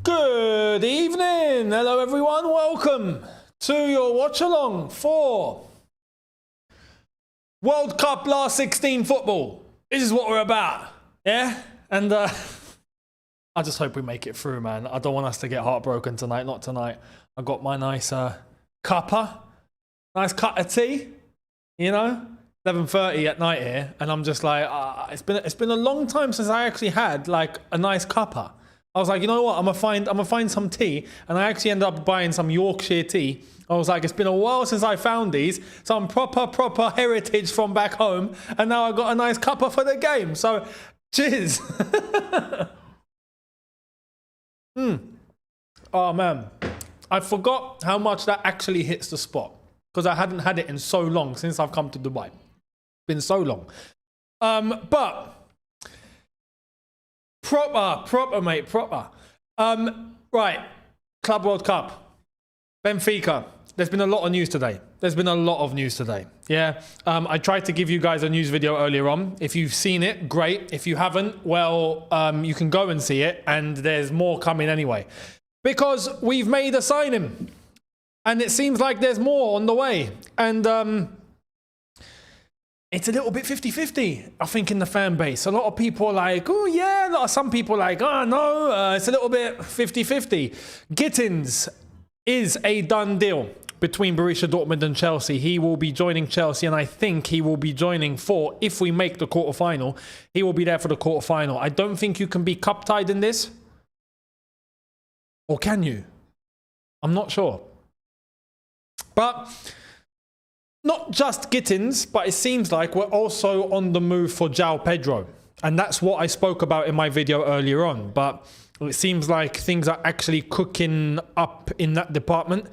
Good evening. Hello everyone. Welcome to your watch along for World Cup last 16 football. This is what we're about. Yeah? And I just hope we make it through, man. I don't want us to get heartbroken tonight. Not tonight. I got my nice cuppa. Nice cup of tea. You know? 11:30 at night here. And I'm just like, it's been a long time since I actually had like a nice cuppa. I was like, you know what? I'm gonna find some tea, and I actually ended up buying some Yorkshire tea. I was like, it's been a while since I found these, some proper heritage from back home, and now I got a nice cuppa for the game. So, cheers. Oh man, I forgot how much that actually hits the spot because I hadn't had it in so long since I've come to Dubai. Been so long, but. Proper, mate, proper. Right, Club World Cup, Benfica. There's been a lot of news today. Yeah, I tried to give you guys a news video earlier on. If you've seen it, great. If you haven't, well, you can go and see it, and there's more coming anyway. Because we've made a signing, and it seems like there's more on the way. And it's a little bit 50-50, I think, in the fan base. A lot of people are like, oh yeah, some people are like, oh no, it's a little bit 50-50. Gittins is a done deal between Borussia Dortmund and Chelsea. He will be joining Chelsea, and I think he will be joining for, if we make the quarterfinal, he will be there for the quarterfinal. I don't think you can be cup-tied in this. Or can you? I'm not sure. But not just Gittins, but it seems like we're also on the move for João Pedro. And that's what I spoke about in my video earlier on. But it seems like things are actually cooking up in that department.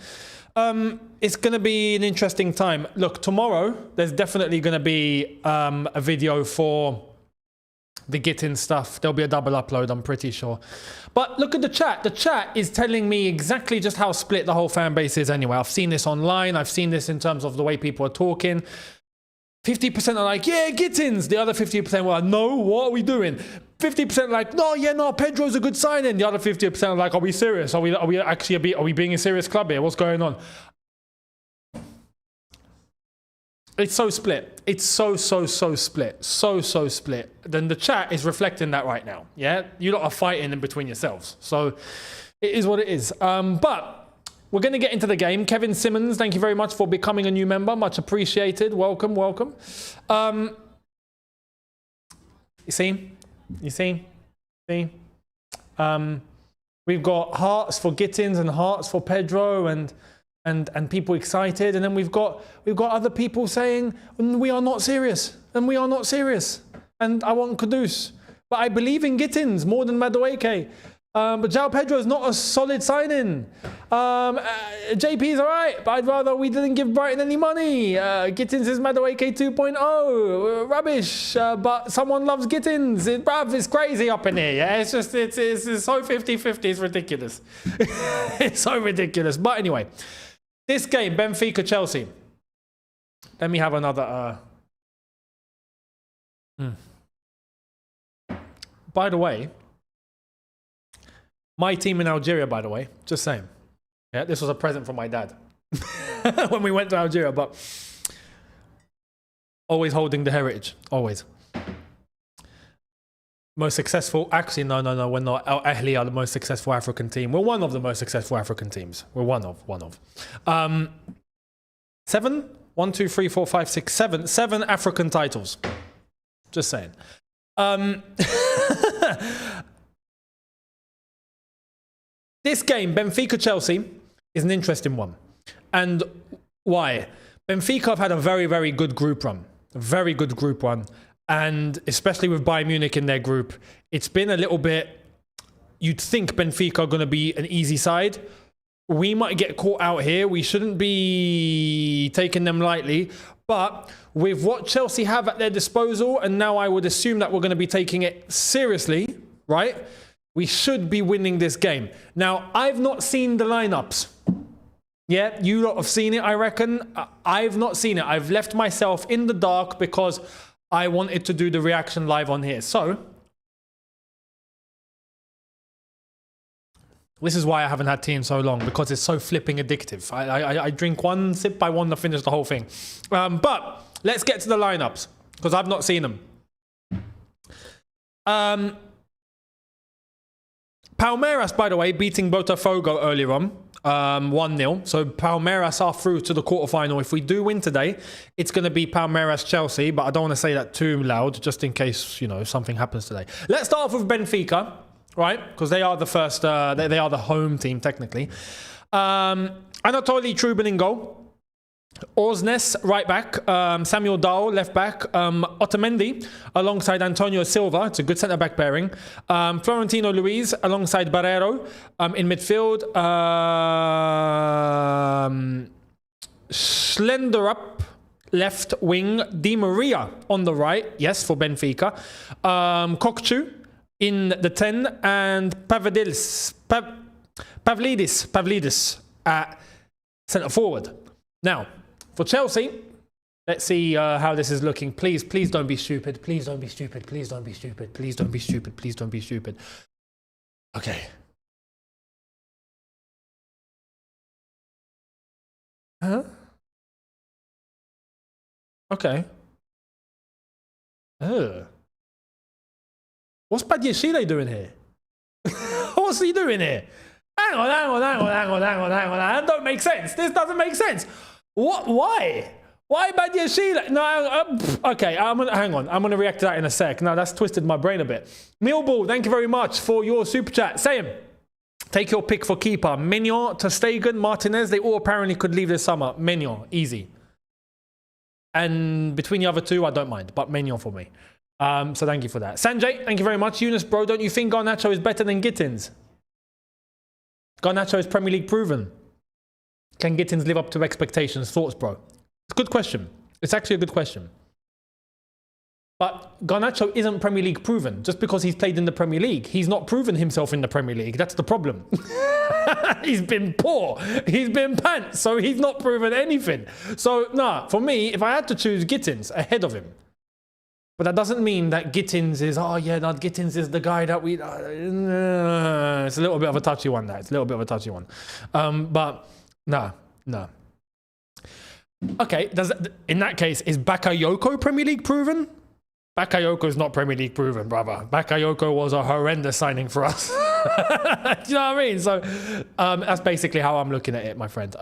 It's going to be an interesting time. Look, tomorrow, there's definitely going to be a video for the Gittins stuff. There'll be a double upload, I'm pretty sure. But look at the chat. The chat is telling me exactly just how split the whole fan base is anyway. I've seen this online. I've seen this in terms of the way people are talking. 50% are like, yeah, Gittins. The other 50% were like, no, what are we doing? 50% like, no, yeah, no, Pedro's a good signing. The other 50% are like, are we serious? Are we being a serious club here? What's going on? It's so split. It's so split. So split. Then the chat is reflecting that right now. Yeah? You lot are fighting in between yourselves. So it is what it is. But we're going to get into the game. Kevin Simmons, thank you very much for becoming a new member. Much appreciated. Welcome, welcome. You see? You see? See? We've got hearts for Gittins and hearts for Pedro and people excited, and then we've got other people saying we are not serious, and we are not serious, and I want Kudus, but I believe in Gittins more than Madueke. But João Pedro is not a solid signing. JP's all right, but I'd rather we didn't give Brighton any money. Gittins is Madueke 2.0, rubbish. But someone loves Gittins. Bruv, it's crazy up in here. Yeah, it's just it's so 50-50. It's ridiculous. It's so ridiculous. But anyway. This game, Benfica-Chelsea. Let me have another... By the way, my team in Algeria, by the way, just saying. Yeah, this was a present from my dad when we went to Algeria, but always holding the heritage, always. Most successful, actually, no, we're not. Al Ahly are the most successful African team. We're one of the most successful African teams. We're one of. 7? 1, 2, 3, 4, 5, 6, 7. 7 African titles. Just saying. This game, Benfica-Chelsea, is an interesting one. And why? Benfica have had a very good group run. A very good group run. And especially with Bayern Munich in their group, it's been a little bit... You'd think Benfica are going to be an easy side. We might get caught out here. We shouldn't be taking them lightly. But with what Chelsea have at their disposal, and now I would assume that we're going to be taking it seriously, right? We should be winning this game. Now, I've not seen the lineups. Yeah, you lot have seen it, I reckon. I've not seen it. I've left myself in the dark because I wanted to do the reaction live on here. So, This is why I haven't had tea in so long, because it's so flipping addictive. I drink one sip, I want to finish the whole thing. But let's get to the lineups, because I've not seen them. Palmeiras, by the way, beating Botafogo earlier on, 1-0. So Palmeiras are through to the quarterfinal. If we do win today, it's going to be Palmeiras-Chelsea, but I don't want to say that too loud, just in case, you know, something happens today. Let's start off with Benfica, right? Because they are the first, they are the home team, technically. Anatoly Trubin in goal. Orsnes, right back. Samuel Dahl, left back. Otamendi, alongside Antonio Silva. It's a good centre-back pairing. Florentino Luis, alongside Barreiro. In midfield, Schlenderup, left wing. Di Maria on the right. Yes, for Benfica. Kokchu in the 10. And Pavlidis at centre-forward. Now, for Chelsea, let's see how this is looking. Please don't be stupid. Please don't be stupid. Please don't be stupid. Please don't be stupid. Please don't be stupid. Okay. Huh? Okay. What's Badiashile doing here? What's he doing here? Hang on. That don't make sense. This doesn't make sense. What? Why? Why Badiashile? No, okay, hang on. I'm going to react to that in a sec. Now, that's twisted my brain a bit. Millball, thank you very much for your super chat. Same. Take your pick for keeper. Mignon, Ter Stegen, Martinez, they all apparently could leave this summer. Mignon, easy. And between the other two, I don't mind, but Mignon for me. So thank you for that. Sanjay, thank you very much. Younes, bro, don't you think Garnacho is better than Gittins? Garnacho is Premier League proven. Can Gittins live up to expectations? Thoughts, bro? It's a good question. It's actually a good question. But Garnacho isn't Premier League proven. Just because he's played in the Premier League, he's not proven himself in the Premier League. That's the problem. He's been poor. He's been pants. So he's not proven anything. So, nah, for me, if I had to choose Gittins ahead of him, but that doesn't mean that Gittins is, oh yeah, no, Gittins is the guy that we... it's a little bit of a touchy one, that. It's a little bit of a touchy one. But, no. Okay, in that case, is Bakayoko Premier League proven? Bakayoko is not Premier League proven, brother. Bakayoko was a horrendous signing for us. Do you know what I mean? So, that's basically how I'm looking at it, my friend.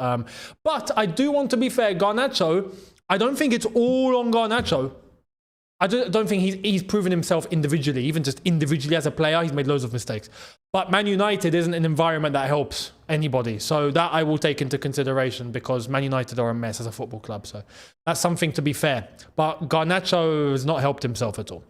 But I do want to be fair, Garnacho, I don't think it's all on Garnacho. I don't think he's proven himself individually, even just individually as a player. He's made loads of mistakes. But Man United isn't an environment that helps anybody. So that I will take into consideration because Man United are a mess as a football club. So that's something to be fair. But Garnacho has not helped himself at all.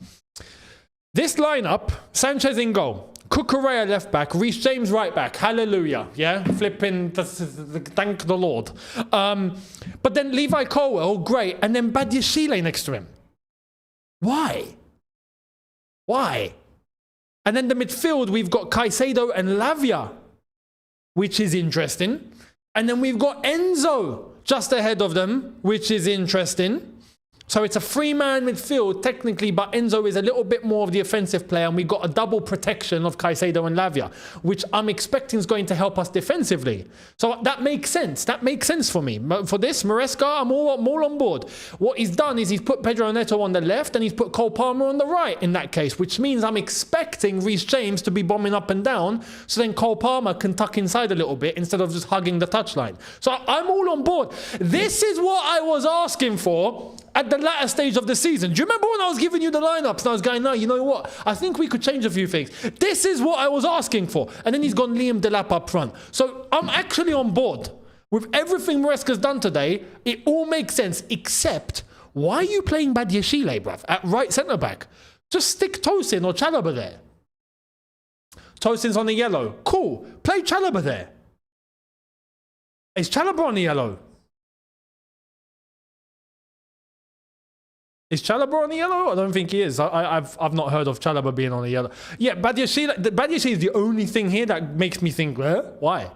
This lineup, Sanchez in goal. Cucurella left back, Reece James right back. Hallelujah. Yeah, flipping, thank the Lord. But then Levi Colwill, great. And then Badiashile next to him. Why? And then the midfield, we've got Caicedo and Lavia, which is interesting. And then we've got Enzo just ahead of them, which is interesting. So it's a three-man midfield, technically, but Enzo is a little bit more of the offensive player, and we've got a double protection of Caicedo and Lavia, which I'm expecting is going to help us defensively. So that makes sense. That makes sense for me. For this, Maresca, I'm all on board. What he's done is he's put Pedro Neto on the left, and he's put Cole Palmer on the right in that case, which means I'm expecting Reece James to be bombing up and down, so then Cole Palmer can tuck inside a little bit instead of just hugging the touchline. So I'm all on board. This is what I was asking for at the latter stage of the season. Do you remember when I was giving you the lineups and I was going, no, you know what? I think we could change a few things. This is what I was asking for. And then he's gone Liam Dilap up front. So I'm actually on board. With everything Maresca's done today, it all makes sense, except why are you playing Badiashile, bruv, at right centre-back? Just stick Tosin or Chalobah there. Tosin's on the yellow. Cool. Play Chalobah there. Is Chalobah on the yellow? Is Chalobah on the yellow? I don't think he is. I've not heard of Chalobah being on the yellow. Yeah, Badiashile is the only thing here that makes me think, why?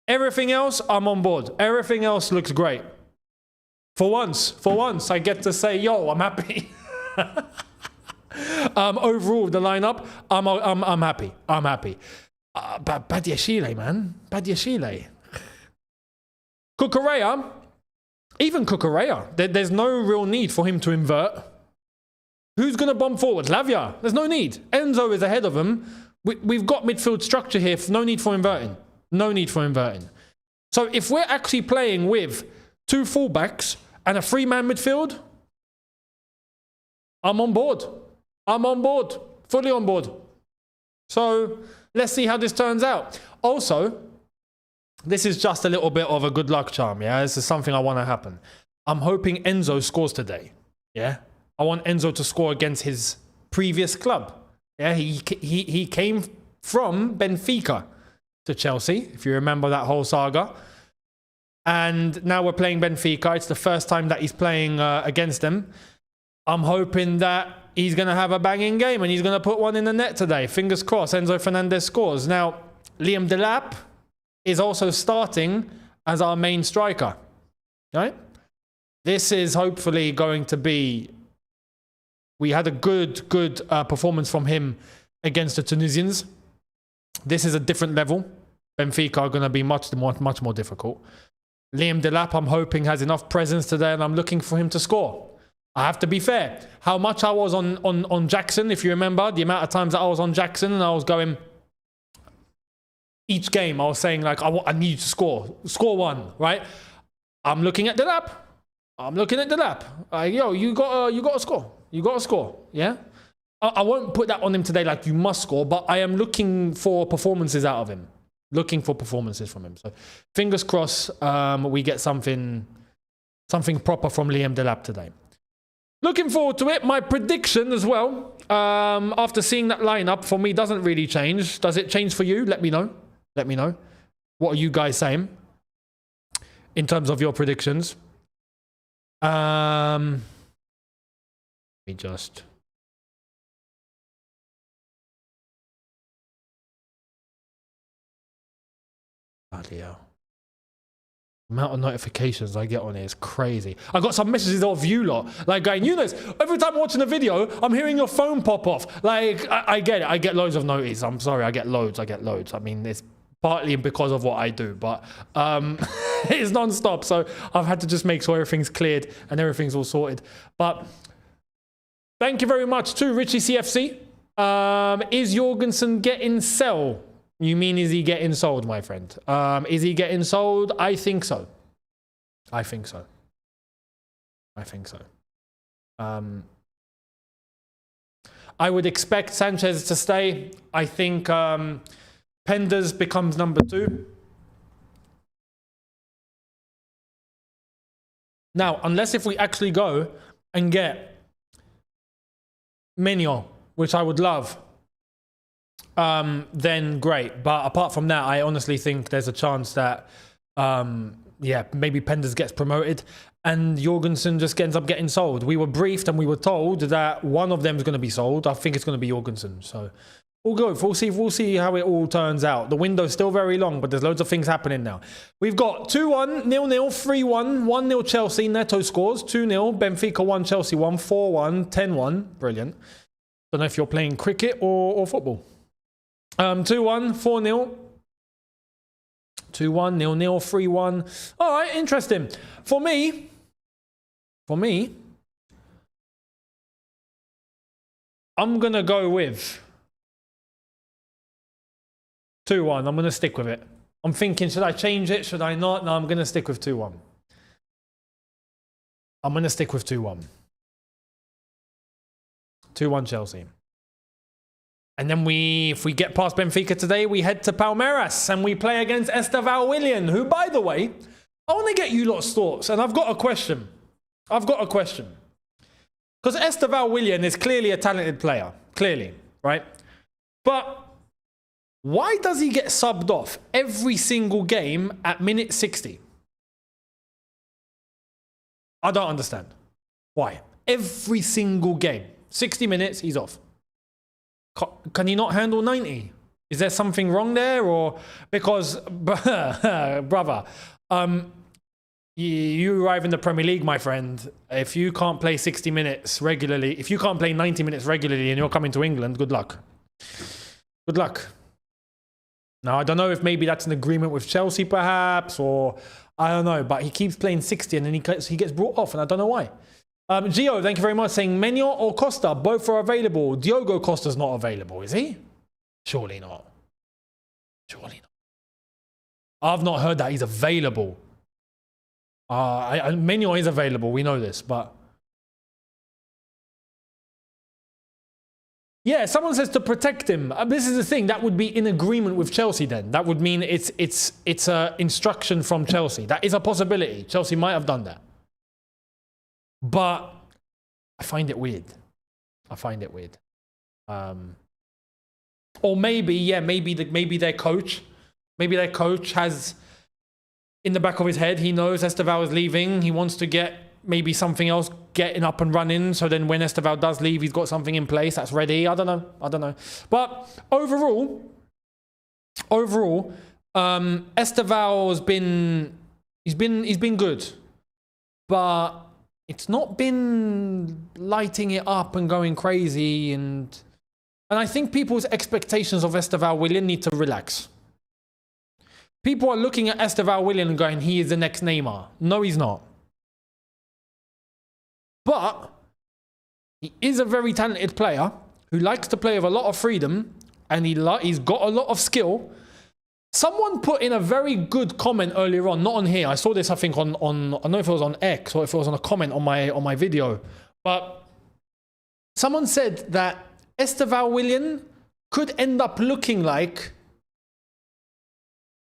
Everything else, I'm on board. Everything else looks great. For once, I get to say, yo, I'm happy. Overall, the lineup, I'm happy. I'm happy. Badiashile, man. Badiashile. Cucurella, even Cucurella, there's no real need for him to invert. Who's going to bomb forward? Lavia. There's no need. Enzo is ahead of him. We've got midfield structure here. No need for inverting. No need for inverting. So if we're actually playing with 2 fullbacks and a 3-man midfield, I'm on board. I'm on board. Fully on board. So let's see how this turns out. Also, this is just a little bit of a good luck charm, yeah? This is something I want to happen. I'm hoping Enzo scores today, yeah? I want Enzo to score against his previous club. Yeah, he came from Benfica to Chelsea, if you remember that whole saga. And now we're playing Benfica. It's the first time that he's playing against them. I'm hoping that he's going to have a banging game and he's going to put one in the net today. Fingers crossed, Enzo Fernandez scores. Now, Liam Dilap is also starting as our main striker. Right? This is hopefully going to be... We had a good performance from him against the Tunisians. This is a different level. Benfica are going to be much more difficult. Liam Delap, I'm hoping, has enough presence today, and I'm looking for him to score. I have to be fair. How much I was on Jackson, if you remember, the amount of times that I was on Jackson, and I was going... Each game, I was saying, like, I need you to score. Score one, right? I'm looking at Delap. I'm looking at Delap. Yo, you got to score. You got to score, yeah? I won't put that on him today like you must score, but I am looking for performances out of him. Looking for performances from him. So fingers crossed we get something proper from Liam Delap today. Looking forward to it. My prediction as well, after seeing that lineup, for me doesn't really change. Does it change for you? Let me know. Let me know. What are you guys saying in terms of your predictions? Just bloody hell. The amount of notifications I get on here is crazy. I got some messages of you lot, like going, Younes, every time I'm watching a video, I'm hearing your phone pop off. Like, I get it. I get loads of notices. I'm sorry, I get loads. I mean, it's partly because of what I do, but it's non-stop. So I've had to just make sure everything's cleared and everything's all sorted. But thank you very much to Richie CFC. Is Jorgensen getting sold? You mean, is he getting sold, my friend? Is he getting sold? I think so. I think so. I think so. I would expect Sanchez to stay. I think Penders becomes number 2. Now, unless if we actually go and get Mignon, which I would love, then great. But apart from that, I honestly think there's a chance that, yeah, maybe Penders gets promoted and Jorgensen just ends up getting sold. We were briefed and we were told that one of them is going to be sold. I think it's going to be Jorgensen. So we'll go. We'll see how it all turns out. The window's still very long, but there's loads of things happening now. We've got 2-1, 0-0, 3-1, 1-0 Chelsea. Neto scores. 2-0, Benfica 1, Chelsea 1, 4-1, 10-1. Brilliant. Don't know if you're playing cricket or football. 2-1, 4-0. 2-1, 0-0, 3-1. All right, interesting. For me, I'm going to go with 2-1. I'm going to stick with it. I'm thinking, should I change it? Should I not? No, I'm going to stick with 2-1. I'm going to stick with 2-1. 2-1 Chelsea. And then if we get past Benfica today, we head to Palmeiras and we play against Estevao Willian, who, by the way, I want to get you lot's thoughts. And I've got a question. Because Estevao Willian is clearly a talented player. Clearly, right? But why does he get subbed off every single game at minute 60? I don't understand. Why? Every single game. 60 minutes, he's off. Can he not handle 90? Is there something wrong there? Or because, brother, you arrive in the Premier League, my friend. If you can't play 60 minutes regularly, if you can't play 90 minutes regularly and you're coming to England, good luck. Good luck. Now, I don't know if maybe that's an agreement with Chelsea, perhaps, or I don't know, but he keeps playing 60 and then he gets brought off, and I don't know why. Gio, thank you very much, saying Menor or Costa, both are available. Diogo Costa's not available, is he? Surely not. Surely not. I've not heard that he's available. Menor is available, we know this, but... Yeah, someone says to protect him. This is the thing, that would be in agreement with Chelsea then. That would mean it's a instruction from Chelsea. That is a possibility. Chelsea might have done that. But I find it weird. I find it weird. Or maybe, yeah, maybe their coach has in the back of his head, he knows Estevao is leaving. He wants to get maybe something else getting up and running. So then when Estevao does leave, he's got something in place that's ready. I don't know. But overall, Estevao's been good, but it's not been lighting it up and going crazy. And I think people's expectations of Estevao Willian need to relax. People are looking at Estevao Willian and going, he is the next Neymar. No, he's not. But he is a very talented player who likes to play with a lot of freedom, and he's got a lot of skill. Someone put in a very good comment earlier on, not on here. I saw this, I think, on I don't know if it was on X or if it was on a comment on my video. But someone said that Estevao Willian could end up looking like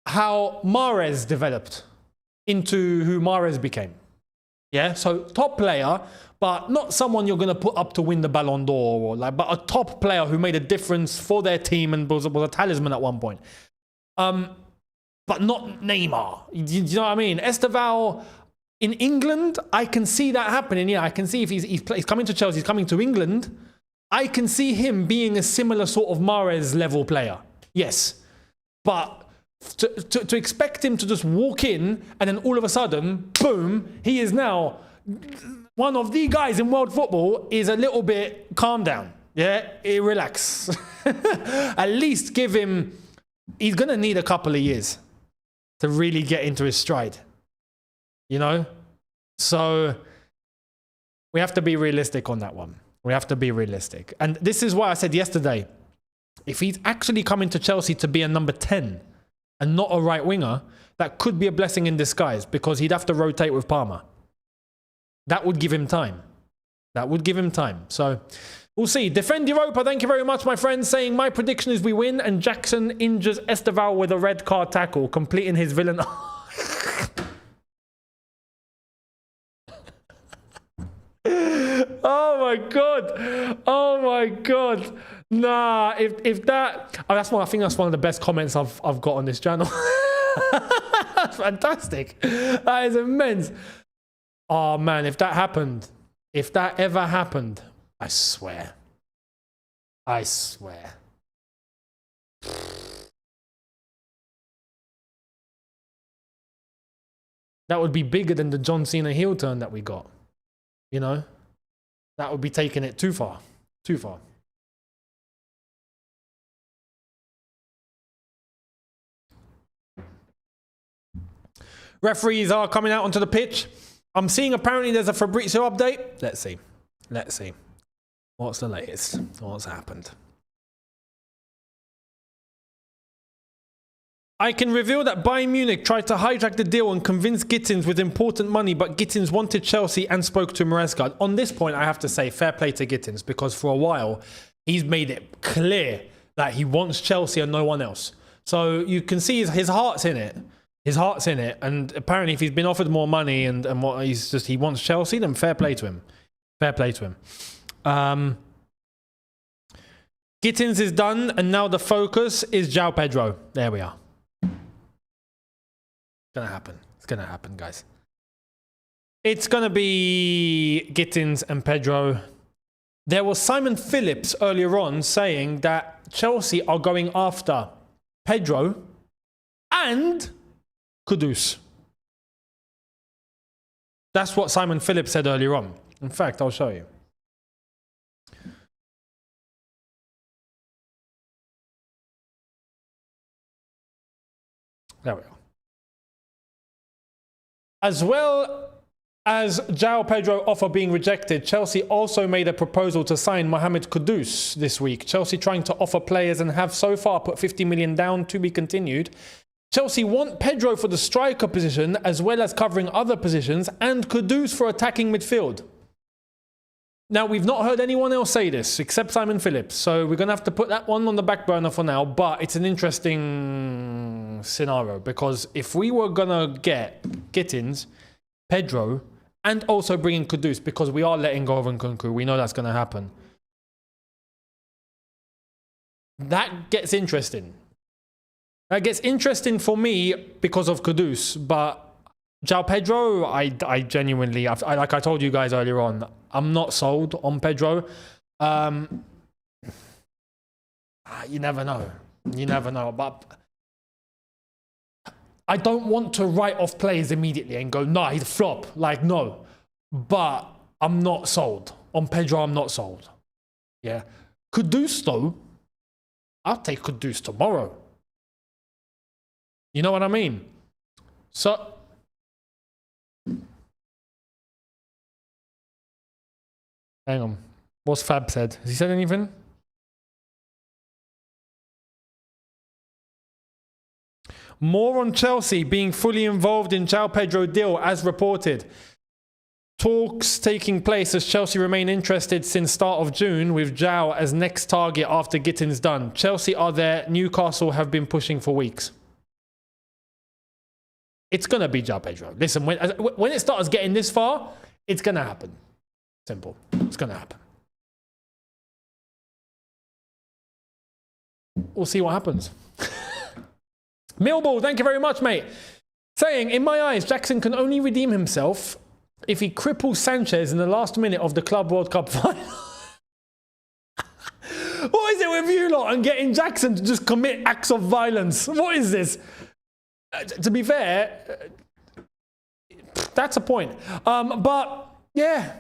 how Mahrez developed into who Mahrez became. Yeah, so top player, but not someone you're going to put up to win the Ballon d'Or, or like, but a top player who made a difference for their team and was a talisman at one point. But not Neymar. You know what I mean? Estevao in England, I can see that happening. Yeah, I can see if he's coming to Chelsea, he's coming to England. I can see him being a similar sort of Mahrez level player. Yes, but to expect him to just walk in and then all of a sudden, boom, he is now one of the guys in world football, is a little bit calm down. Yeah, relax. At least give him, he's going to need a couple of years to really get into his stride. You know? So we have to be realistic on that one. We have to be realistic. And this is why I said yesterday, if he's actually coming to Chelsea to be a number 10, and not a right winger, that could be a blessing in disguise, because he'd have to rotate with Palmer. That would give him time. That would give him time. So we'll see. Defend Europa, thank you very much, my friend, saying my prediction is we win and Jackson injures Estevao with a red card tackle, completing his villain. Oh my God. Oh my God. Nah, if that... Oh, I think that's one of the best comments I've got on this channel. That's fantastic. That is immense. Oh man, if that happened, if that ever happened, I swear. I swear. That would be bigger than the John Cena heel turn that we got. You know? That would be taking it too far. Too far. Referees are coming out onto the pitch. I'm seeing apparently there's a Fabrizio update. Let's see. Let's see. What's the latest? What's happened? I can reveal that Bayern Munich tried to hijack the deal and convince Gittins with important money, but Gittins wanted Chelsea and spoke to Maresca. On this point, I have to say fair play to Gittins, because for a while, he's made it clear that he wants Chelsea and no one else. So you can see his heart's in it. His heart's in it, and apparently if he's been offered more money and what he wants Chelsea, then fair play to him. Fair play to him. Gittins is done, and now the focus is João Pedro. There we are. It's gonna happen. It's gonna happen, guys. It's gonna be Gittins and Pedro. There was Simon Phillips earlier on saying that Chelsea are going after Pedro and Kudus. That's what Simon Phillips said earlier on. In fact, I'll show you. There we are. As well as João Pedro offer being rejected, Chelsea also made a proposal to sign Mohamed Kudus this week. Chelsea trying to offer players and have so far put 50 million down, to be continued. Chelsea want Pedro for the striker position as well as covering other positions, and Kudus for attacking midfield. Now, we've not heard anyone else say this except Simon Phillips, so we're going to have to put that one on the back burner for now, but it's an interesting scenario because if we were going to get Gittins, Pedro, and also bring in Kudus, because we are letting go of Nkunku, we know that's going to happen. That gets interesting. That gets interesting for me because of Kudus, but João Pedro, I genuinely, like I told you guys earlier on, I'm not sold on Pedro. You never know. You never know. But I don't want to write off players immediately and go, nah, he's a flop. Like, no. But I'm not sold. On Pedro, I'm not sold. Yeah. Kudus, though, I'll take Kudus tomorrow. You know what I mean? So... hang on. What's Fab said? Has he said anything? More on Chelsea being fully involved in João Pedro deal as reported. Talks taking place as Chelsea remain interested since start of June with João as next target after Gittins done. Chelsea are there. Newcastle have been pushing for weeks. It's going to be João Pedro. Listen, when it starts getting this far, it's going to happen. Simple. It's going to happen. We'll see what happens. Millball, thank you very much, mate. Saying, in my eyes, Jackson can only redeem himself if he cripples Sanchez in the last minute of the Club World Cup final. What is it with you lot and getting Jackson to just commit acts of violence? What is this? To be fair, that's a point. But, yeah.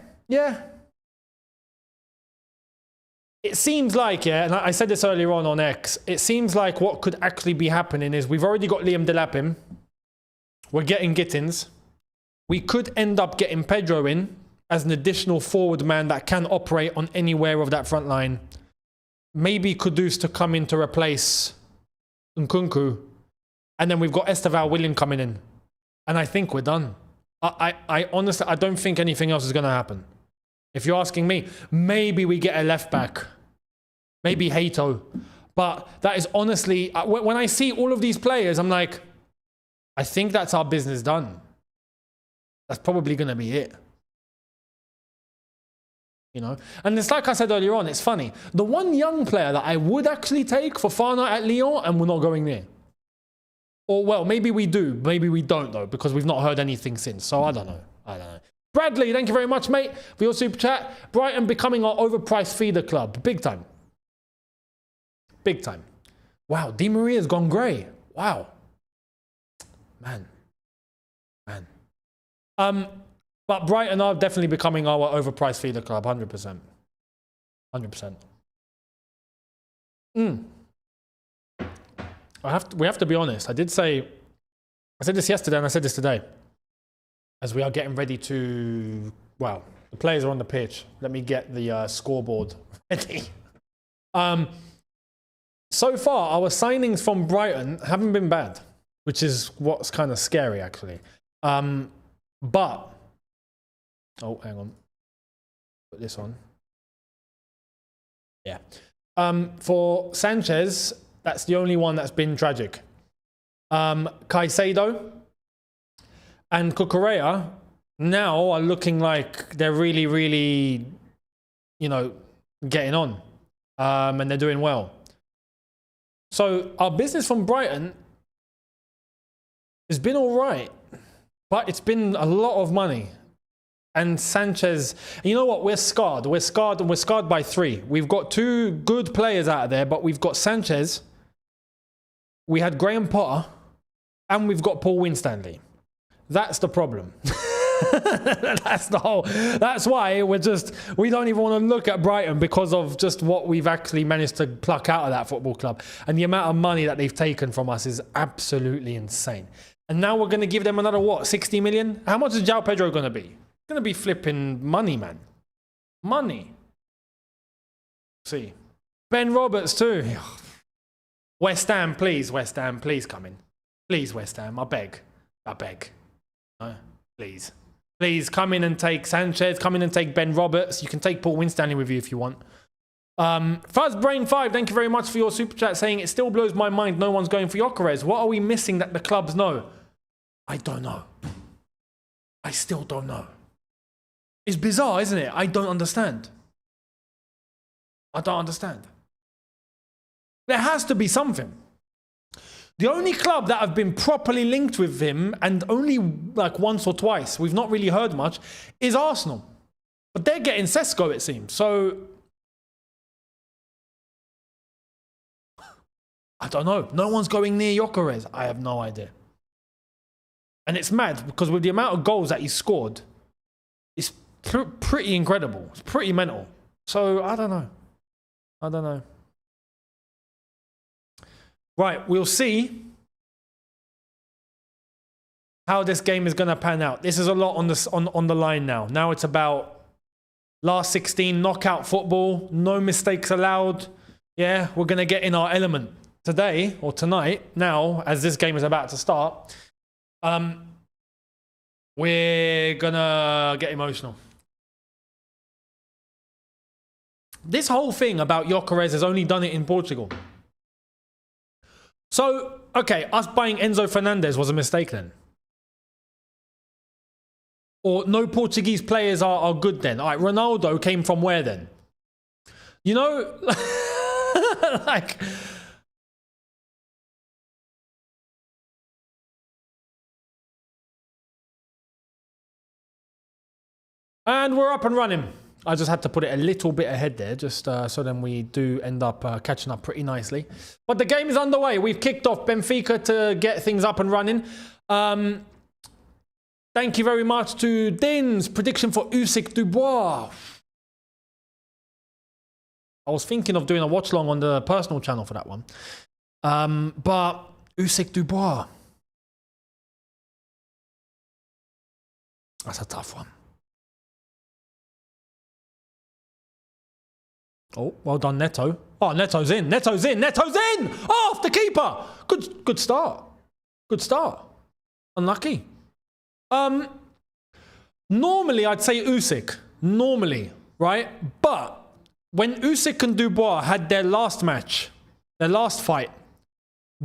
It seems like, and I said this earlier on X, it seems like what could actually be happening is we've already got Liam Delap in. We're getting Gittins. We could end up getting Pedro in as an additional forward man that can operate on anywhere of that front line. Maybe Kudus to come in to replace Nkunku. And then we've got Estevao Willian coming in. And I think we're done. I honestly, I don't think anything else is going to happen. If you're asking me, maybe we get a left back. Maybe Hato. But that is honestly, when I see all of these players, I'm like, I think that's our business done. That's probably going to be it. You know? And it's like I said earlier on, it's funny. The one young player that I would actually take for Fana at Lyon, and we're not going there. Or, well, maybe we do. Maybe we don't, though, because we've not heard anything since. So, I don't know. Bradley, thank you very much, mate, for your super chat. Brighton becoming our overpriced feeder club. Big time. Big time. Wow, Di Maria's gone grey. Wow. Man. But Brighton are definitely becoming our overpriced feeder club. 100%. 100%. We have to be honest. I said this yesterday and I said this today. As we are getting ready to, well, the players are on the pitch. Let me get the scoreboard ready. So far, our signings from Brighton haven't been bad, which is what's kind of scary, actually. But, oh, hang on. Put this on. Yeah. For Sanchez, that's the only one that's been tragic. Caicedo and Cucurella now are looking like they're really, really, you know, getting on. And they're doing well. So our business from Brighton has been all right. But it's been a lot of money. And Sanchez, you know what? We're scarred. We're scarred, and we're scarred by 3. We've got 2 good players out of there, but we've got Sanchez. We had Graham Potter. And we've got Paul Winstanley. That's the problem. That's the whole. That's why we don't even want to look at Brighton because of just what we've actually managed to pluck out of that football club. And the amount of money that they've taken from us is absolutely insane. And now we're going to give them another, what, 60 million? How much is João Pedro going to be? It's going to be flipping money, man. Money. See. Ben Roberts too. West Ham, please. West Ham, please come in. Please, West Ham. I beg. I beg. No, please. Please come in and take Sanchez. Come in and take Ben Roberts. You can take Paul Winstanley with you if you want. Fuzzbrain5, thank you very much for your super chat saying it still blows my mind no one's going for Gyökeres. What are we missing that the clubs know? I don't know. I still don't know. It's bizarre, isn't it? I don't understand. I don't understand. There has to be something. The only club that have been properly linked with him, and only like once or twice, we've not really heard much, is Arsenal. But they're getting Sesko, it seems. So, I don't know. No one's going near Gyökeres. I have no idea. And it's mad, because with the amount of goals that he scored, it's pretty incredible. It's pretty mental. So, I don't know. I don't know. Right, we'll see how this game is going to pan out. This is a lot on the line now. Now it's about last 16, knockout football, no mistakes allowed. Yeah, we're going to get in our element today or tonight. Now, as this game is about to start, we're going to get emotional. This whole thing about Gyökeres has only done it in Portugal. So, okay, us buying Enzo Fernandez was a mistake then. Or no Portuguese players are good then. All right, Ronaldo came from where then? You know, like... And we're up and running. I just had to put it a little bit ahead there, just so then we do end up catching up pretty nicely. But the game is underway. We've kicked off Benfica to get things up and running. Thank you very much to Din's prediction for Usyk Dubois. I was thinking of doing a watch long on the personal channel for that one. But Usyk Dubois. That's a tough one. Oh, well done, Neto. Oh, Neto's in. Neto's in. Neto's in! Oh, off the keeper! Good start. Good start. Unlucky. Normally, I'd say Usyk. Normally, right? But when Usyk and Dubois had their last match, their last fight,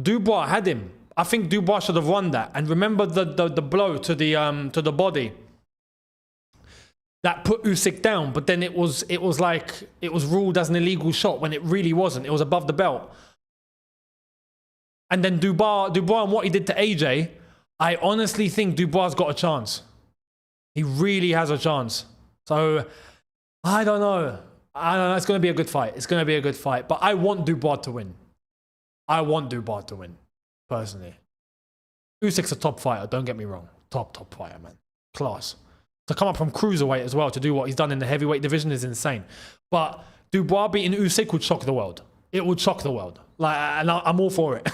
Dubois had him. I think Dubois should have won that. And remember the blow to the body that put Usyk down, but then it was ruled as an illegal shot when it really wasn't. It was above the belt. And then Dubois and what he did to AJ, I honestly think Dubois got a chance. He really has a chance. So I don't know. It's going to be a good fight. It's going to be a good fight. But I want Dubois to win. I want Dubois to win, personally. Usyk's a top fighter, don't get me wrong. Top fighter, man. Class. To come up from cruiserweight as well, to do what he's done in the heavyweight division is insane. But Dubois beating Usyk would shock the world. It would shock the world. And I'm all for it.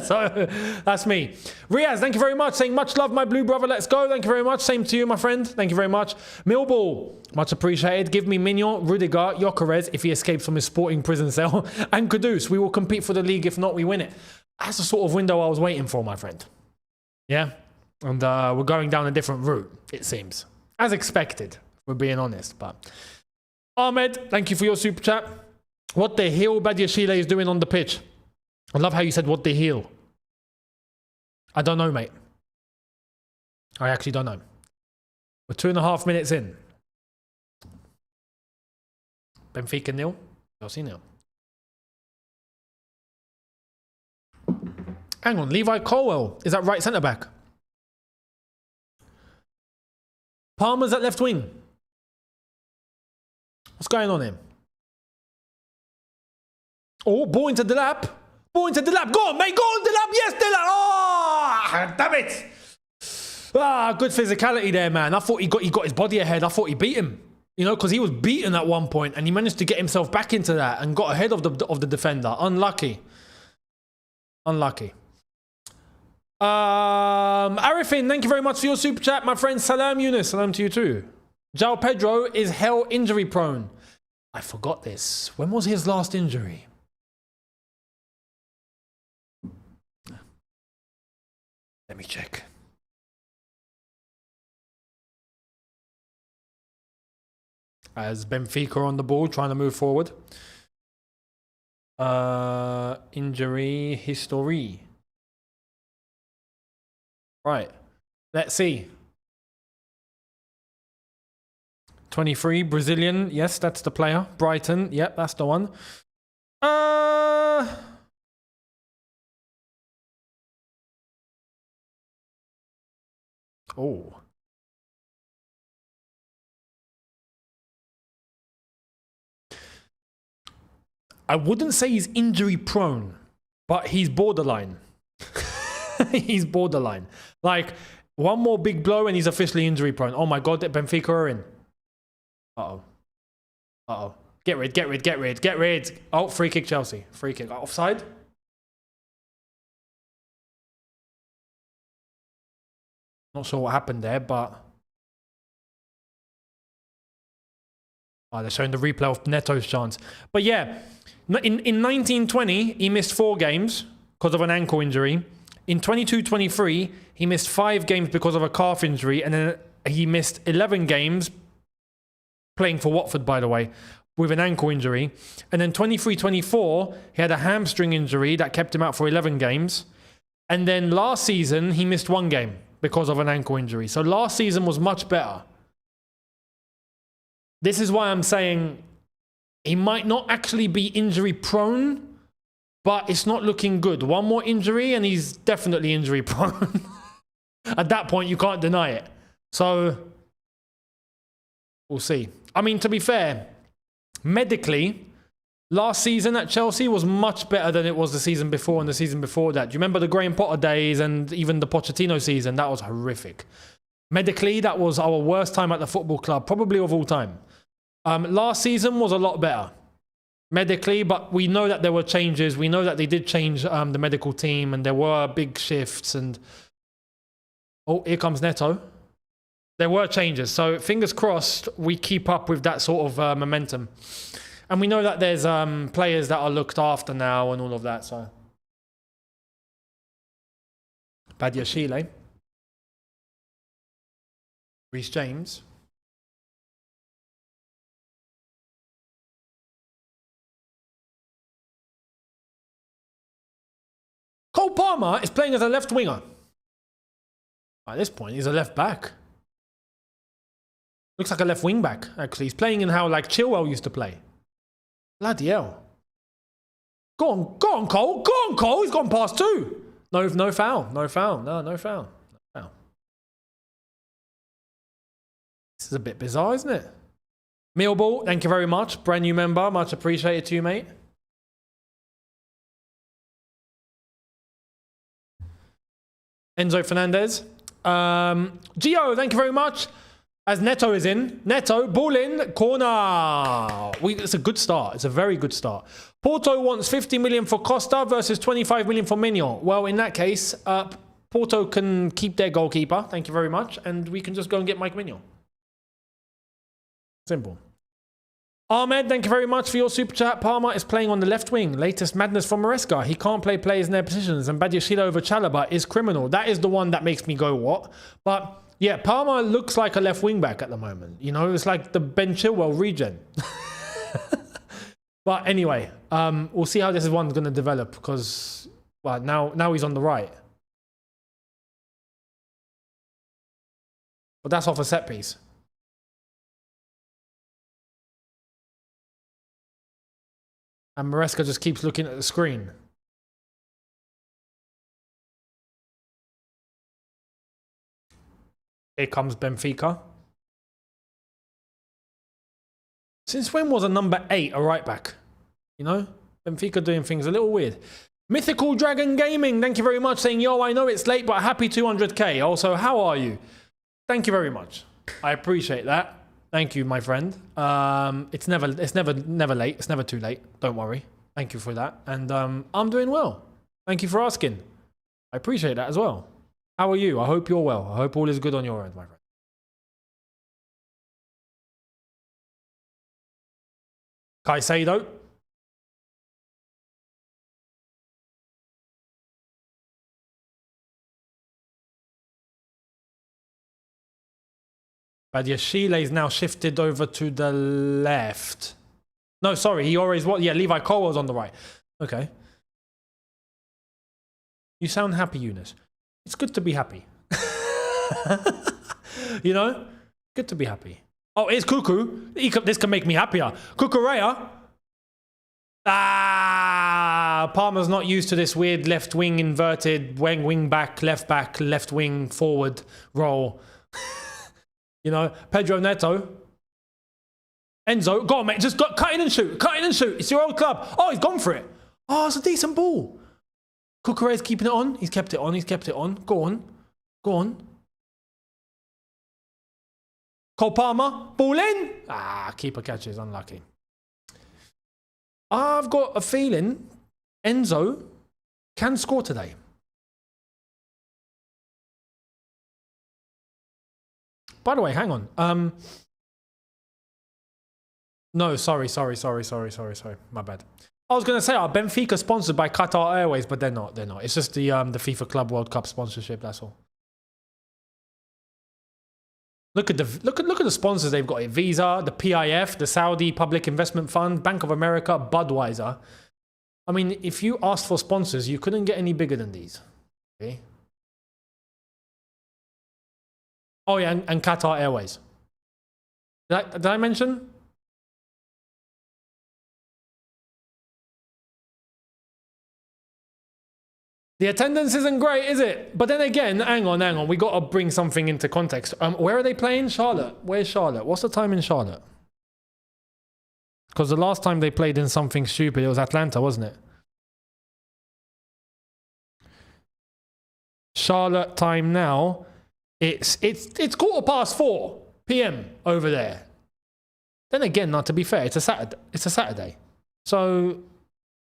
So that's me. Riaz, thank you very much. Saying much love, my blue brother. Let's go. Thank you very much. Same to you, my friend. Thank you very much. Millball, much appreciated. Give me Mignon, Rudiger, Gyökeres if he escapes from his sporting prison cell, and Kudus. We will compete for the league. If not, we win it. That's the sort of window I was waiting for, my friend. Yeah. And we're going down a different route, it seems. As expected, if we're being honest. But Ahmed, thank you for your super chat. What the hell Badiashile is doing on the pitch? I love how you said, what the hell? I don't know, mate. I actually don't know. We're 2.5 minutes in. Benfica 0, Chelsea 0. Hang on, Levi Colwell. Is that right centre back? Palmer's at left wing. What's going on here? Oh, ball into Dilap. Ball into Dilap. Go on, mate. Go on, Dilap. Yes, Dilap. Oh, damn it. Good physicality there, man. I thought he got his body ahead. I thought he beat him. You know, because he was beaten at one point and he managed to get himself back into that and got ahead of the defender. Unlucky. Unlucky. Arifin, thank you very much for your super chat, my friend. Salam, Younes. Salam to you too. João Pedro is hell injury prone. I forgot this. When was his last injury? Let me check. As Benfica on the ball, trying to move forward. Injury history. Right. Let's see. 23, Brazilian. Yes, that's the player. Brighton. Yep, that's the one. Oh. I wouldn't say he's injury prone, but he's borderline. He's borderline. Like, one more big blow and he's officially injury prone. Oh my God, Benfica are in. Uh-oh. Uh-oh. Get rid. Oh, free kick Chelsea. Free kick. Offside? Not sure what happened there, but... Oh, they're showing the replay of Neto's chance. But yeah, in 1920, he missed 4 games because of an ankle injury. In 22-23, he missed 5 games because of a calf injury. And then he missed 11 games, playing for Watford, by the way, with an ankle injury. And then 23-24, he had a hamstring injury that kept him out for 11 games. And then last season, he missed 1 game because of an ankle injury. So last season was much better. This is why I'm saying he might not actually be injury prone, but it's not looking good. One more injury and he's definitely injury prone. At that point, you can't deny it. So we'll see. I mean, to be fair, medically, last season at Chelsea was much better than it was the season before and the season before that. Do you remember the Graham Potter days and even the Pochettino season? That was horrific. Medically, that was our worst time at the football club, probably of all time. Last season was a lot better medically, but we know that there were changes. We know that they did change the medical team and there were big shifts. And oh, here comes Neto. There were changes. So fingers crossed we keep up with that sort of momentum. And we know that there's players that are looked after now and all of that. So Badiashile. Reece James. Cole Palmer is playing as a left winger. At this point, he's a left back. Looks like a left wing back, actually. He's playing in how like Chilwell used to play. Bloody hell. Go on, Cole. Go on, Cole. He's gone past 2. No foul. No foul. No foul. This is a bit bizarre, isn't it? Millball, thank you very much. Brand new member. Much appreciated to you, mate. Enzo Fernandez. Gio, thank you very much. As Neto is in. Neto, ball in, corner. It's a good start. It's a very good start. Porto wants 50 million for Costa versus 25 million for Mignon. Well, in that case, Porto can keep their goalkeeper. Thank you very much. And we can just go and get Mike Mignon. Simple. Ahmed, thank you very much for your super chat. Palmer is playing on the left wing. Latest madness from Maresca. He can't play players in their positions. And Badiashile over Chalobah is criminal. That is the one that makes me go, what? But yeah, Palmer looks like a left wing back at the moment. You know, it's like the Ben Chilwell regen. But anyway, we'll see how this one's going to develop because, well, now he's on the right. But that's off a set piece. And Maresca just keeps looking at the screen. Here comes Benfica. Since when was a number 8 a right back? You know? Benfica doing things a little weird. Mythical Dragon Gaming, thank you very much, saying, yo, I know it's late, but happy 200k. Also, how are you? Thank you very much. I appreciate that. Thank you, my friend. It's never late. It's never too late. Don't worry. Thank you for that. And I'm doing well. Thank you for asking. I appreciate that as well. How are you? I hope you're well. I hope all is good on your end, my friend. Caicedo. Badiashile is now shifted over to the left. No, sorry, he always was. Yeah, Levi Colwell's on the right. Okay. You sound happy, Younes. It's good to be happy. You know? Good to be happy. Oh, it's Cuckoo. This can make me happier. Cucurella. Ah, Palmer's not used to this weird left wing inverted wing back, left wing forward role. You know, Pedro Neto. Enzo, go on, mate. Just cut in and shoot. Cut in and shoot. It's your old club. Oh, he's gone for it. Oh, it's a decent ball. Cucurella's keeping it on. He's kept it on. He's kept it on. Go on. Go on. Cole Palmer. Ball in. Ah, keeper catches. Unlucky. I've got a feeling Enzo can score today. By the way, hang on. No, sorry. My bad. I was going to say, are Benfica sponsored by Qatar Airways, but they're not. They're not. It's just the FIFA Club World Cup sponsorship. That's all. Look at the sponsors they've got here. Visa, the PIF, the Saudi Public Investment Fund, Bank of America, Budweiser. I mean, if you asked for sponsors, you couldn't get any bigger than these. Okay. Oh yeah, and Qatar Airways. Did I mention? The attendance isn't great, is it? But then again, hang on. We got to bring something into context. Where are they playing? Charlotte. Where's Charlotte? What's the time in Charlotte? Because the last time they played in something stupid, it was Atlanta, wasn't it? Charlotte time now. It's 4:15 p.m. over there. Then again, not to be fair, it's a Saturday. So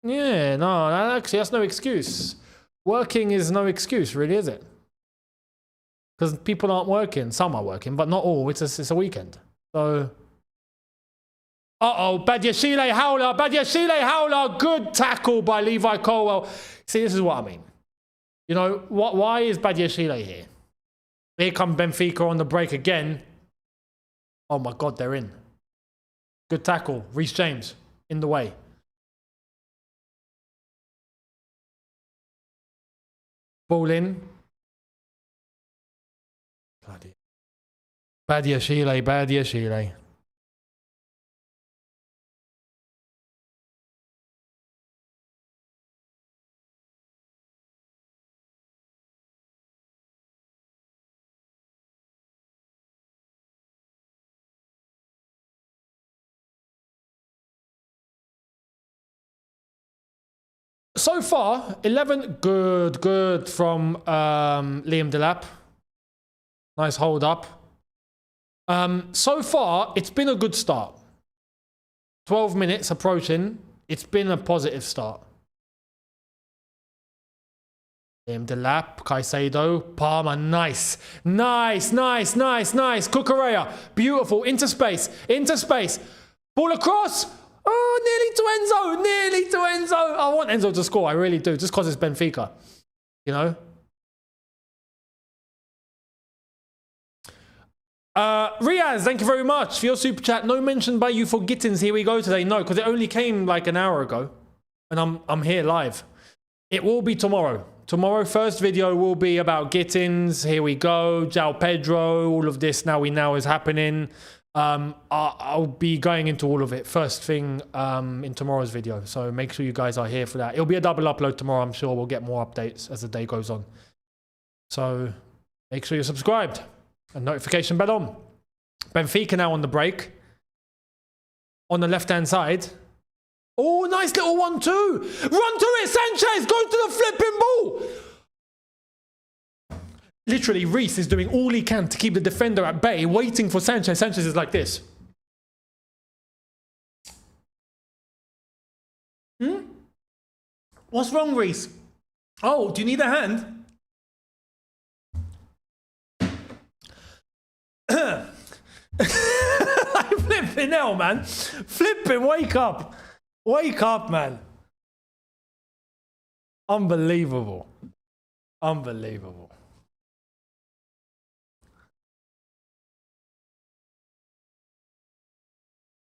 yeah, no, actually that's no excuse. Working is no excuse, really, is it? Because people aren't working. Some are working, but not all. It's a weekend. So Badiashile Howler, good tackle by Levi Colwell. See, this is what I mean. You know, why is Badiashile here? Here come Benfica on the break again. Oh my God, they're in. Good tackle. Reece James in the way. Ball in. Bloody. Badiashile. So far, 11, good from Liam Dilap. Nice hold up. So far, it's been a good start. 12 minutes approaching. It's been a positive start. Liam Dilap, Caicedo, Palmer, nice. Cucurella, beautiful, into space. Ball across. Oh, nearly to Enzo. I want Enzo to score, I really do, just because it's Benfica, you know. Riaz, thank you very much for your super chat. No mention by you for Gittins. Here we go today. No, because it only came like an hour ago, and I'm here live. It will be tomorrow. Tomorrow, first video will be about Gittins. Here we go. João Pedro. All of this now is happening. I'll be going into all of it first thing in tomorrow's video, so make sure you guys are here for that. It'll be a double upload tomorrow. I'm sure we'll get more updates as the day goes on, so make sure you're subscribed and notification bell on. Benfica now on the break on the left hand side. Oh, nice little 1-2. Run to it, Sanchez. Go to the flipping ball. Literally, Reece is doing all he can to keep the defender at bay, waiting for Sanchez. Sanchez is like this. What's wrong, Reece? Oh, do you need a hand? Flipping hell, man. Flipping, wake up. Wake up, man. Unbelievable. Unbelievable.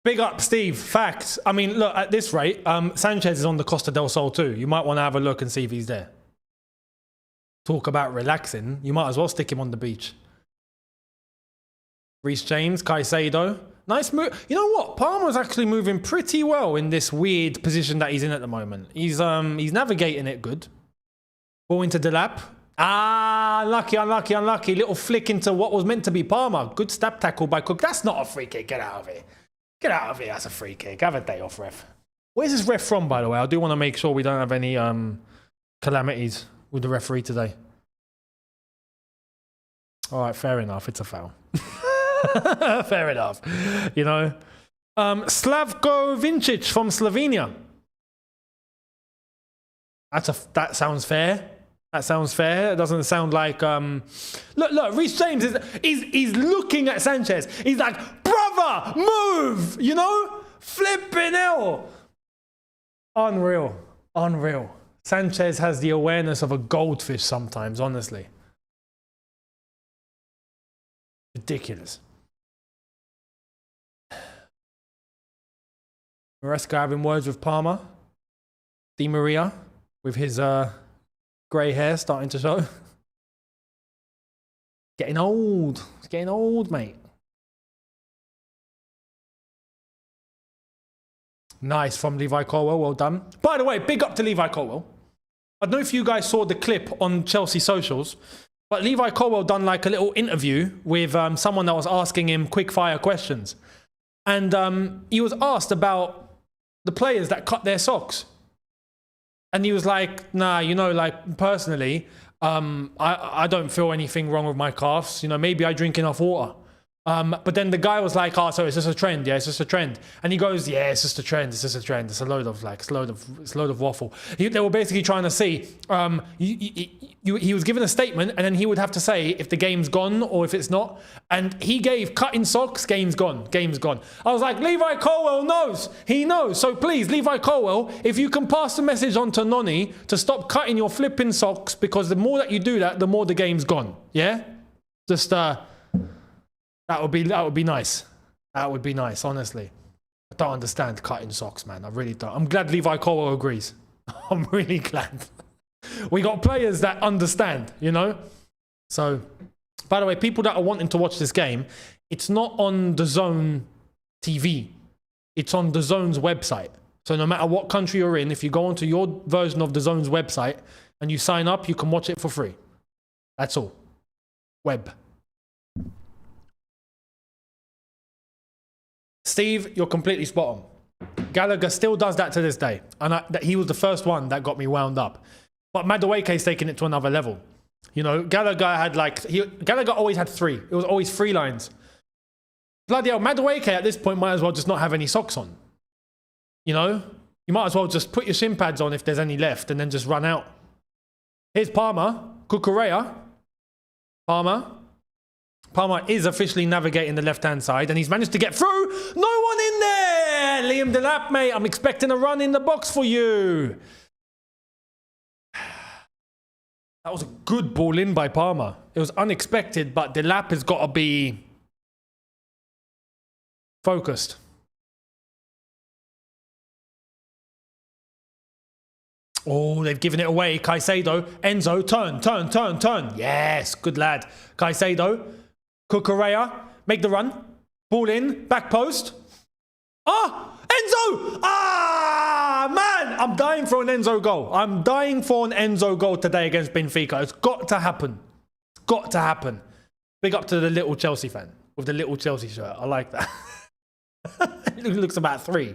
Big up, Steve. Facts. I mean, look, at this rate, Sanchez is on the Costa del Sol too. You might want to have a look and see if he's there. Talk about relaxing. You might as well stick him on the beach. Reece James, Caicedo. Nice move. You know what? Palmer's actually moving pretty well in this weird position that he's in at the moment. He's navigating it good. Ball into Dilap. Ah, unlucky, unlucky, unlucky. Little flick into what was meant to be Palmer. Good stab tackle by Cook. That's not a free kick. Get out of here. Get out of here. That's a free kick. Have a day off, ref. Where's this ref from, by the way? I do want to make sure we don't have any calamities with the referee today. All right, fair enough. It's a foul. Fair enough. You know. Slavko Vincic from Slovenia. That sounds fair. That sounds fair. It doesn't sound like look, Reece James is looking at Sanchez. He's like, brother, move, you know? Flipping hell. Unreal. Unreal. Sanchez has the awareness of a goldfish sometimes, honestly. Ridiculous. Maresca having words with Palmer. Di Maria with his grey hair starting to show. Getting old. It's getting old, mate. Nice from Levi Colwell. Well done. By the way, big up to Levi Colwell. I don't know if you guys saw the clip on Chelsea socials, but Levi Colwell done like a little interview with someone that was asking him quick fire questions. And he was asked about the players that cut their socks. And he was like, nah, you know, like personally, I don't feel anything wrong with my calves. You know, maybe I drink enough water. But then the guy was like, oh, so it's just a trend. Yeah, it's just a trend. And he goes, yeah, it's just a trend. It's just a trend. It's a load of like, it's a load of waffle. They were basically trying to see, he was given a statement and then he would have to say if the game's gone or if it's not. And he gave cutting socks, game's gone, game's gone. I was like, Levi Colwell knows. He knows. So please, Levi Colwell, if you can pass the message on to Nonny to stop cutting your flipping socks, because the more that you do that, the more the game's gone. Yeah? Just, that would be nice. That would be nice, honestly. I don't understand cutting socks, man. I really don't. I'm glad Levi Colwell agrees. I'm really glad. We got players that understand, you know? So, by the way, people that are wanting to watch this game, it's not on the Zone TV. It's on the Zone's website. So no matter what country you're in, if you go onto your version of the Zone's website and you sign up, you can watch it for free. That's all. Web. Steve, you're completely spot on. Gallagher still does that to this day. And he was the first one that got me wound up. But Madueke's taking it to another level. You know, Gallagher had like... Gallagher always had 3. It was always 3 lines. Bloody hell, Madueke at this point might as well just not have any socks on. You know? You might as well just put your shin pads on if there's any left and then just run out. Here's Palmer. Cucurella. Palmer is officially navigating the left-hand side and he's managed to get through. No one in there! Liam Dilap, mate. I'm expecting a run in the box for you. That was a good ball in by Palmer. It was unexpected, but Dilap has got to be focused. Oh, they've given it away. Caicedo. Enzo, turn. Yes, good lad. Caicedo. Cucurella, make the run. Ball in, back post. Ah, Enzo! Ah, man, I'm dying for an Enzo goal. I'm dying for an Enzo goal today against Benfica. It's got to happen. It's got to happen. Big up to the little Chelsea fan with the little Chelsea shirt. I like that. It looks about 3.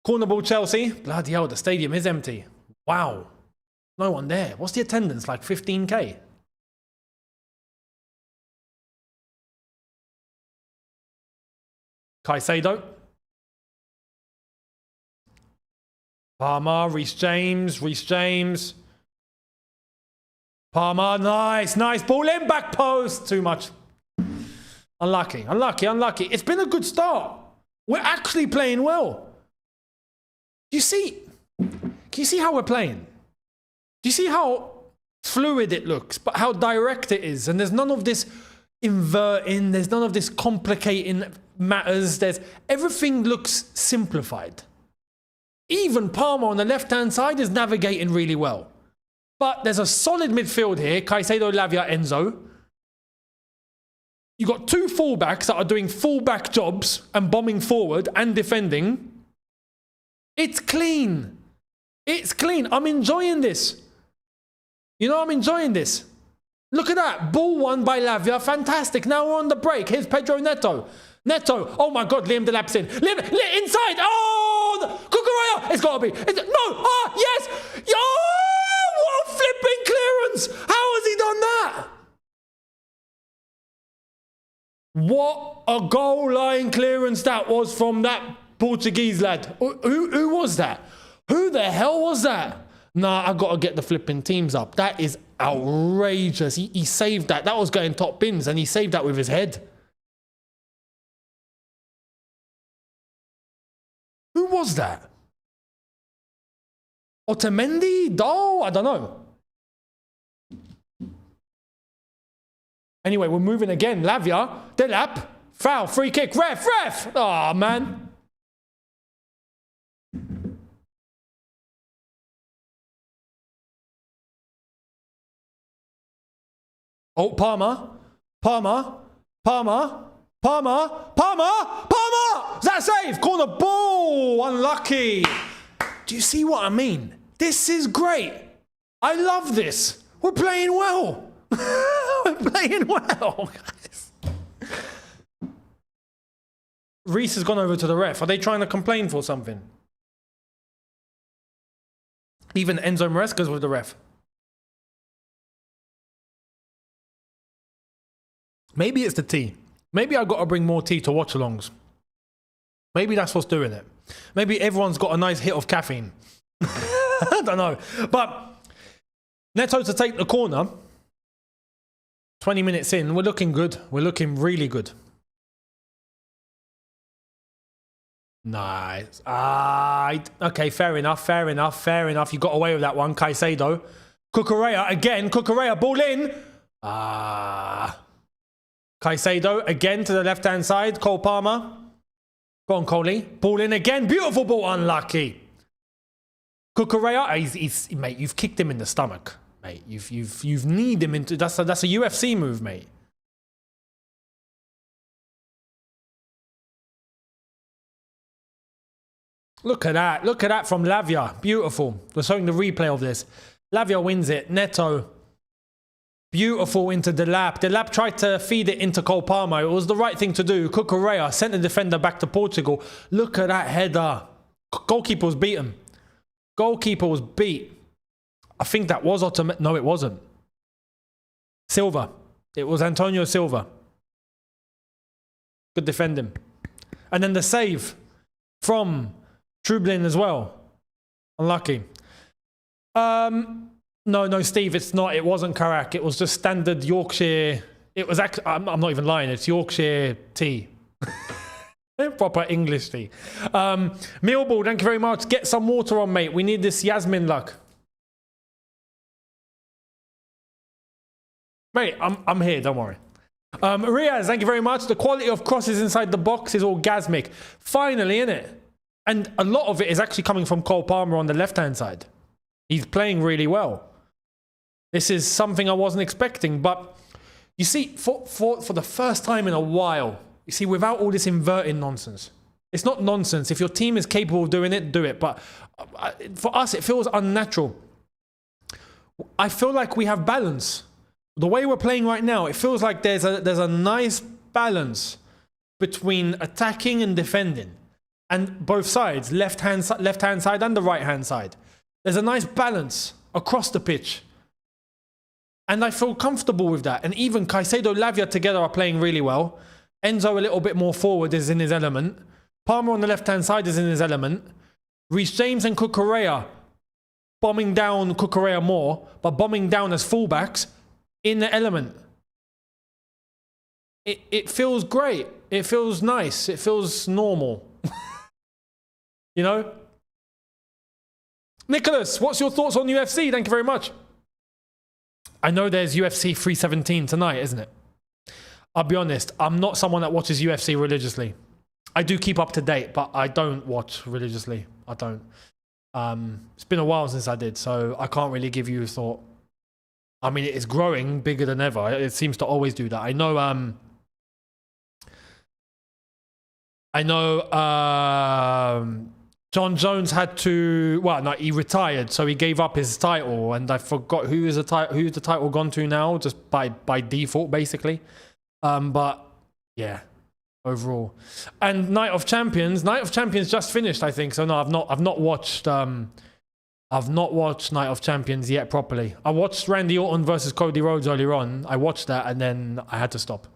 Corner ball Chelsea. Bloody hell, the stadium is empty. Wow. No one there. What's the attendance? Like 15K? Caicedo. Palmer, Reece James. Palmer, nice ball in, back post. Too much. Unlucky. It's been a good start. We're actually playing well. Can you see how we're playing? Do you see how fluid it looks, but how direct it is? And there's none of this inverting, there's none of this complicating matters. Everything looks simplified. Even Palmer on the left-hand side is navigating really well. But there's a solid midfield here. Caicedo, Lavia, Enzo. You've got two fullbacks that are doing fullback jobs and bombing forward and defending. It's clean. It's clean. I'm enjoying this. You know, I'm enjoying this. Look at that. Ball won by Lavia. Fantastic. Now we're on the break. Here's Pedro Neto. Oh my God, Liam Delap's in. Inside. Oh, Cucurella. It's got to be. Yes. What a flipping clearance. How has he done that? What a goal line clearance that was from that Portuguese lad. Who was that? Who the hell was that? Nah, I got to get the flipping teams up. That is outrageous. He saved that. That was going top bins and he saved that with his head. Who was that? Otamendi? Oh, I don't know. Anyway, we're moving again. Lavia, Dilap, foul, free kick, ref. Oh, man. Oh, Palmer. Is that a save? Corner ball. Unlucky. Do you see what I mean? This is great. I love this. We're playing well. We're playing well, guys. Reese has gone over to the ref. Are they trying to complain for something? Even Enzo Maresca's with the ref. Maybe it's the tea. Maybe I've got to bring more tea to watch-alongs. Maybe that's what's doing it. Maybe everyone's got a nice hit of caffeine. I don't know. But Neto to take the corner. 20 minutes in. We're looking good. We're looking really good. Nice. Okay, fair enough. You got away with that one. Caicedo. Cucurella again. Ball in. Caicedo again to the left-hand side. Cole Palmer. Go on, Coley. Ball in again. Beautiful ball. Unlucky. Cucurella. Mate, you've kicked him in the stomach. Mate, you've kneed him into... That's a UFC move, mate. Look at that from Lavia. Beautiful. We're showing the replay of this. Lavia wins it. Neto. Beautiful into Dilap. Dilap tried to feed it into Cole Palmer. It was the right thing to do. Cucurella sent the defender back to Portugal. Look at that header. Goalkeeper was beaten. Goalkeeper was beat. I think that was Ottoman. No, it wasn't. Silva. It was Antonio Silva. Good defending. And then the save from Trublin as well. Unlucky. No, Steve, it's not. It wasn't Karak. It was just standard Yorkshire. It was actually, I'm not even lying. It's Yorkshire tea. Proper English tea. Millball, thank you very much. Get some water on, mate. We need this Yasmin luck. Mate, I'm here, don't worry. Riaz, thank you very much. The quality of crosses inside the box is orgasmic. Finally, innit? And a lot of it is actually coming from Cole Palmer on the left-hand side. He's playing really well. This is something I wasn't expecting, but you see, for the first time in a while, you see, without all this inverting nonsense. It's not nonsense. If your team is capable of doing it, do it. But for us, it feels unnatural. I feel like we have balance. The way we're playing right now, it feels like there's a nice balance between attacking and defending. and both sides, left hand side and the right hand side. There's a nice balance across the pitch. And I feel comfortable with that. And even Caicedo, Lavia together are playing really well. Enzo a little bit more forward is in his element. Palmer on the left-hand side is in his element. Reece James and Cucurella bombing down Cucurella more, but bombing down as fullbacks in the element. It feels great. It feels nice. It feels normal. You know? Nicholas, what's your thoughts on UFC? Thank you very much. I know there's UFC 317 tonight, isn't it? I'll be honest, I'm not someone that watches UFC religiously. I do keep up to date, but I don't watch religiously. I don't. It's been a while since I did, so I can't really give you a thought. I mean, it's growing bigger than ever. It seems to always do that. I know John Jones had to, well, no, he retired, so he gave up his title, and I forgot who's the title gone to now, just by default, basically. But yeah, overall. And Night of Champions just finished, I think. So no, I've not watched Night of Champions yet properly. I watched Randy Orton versus Cody Rhodes earlier on. I watched that and then I had to stop.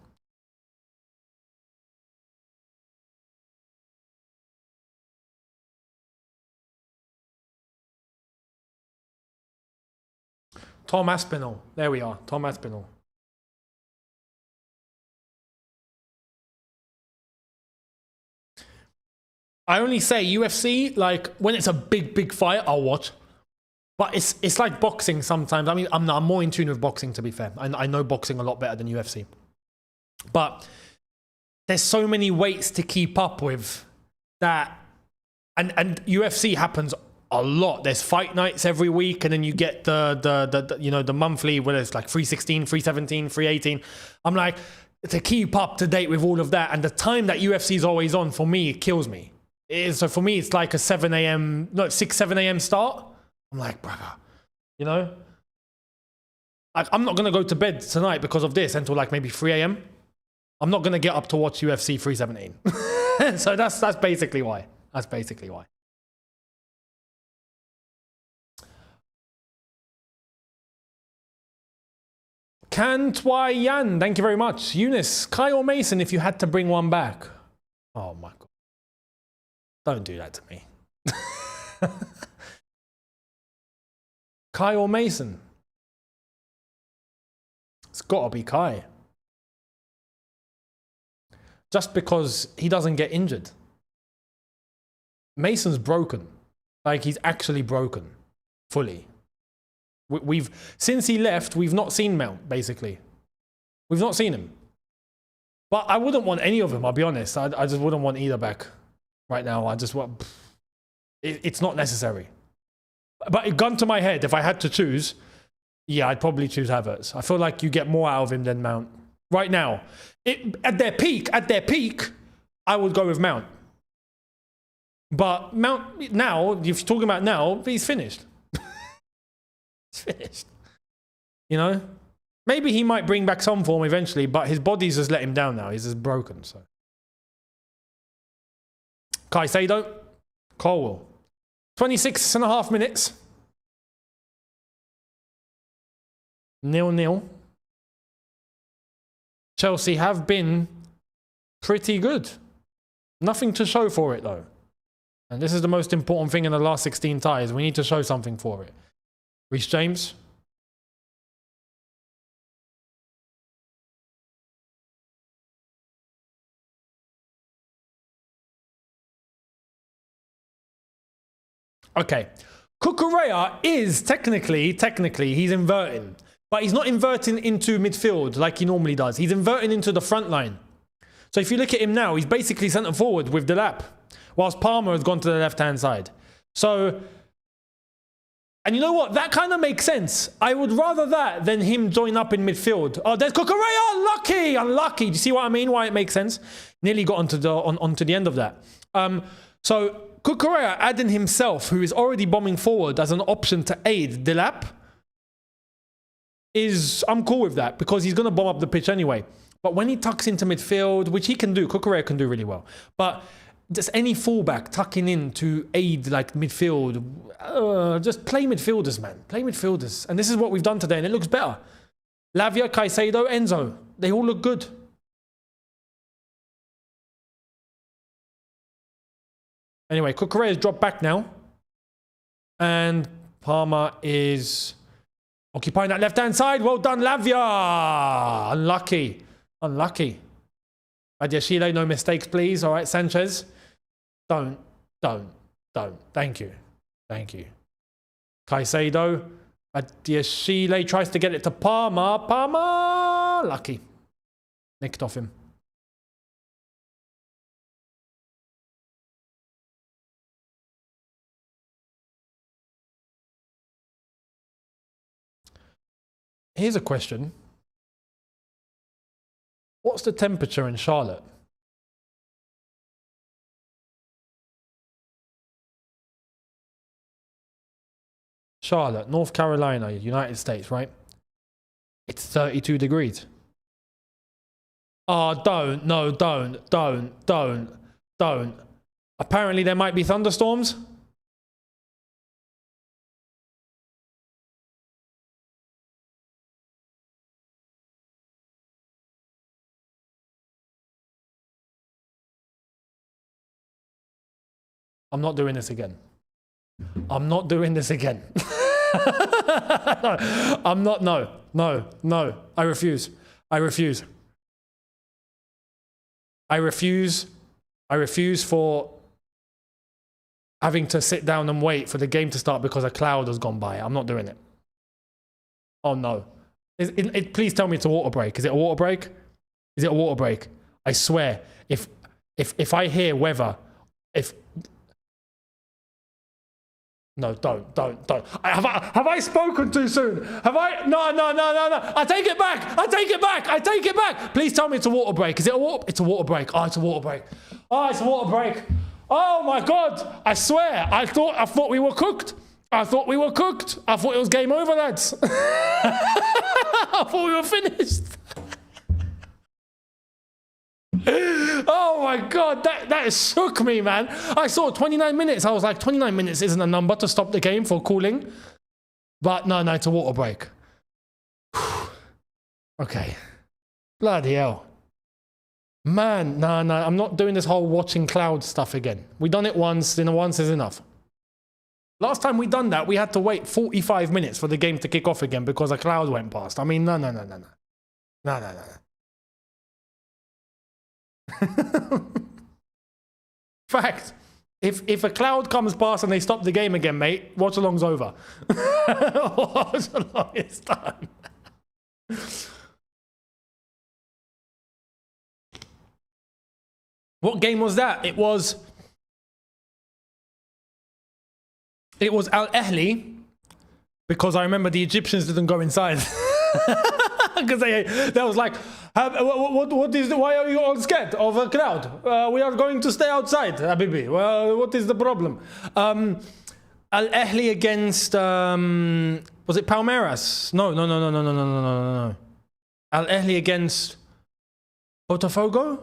Tom Aspinall. There we are. Tom Aspinall. I only say UFC, like, when it's a big fight, I'll watch. But it's like boxing sometimes. I mean, I'm more in tune with boxing, to be fair. I know boxing a lot better than UFC. But there's so many weights to keep up with that. And UFC happens a lot. There's fight nights every week, and then you get the monthly, whether it's like 316, 317, 318. I'm like, to keep up to date with all of that, and the time that UFC is always on, for me, it kills me. So for me, it's like a 7 a.m. start. I'm like, brother, you know? Like, I'm not going to go to bed tonight because of this until like maybe 3 a.m. I'm not going to get up to watch UFC 317. So that's basically why. That's basically why. Can Twai Yan, thank you very much. Eunice, Kyle Mason, if you had to bring one back. Oh my God. Don't do that to me. Kyle Mason. It's got to be Kai. Just because he doesn't get injured. Mason's broken. Like, he's actually broken. Fully. Since he left, we've not seen Mount, basically. We've not seen him. But I wouldn't want any of them, I'll be honest. I just wouldn't want either back right now. I just want... It's not necessary. But gun to my head, if I had to choose, yeah, I'd probably choose Havertz. I feel like you get more out of him than Mount. Right now. At their peak, I would go with Mount. But Mount, now, if you're talking about now, he's finished. He's finished. You know? Maybe he might bring back some form eventually, but his body's just let him down now. He's just broken, so. Caicedo, Colwell. 26.5 minutes. 0-0. Chelsea have been pretty good. Nothing to show for it, though. And this is the most important thing in the last 16 ties. We need to show something for it. Reece James. Okay. Cucurella is technically, he's inverting. But he's not inverting into midfield like he normally does. He's inverting into the front line. So if you look at him now, he's basically centre forward with Dilap, whilst Palmer has gone to the left-hand side. So, and you know what? That kind of makes sense. I would rather that than him join up in midfield. Oh, there's Cucurella! Unlucky! Do you see what I mean? Why it makes sense? Nearly got onto the end of that. So, Cucurella adding himself, who is already bombing forward as an option to aid Dilap, I'm cool with that because he's going to bomb up the pitch anyway. But when he tucks into midfield, which he can do, Cucurella can do really well. But just any fullback tucking in to aid like midfield. Just play midfielders, man. Play midfielders. And this is what we've done today, and it looks better. Lavia, Caicedo, Enzo. They all look good. Anyway, Cucurella has dropped back now. And Palmer is occupying that left-hand side. Well done, Lavia. Unlucky. Unlucky. Badiashile, no mistakes, please. All right, Sanchez. Don't. Thank you. Thank you. Caicedo. Badiashile tries to get it to Palmer. Palmer. Lucky. Nicked off him. Here's a question. What's the temperature in Charlotte? Charlotte, North Carolina, United States, right? It's 32 degrees. Oh, don't. No, don't. Apparently there might be thunderstorms. I'm not doing this again. I'm not doing this again. No, I'm not. No. I refuse. I refuse for having to sit down and wait for the game to start because a cloud has gone by. I'm not doing it. Oh no. Please tell me it's a water break. Is it a water break? Is it a water break? I swear, if I hear weather, no, don't. Have I spoken too soon? Have I? No. I take it back. Please tell me it's a water break. Is it a water? It's a water break. Oh, it's a water break. Oh, it's a water break. Oh my God. I swear. I thought we were cooked. I thought it was game over, lads. I thought we were finished. Oh my God, that shook me, man. I saw 29 minutes. I was like, 29 minutes isn't a number to stop the game for cooling. But no, it's a water break. Okay. Bloody hell. Man, no, I'm not doing this whole watching cloud stuff again. We done it once, once is enough. Last time we done that, we had to wait 45 minutes for the game to kick off again because a cloud went past. I mean, no. Fact. If a cloud comes past and they stop the game again, mate, watch along's over. Watch along is done. What game was that? It was Al Ahly, because I remember the Egyptians didn't go inside. Because they was like, what is why are you all scared of a cloud? We are going to stay outside, Habibi. Well, what is the problem? Al Ahly against was it Palmeiras? No. Al Ahly against Botafogo?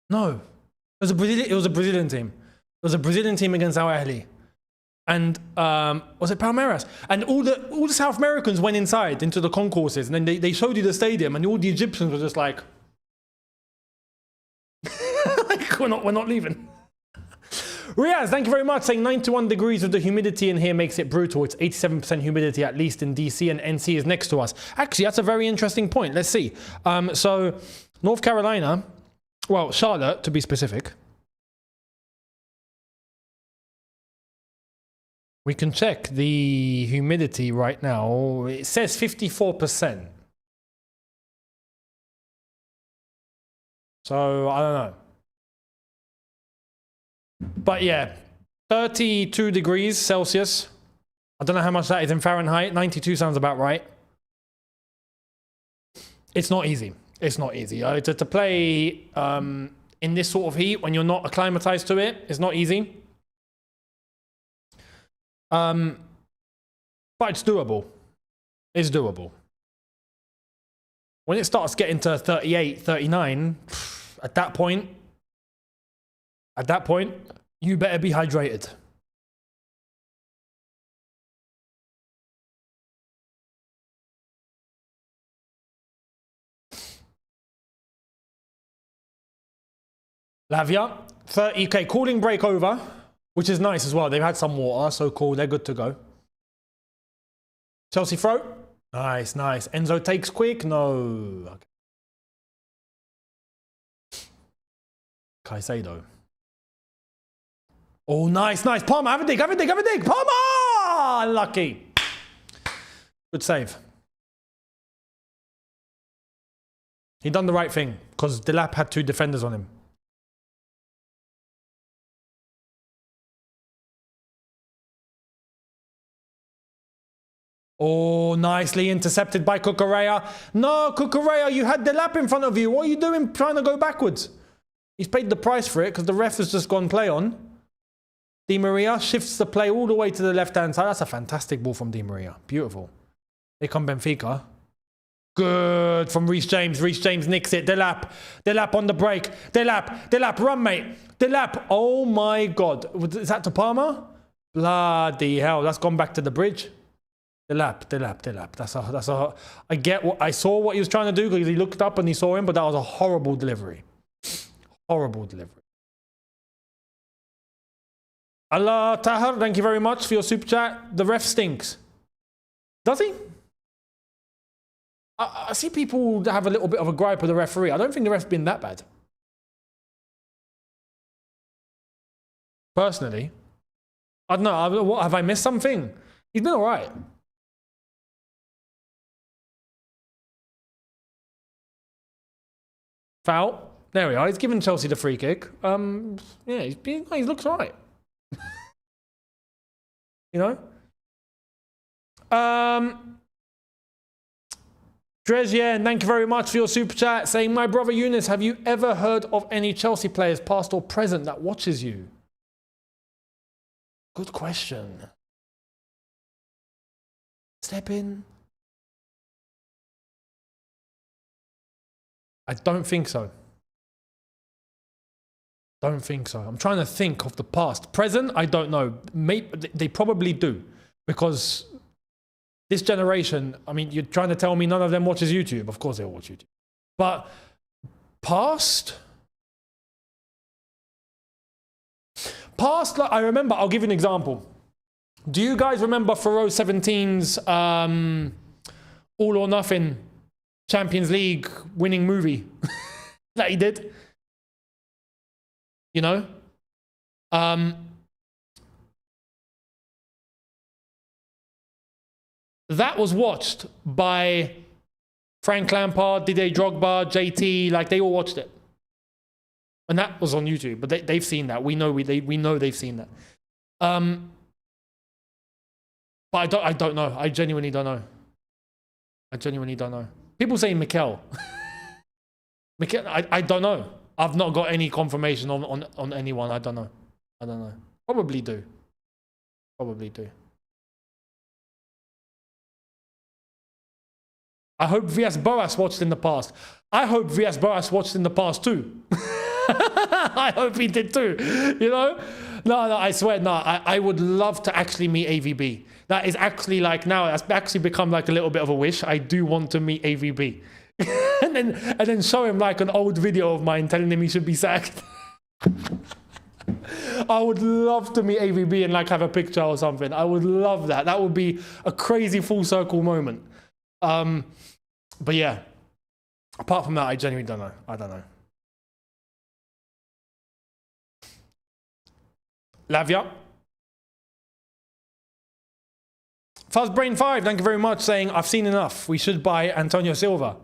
No, it was a Brazilian team. It was a Brazilian team against Al Ahly. And was it Palmeiras? And all the South Americans went inside into the concourses, and then they showed you the stadium, and all the Egyptians were just like, we're not leaving. Riaz, thank you very much, saying 91 degrees with the humidity in here makes it brutal. It's 87% humidity at least in DC, and NC is next to us. Actually, that's a very interesting point. Let's see. So North Carolina, well, Charlotte to be specific. We can check the humidity right now. It says 54%. So, I don't know. But yeah, 32 degrees Celsius. I don't know how much that is in Fahrenheit. 92 sounds about right. It's not easy. It's not easy. To play in this sort of heat when you're not acclimatized to it, it's not easy. But it's doable. It's doable. When it starts getting to 38, 39, At that point, you better be hydrated. Lavia, 30k, cooling break over, which is nice as well. They've had some water, so cool, they're good to go. Chelsea throw, nice, nice. Enzo takes quick, no. Okay. Caicedo. Oh, nice, nice. Palmer, have a dig, have a dig, have a dig. Palmer! Unlucky. Good save. He done the right thing because Dilap had 2 defenders on him. Oh, nicely intercepted by Cucurella. No, Cucurella, you had Dilap in front of you. What are you doing trying to go backwards? He's paid the price for it because the ref has just gone play on. Di Maria shifts the play all the way to the left-hand side. That's a fantastic ball from Di Maria. Beautiful. Here come Benfica. Good from Reece James. Reece James nicks it. Dilap. Dilap on the break. Dilap, run, mate. Dilap. Oh, my God. Is that to Palmer? Bloody hell. That's gone back to the bridge. Dilap. That's a. I get what I saw what he was trying to do because he looked up and he saw him, but that was a horrible delivery. Horrible delivery. Allah Tahar, thank you very much for your super chat. The ref stinks. Does he? I see people have a little bit of a gripe with the referee. I don't think the ref's been that bad. Personally. I don't know. What, have I missed something? He's been all right. Foul. There we are. He's given Chelsea the free kick. Yeah, he looks all right. You know? Drezien, thank you very much for your super chat. Saying, my brother Younes, have you ever heard of any Chelsea players, past or present, that watches you? Good question. Step in. I don't think so. Don't think so. I'm trying to think of the past. Present, I don't know. Maybe, they probably do. Because this generation, I mean, you're trying to tell me none of them watches YouTube. Of course they all watch YouTube. But past, like, I remember, I'll give you an example. Do you guys remember Faro 17's All or Nothing Champions League winning movie that he did? You know? That was watched by Frank Lampard, Didier Drogba, JT, like they all watched it. And that was on YouTube, but they've seen that. We know they've seen that. But I don't know. I genuinely don't know. I genuinely don't know. People say Mikel. Mikel, I don't know. I've not got any confirmation on anyone. I don't know. I don't know. Probably do. Probably do. I hope Villas Boas watched in the past. I hope Villas Boas watched in the past too. I hope he did too. You know? No, I swear, no. I would love to actually meet AVB. That is actually like now, that's actually become like a little bit of a wish. I do want to meet AVB. and then show him like an old video of mine telling him he should be sacked. I would love to meet AVB and like have a picture or something. I would love that. That would be a crazy full circle moment. But yeah, apart from that, I genuinely don't know. I don't know. Lavia. Fuzzbrain5, thank you very much, saying, I've seen enough. We should buy Antonio Silva.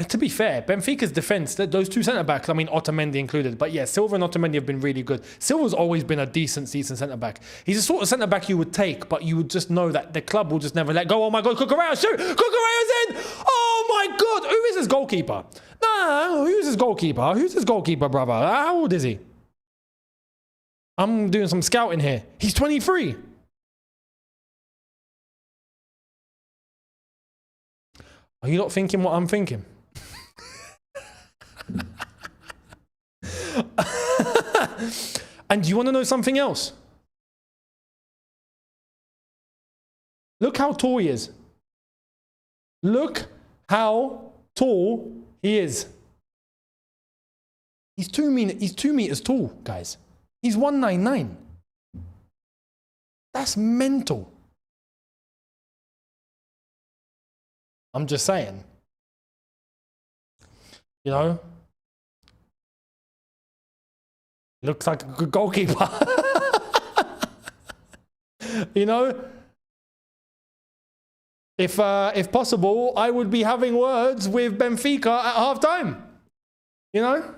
To be fair, Benfica's defence, those two centre-backs, I mean, Otamendi included, but yeah, Silva and Otamendi have been really good. Silva's always been a decent centre-back. He's a sort of centre-back you would take, but you would just know that the club will just never let go. Oh my God, Cucurella, shoot! Cucurella's in! Oh my God, who is his goalkeeper? No, who's his goalkeeper? Who's his goalkeeper, brother? How old is he? I'm doing some scouting here. He's 23. Are you not thinking what I'm thinking? And do you want to know something else? Look how tall he is. Look how tall he is. He's 2 meters tall, guys. He's 199. That's mental. I'm just saying. You know? Looks like a good goalkeeper. You know? If possible, I would be having words with Benfica at half-time. You know?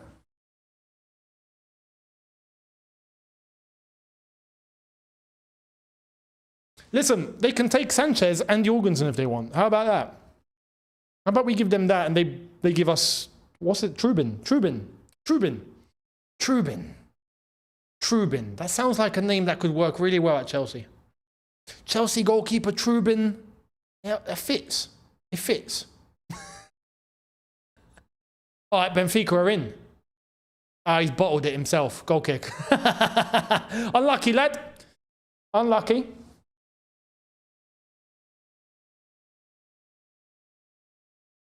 Listen, they can take Sanchez and Jorgensen if they want. How about that? How about we give them that and they give us, what's it? Trubin. That sounds like a name that could work really well at Chelsea. Chelsea goalkeeper Trubin. Yeah, it fits. It fits. All right, Benfica are in. He's bottled it himself. Goal kick. Unlucky, lad. Unlucky.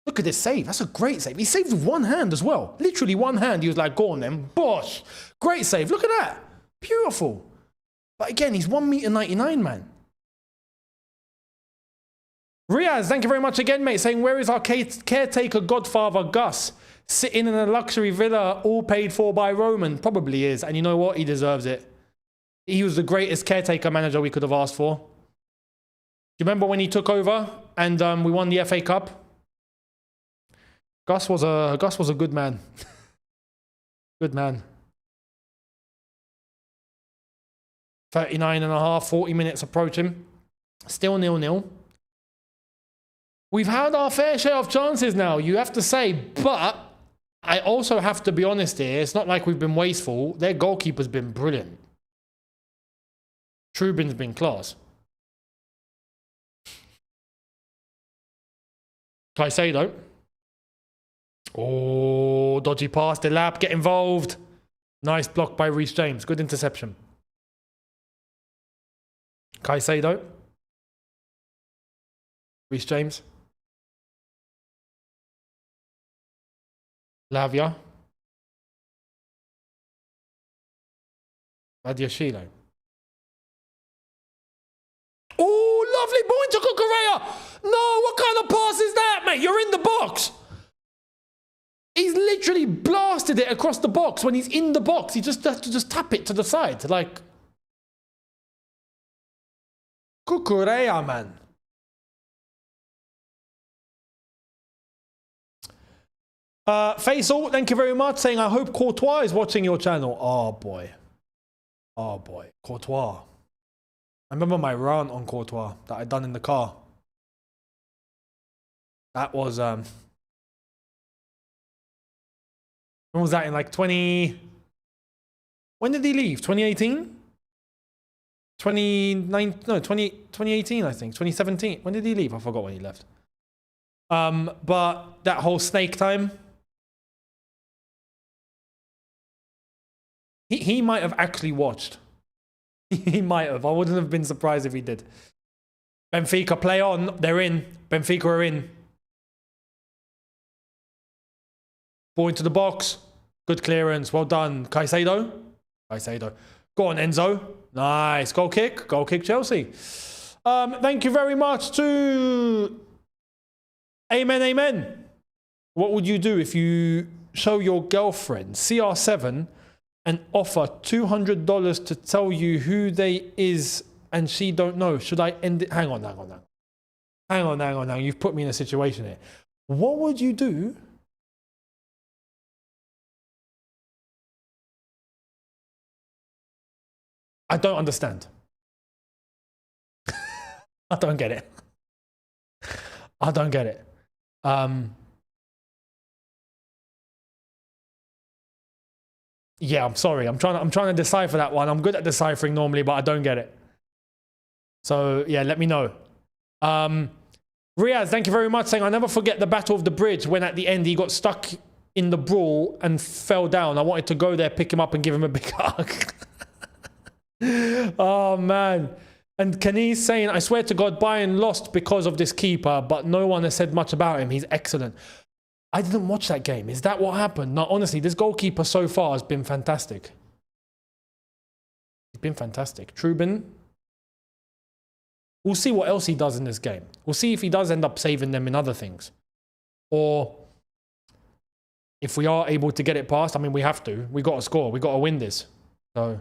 Look at this save. That's a great save. He saved with one hand as well. Literally one hand. He was like, go on then. Bosh. Great save. Look at that. Beautiful. But again, he's 1.99 m, man. Riaz, thank you very much again, mate. Saying, where is our caretaker godfather, Gus? Sitting in a luxury villa, all paid for by Roman. Probably is. And you know what? He deserves it. He was the greatest caretaker manager we could have asked for. Do you remember when he took over and we won the FA Cup? Gus was a good man. Good man. 39.5, 40 minutes approaching. Still 0-0. We've had our fair share of chances now, you have to say, but I also have to be honest here. It's not like we've been wasteful. Their goalkeeper's been brilliant. Trubin's been class. Caicedo. Oh, dodgy pass. Dilap, get involved. Nice block by Reece James. Good interception. Caicedo. Reece James. Lavia. Badiashile. Oh, lovely ball into Cucurella. No, what kind of pass is that, mate? You're in the box. He's literally blasted it across the box. When he's in the box, he just has to just tap it to the side. Like, Cucurella, man. Faisal, thank you very much. Saying, I hope Courtois is watching your channel. Oh, boy. Oh, boy. Courtois. I remember my rant on Courtois that I'd done in the car. That was, when was that? In like 20... When did he leave? 2018? 2018, I think. 2017. When did he leave? I forgot when he left. But that whole snake time... He might have actually watched. He might have. I wouldn't have been surprised if he did. Benfica play on. They're in. Benfica are in. Ball into the box. Good clearance. Well done. Caicedo. Caicedo. Go on, Enzo. Nice. Goal kick. Goal kick, Chelsea. Thank you very much to... Amen, amen. What would you do if you show your girlfriend CR7 and offer $200 to tell you who they is and she don't know? Should I end it? Hang on. You've put me in a situation here. What would you do? I don't understand. I don't get it. I don't get it. Yeah, I'm sorry. I'm trying to decipher that one. I'm good at deciphering normally, but I don't get it. So yeah, let me know. Riaz, thank you very much, saying, I never forget the Battle of the Bridge when at the end he got stuck in the brawl and fell down. I wanted to go there, pick him up and give him a big hug. Oh, man. And Kenny's saying, I swear to God, Bayern lost because of this keeper, but no one has said much about him. He's excellent. I didn't watch that game. Is that what happened? No, honestly, this goalkeeper so far has been fantastic. He's been fantastic. Trubin. We'll see what else he does in this game. We'll see if he does end up saving them in other things. Or if we are able to get it past, I mean, we have to. We got to score. We got to win this. So...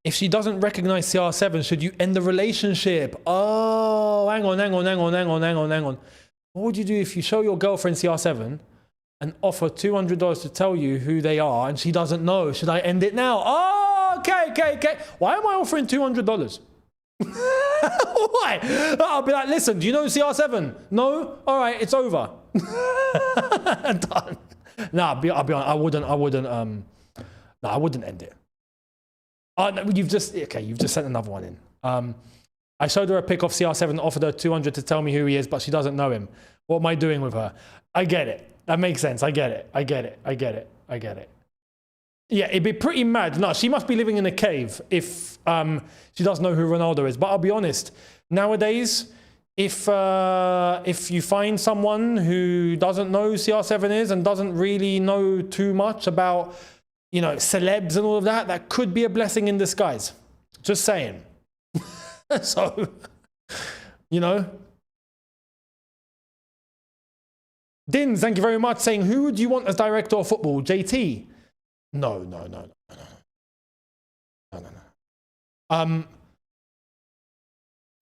if she doesn't recognize CR7, should you end the relationship? Oh, hang on. What would you do if you show your girlfriend CR7 and offer $200 to tell you who they are and she doesn't know? Should I end it now? Oh, okay. Why am I offering $200? Why? I'll be like, listen, do you know CR7? No? All right, it's over. Done. Nah, I'll be honest, I wouldn't end it. Oh, no, you've just sent another one in. I showed her a pic of CR7, offered her $200 to tell me who he is, but she doesn't know him. What am I doing with her? I get it. That makes sense. I get it. Yeah, it'd be pretty mad. No, she must be living in a cave if she doesn't know who Ronaldo is. But I'll be honest, nowadays, if you find someone who doesn't know who CR7 is and doesn't really know too much about, you know, celebs and all of that, that could be a blessing in disguise. Just saying. So, you know. Dins, thank you very much, saying, who would you want as director of football? JT? No.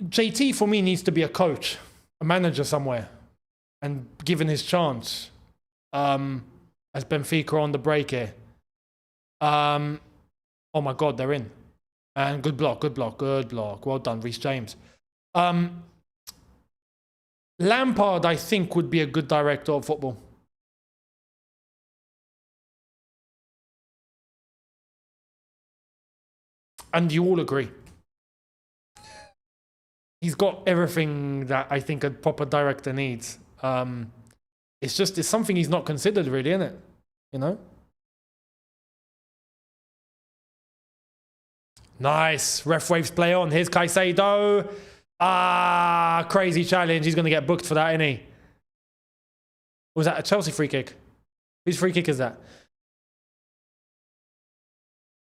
JT for me needs to be a coach, a manager somewhere, and given his chance, as Benfica on the break here. Oh my God, they're in. And good block. Well done, Reece James. Lampard, I think, would be a good director of football. And you all agree. He's got everything that I think a proper director needs. It's something he's not considered really, isn't it? You know? Nice. Ref waves play on. Here's Caicedo. Ah, crazy challenge. He's going to get booked for that, isn't he? Was that a Chelsea free kick? Whose free kick is that?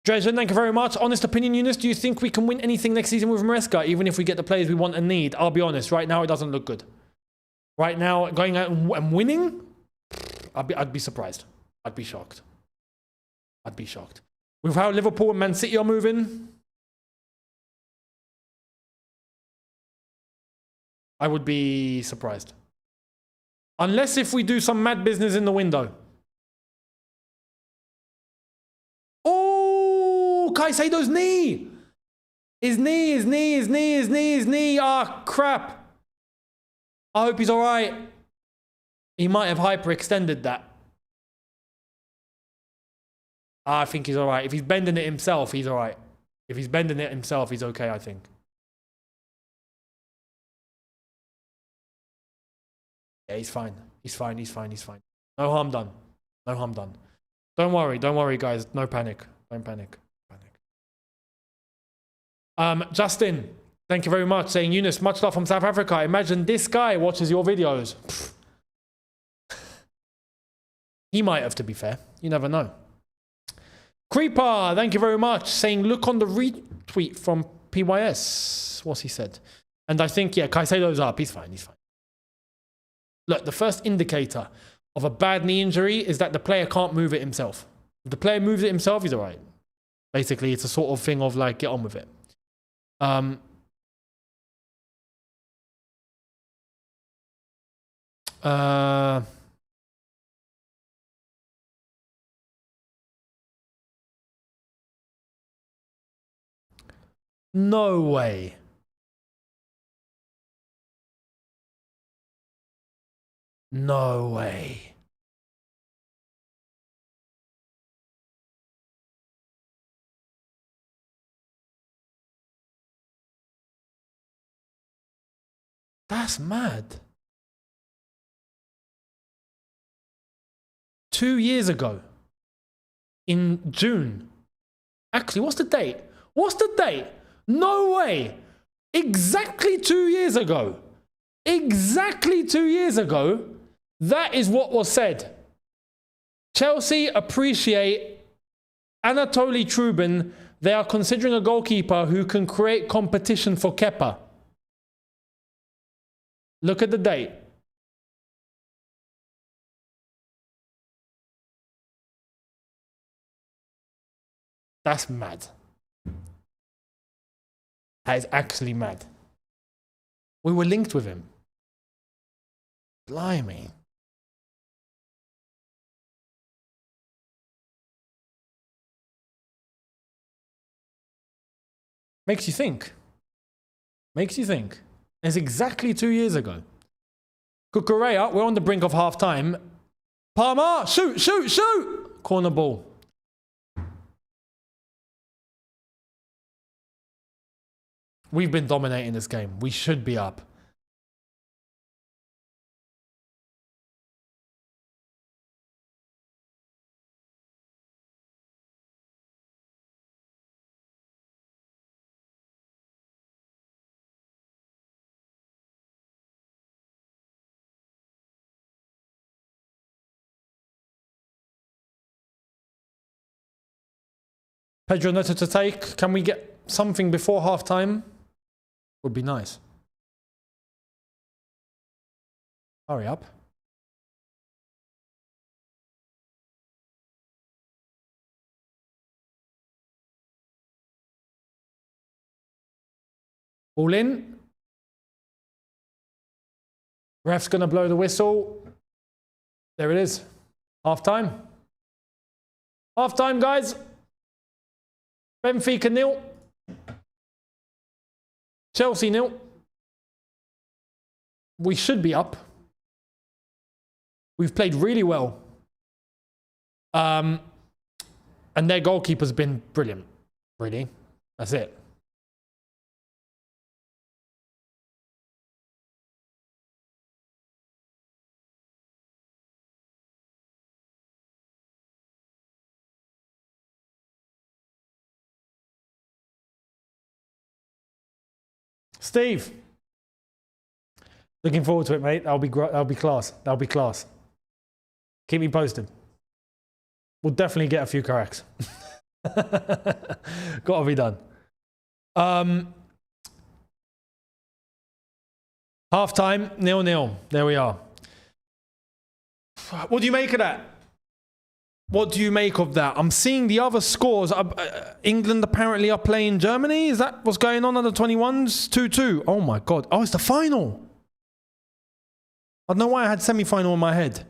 Dresden, thank you very much. Honest opinion, Younes, do you think we can win anything next season with Maresca, even if we get the players we want and need? I'll be honest, right now it doesn't look good. Right now, going out and winning, I'd be surprised. I'd be shocked. With how Liverpool and Man City are moving, I would be surprised. Unless if we do some mad business in the window. Oh, Caicedo's knee. His knee. Ah, crap. I hope he's all right. He might have hyperextended that. I think he's all right. If he's bending it himself, he's all right. If he's bending it himself, he's okay, I think. Yeah, he's fine. He's fine. No harm done. Don't worry, guys. No panic. Don't panic. Justin, thank you very much, saying, Younes, much love from South Africa. Imagine this guy watches your videos. He might have, to be fair. You never know. Creeper, thank you very much, saying, look on the retweet from PYS. What's he said? And I think, yeah, Caicedo's up. He's fine. Look, the first indicator of a bad knee injury is that the player can't move it himself. If the player moves it himself, he's all right. Basically, it's a sort of thing of like, get on with it. No way. No way. That's mad. 2 years ago, in June. Actually, what's the date? What's the date? No way. Exactly 2 years ago. Exactly 2 years ago, that is what was said. Chelsea appreciate Anatoly Trubin. They are considering a goalkeeper who can create competition for Kepa. Look at the date. That's mad. That is actually mad. We were linked with him. Blimey. Makes you think. Makes you think. It's exactly 2 years ago. Kukurea, we're on the brink of half time. Palmer, shoot, shoot, shoot! Corner ball. We've been dominating this game. We should be up. Pedro Neto to take. Can we get something before half time? Would be nice. Hurry up. All in. Ref's gonna blow the whistle. There it is. Half time. Half time, guys. Benfica 0. Chelsea 0. We should be up. We've played really well. And their goalkeeper's been brilliant. Really. That's it. Steve, looking forward to it, mate. That'll be class. That'll be class. Keep me posted. We'll definitely get a few corrects. Got to be done. Half time, 0-0. There we are. What do you make of that? What do you make of that? I'm seeing the other scores. England apparently are playing Germany. Is that what's going on under 21s? 2-2. Oh my God. Oh, it's the final. I don't know why I had semi-final in my head.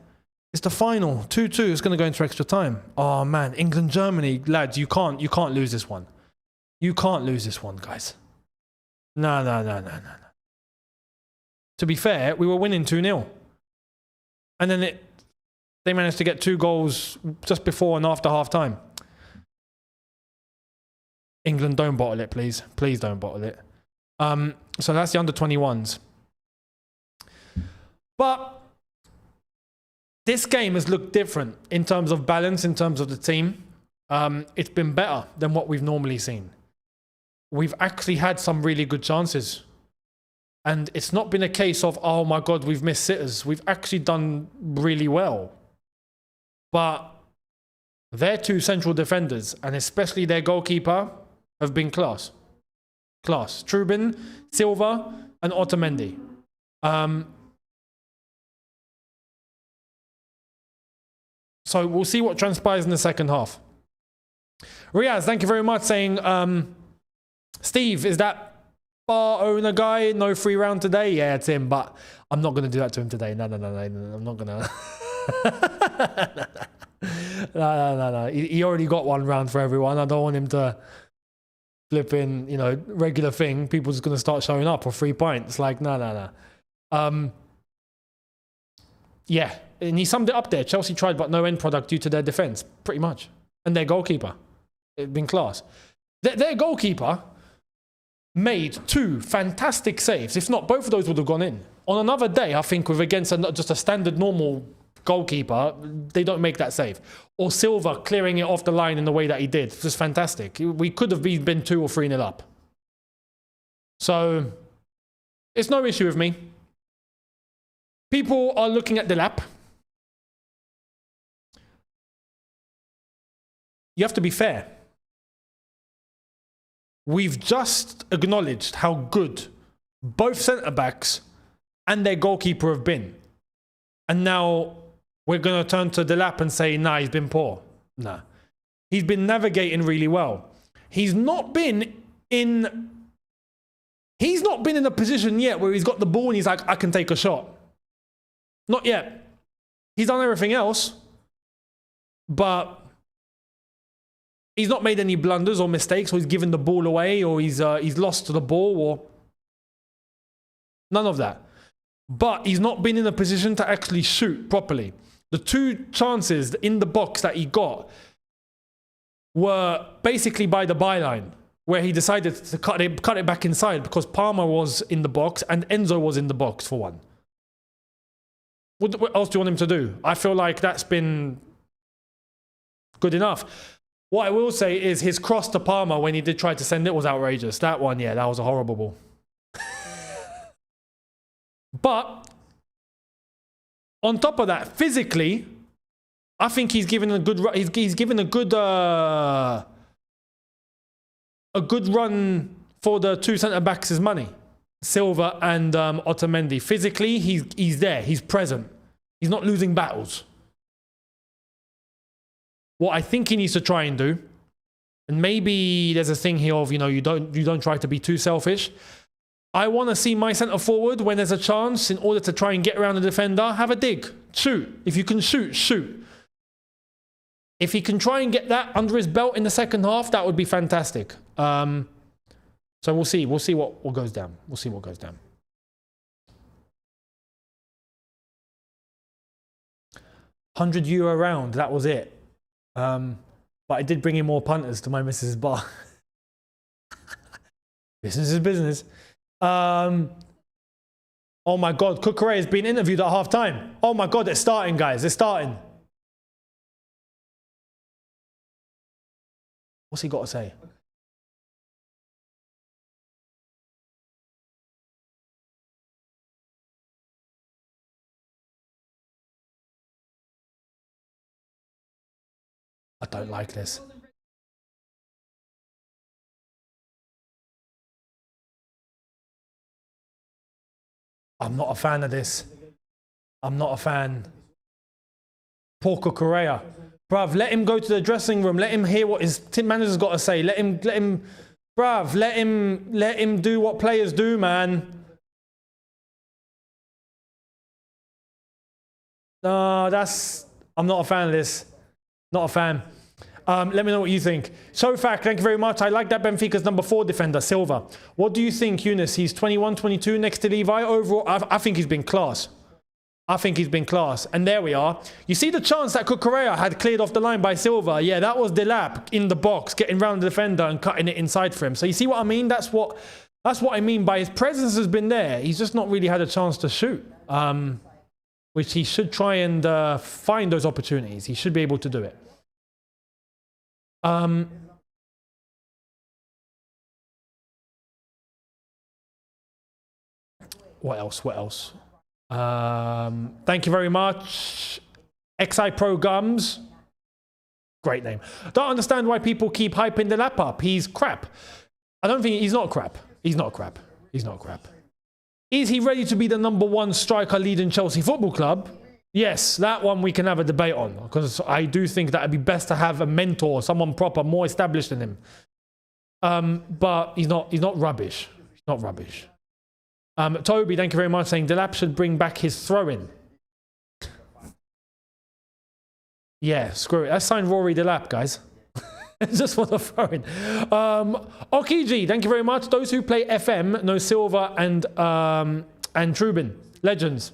It's the final. 2-2. It's going to go into extra time. Oh man, England, Germany. Lads, you can't lose this one. You can't lose this one, guys. No. To be fair, we were winning 2-0. And then they managed to get 2 goals just before and after half time. England, don't bottle it, please. Please don't bottle it. So that's the under 21s. But this game has looked different in terms of balance, in terms of the team. It's been better than what we've normally seen. We've actually had some really good chances. And it's not been a case of, oh my God, we've missed sitters. We've actually done really well. But their 2 central defenders, and especially their goalkeeper, have been class. Class. Trubin, Silva, and Otamendi. So we'll see what transpires in the second half. Riaz, thank you very much, saying, Steve, is that bar owner guy no free round today? Yeah, it's him, but I'm not going to do that to him today. No, I'm not going to. No. He already got 1 round for everyone. I don't want him to flip in, regular thing. People just going to start showing up for 3 pints. Like, no. Yeah, and he summed it up there. Chelsea tried, but no end product due to their defense, pretty much. And their goalkeeper. It's been class. Their goalkeeper made 2 fantastic saves. If not, both of those would have gone in. on another day, I think with against just a standard normal goalkeeper, they don't make that save. Or Silva clearing it off the line in the way that he did. Just fantastic. We could have been 2 or 3-0 up. So it's no issue with me. People are looking at Dilap. You have to be fair. We've just acknowledged how good both centre-backs and their goalkeeper have been. And now we're going to turn to Dilap and say, nah, he's been poor. Nah. He's been navigating really well. He's not been in a position yet where he's got the ball and he's like, I can take a shot. Not yet. He's done everything else, but he's not made any blunders or mistakes, or he's given the ball away, or he's lost to the ball, or none of that. But he's not been in a position to actually shoot properly. The 2 chances in the box that he got were basically by the byline, where he decided to cut it back inside because Palmer was in the box and Enzo was in the box for one. What else do you want him to do? I feel like that's been good enough. What I will say is his cross to Palmer when he did try to send it was outrageous. That one, yeah, that was a horrible ball. But on top of that, physically, I think he's given a good run for the 2 centre backs' money, Silva and Otamendi. Physically, he's there, he's present, he's not losing battles. What I think he needs to try and do, and maybe there's a thing here of, you know, you don't try to be too selfish. I want to see my centre forward, when there's a chance, in order to try and get around the defender, have a dig, shoot. If you can shoot, shoot. If he can try and get that under his belt in the second half, that would be fantastic. So we'll see. We'll see what goes down. We'll see what goes down. €100 round. That was it. But I did bring in more punters to my missus' bar. Business is business. Oh my God, Cucurella has been interviewed at half time. Oh my God, it's starting, guys. It's starting. What's he got to say? I don't like this. I'm not a fan of this. I'm not a fan. Poor Cucurella. Bruv, let him go to the dressing room. Let him hear what his team manager's got to say. Let him, bruv, let him do what players do, man. No, I'm not a fan of this. Not a fan. Let me know what you think. Sofak, thank you very much. I like that Benfica's number 4 defender, Silva. What do you think, Younes? He's 21, 22 next to Levi. Overall, I think he's been class. I think he's been class. And there we are. You see the chance that Cucurella had cleared off the line by Silva? Yeah, that was Dilap in the box, getting round the defender and cutting it inside for him. So you see what I mean? That's what I mean by his presence has been there. He's just not really had a chance to shoot. Which he should try and find those opportunities. He should be able to do it. What else? What else? Thank you very much. XI Pro Gums. Great name. Don't understand why people keep hyping the lap up. He's crap. I don't think he's not crap. He's not crap. He's not crap. Is he ready to be the #1 striker leading Chelsea Football Club? Yes, that one we can have a debate on, because I do think that it'd be best to have a mentor, someone proper, more established than him. But he's not rubbish. He's not rubbish. Toby, thank you very much, saying Dilap should bring back his throw-in. Yeah, screw it. Let's sign Rory Dilap, guys. Just for the throw-in. Okiji, thank you very much. Those who play FM know Silva and Trubin, legends.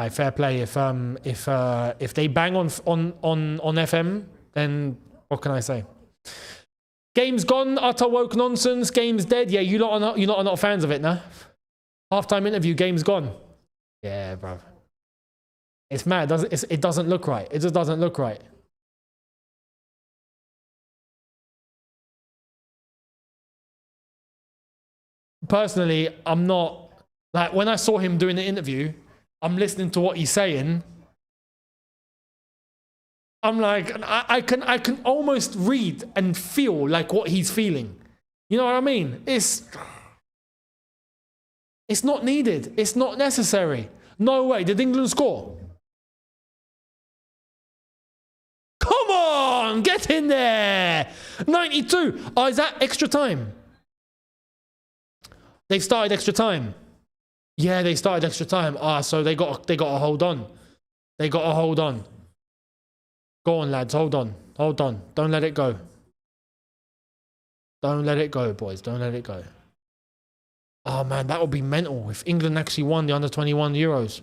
Fair play. If they bang on FM, then what can I say? Game's gone, utter woke nonsense. Game's dead. Yeah, you lot are not fans of it, nah? Halftime interview, game's gone. Yeah, bro. It's mad. It doesn't look right. It just doesn't look right. Personally, I'm not, like, when I saw him doing the interview, I'm listening to what he's saying. I'm like, I can almost read and feel like what he's feeling. You know what I mean? It's not needed. It's not necessary. No way. Did England score? Come on, get in there. 92. Oh, is that extra time? They've started extra time. Yeah, they started extra time. Ah, so they got to hold on. They got to hold on. Go on, lads. Hold on. Hold on. Don't let it go. Don't let it go, boys. Don't let it go. Oh, man, that would be mental if England actually won the under-21 Euros.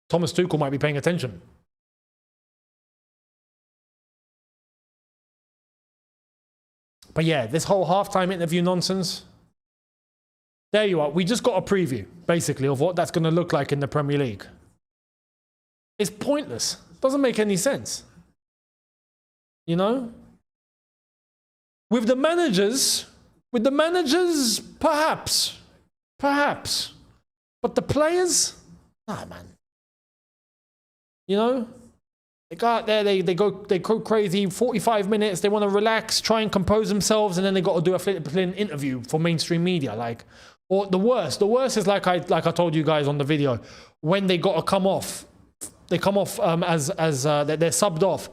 Thomas Tuchel might be paying attention. But yeah, this whole halftime interview nonsense. There you are. We just got a preview, basically, of what that's going to look like in the Premier League. It's pointless. Doesn't make any sense. You know? With the managers, perhaps. But the players, nah, man. You know? They go out there, they go crazy, 45 minutes, they want to relax, try and compose themselves, and then they got to do a flipping interview for mainstream media. Like, or the worst is like I told you guys on the video, when they got to come off, they come off as they're subbed off,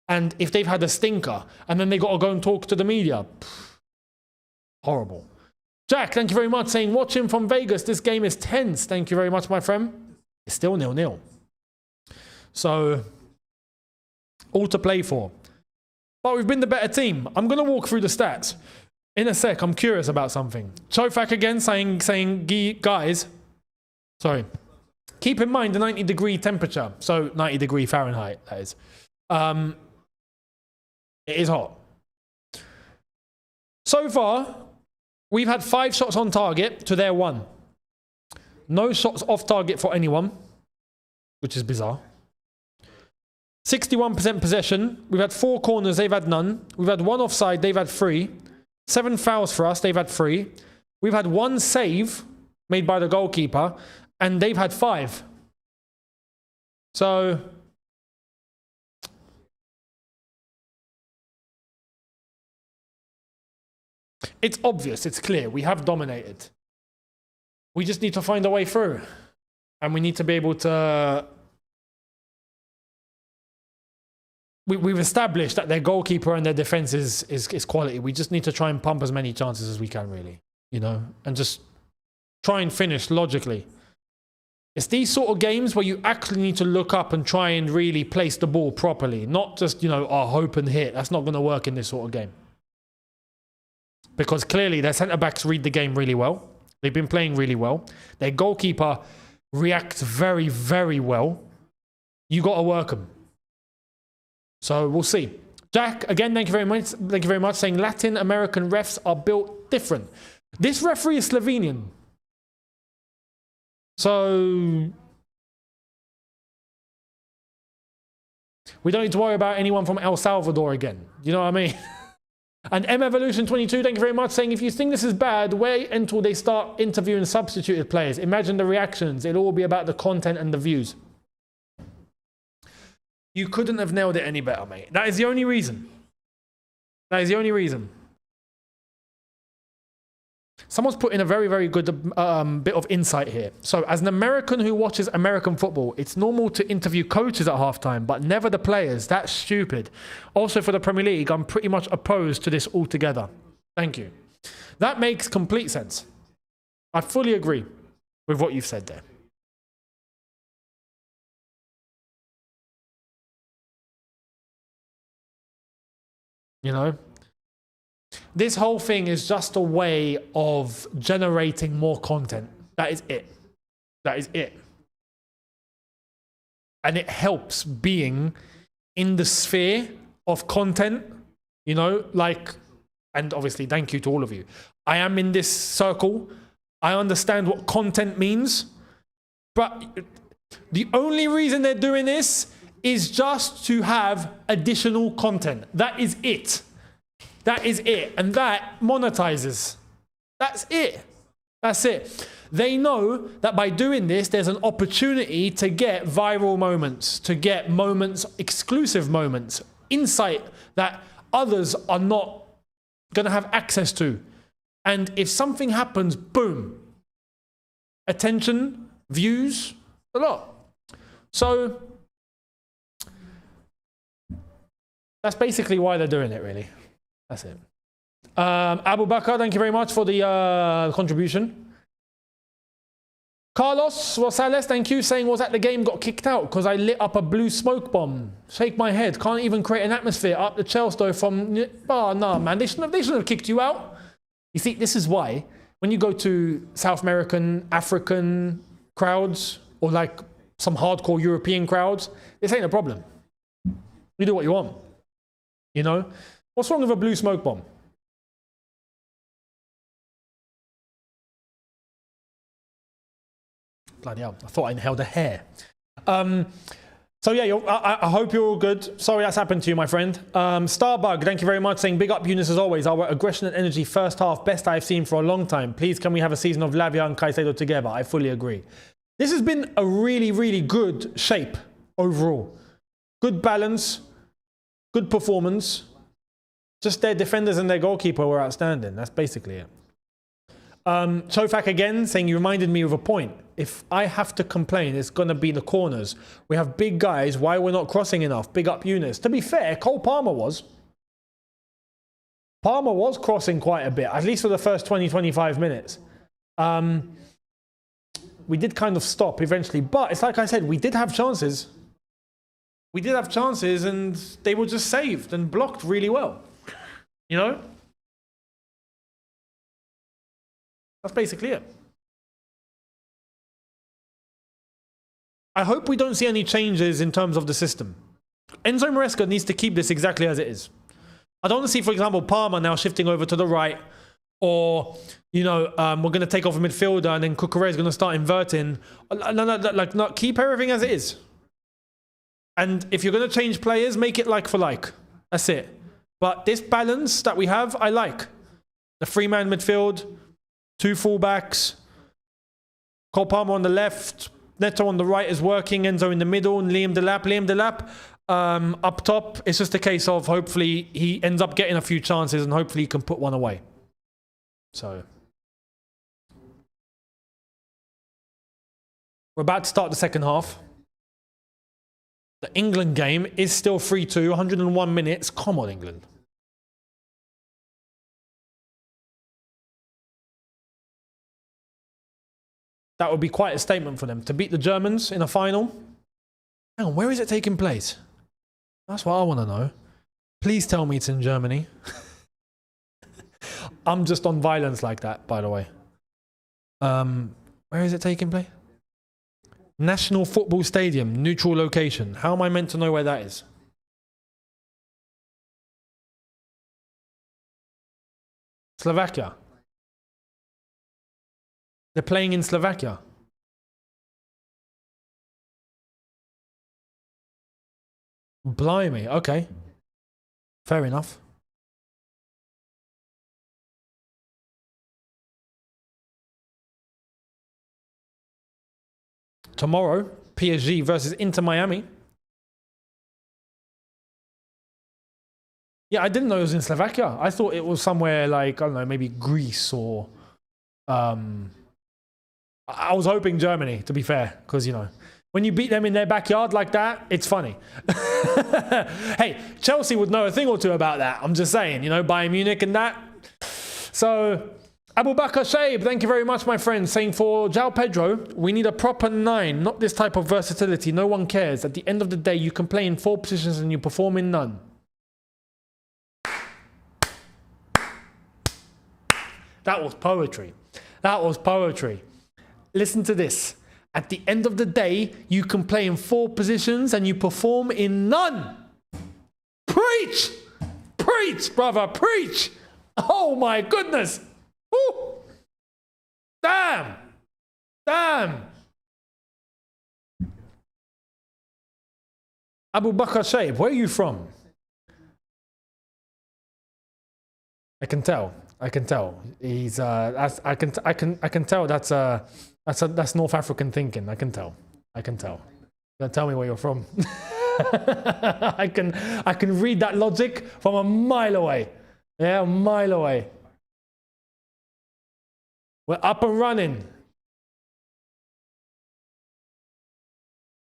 and if they've had a stinker, and then they got to go and talk to the media. Horrible. Jack, thank you very much, saying, watching from Vegas, this game is tense. Thank you very much, my friend. It's still 0-0. So, all to play for. But we've been the better team. I'm going to walk through the stats. In a sec, I'm curious about something. Chofak again saying, guys, sorry, keep in mind the 90-degree temperature. So 90-degree Fahrenheit, that is. It is hot. So far, we've had 5 shots on target to their 1. No shots off target for anyone, which is bizarre. 61% possession. We've had 4 corners, they've had none. We've had 1 offside, they've had 3. 7 fouls for us, they've had 3. We've had 1 save made by the goalkeeper, and they've had 5. So, it's obvious, it's clear. We have dominated. We just need to find a way through. And we need to be able to... We've established that their goalkeeper and their defense is quality. We just need to try and pump as many chances as we can, really. You know? And just try and finish logically. It's these sort of games where you actually need to look up and try and really place the ball properly. Not just, you know, hope and hit. That's not going to work in this sort of game. Because clearly their centre-backs read the game really well. They've been playing really well. Their goalkeeper reacts very, very well. You got to work them. So we'll see. Jack, again, thank you very much. Thank you very much. Saying Latin American refs are built different. This referee is Slovenian. So we don't need to worry about anyone from El Salvador again. You know what I mean? And M Evolution 22, thank you very much, saying if you think this is bad, wait until they start interviewing substituted players. Imagine the reactions. It'll all be about the content and the views. You couldn't have nailed it any better, mate. That is the only reason. That is the only reason. Someone's put in a very, very good bit of insight here. So, as an American who watches American football, it's normal to interview coaches at halftime, but never the players. That's stupid. Also, for the Premier League, I'm pretty much opposed to this altogether. Thank you. That makes complete sense. I fully agree with what you've said there. You know? This whole thing is just a way of generating more content. That is it. That is it. And it helps being in the sphere of content, you know, like And obviously, thank you to all of you. I am in this circle. I understand what content means. But the only reason they're doing this is just to have additional content. That is it. That is it. And that monetizes. That's it. That's it. They know that by doing this, there's an opportunity to get viral moments, to get moments, exclusive moments, insight that others are not going to have access to. And if something happens, boom, attention, views, a lot. So that's basically why they're doing it, really. That's it. Abu Bakr, thank you very much for the contribution. Carlos Rosales, thank you, saying was at the game, got kicked out because I lit up a blue smoke bomb. Shake my head, can't even create an atmosphere up the Chelsea from... Oh, no, man, they shouldn't have kicked you out. You see, this is why when you go to South American, African crowds or like some hardcore European crowds, this ain't a problem. You do what you want. You know? What's wrong with a blue smoke bomb? Bloody hell, I thought I inhaled a hair. So yeah, I hope you're all good. Sorry that's happened to you, my friend. Starbug, thank you very much, saying big up Younes as always. Our aggression and energy first half, best I've seen for a long time. Please can we have a season of Lavia and Caicedo together? I fully agree. This has been a really, really good shape overall. Good balance, good performance. Just their defenders and their goalkeeper were outstanding. That's basically it. Chofak again, saying you reminded me of a point. If I have to complain, it's going to be the corners. We have big guys. Why we're not crossing enough? Big up Younes. To be fair, Cole Palmer was. Palmer was crossing quite a bit, at least for the first 20-25 minutes. We did kind of stop eventually. But it's like I said, we did have chances. We did have chances and they were just saved and blocked really well. You know? That's basically it. I hope we don't see any changes in terms of the system. Enzo Maresca needs to keep this exactly as it is. I don't want to see, for example, Palmer now shifting over to the right, or, you know, we're going to take off a midfielder and then Cucurella is going to start inverting. No, keep everything as it is. And if you're going to change players, make it like for like. That's it. But this balance that we have, I like. The three-man midfield, two fullbacks, Cole Palmer on the left, Neto on the right is working, Enzo in the middle, and Liam Delap up top. It's just a case of hopefully he ends up getting a few chances and hopefully he can put one away. So we're about to start the second half. The England game is still 3-2, 101 minutes. Come on, England. That would be quite a statement for them to beat the Germans in a final. Hang on, where is it taking place? That's what I want to know. Please tell me it's in Germany. I'm just on violence like that, by the way. Where is it taking place? National Football Stadium, neutral location. How am I meant to know where that is? Slovakia. They're playing in Slovakia. Blimey, okay. Fair enough. Tomorrow, PSG versus Inter Miami. Yeah, I didn't know it was in Slovakia. I thought it was somewhere like, I don't know, maybe Greece or... I was hoping Germany, to be fair, because, you know, when you beat them in their backyard like that, it's funny. Hey, Chelsea would know a thing or two about that. I'm just saying, you know, Bayern Munich and that. So, Abu Bakr Shaib, thank you very much, my friend, saying for João Pedro, we need a proper 9, not this type of versatility. No one cares. At the end of the day, you can play in 4 positions and you perform in none. That was poetry. That was poetry. Listen to this. At the end of the day, you can play in 4 positions and you perform in none. Preach! Preach, brother, preach! Oh my goodness. Woo. Damn. Damn. Abu Bakr Shaib, where are you from? I can tell. I can tell. He's I can tell that's North African thinking. I can tell. I can tell. Don't tell me where you're from. I can read that logic from a mile away. Yeah, a mile away. We're up and running.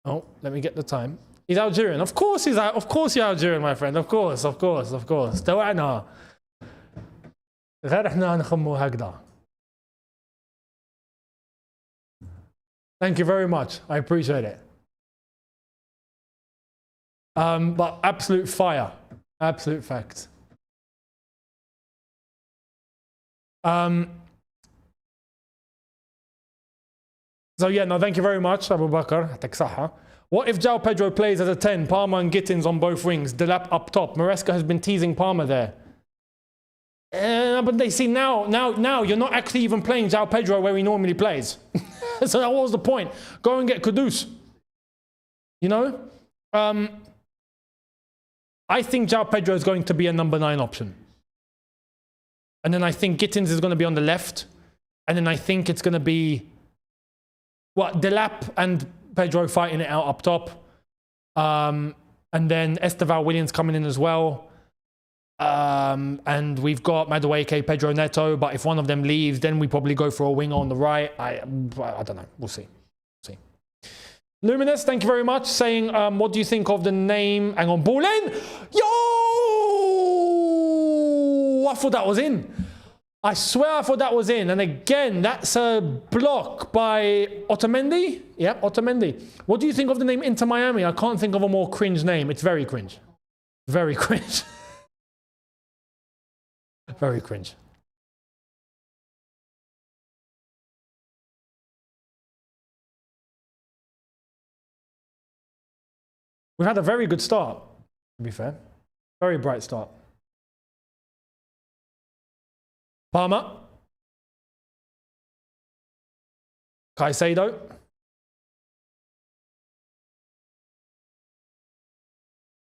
Oh, let me get the time. He's Algerian. Of course he's of course you're Algerian, my friend. Of course, of course, of course. توعنا. غير احنا نخمو هكذا. Thank you very much. I appreciate it. But absolute fire. Absolute fact. So yeah, no, thank you very much, Abu Bakr. What if João Pedro plays as a 10, Palmer and Gittins on both wings, Dilap up top? Maresca has been teasing Palmer there. But they see now you're not actually even playing João Pedro where he normally plays. So that was the point. Go and get Kudus. You know? I think João Pedro is going to be a number 9 option. And then I think Gittins is going to be on the left. And then I think it's going to be Dilap and Pedro fighting it out up top. And then Estevao Willian's coming in as well. And we've got Madueke, Pedro Neto. But if one of them leaves, then we probably go for a winger on the right. I don't know. We'll see. Luminous, thank you very much. Saying, what do you think of the name? Hang on, ball in. Yo! I thought that was in. I swear I thought that was in. And again, that's a block by Otamendi. Yep, Otamendi. What do you think of the name Inter Miami? I can't think of a more cringe name. It's very cringe. Very cringe. Very cringe. We've had a very good start, to be fair. Very bright start. Palmer. Caicedo.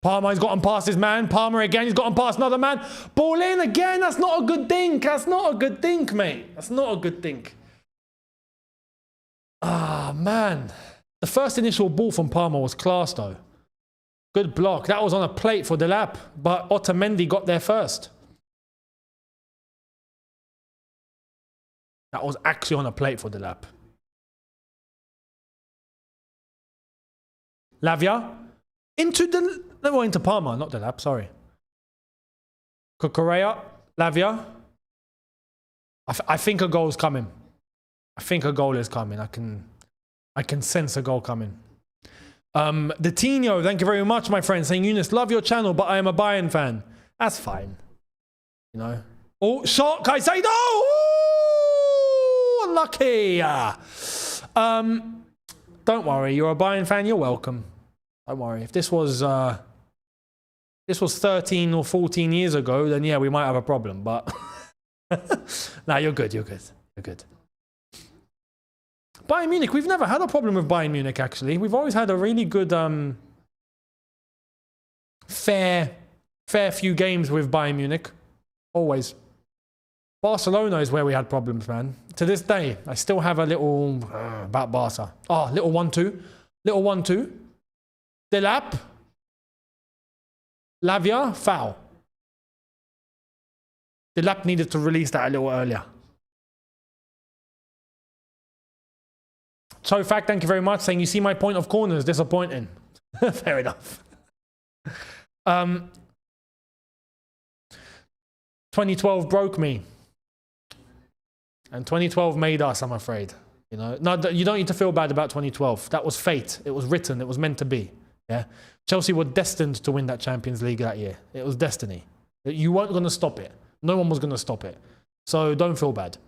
Palmer, he's gotten past his man. Palmer again, he's gotten past another man. Ball in again, that's not a good think. That's not a good think, mate. That's not a good think. Ah, man. The first initial ball from Palmer was class, though. Good block. That was on a plate for Dilap, but Otamendi got there first. That was actually on a plate for Dilap. Lavia. Into Palmer, not Dilap, sorry. Cucurella. Lavia. I think a goal's coming. I think a goal is coming. I can sense a goal coming. The Tino, thank you very much, my friend, saying, Younes, love your channel, but I am a Bayern fan. That's fine. You know. Oh, shot, Caicedo! Ooh, unlucky. Don't worry, you're a Bayern fan, you're welcome. Don't worry. If this was 13 or 14 years ago, then yeah, we might have a problem, but nah, you're good, you're good. You're good. Bayern Munich, we've never had a problem with Bayern Munich, actually. We've always had a really good, fair few games with Bayern Munich. Always. Barcelona is where we had problems, man. To this day, I still have a little about Barca. Oh, little 1-2. Little 1-2. Dilap. Lavia, foul. Dilap needed to release that a little earlier. So, fact, thank you very much. Saying, you see my point of corners, disappointing. Fair enough. 2012 broke me. And 2012 made us, I'm afraid. You know, no, you don't need to feel bad about 2012. That was fate. It was written. It was meant to be. Yeah. Chelsea were destined to win that Champions League that year. It was destiny. You weren't going to stop it. No one was going to stop it. So don't feel bad.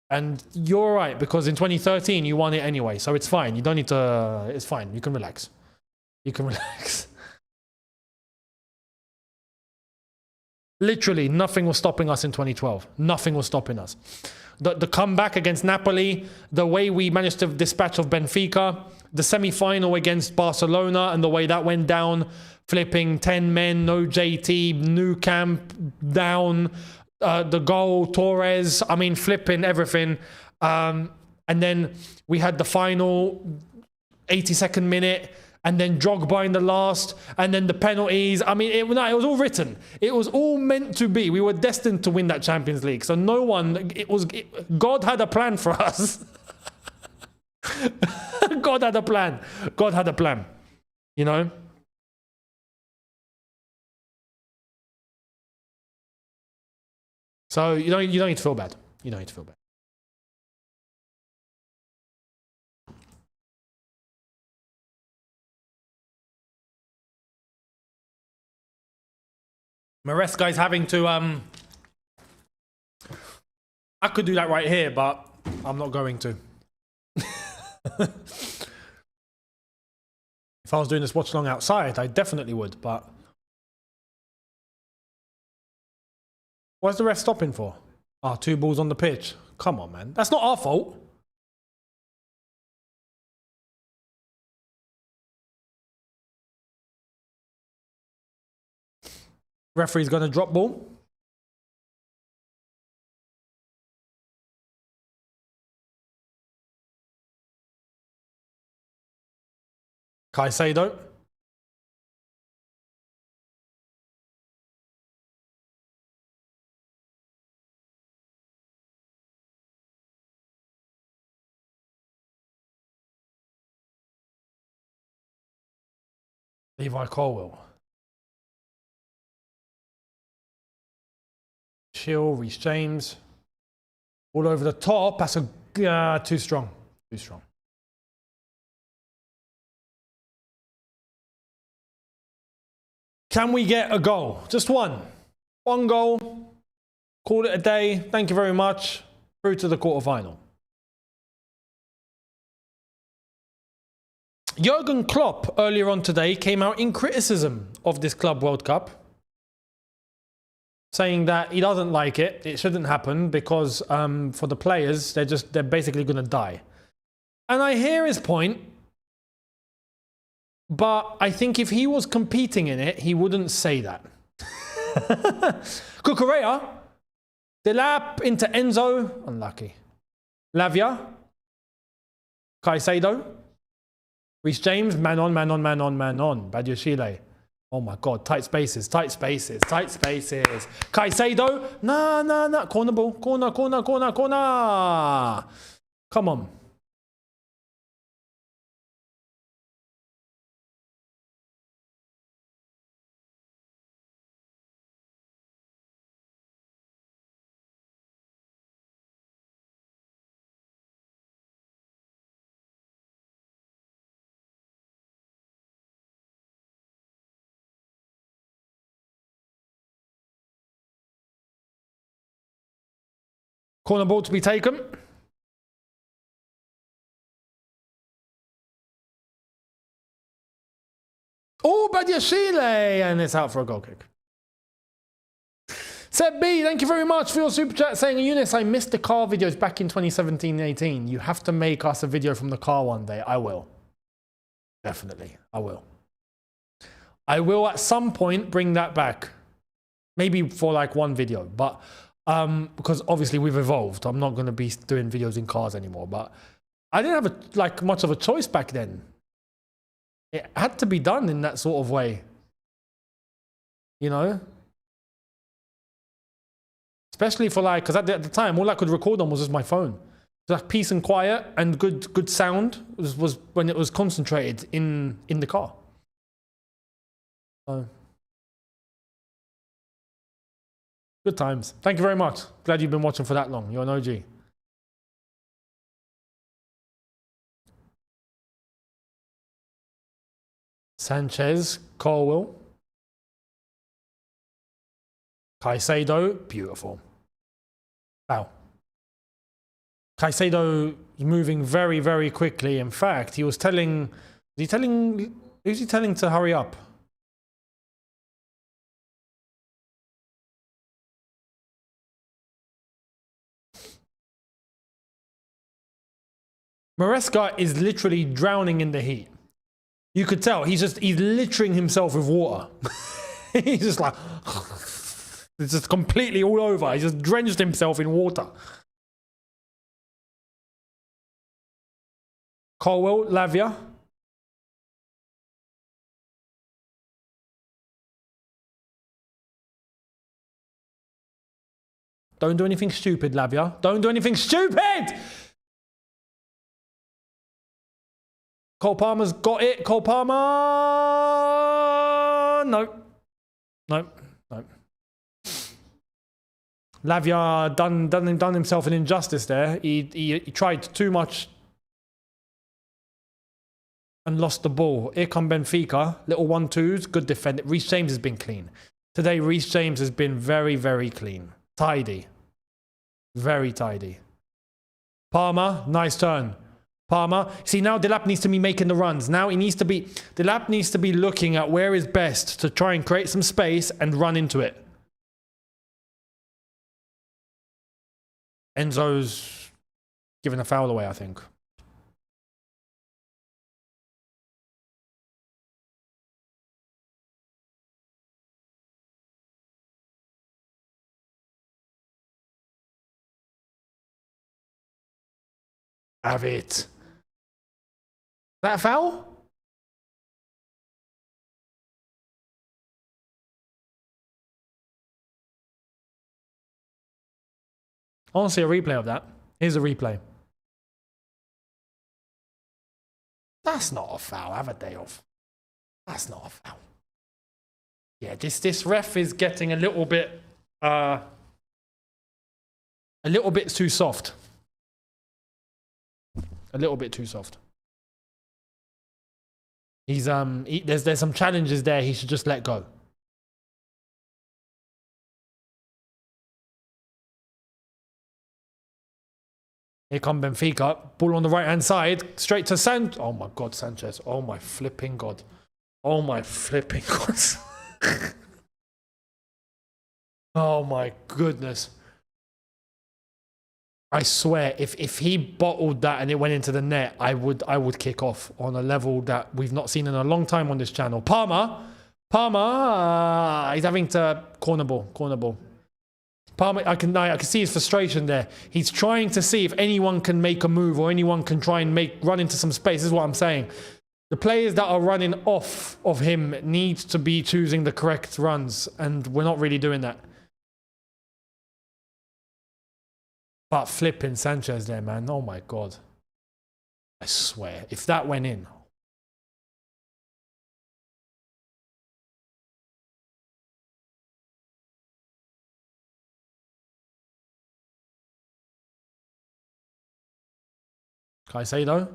And you're right, because in 2013, you won it anyway. So it's fine. You don't need to... It's fine. You can relax. You can relax. Literally, nothing was stopping us in 2012. Nothing was stopping us. The comeback against Napoli, the way we managed to dispatch of Benfica, the semi-final against Barcelona and the way that went down, flipping 10 men, no JT, new camp, down, the goal, Torres, I mean, flipping everything. And then we had the final 82nd minute, and then Drogba in the last, and then the penalties. I mean, it was all written. It was all meant to be. We were destined to win that Champions League. So no one, God had a plan for us. God had a plan. God had a plan. You know? So you don't need to feel bad. You don't need to feel bad. Maresca is having to, I could do that right here, but I'm not going to. If I was doing this watch along outside, I definitely would, but what's the ref stopping for? Ah, 2 balls on the pitch. Come on, man. That's not our fault. Referee's going to drop ball. Caicedo. Levi Colwill. Chill, Reece James. All over the top. That's a too strong. Too strong. Can we get a goal? Just one. One goal. Call it a day. Thank you very much. Through to the quarterfinal. Jurgen Klopp earlier on today came out in criticism of this Club World Cup, saying that he doesn't like it. It shouldn't happen because for the players, they're basically going to die. And I hear his point, but I think if he was competing in it, he wouldn't say that. Cucurella, Dilap into Enzo, unlucky. Lavia, Caicedo, Reece James, man on, man on, man on, man on. Badiashile. Oh my God, tight spaces, tight spaces, tight spaces. Caicedo, nah. Corner ball, corner. Come on. Corner ball to be taken. Oh, Badiashile! And it's out for a goal kick. Seb B, thank you very much for your super chat saying, Younes, I missed the car videos back in 2017-18. You have to make us a video from the car one day. I will. Definitely, I will. I will at some point bring that back. Maybe for like one video, but because obviously we've evolved. I'm not going to be doing videos in cars anymore, but I didn't have much of a choice back then. It had to be done in that sort of way, you know, especially for because at the time all I could record on was just my phone. So like peace and quiet and good sound was when it was concentrated in the car. So good times. Thank you very much. Glad you've been watching for that long. You're an OG. Sanchez, Colwill, Caicedo, beautiful. Wow. Caicedo is moving very, very quickly. In fact, he was telling, who's he telling to hurry up? Maresca is literally drowning in the heat. You could tell he's littering himself with water. He's just like, it's just completely all over. He just drenched himself in water. Colwell, Lavia. Don't do anything stupid, Lavia. Don't do anything stupid! Cole Palmer's got it. Cole Palmer! No. No. No. Lavia done himself an injustice there. He tried too much and lost the ball. Here come Benfica. Little 1-2s. Good defend. Reece James has been clean. Today, Reece James has been very, very clean. Tidy. Very tidy. Palmer, nice turn. Palmer. See, now Dilap needs to be making the runs. Now Dilap needs to be looking at where is best to try and create some space and run into it. Enzo's giving a foul away, I think. Have it. Is that a foul? I want to see a replay of that. Here's a replay. That's not a foul. Have a day off. That's not a foul. Yeah, this ref is getting a little bit too soft. A little bit too soft. He's there's some challenges there he should just let go. Here come Benfica. Ball on the right-hand side. Straight to Oh my God, Sanchez. Oh my flipping God. Oh my flipping God. Oh my goodness. I swear, if he bottled that and it went into the net, I would kick off on a level that we've not seen in a long time on this channel. Palmer, he's having to corner ball. Palmer, I can see his frustration there. He's trying to see if anyone can make a move or anyone can try and run into some space. This is what I'm saying. The players that are running off of him need to be choosing the correct runs, and we're not really doing that. But flipping Sanchez there, man. Oh my God. I swear, if that went in. Caicedo.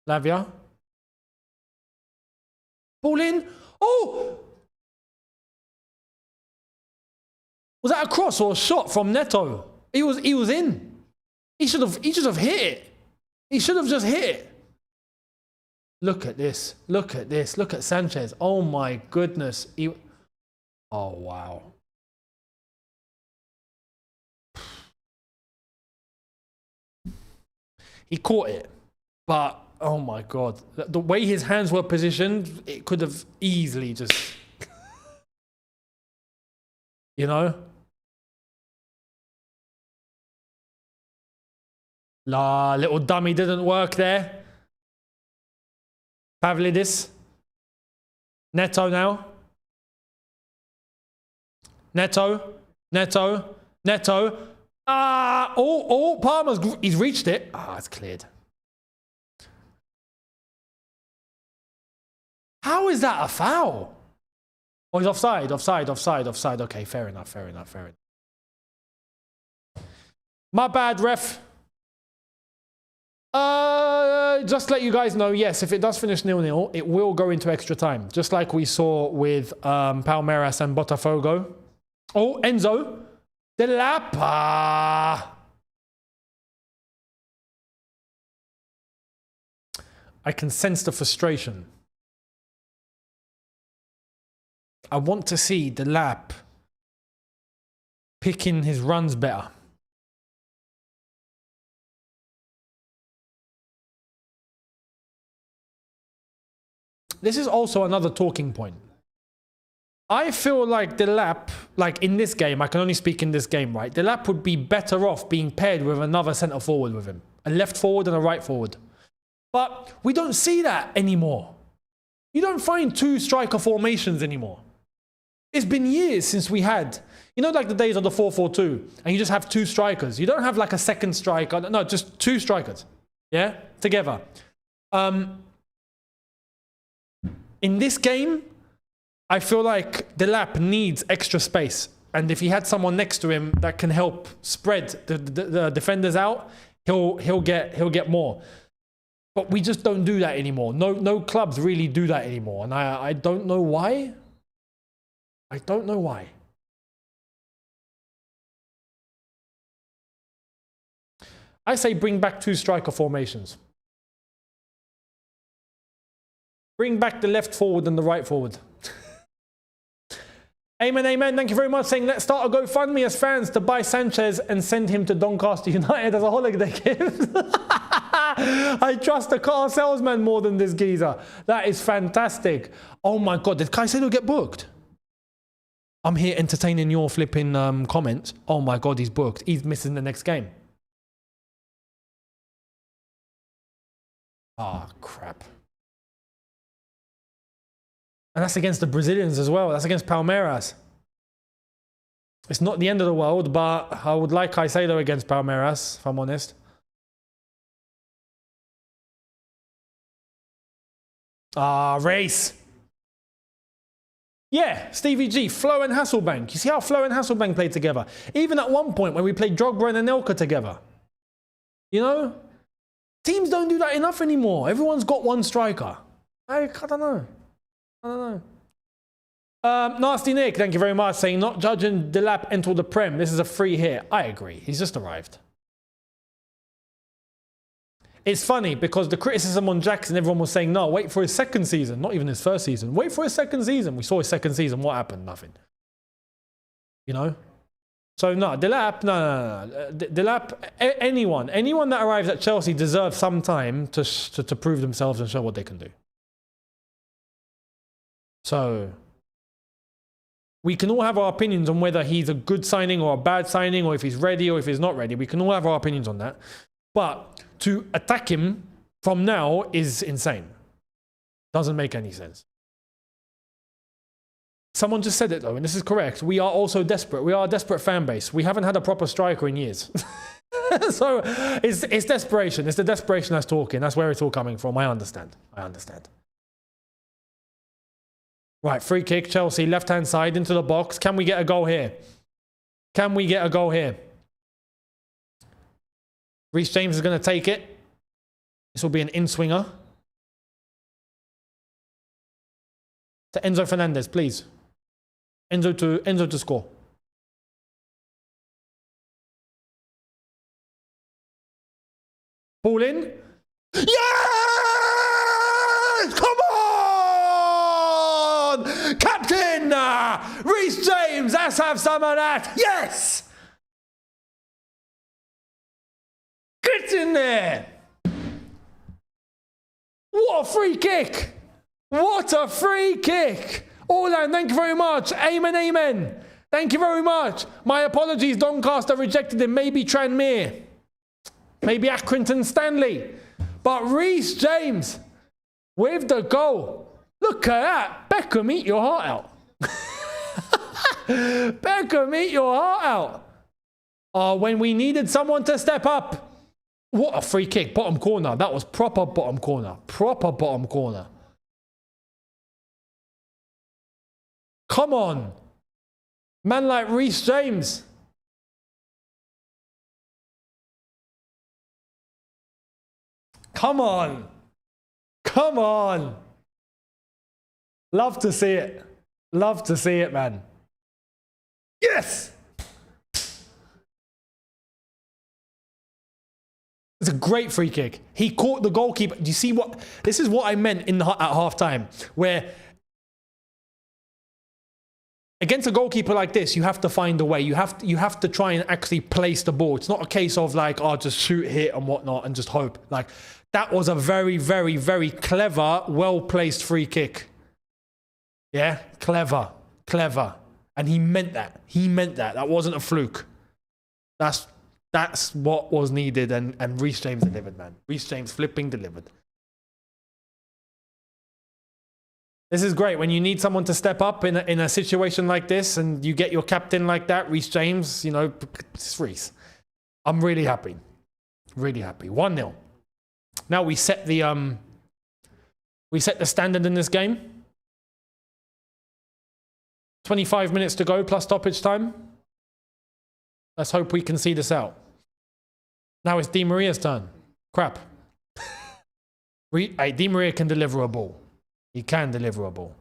Lavia. Ball in. Oh! Was that a cross or a shot from Neto? He was in. He should have hit it. He should have just hit it. Look at this. Look at this. Look at Sanchez. Oh my goodness. Oh wow. He caught it, but oh my God, the way his hands were positioned, it could have easily just, you know. Little dummy didn't work there. Pavlidis. Neto now. Neto. Palmer's, he's reached it. It's cleared. How is that a foul? Oh, he's offside. Okay, fair enough. My bad, ref. Just let you guys know, yes, if it does finish 0-0, it will go into extra time. Just like we saw with Palmeiras and Botafogo. Oh, Enzo. Dilap. I can sense the frustration. I want to see Dilap picking his runs better. this is also another talking point. I feel like Dilap, like in this game, I can only speak in this game, right? Dilap would be better off being paired with another centre forward with him. A left forward and a right forward. But we don't see that anymore. You don't find two striker formations anymore. It's been years since we had, you know, like the days of the 4-4-2, and you just have two strikers. You don't have like a second striker. No, just two strikers. Yeah? Together. In this game, I feel like Dilap needs extra space. And if he had someone next to him that can help spread the defenders out, he'll get more. But we just don't do that anymore. No clubs really do that anymore. And I don't know why. I don't know why. I say bring back two striker formations. Bring back the left forward and the right forward. Amen, amen. Thank you very much. Saying, let's start a GoFundMe as fans to buy Sanchez and send him to Doncaster United as a holiday gift. I trust the car salesman more than this geezer. That is fantastic. Oh my God, did Caicedo get booked? I'm here entertaining your flipping comments. Oh my God, he's booked. He's missing the next game. Ah, crap. And that's against the Brazilians as well. That's against Palmeiras. It's not the end of the world, but I would like Caicedo against Palmeiras, if I'm honest. Ah, race. Yeah, Stevie G, Flo and Hasselbank. You see how Flo and Hasselbank played together? Even at one point when we played Drogba and Anelka together. You know? Teams don't do that enough anymore. Everyone's got one striker. I don't know. I don't know. Nasty Nick, thank you very much, saying not judging Dilap enter the Prem. This is a free hit. I agree. He's just arrived. It's funny because the criticism on Jackson, everyone was saying, no, wait for his second season. Not even his first season. Wait for his second season. We saw his second season. What happened? Nothing. You know? So no, Dilap, no. Dilap, anyone that arrives at Chelsea deserves some time to prove themselves and show what they can do. So we can all have our opinions on whether he's a good signing or a bad signing, or if he's ready or if he's not ready. We can all have our opinions on that. But to attack him from now is insane. Doesn't make any sense. Someone just said it though, and this is correct. We are also desperate. We are a desperate fan base. We haven't had a proper striker in years. So it's desperation. It's the desperation that's talking. That's where it's all coming from. I understand. I understand. Right, free kick, Chelsea, left-hand side into the box. Can we get a goal here? Can we get a goal here? Reece James is going to take it. This will be an in-swinger. To Enzo Fernandez, please. Enzo to score. Ball in. Yes! Come on! Captain! Reece James, let's have some of that. Yes! Get in there! What a free kick! What a free kick! Orlan, thank you very much. Amen, amen. Thank you very much. My apologies, Doncaster rejected him. Maybe Tranmere. Maybe Accrington Stanley. But Reece James with the goal. Look at that. Beckham, eat your heart out. Beckham, eat your heart out. Oh, when we needed someone to step up. What a free kick. Bottom corner. That was proper bottom corner. Proper bottom corner. Come on. Man like Reece James. Come on. Come on. Love to see it. Love to see it, man. Yes! It's a great free kick. He caught the goalkeeper. Do you see what? This is what I meant at half time, where against a goalkeeper like this, you have to find a way. You have to try and actually place the ball. It's not a case of like, oh, just shoot, hit and whatnot and just hope. Like, that was a very, very, very clever, well-placed free kick. Yeah, clever. And he meant that. That wasn't a fluke. That's what was needed, and Reece James delivered, man. Reece James flipping delivered. This is great when you need someone to step up in a situation like this, and you get your captain like that, Reece James. You know, it's Reece. I'm really happy, really happy. 1-0. Now we set the standard in this game. 25 minutes to go plus stoppage time. Let's hope we can see this out. Now it's Di Maria's turn. Crap. Di Maria can deliver a ball. He can deliver a ball.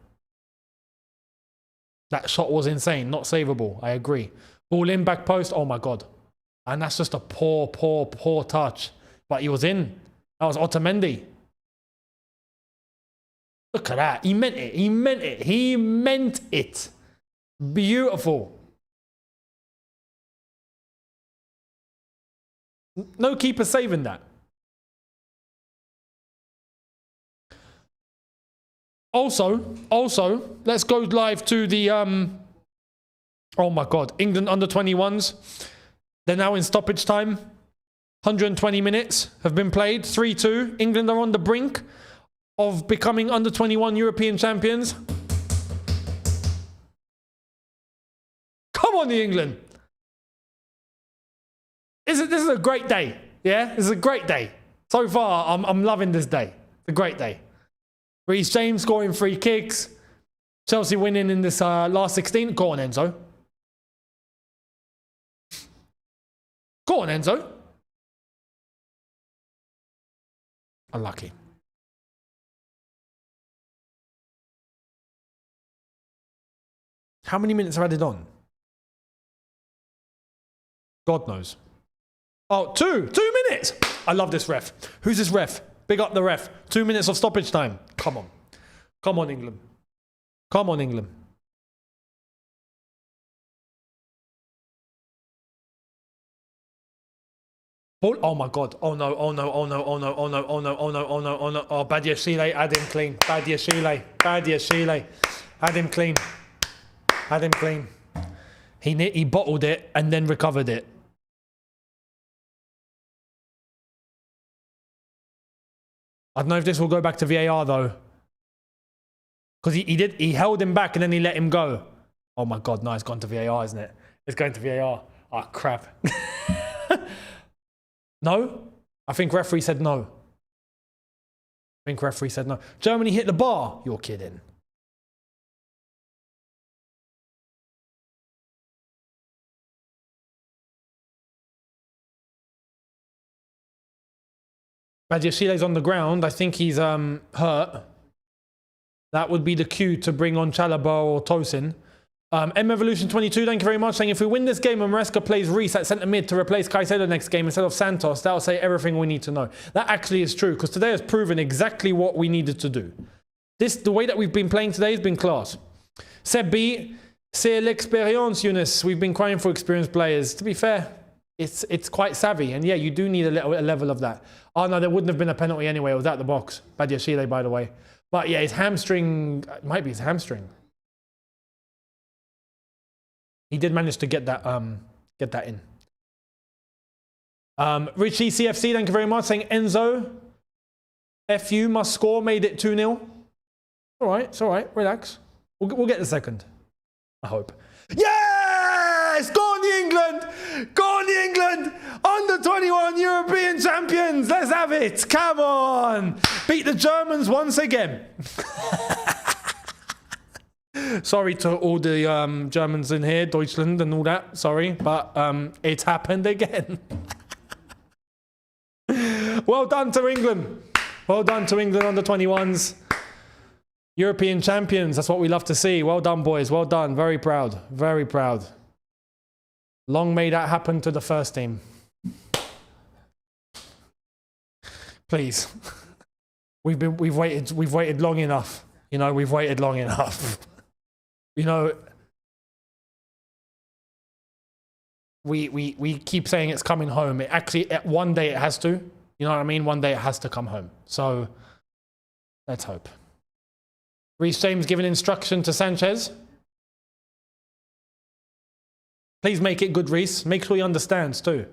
That shot was insane. Not savable. I agree. Ball in, back post. Oh my God. And that's just a poor touch. But he was in. That was Otamendi. Look at that. He meant it. He meant it. Beautiful. No keeper saving that. Also, let's go live to the, oh my God, England under-21s. They're now in stoppage time. 120 minutes have been played. 3-2. England are on the brink of becoming under-21 European champions. Come on, England. This is a great day. Yeah, this is a great day. So far, I'm loving this day. It's a great day. Reece James scoring free kicks. Chelsea winning in this last 16. Go on, Enzo. Go on, Enzo. Unlucky. How many minutes are added on? God knows. Oh, 2 minutes. I love this ref. Who's this ref? Big up the ref. 2 minutes of stoppage time. Come on. Come on, England. Come on, England. Oh my God. Oh no. Oh no. Oh no. Oh no. Oh no. Oh no. Oh no. Oh no. Oh no. Oh, Badiashile. Add him clean. Badiashile. Add him clean. Add him clean. He bottled it and then recovered it. I don't know if this will go back to VAR though. Because he held him back and then he let him go. Oh my God, no, it's gone to VAR, isn't it? It's going to VAR. Oh, crap. No? I think referee said no. Germany hit the bar. You're kidding. Badiashile's on the ground. I think he's hurt. That would be the cue to bring on Chalobah or Tosin. Evolution 22, thank you very much. Saying if we win this game and Maresca plays Reece at centre mid to replace Caicedo next game instead of Santos, that'll say everything we need to know. That actually is true because today has proven exactly what we needed to do. The way that we've been playing today has been class. Seb B, c'est l'expérience, Younes. We've been crying for experienced players. To be fair, it's quite savvy. And yeah, you do need a level of that. Oh no, there wouldn't have been a penalty anyway. It was out the box. Badiashile, by the way. But yeah, his hamstring, it might be his hamstring. He did manage to get that in. Richie CFC, thank you very much. Saying Enzo, FU must score, made it 2-0. All right, it's all right. Relax. We'll get the second. I hope. Yes! Go on the England! Go on the England! Under 21 European champions! Let's have it! Come on! Beat the Germans once again. Sorry to all the Germans in here, Deutschland and all that. Sorry, but it's happened again. Well done to England. Well done to England under 21s. European champions. That's what we love to see. Well done, boys. Well done. Very proud. Very proud. Long may that happen to the first team. Please. We've waited long enough. You know, we've waited long enough. You know, we keep saying it's coming home. It actually, one day it has to. You know what I mean? One day it has to come home. So let's hope. Reece James giving instruction to Sanchez. Please make it good, Reece. Make sure he understands too.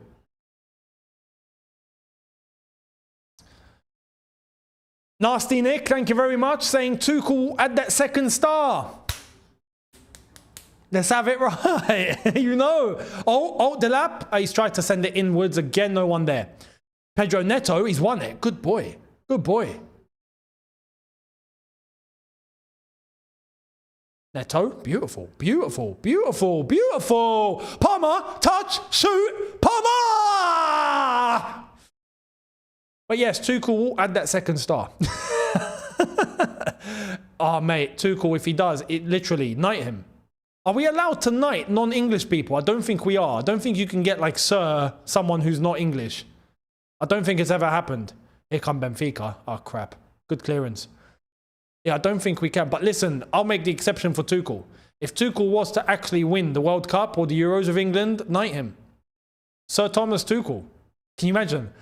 Nasty Nick, thank you very much. Saying Tuchel, add that second star. Let's have it right. You know. Oh, Dilap. He's tried to send it inwards again. No one there. Pedro Neto, he's won it. Good boy. Good boy. Neto, beautiful, beautiful, beautiful, beautiful. Palmer, touch, shoot, Palmer! But yes, Tuchel will add that second star. Oh, mate, Tuchel, if he does, it literally, knight him. Are we allowed to knight non-English people? I don't think we are. I don't think you can get, like, sir, someone who's not English. I don't think it's ever happened. Here come Benfica. Oh, crap. Good clearance. Yeah, I don't think we can. But listen, I'll make the exception for Tuchel. If Tuchel was to actually win the World Cup or the Euros of England, knight him. Sir Thomas Tuchel. Can you imagine?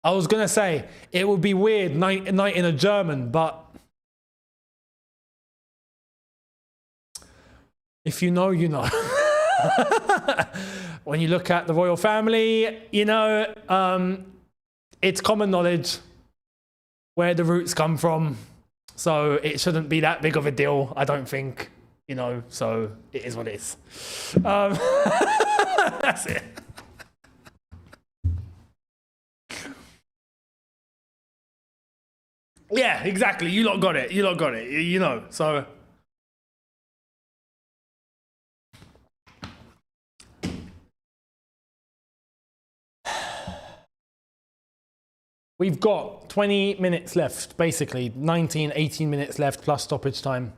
I was going to say, it would be weird knighting a German, but if you know, you know. When you look at the royal family, you know, it's common knowledge where the roots come from. So it shouldn't be that big of a deal, I don't think, you know, so it is what it is. That's it. Yeah, exactly. You lot got it. You lot got it. You know, so. We've got 20 minutes left, basically 19, 18 minutes left plus stoppage time.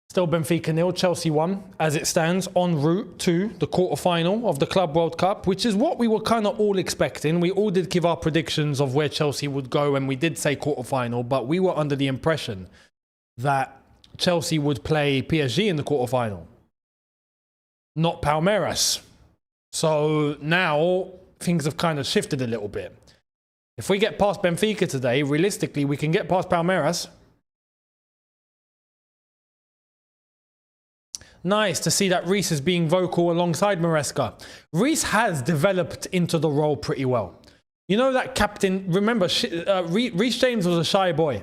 Still Benfica 0, Chelsea 1 as it stands en route to the quarterfinal of the Club World Cup, which is what we were kind of all expecting. We all did give our predictions of where Chelsea would go and we did say quarterfinal, but we were under the impression that Chelsea would play PSG in the quarterfinal, not Palmeiras. So now things have kind of shifted a little bit. If we get past Benfica today, realistically, we can get past Palmeiras. Nice to see that Reece is being vocal alongside Maresca. Reece has developed into the role pretty well. You know that captain, remember, Reece James was a shy boy.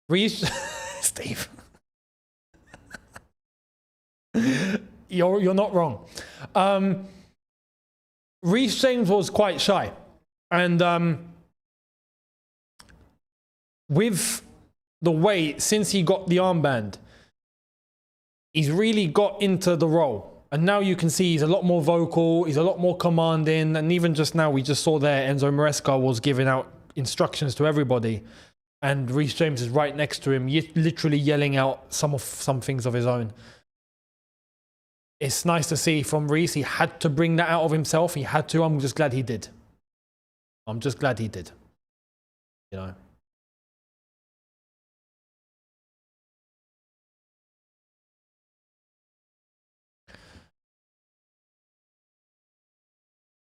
Reece, Steve. You're not wrong. Reece James was quite shy. And with the way, since he got the armband, he's really got into the role. And now you can see he's a lot more vocal, he's a lot more commanding. And even just now, we just saw there, Enzo Maresca was giving out instructions to everybody. And Reece James is right next to him, literally yelling out some things of his own. It's nice to see from Reece. He had to bring that out of himself. He had to. I'm just glad he did. I'm just glad he did. You know.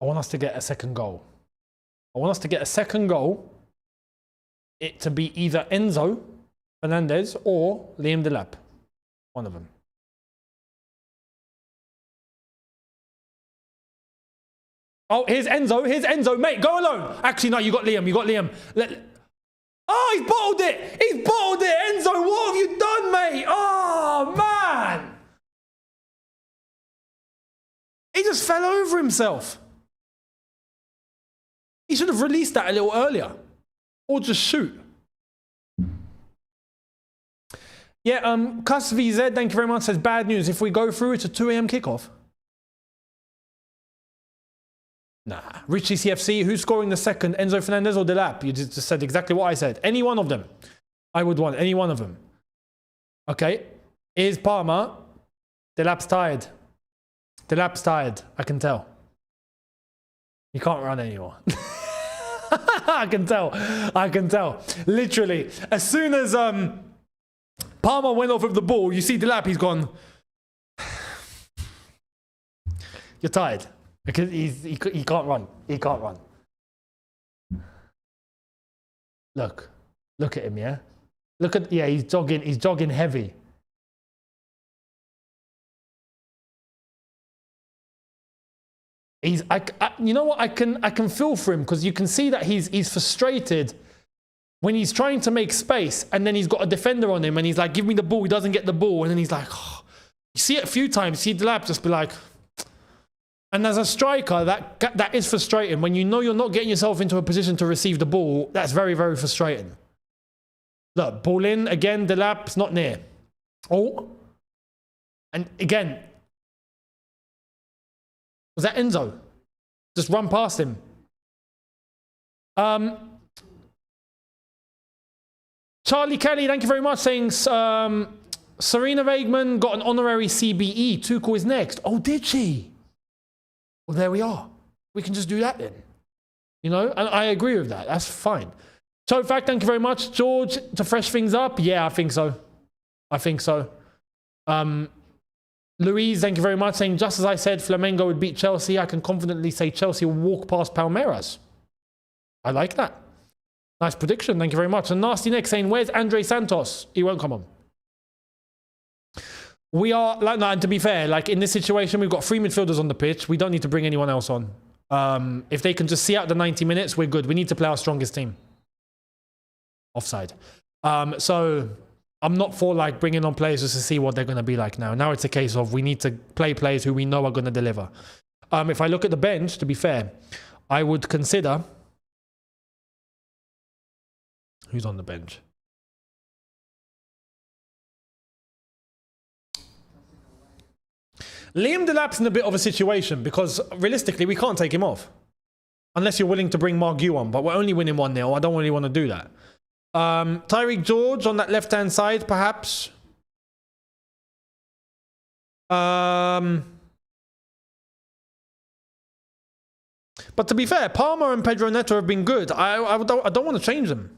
I want us to get a second goal. I want us to get a second goal. It to be either Enzo Fernandez or Liam Delap. One of them. Oh, here's Enzo. Here's Enzo. Mate, go alone. Actually, no, you got Liam. You got Liam. Oh, he's bottled it. He's bottled it. Enzo, what have you done, mate? Oh, man. He just fell over himself. He should have released that a little earlier. Or just shoot. Yeah, Cus VZ, thank you very much, says bad news. If we go through, it's a 2 a.m. kickoff. Nah. Richie CFC, who's scoring the second? Enzo Fernandez or Dilap? You just said exactly what I said. Any one of them. I would want any one of them. Okay. Here's Palmer. Dilap's tired. Dilap's tired. I can tell. He can't run anymore. I can tell. I can tell. Literally. As soon as Palmer went off of the ball, you see Dilap, he's gone. You're tired. Because he can't run. He can't run. Look at him, yeah? Yeah, he's jogging heavy. You know what? I can feel for him because you can see that he's frustrated when he's trying to make space and then he's got a defender on him and he's like, give me the ball. He doesn't get the ball. And then he's like, oh. You see it a few times. You see Dilap just be like, and as a striker, that is frustrating. When you know you're not getting yourself into a position to receive the ball, that's very, very frustrating. Look, ball in, again, Dilap's not near. Oh. And again, was that Enzo? Just run past him. Charlie Kelly, thank you very much, saying Serena Weigman got an honorary CBE. Tuchel is next. Oh, did she? Well, there we are. We can just do that then. You know, and I agree with that. That's fine. So, in fact, thank you very much. George, to fresh things up? Yeah, I think so. I think so. Louise, thank you very much, saying, just as I said, Flamengo would beat Chelsea, I can confidently say Chelsea will walk past Palmeiras. I like that. Nice prediction. Thank you very much. And Nasty Nick saying, where's Andre Santos? He won't come on. We are, like, no, and to be fair, like in this situation, we've got 3 midfielders on the pitch. We don't need to bring anyone else on. If they can just see out the 90 minutes, we're good. We need to play our strongest team. Offside. So I'm not for like bringing on players just to see what they're going to be like now. Now it's a case of we need to play players who we know are going to deliver. If I look at the bench, to be fair, I would consider... Who's on the bench? Liam Delap's in a bit of a situation because realistically we can't take him off. Unless you're willing to bring Mark Yu on, but we're only winning 1-0. I don't really want to do that. Tyreek George on that left-hand side, perhaps. But to be fair, Palmer and Pedro Neto have been good. I don't want to change them.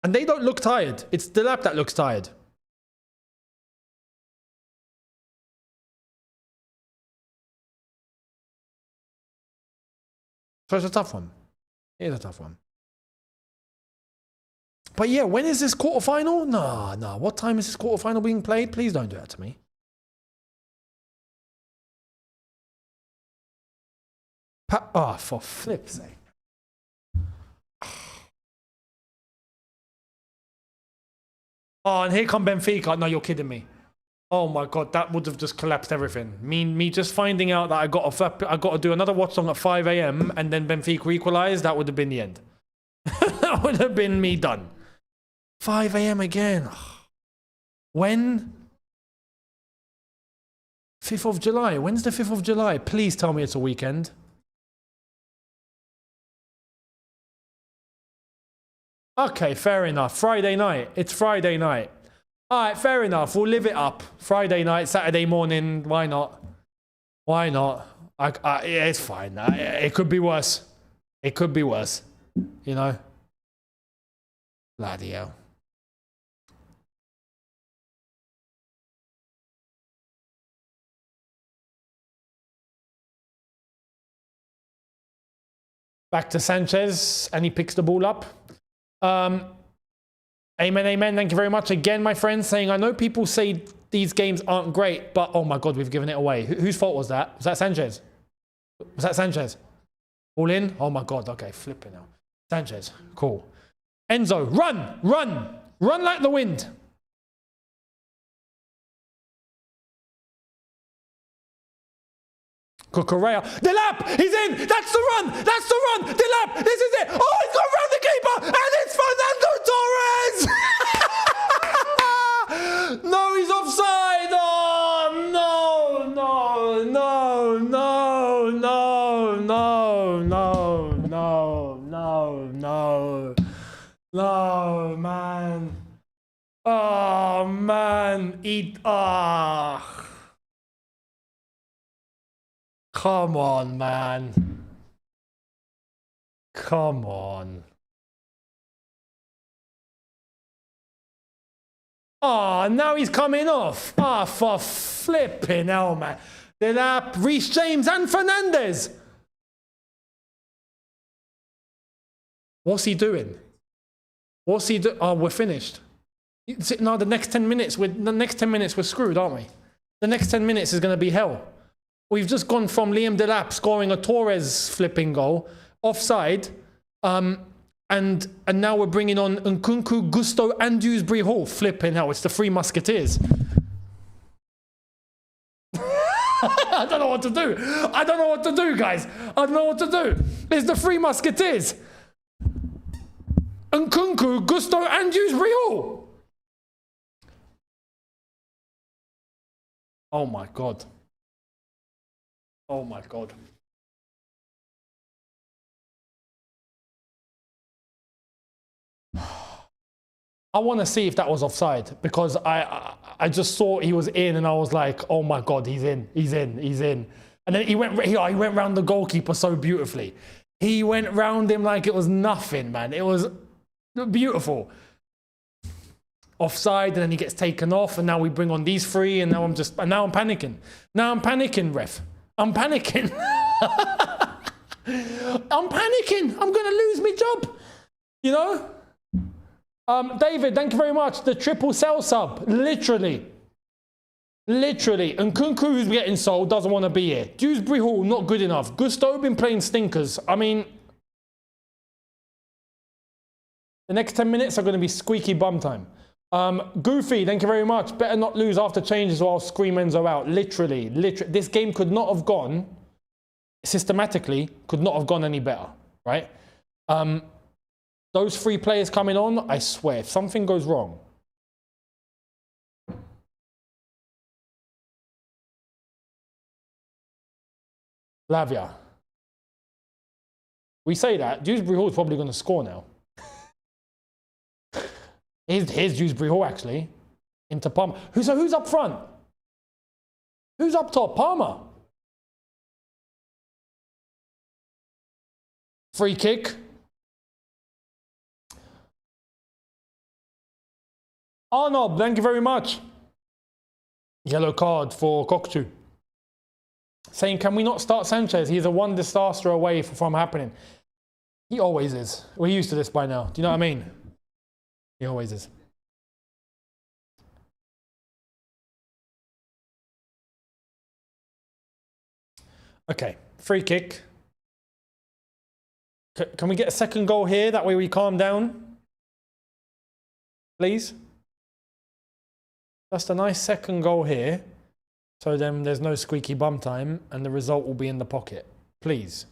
And they don't look tired. It's Dilap that looks tired. So it's a tough one. It is a tough one. But yeah, when is this quarterfinal? No. What time is this quarterfinal being played? Please don't do that to me. Oh, for flip's sake. Oh, and here come Benfica. No, you're kidding me. Oh my God, that would have just collapsed everything. Me just finding out that I got to do another watch song at 5 AM and then Benfica equalised, that would have been the end. That would have been me done. 5 AM again. When? 5th of July. When's the 5th of July? Please tell me it's a weekend. Okay, fair enough. Friday night. It's Friday night. All right, fair enough. We'll live it up. Friday night, Saturday morning. Why not? Why not? Yeah, it's fine. It could be worse. It could be worse. You know? Bloody hell. Back to Sanchez, and he picks the ball up. Amen, amen. Thank you very much again, my friends, saying, I know people say these games aren't great, but oh my God, we've given it away. Whose fault was that? Was that Sanchez? Was that Sanchez? All in? Oh my God. Okay, flipping now. Sanchez. Cool. Enzo, run, run, run like the wind. Correa. Dilap, he's in. That's the run. That's the run. Dilap, this is it. Oh, he's got around the keeper. And it's Fernando Torres. No, he's offside. Oh, no, no, no, no, no, no, no, no, no, no. No, man. Oh, man. Come on, man. Come on. Oh, now he's coming off. Oh, for flipping hell, man. Dilap, Reece James and Fernandez. What's he doing? What's he doing? Oh, we're finished. No, the next 10 minutes, we're screwed, aren't we? The next 10 minutes is going to be hell. We've just gone from Liam Delap scoring a Torres flipping goal, offside, and now we're bringing on Nkunku, Gusto and Dewsbury Hall. Flipping hell, it's the Three Musketeers. I don't know what to do. I don't know what to do, guys. I don't know what to do. It's the Three Musketeers. Nkunku, Gusto and Dewsbury Hall. Oh my God. Oh my God. I want to see if that was offside, because I just saw he was in and I was like, oh my God, he's in. And then he went round the goalkeeper so beautifully. He went round him like it was nothing, man. It was beautiful. Offside, and then he gets taken off, and now we bring on these three, and now I'm panicking. Now I'm panicking, ref. I'm panicking. I'm panicking. I'm gonna lose my job. You know? David, thank you very much. The triple sell sub. Literally. And Nkunku, who's getting sold, doesn't want to be here. Dewsbury Hall, not good enough. Gusto been playing stinkers. I mean, the next 10 minutes are going to be squeaky bum time. Goofy, thank you very much. Better not lose after changes or I'll scream Enzo out. Literally. This game could not have gone, systematically, could not have gone any better, right? Those three players coming on, I swear, if something goes wrong. Lavia. We say that. Dewsbury Hall is probably going to score now. Here's Dewsbury Hall, actually. Into Palmer. So who's up front? Who's up top? Palmer. Free kick. Arnold, thank you very much. Yellow card for Kokchu. Saying, can we not start Sanchez? He's a one disaster away from happening. He always is. We're used to this by now. Do you know what I mean? He always is. Okay, free kick. Can we get a second goal here? That way we calm down. Please. Just a nice second goal here. So then there's no squeaky bum time and the result will be in the pocket. Please.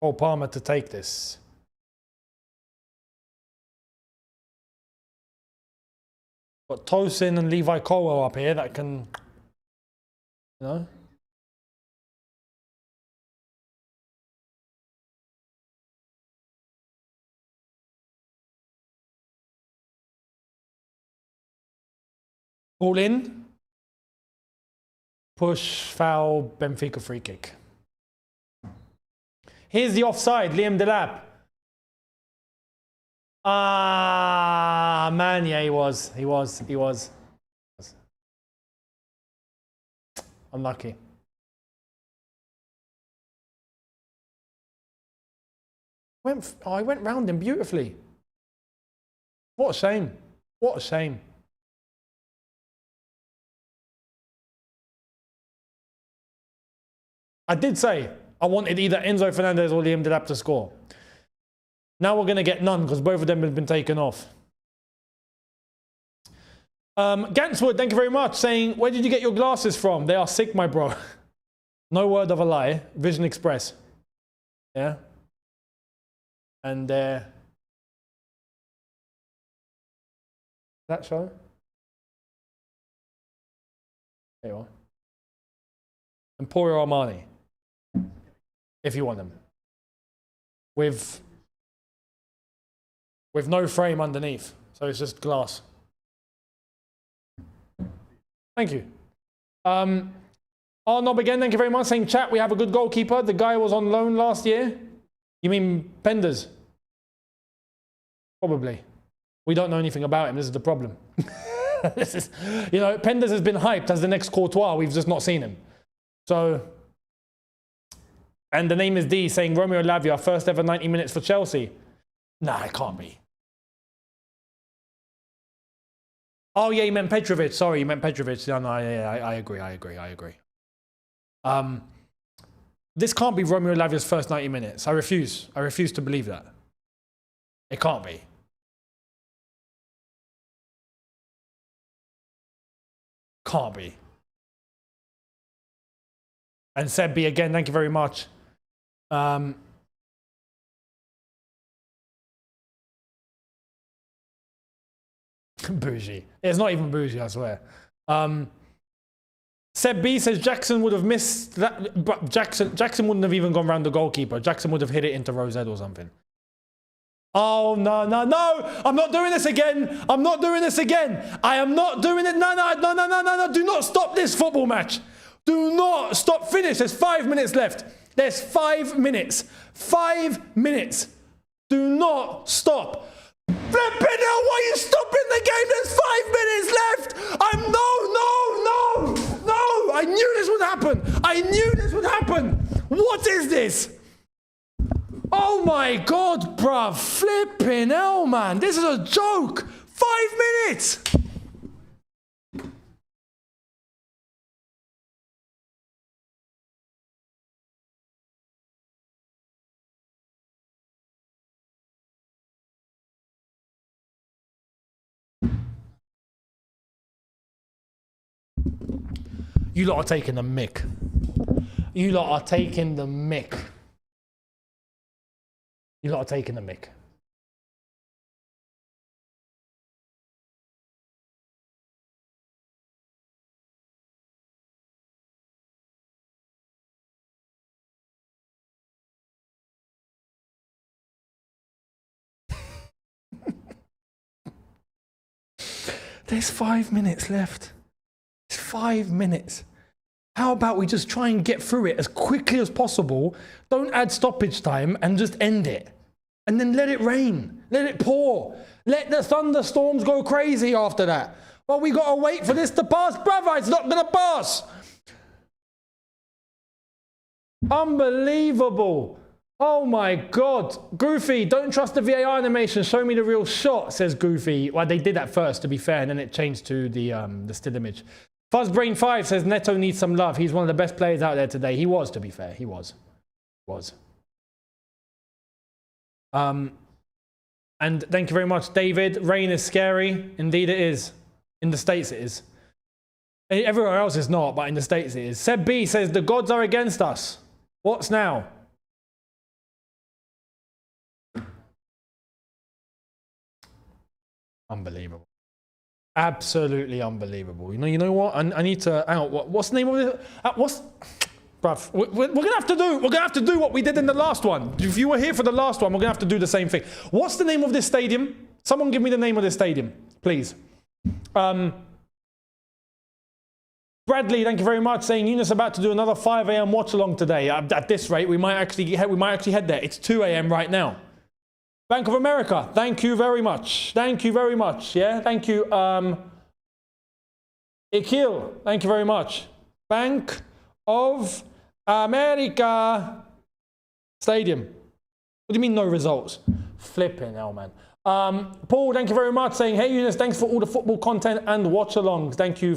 Oh, Palmer to take this. Got Tosin and Levi Colwell up here that can, you know. All in. Push, foul, Benfica free kick. Here's the offside, Liam Delap. Ah, man, yeah, he was. Unlucky. I went round him beautifully. What a shame. What a shame. I did say I wanted either Enzo Fernandez or Liam Delap to score. Now we're going to get none because both of them have been taken off. Ganswood, thank you very much, saying, where did you get your glasses from? They are sick, my bro. No word of a lie. Vision Express. Yeah. And that show? There you are. Emporio Armani. If you want them. With no frame underneath. So it's just glass. Thank you. Arnob again, thank you very much. Saying, chat, we have a good goalkeeper. The guy was on loan last year. You mean Penders? Probably. We don't know anything about him. This is the problem. This is, you know, Penders has been hyped as the next Courtois. We've just not seen him. So, and the name is D saying Romeo Lavia, first ever 90 minutes for Chelsea. Nah, it can't be. Oh yeah, you meant Petrovic. Sorry, you meant Petrovic. No, I agree. This can't be Romeo Lavia's first 90 minutes. I refuse to believe that. It can't be. Can't be. And Seb B again, thank you very much. Bougie. It's not even bougie, I swear. Seb B says Jackson would have missed that, but Jackson wouldn't have even gone round the goalkeeper. Jackson would have hit it into Rosette or something. Oh, no. I'm not doing this again. I'm not doing this again. I am not doing it. No. Do not stop this football match. Do not stop. Finish. There's 5 minutes left. There's 5 minutes. 5 minutes. Do not stop. Flipping hell, why are you stopping the game? There's 5 minutes left. No. I knew this would happen. What is this? Oh my God, bruv. Flipping hell, man. This is a joke. 5 minutes. You lot are taking the mick. You lot are taking the mick. There's 5 minutes left. It's 5 minutes. How about we just try and get through it as quickly as possible? Don't add stoppage time and just end it. And then let it rain. Let it pour. Let the thunderstorms go crazy after that. Well, we got to wait for this to pass. Brother, it's not going to pass. Unbelievable. Oh my God. Goofy, don't trust the VAR animation. Show me the real shot, says Goofy. Well, they did that first, to be fair, and then it changed to the still image. Fuzzbrain5 says Neto needs some love. He's one of the best players out there today. He was, to be fair. He was. And thank you very much, David. Rain is scary. Indeed it is. In the States it is. Everywhere else it's not, but in the States it is. Seb B says the gods are against us. What's now? Unbelievable. Absolutely unbelievable. You know what? I need to out. What's the name of it? Bruv, we're gonna have to do what we did in the last one. If you were here for the last one, we're gonna have to do the same thing. What's the name of this stadium? Someone give me the name of this stadium, please. Bradley, thank you very much, saying Younes about to do another 5 a.m. watch along today. At this rate, we might actually head there. It's 2 a.m. right now. Bank of America, thank you very much. Thank you very much. Yeah, thank you. Ikil, thank you very much. Bank of America Stadium. What do you mean no results? Flipping hell, man. Paul, thank you very much, saying, hey Younes, thanks for all the football content and watch-alongs. Thank you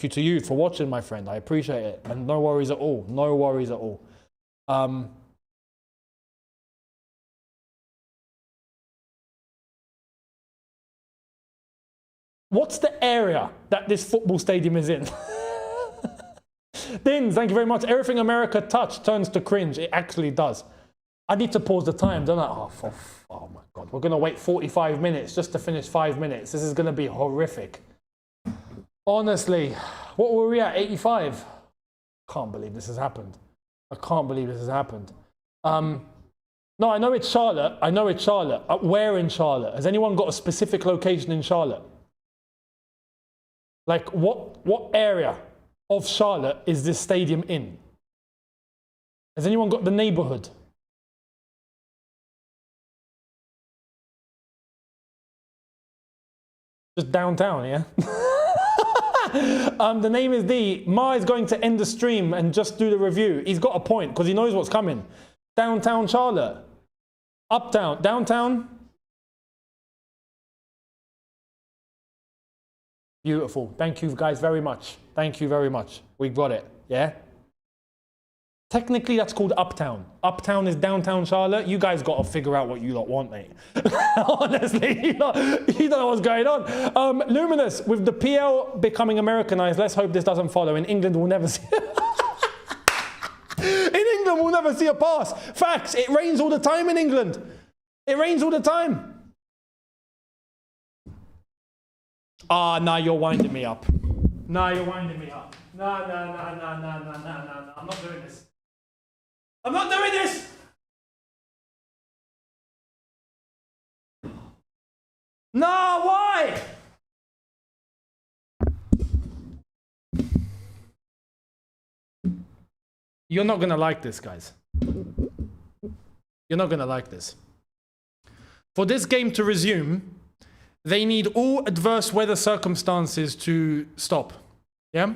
to you for watching, my friend. I appreciate it. And no worries at all. No worries at all. What's the area that this football stadium is in? Dins, thank you very much. Everything America touch turns to cringe. It actually does. I need to pause the time, don't I? Oh my God. We're going to wait 45 minutes just to finish 5 minutes. This is going to be horrific. Honestly, what were we at? 85? Can't believe this has happened. I can't believe this has happened. No, I know it's Charlotte. Where in Charlotte? Has anyone got a specific location in Charlotte? Like, what area of Charlotte is this stadium in? Has anyone got the neighborhood? Just downtown, yeah? The name is D. Ma is going to end the stream and just do the review. He's got a point because he knows what's coming. Downtown Charlotte. Uptown. Downtown. Beautiful. Thank you guys very much. Thank you very much. We got it. Yeah? Technically, that's called Uptown. Uptown is downtown Charlotte. You guys got to figure out what you lot want, mate. Honestly, you don't know what's going on. Luminous, with the PL becoming Americanized, let's hope this doesn't follow. In England, we'll never see In England, we'll never see a pass. Facts, it rains all the time in England. It rains all the time. Ah, nah, you're winding me up. Nah, you're winding me up. Nah. I'm not doing this. I'm not doing this! No, why? You're not gonna like this, guys. You're not gonna like this. For this game to resume, they need all adverse weather circumstances to stop. Yeah?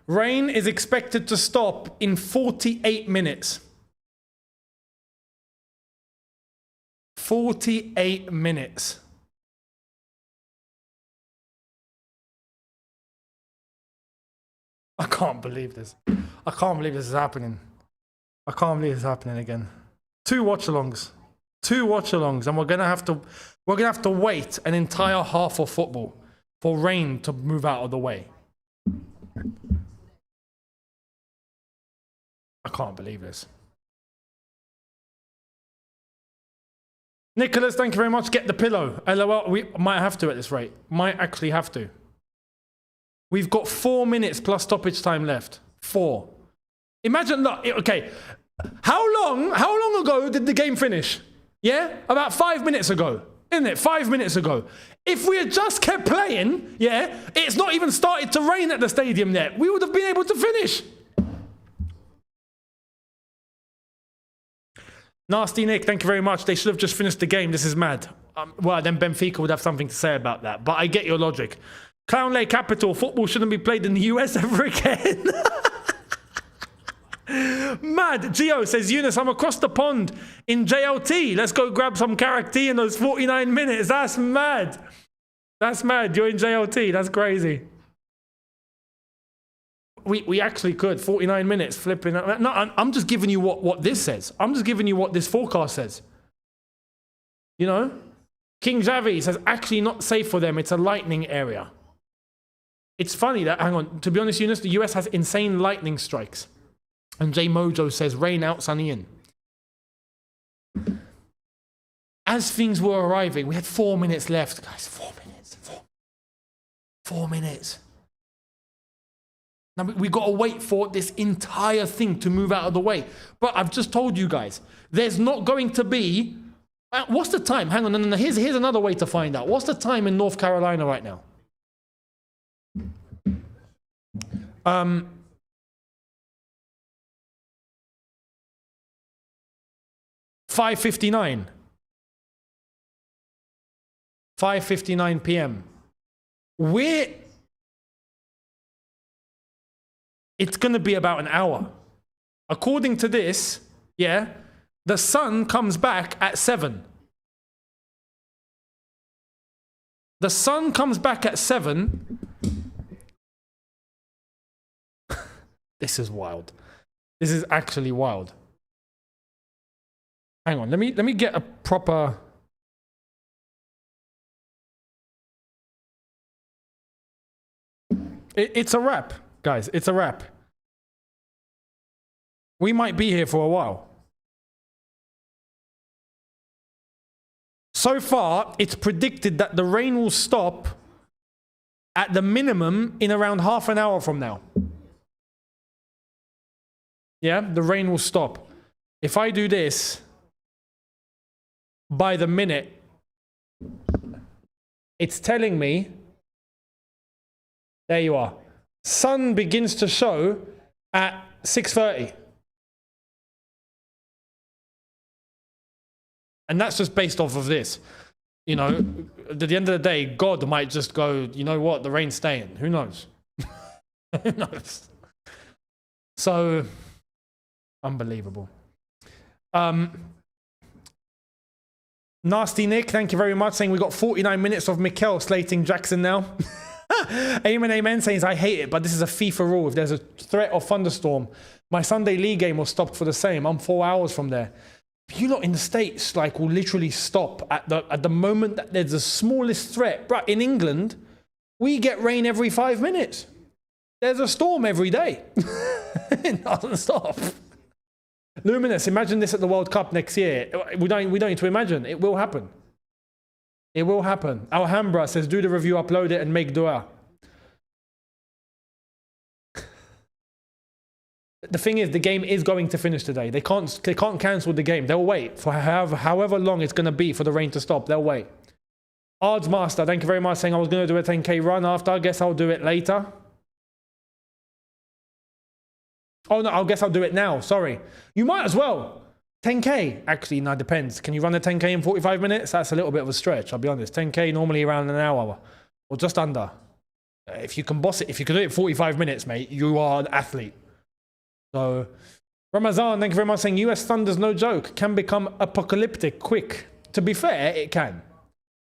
Rain is expected to stop in 48 minutes. 48 minutes. I can't believe this. I can't believe this is happening. I can't believe it's happening again. 2 watch-alongs. 2 watch-alongs, and we're gonna have to wait an entire half of football for rain to move out of the way. I can't believe this. Nicholas, thank you very much. Get the pillow. LOL, we might have to at this rate. Might actually have to. We've got 4 minutes plus stoppage time left. 4. Imagine that. Okay. How long ago did the game finish? Yeah? About 5 minutes ago. Isn't it? 5 minutes ago. If we had just kept playing, yeah, it's not even started to rain at the stadium yet. We would have been able to finish. Nasty Nick, thank you very much. They should have just finished the game. This is mad. Well, then Benfica would have something to say about that. But I get your logic. Clown Lake Capital, football shouldn't be played in the US ever again. Mad. Gio says, Younes, I'm across the pond in JLT. Let's go grab some character in those 49 minutes. That's mad. That's mad. You're in JLT. That's crazy. We actually could. 49 minutes flipping. No, I'm just giving you what this says. I'm just giving you what this forecast says. You know? King Javi says, actually not safe for them. It's a lightning area. It's funny that, hang on, to be honest, Younes, the US has insane lightning strikes. And J Mojo says, rain out, sunny in. As things were arriving, we had 4 minutes left. Guys, 4 minutes. 4 minutes. Now, we got to wait for this entire thing to move out of the way. But I've just told you guys, there's not going to be... What's the time? Hang on, no. Here's another way to find out. What's the time in North Carolina right now? 5:59. 5:59 p.m. It's going to be about an hour. According to this, yeah, the sun comes back at 7. The sun comes back at 7. This is wild. This is actually wild. Hang on, let me get a proper... It's a wrap, guys. It's a wrap. We might be here for a while. So far, it's predicted that the rain will stop at the minimum in around half an hour from now. Yeah, the rain will stop. If I do this by the minute, it's telling me, there you are. Sun begins to show at 6:30. And that's just based off of this. You know, at the end of the day, God might just go, you know what, the rain's staying. Who knows? Who knows? So, unbelievable. Nasty Nick, thank you very much, saying we got 49 minutes of Mikel slating Jackson now. Amen, amen, saying I hate it, but this is a FIFA rule. If there's a threat of thunderstorm, my Sunday league game was stopped for the same. I'm 4 hours from there. You lot in the States like will literally stop at the moment that there's the smallest threat. But in England, we get rain every 5 minutes. There's a storm every day. It doesn't stop. Luminous, imagine this at the World Cup next year. We don't need to imagine. It will happen. It will happen. Alhambra says, do the review, upload it, and make dua. The thing is, the game is going to finish today. They can't cancel the game. They'll wait for however long it's going to be for the rain to stop. They'll wait. Odds Master, thank you very much, saying I was going to do a 10K run after. I guess I'll do it later. Oh, no, I guess I'll do it now. Sorry. You might as well. 10K. Actually, no, depends. Can you run a 10K in 45 minutes? That's a little bit of a stretch, I'll be honest. 10K normally around an hour or just under. If you can boss it, if you can do it in 45 minutes, mate, you are an athlete. So, Ramazan, thank you very much, saying US Thunder's no joke. Can become apocalyptic quick. To be fair, it can.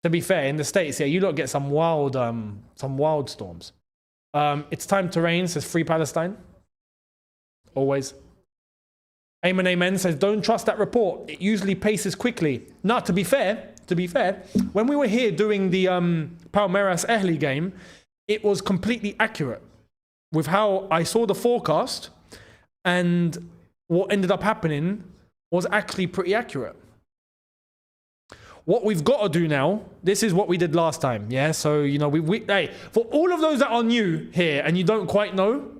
To be fair, in the States, yeah, you don't get some wild storms. It's time to rain, says Free Palestine. Always. Amen, amen, says don't trust that report. It usually paces quickly. Now, to be fair, when we were here doing the Palmeiras Ehli game, it was completely accurate with how I saw the forecast, and what ended up happening was actually pretty accurate. What we've got to do now, this is what we did last time, yeah? So, you know, hey, for all of those that are new here and you don't quite know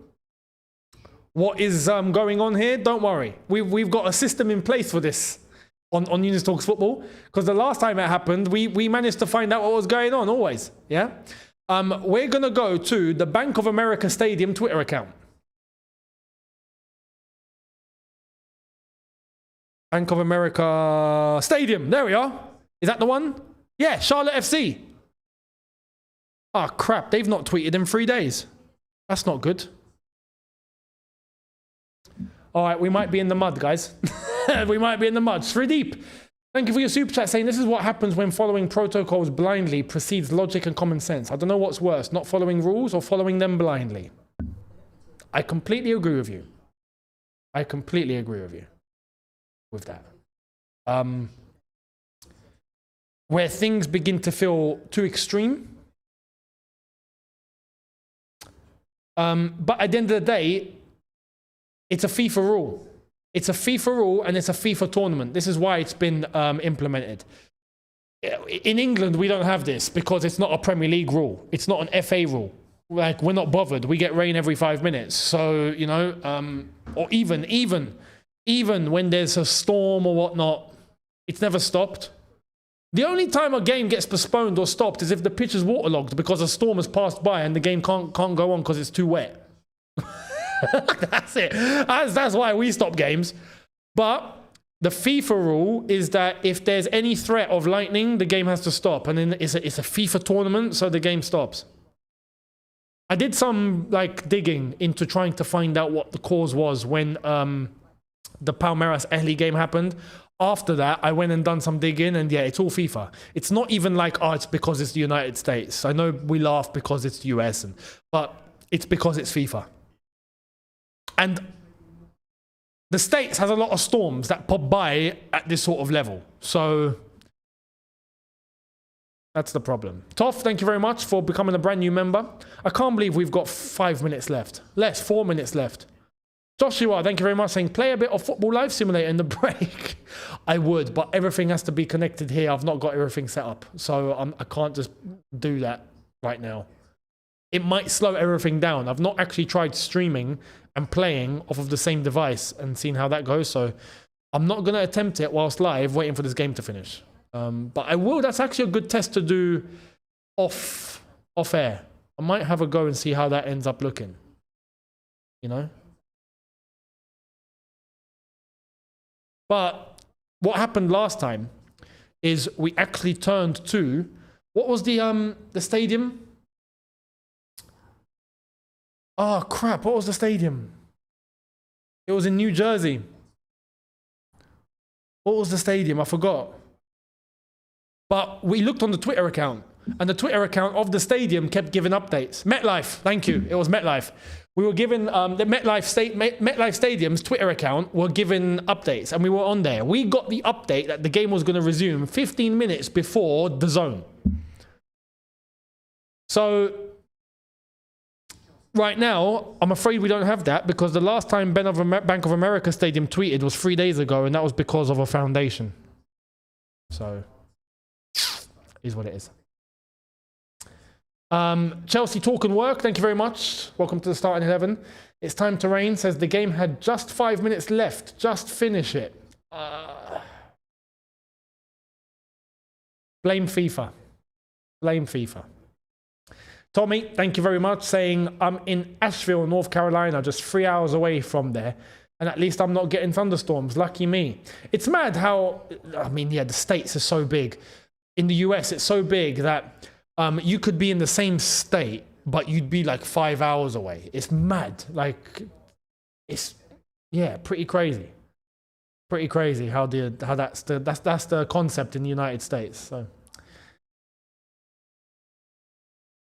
what is going on here, don't worry. We've got a system in place for this on Younes Talks Football, because the last time it happened, we managed to find out what was going on always, yeah? We're going to go to the Bank of America Stadium Twitter account. Bank of America Stadium, there we are. Is that the one? Yeah, Charlotte FC. Oh, crap, they've not tweeted in 3 days. That's not good. All right, we might be in the mud, guys. We might be in the mud. Srideep, thank you for your super chat, saying this is what happens when following protocols blindly precedes logic and common sense. I don't know what's worse, not following rules or following them blindly. I completely agree with you. I completely agree with you with that. Where things begin to feel too extreme. But at the end of the day, it's a FIFA rule. It's a FIFA rule and it's a FIFA tournament. This is why it's been implemented. In England, we don't have this because it's not a Premier League rule. It's not an FA rule. Like, we're not bothered. We get rain every 5 minutes. So, you know, or even when there's a storm or whatnot, it's never stopped. The only time a game gets postponed or stopped is if the pitch is waterlogged because a storm has passed by and the game can't go on because it's too wet. That's it. That's why we stop games. But the FIFA rule is that if there's any threat of lightning, the game has to stop. And then it's a FIFA tournament, so the game stops. I did some digging into trying to find out what the cause was when the Palmeiras Ehli game happened. After that, I went and done some digging, and yeah, it's all FIFA. It's not even like, oh, it's because it's the United States. I know we laugh because it's the US, but it's because it's FIFA. And the States has a lot of storms that pop by at this sort of level. So that's the problem. Toff, thank you very much for becoming a brand new member. I can't believe we've got 5 minutes left. 4 minutes left. Joshua, thank you very much, saying play a bit of Football Live Simulator in the break. I would, but everything has to be connected here. I've not got everything set up, so I can't just do that right now. It might slow everything down. I've not actually tried streaming and playing off of the same device and seen how that goes, so I'm not going to attempt it whilst live, waiting for this game to finish. But I will. That's actually a good test to do off air. I might have a go and see how that ends up looking. You know? But what happened last time is we actually turned to, what was the stadium? Oh crap, what was the stadium? It was in New Jersey. What was the stadium? I forgot. But we looked on the Twitter account, and the Twitter account of the stadium kept giving updates. MetLife, thank you. It was MetLife. We were given the MetLife Stadium's Twitter account were given updates, and we were on there. We got the update that the game was going to resume 15 minutes before the zone. So right now, I'm afraid we don't have that, because the last time Bank of America Stadium tweeted was 3 days ago, and that was because of a foundation. So, is what it is. Chelsea talk and work, thank you very much. Welcome to the starting 11. It's time to rain, says the game had just 5 minutes left. Just finish it. Blame FIFA. Blame FIFA. Tommy, thank you very much, saying I'm in Asheville, North Carolina, just 3 hours away from there. And at least I'm not getting thunderstorms. Lucky me. It's mad how, I mean, yeah, the States are so big. In the US, it's so big that you could be in the same state, but you'd be like 5 hours away. It's mad. Like, it's, yeah, pretty crazy. Pretty crazy how that's the concept in the United States. So,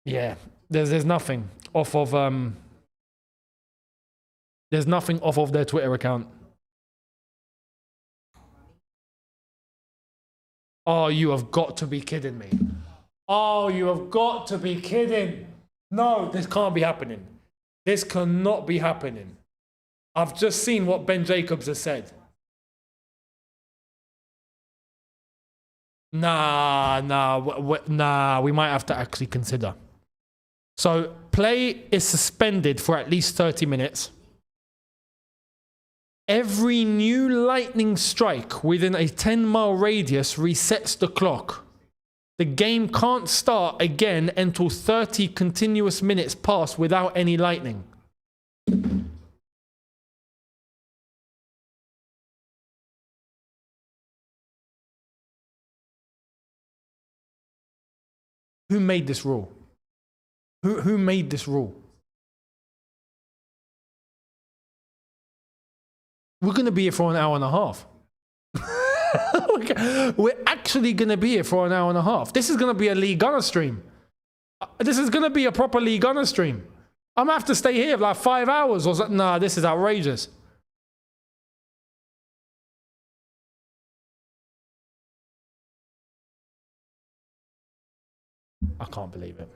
yeah, there's nothing off of there's nothing off of their Twitter account. Oh, you have got to be kidding me. Oh, you have got to be kidding. No, this can't be happening. This cannot be happening. I've just seen what Ben Jacobs has said. Nah, we might have to actually consider. So, play is suspended for at least 30 minutes. Every new lightning strike within a 10-mile radius resets the clock. The game can't start again until 30 continuous minutes pass without any lightning. Who made this rule? Who made this rule? We're going to be here for an hour and a half. We're actually going to be here for an hour and a half. This is going to be a League Gunner stream. This is going to be a proper League Gunner stream. I'm going to have to stay here for like 5 hours or something. Nah, this is outrageous. I can't believe it.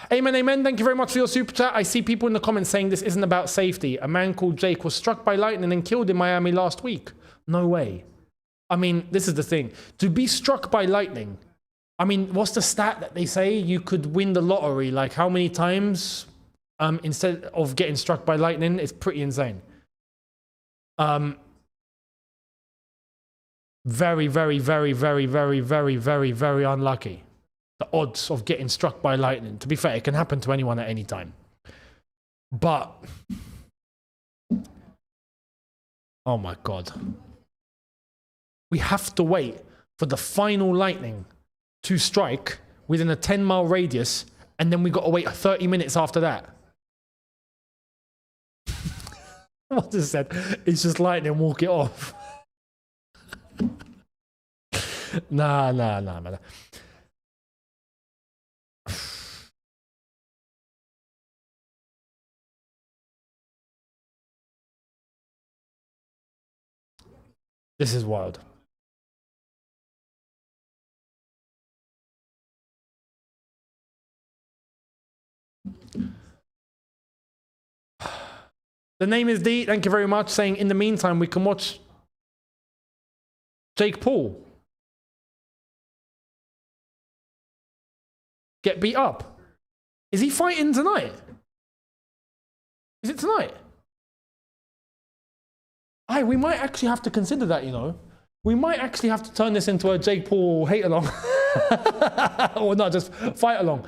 Amen, amen. Thank you very much for your super chat. I see people in the comments saying this isn't about safety. A man called Jake was struck by lightning and killed in Miami last week. No way. I mean, this is the thing. To be struck by lightning, I mean, what's the stat that they say you could win the lottery? Like how many times instead of getting struck by lightning? It's pretty insane. Very, very, very, very, very, very, very, very unlucky. The odds of getting struck by lightning. To be fair, it can happen to anyone at any time. But, oh my God. We have to wait for the final lightning to strike within a 10-mile radius, and then we got to wait 30 minutes after that. What is that? It's just lightning, walk it off. Nah, man. This is wild. The name is D. Thank you very much. Saying in the meantime, we can watch Jake Paul get beat up. Is he fighting tonight? Is it tonight? We might actually have to consider that, you know. We might actually have to turn this into a Jake Paul hate along. Or not, just fight along.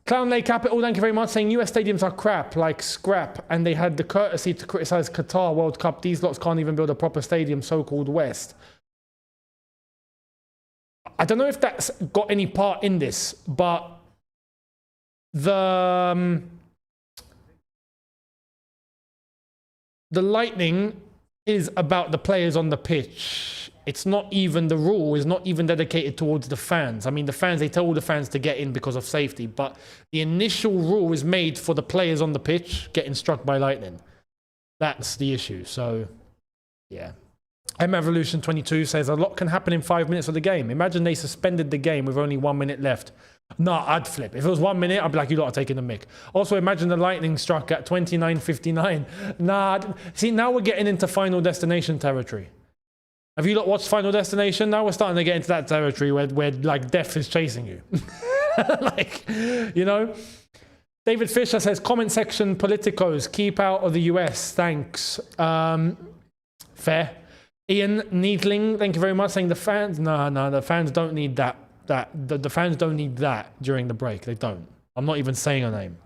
Clown Lake Capital, thank you very much, saying US stadiums are crap, like scrap, and they had the courtesy to criticize Qatar World Cup. These lots can't even build a proper stadium, so-called West. I don't know if that's got any part in this, but the Lightning is about the players on the pitch. It's not even, the rule is not even dedicated towards the fans. I mean, the fans, they tell all the fans to get in because of safety, but the initial rule is made for the players on the pitch getting struck by lightning. That's the issue. So, yeah. M-Evolution 22 says, a lot can happen in 5 minutes of the game. Imagine they suspended the game with only 1 minute left. Nah, I'd flip. If it was 1 minute, I'd be like, you lot are taking the mick. Also, imagine the lightning struck at 29:59. Nah, see, now we're getting into Final Destination territory. Have you lot watched Final Destination? Now we're starting to get into that territory where like death is chasing you. Like, you know? David Fisher says, comment section politicos, keep out of the US, thanks. Fair. Ian Needling, thank you very much, saying the fans, no, the fans don't need that. The fans don't need that during the break. They don't. I'm not even saying her name.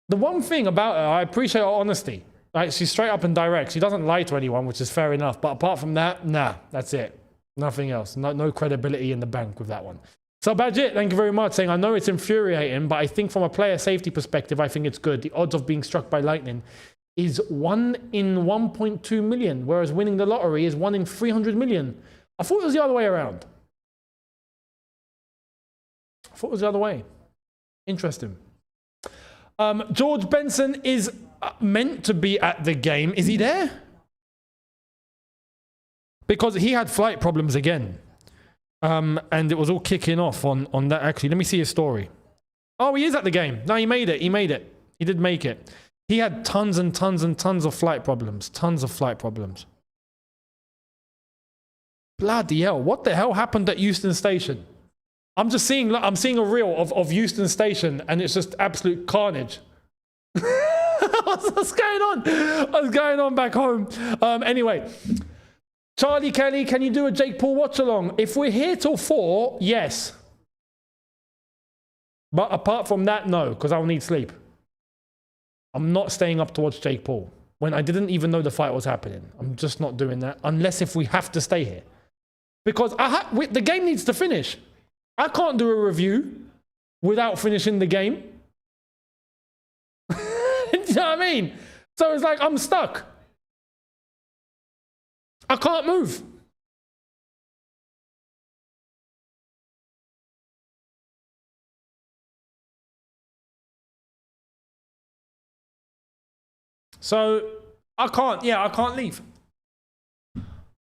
The one thing about her, I appreciate her honesty. Like, she's straight up and direct. She doesn't lie to anyone, which is fair enough. But apart from that, nah, that's it. Nothing else. No credibility in the bank with that one. So Badgett, thank you very much, saying, I know it's infuriating, but I think from a player safety perspective, I think it's good. The odds of being struck by lightning is 1 in 1.2 million, whereas winning the lottery is 1 in 300 million. I thought it was the other way around. I thought it was the other way. Interesting. George Benson is meant to be at the game. Is he there? Because he had flight problems again. And it was all kicking off on that. Actually, let me see his story. Oh, he is at the game. No, he made it. He made it. He did make it. He had tons and tons and tons of flight problems. Tons of flight problems. Bloody hell. What the hell happened at Euston Station? I'm just seeing, I'm seeing a reel of Euston Station and it's just absolute carnage. What's going on? What's going on back home? Anyway, Charlie Kelly, can you do a Jake Paul watch along? If we're here till 4, yes. But apart from that, no, because I'll need sleep. I'm not staying up to watch Jake Paul when I didn't even know the fight was happening. I'm just not doing that unless if we have to stay here. Because the game needs to finish. I can't do a review without finishing the game. You know what I mean? So it's like I'm stuck. I can't move. So I can't leave.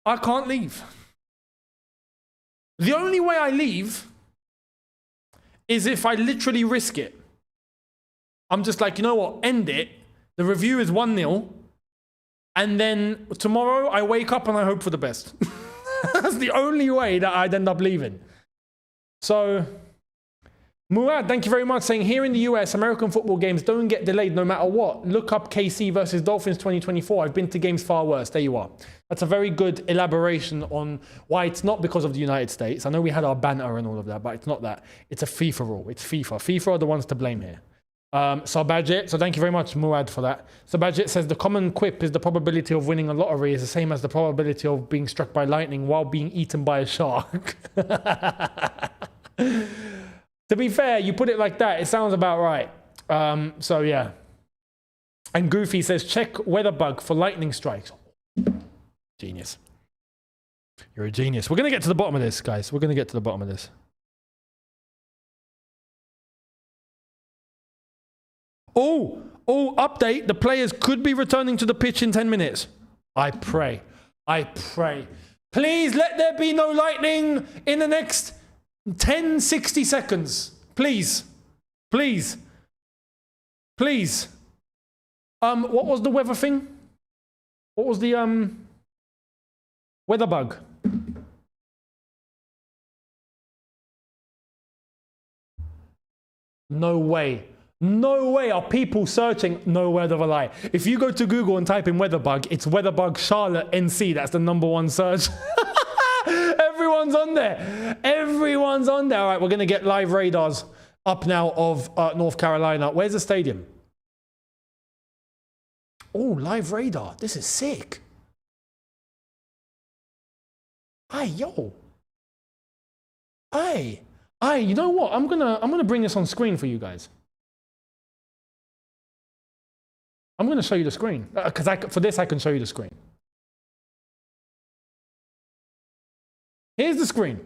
I can't leave. The only way I leave is if I literally risk it. I'm just like, you know what, end it. The review is 1-0. And then tomorrow I wake up and I hope for the best. That's the only way that I'd end up leaving. So, Murad, thank you very much, saying here in the US, American football games don't get delayed no matter what. Look up KC versus Dolphins 2024. I've been to games far worse. There you are. That's a very good elaboration on why it's not because of the United States. I know we had our banter and all of that, but it's not that. It's a FIFA rule. It's FIFA. FIFA are the ones to blame here. So thank you very much, Murad, for that. So Badget says the common quip is the probability of winning a lottery is the same as the probability of being struck by lightning while being eaten by a shark. To be fair, you put it like that, it sounds about right. So yeah. And Goofy says, check weatherbug for lightning strikes. Genius. You're a genius. We're going to get to the bottom of this, guys. We're going to get to the bottom of this. Oh, update. The players could be returning to the pitch in 10 minutes. I pray. I pray. Please let there be no lightning in the next 60 seconds. Please. Please. Please. What was the weather thing? What was the weather bug? No way. No way are people searching. No word of a lie. If you go to Google and type in weather bug, it's weather bug Charlotte NC. That's the #1 search. Everyone's on there. Everyone's on there. All right, we're going to get live radars up now of North Carolina. Where's the stadium? Oh, live radar. This is sick. Hey, yo. Hey, you know what? I'm gonna bring this on screen for you guys. I'm gonna show you the screen because for this I can show you the screen. Here's the screen,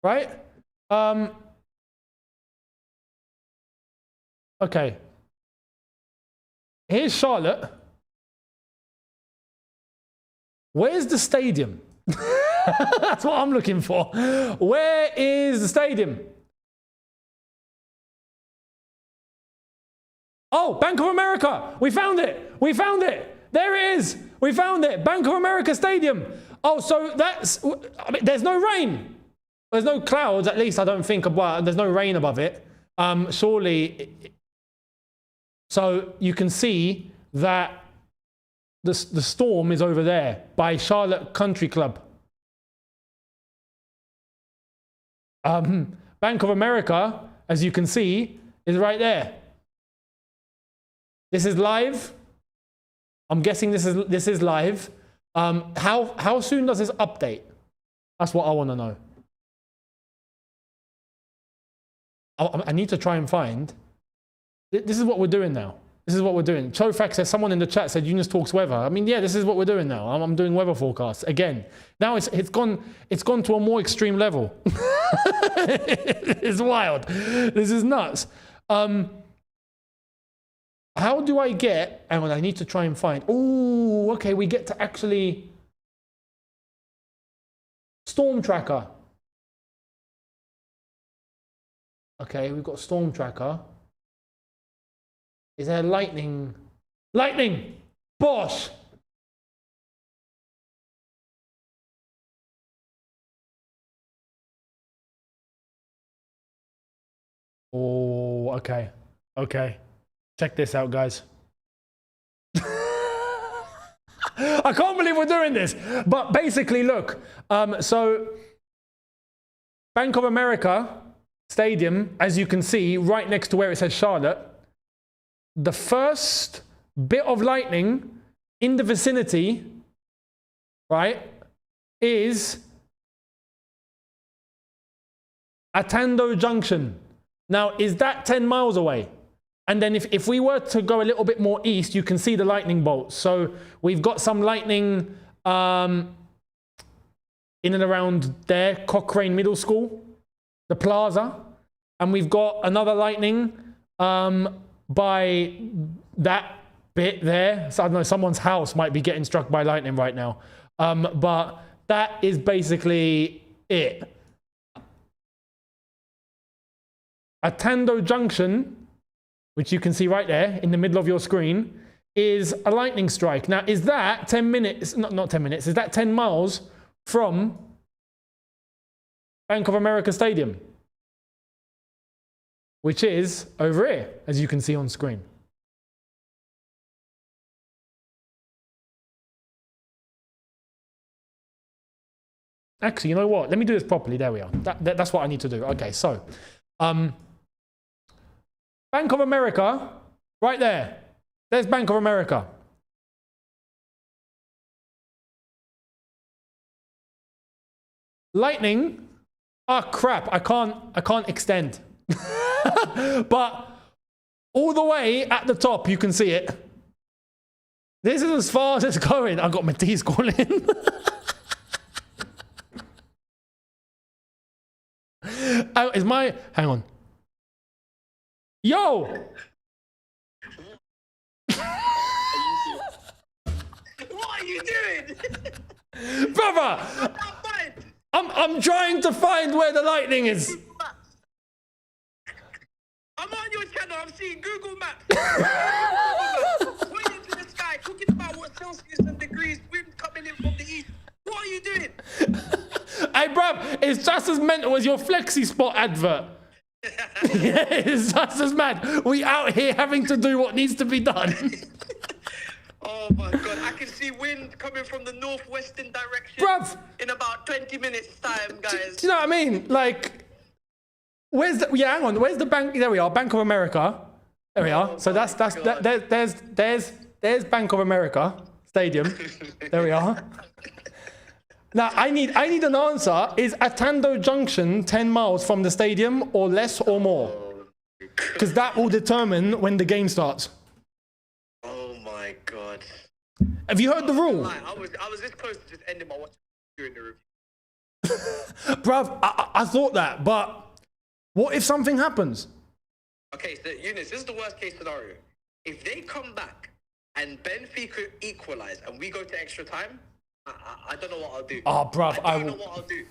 right? Okay. Here's Charlotte. Where's the stadium? That's what I'm looking for. Where is the stadium? Oh, Bank of America. We found it. We found it. There it is. We found it. Bank of America Stadium. Oh, so that's, I mean, there's no rain. There's no clouds, at least I don't think. Well, there's no rain above it. Surely. So you can see that the storm is over there by Charlotte Country Club. Bank of America, as you can see, is right there. This is live. I'm guessing this is live. How soon does this update? That's what I want to know. I need to try and find. This is what we're doing now. This is what we're doing. Chofak says, someone in the chat said Younes Talks Weather. I mean, yeah, this is what we're doing now. I'm doing weather forecasts again. Now it's gone to a more extreme level. It's wild. This is nuts. How do I get, and I need to try and find, oh, okay, we get to actually, storm tracker. Okay, we've got storm tracker. Is there lightning? Lightning! Bosh! Oh, okay. Okay. Check this out, guys. I can't believe we're doing this. But basically, look. So, Bank of America Stadium, as you can see, right next to where it says Charlotte, the first bit of lightning in the vicinity, right, is Atando Junction. Now, is that 10 miles away? And then if we were to go a little bit more east, you can see the lightning bolts. So we've got some lightning in and around there, Cochrane Middle School, the plaza. And we've got another lightning by that bit there. So I don't know, someone's house might be getting struck by lightning right now. But that is basically it. Atando Junction, which you can see right there in the middle of your screen, is a lightning strike. Now, is that 10 minutes, not 10 minutes, is that 10 miles from Bank of America Stadium? Which is over here, as you can see on screen. Actually, you know what? Let me do this properly. There we are. That's what I need to do. Okay, so Bank of America, right there. There's Bank of America. Lightning. Oh crap! I can't extend. But all the way at the top, you can see it. This is as far as it's going. I got my T's calling. Oh, is my, hang on. Yo! What are you doing? Brother! I'm trying to find where the lightning is. I'm on your channel, I'm seeing Google Maps. Pointing to the sky, talking about what Celsius and degrees, wind coming in from the east. What are you doing? Hey, bruv, it's just as mental as your Flexi Spot advert. Yeah, it's just as mad. We out here having to do what needs to be done. Oh my God, I can see wind wind coming from the northwestern direction. Bruv. In about 20 minutes time, guys. Do you know what I mean? Like, where's the, yeah, hang on, where's the bank? There we are, Bank of America. There we are. So there's Bank of America Stadium. There we are. Now, I need an answer. Is Atando Junction 10 miles from the stadium or less or more? Because that will determine when the game starts. Oh my God. Have you heard the rule? I was this close to just ending my watch during the review. Bruv, I thought that, but what if something happens? Okay, so Younes, this is the worst case scenario. If they come back and Benfica equalise and we go to extra time, I don't know what I'll do. Oh, bruv, I don't know what I'll do.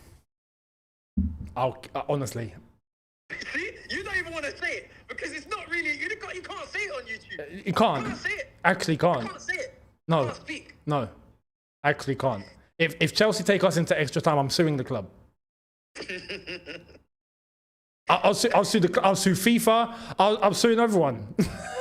Honestly. See, you don't even want to say it because it's not really. You can't say it on YouTube. You can't. You can't say it. Actually, can't. You can't say it. No. You can't speak. No. Actually, can't. If Chelsea take us into extra time, I'm suing the club. I'll sue FIFA. I'm suing everyone.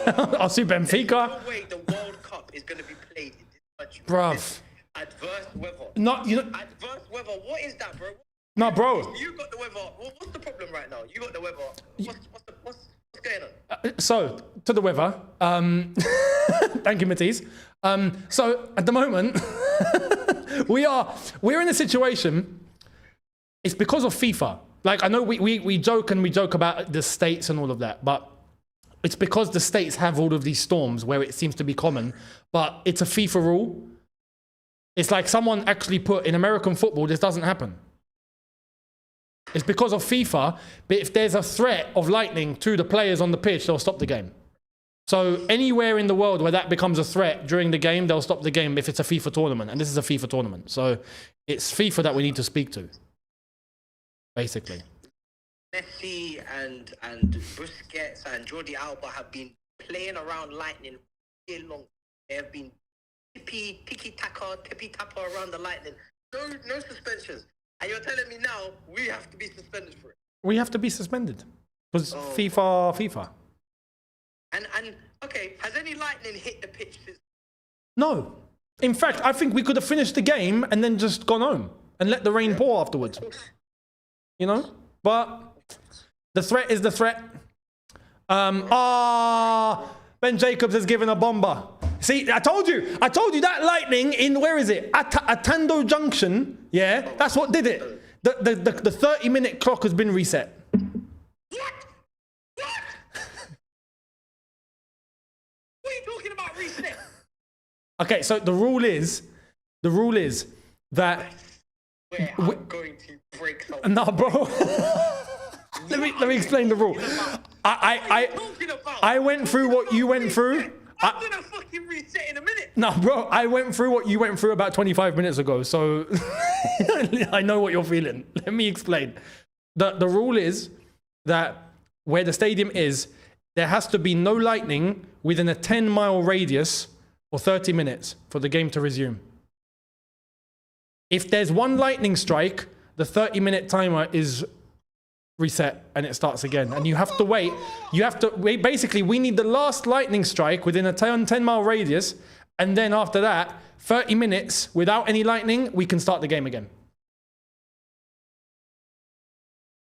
I'll sue Benfica. No way the World Cup is going to be played in this country. Bruv. Adverse weather. Not, you know. Adverse weather. What is that, bro? No, bro. You got the weather. What's the problem right now? You got the weather. What's going on? So, to the weather. Thank you, Matisse. So, at the moment, we're in a situation. It's because of FIFA. Like, I know we joke about the states and all of that, but it's because the states have all of these storms where it seems to be common, but it's a FIFA rule. It's like someone actually put in American football, this doesn't happen. It's because of FIFA, but if there's a threat of lightning to the players on the pitch, they'll stop the game. So anywhere in the world where that becomes a threat during the game, they'll stop the game if it's a FIFA tournament. And this is a FIFA tournament. So it's FIFA that we need to speak to, basically. Messi and Busquets and Jordi Alba have been playing around lightning for a long. They have been tippy-tapper around the lightning. No suspensions. And you're telling me now we have to be suspended for it? We have to be suspended. Because FIFA. And okay, has any lightning hit the pitch since? No. In fact, I think we could have finished the game and then just gone home and let the rain pour afterwards. You know? But the threat is the threat. Ben Jacobs has given a bomber. See, I told you that lightning in, where is it? Atando Junction. Yeah, that's what did it. The 30-minute clock has been reset. What? What are you talking about reset? Okay, so the rule is that I'm going to break something. no, bro. let me explain the rule. I went through what you went through. I'm gonna fucking reset in a minute. No, bro, I went through what you went through about 25 minutes ago, so I know what you're feeling. Let me explain. The rule is that where the stadium is, there has to be no lightning within a 10-mile radius for 30 minutes for the game to resume. If there's one lightning strike, the 30-minute timer is reset and it starts again. And you have to wait. Basically, we need the last lightning strike within a 10-mile radius. And then after that, 30 minutes without any lightning, we can start the game again.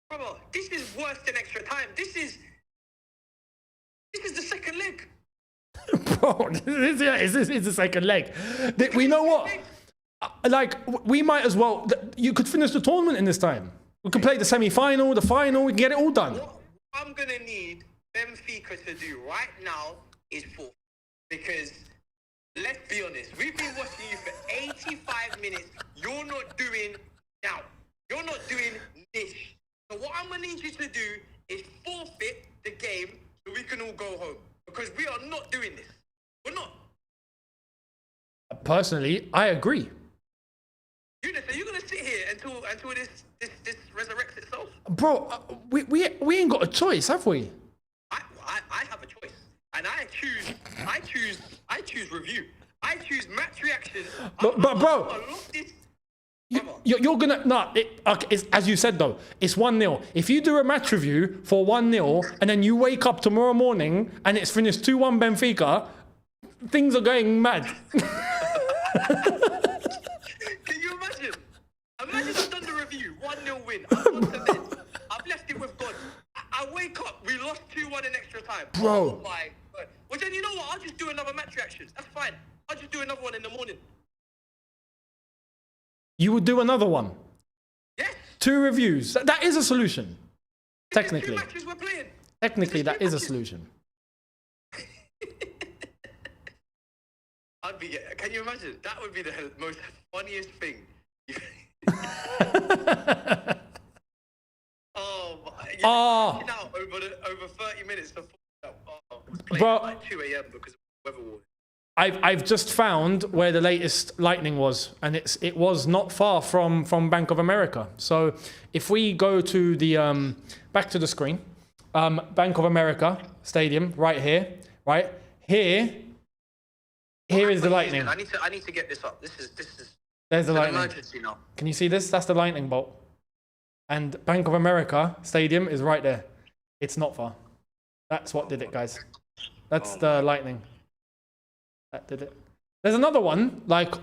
Brother, this is worse than extra time. This is the second leg. Bro, it's the second leg. We know what? Like, we might as well. You could finish the tournament in this time. We could play the semi-final, the final. We can get it all done. What I'm going to need Benfica to do right now is forfeit. Because, let's be honest, we've been watching you for 85 minutes. You're not doing now. You're not doing this. So what I'm going to need you to do is forfeit the game so we can all go home. Because we are not doing this. We're not. Personally, I agree. Younes, are you going to sit here until this resurrects itself? Bro, we ain't got a choice, have we? I have a choice, and I choose review. I choose match reaction. But bro, you're gonna it's, as you said though, it's 1-0. If you do a match review for 1-0 and then you wake up tomorrow morning and it's finished 2-1 Benfica, things are going mad. Bro. my God. Well, then you know what? I'll just do another match reaction. That's fine. I'll just do another one in the morning. You would do another one? Yes. 2 reviews. That is a solution. There's Technically. 2 matches we're playing. Technically, that is a matches. solution. Can you imagine? That would be the most funniest thing. Oh, my. Now over 30 minutes to Bro, at like 2 a.m. because of weather warning. I've just found where the latest lightning was, and it was not far from Bank of America. So if we go to the back to the screen, Bank of America Stadium right here, right here. Here is the lightning. I need to get this up. This is. There's the lightning. Emergency now. Can you see this? That's the lightning bolt. And Bank of America Stadium is right there. It's not far. That's what did it, guys. That's the lightning. That did it. There's another one, like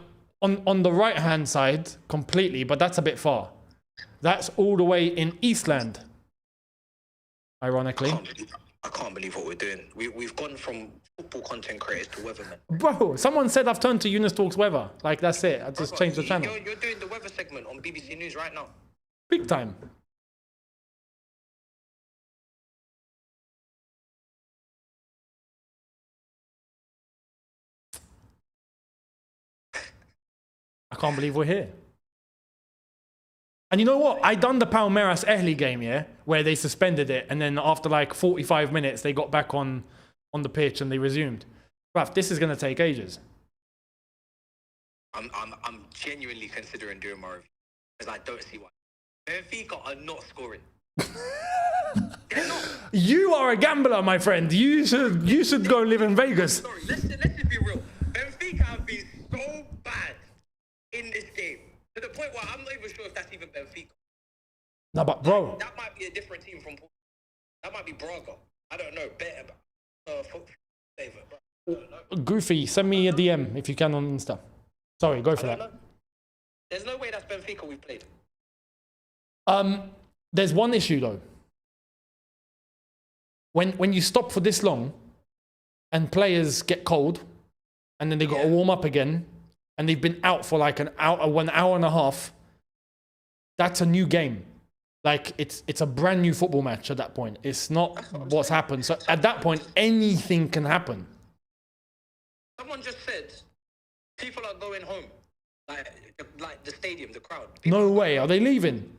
on the right-hand side completely, but that's a bit far. That's all the way in Eastland. Ironically. I can't believe what we're doing. We've gone from football content creators to weathermen. Bro, someone said I've turned to Younes Talks Weather. Like, that's it. I just changed the channel. You're doing the weather segment on BBC News right now. Big time. I can't believe we're here. And you know what? I done the Palmeiras Ehli game, yeah, where they suspended it, and then after like 45 minutes, they got back on the pitch and they resumed. Bruv, this is gonna take ages. I'm genuinely considering doing my review because I don't see why. Benfica are not scoring. They're not. You are a gambler, my friend. You should go live in Vegas. Sorry, let's just be real. Benfica have been so bad in this game to the point where I'm not even sure if that's even Benfica. No, but bro, That might be a different team from Portugal. That might be Braga. I don't know. Better flavor, bro. I don't know. Goofy, send me a DM if you can on Insta. Sorry, go for that. Know. There's no way that's Benfica we've played. There's one issue though. When you stop for this long and players get cold and then they got to warm up again and they've been out for like an hour and a half, that's a new game. Like it's a brand new football match at that point. It's not what's happened. So at that point, anything can happen. Someone just said people are going home, like the stadium, the crowd. No way. Are they leaving?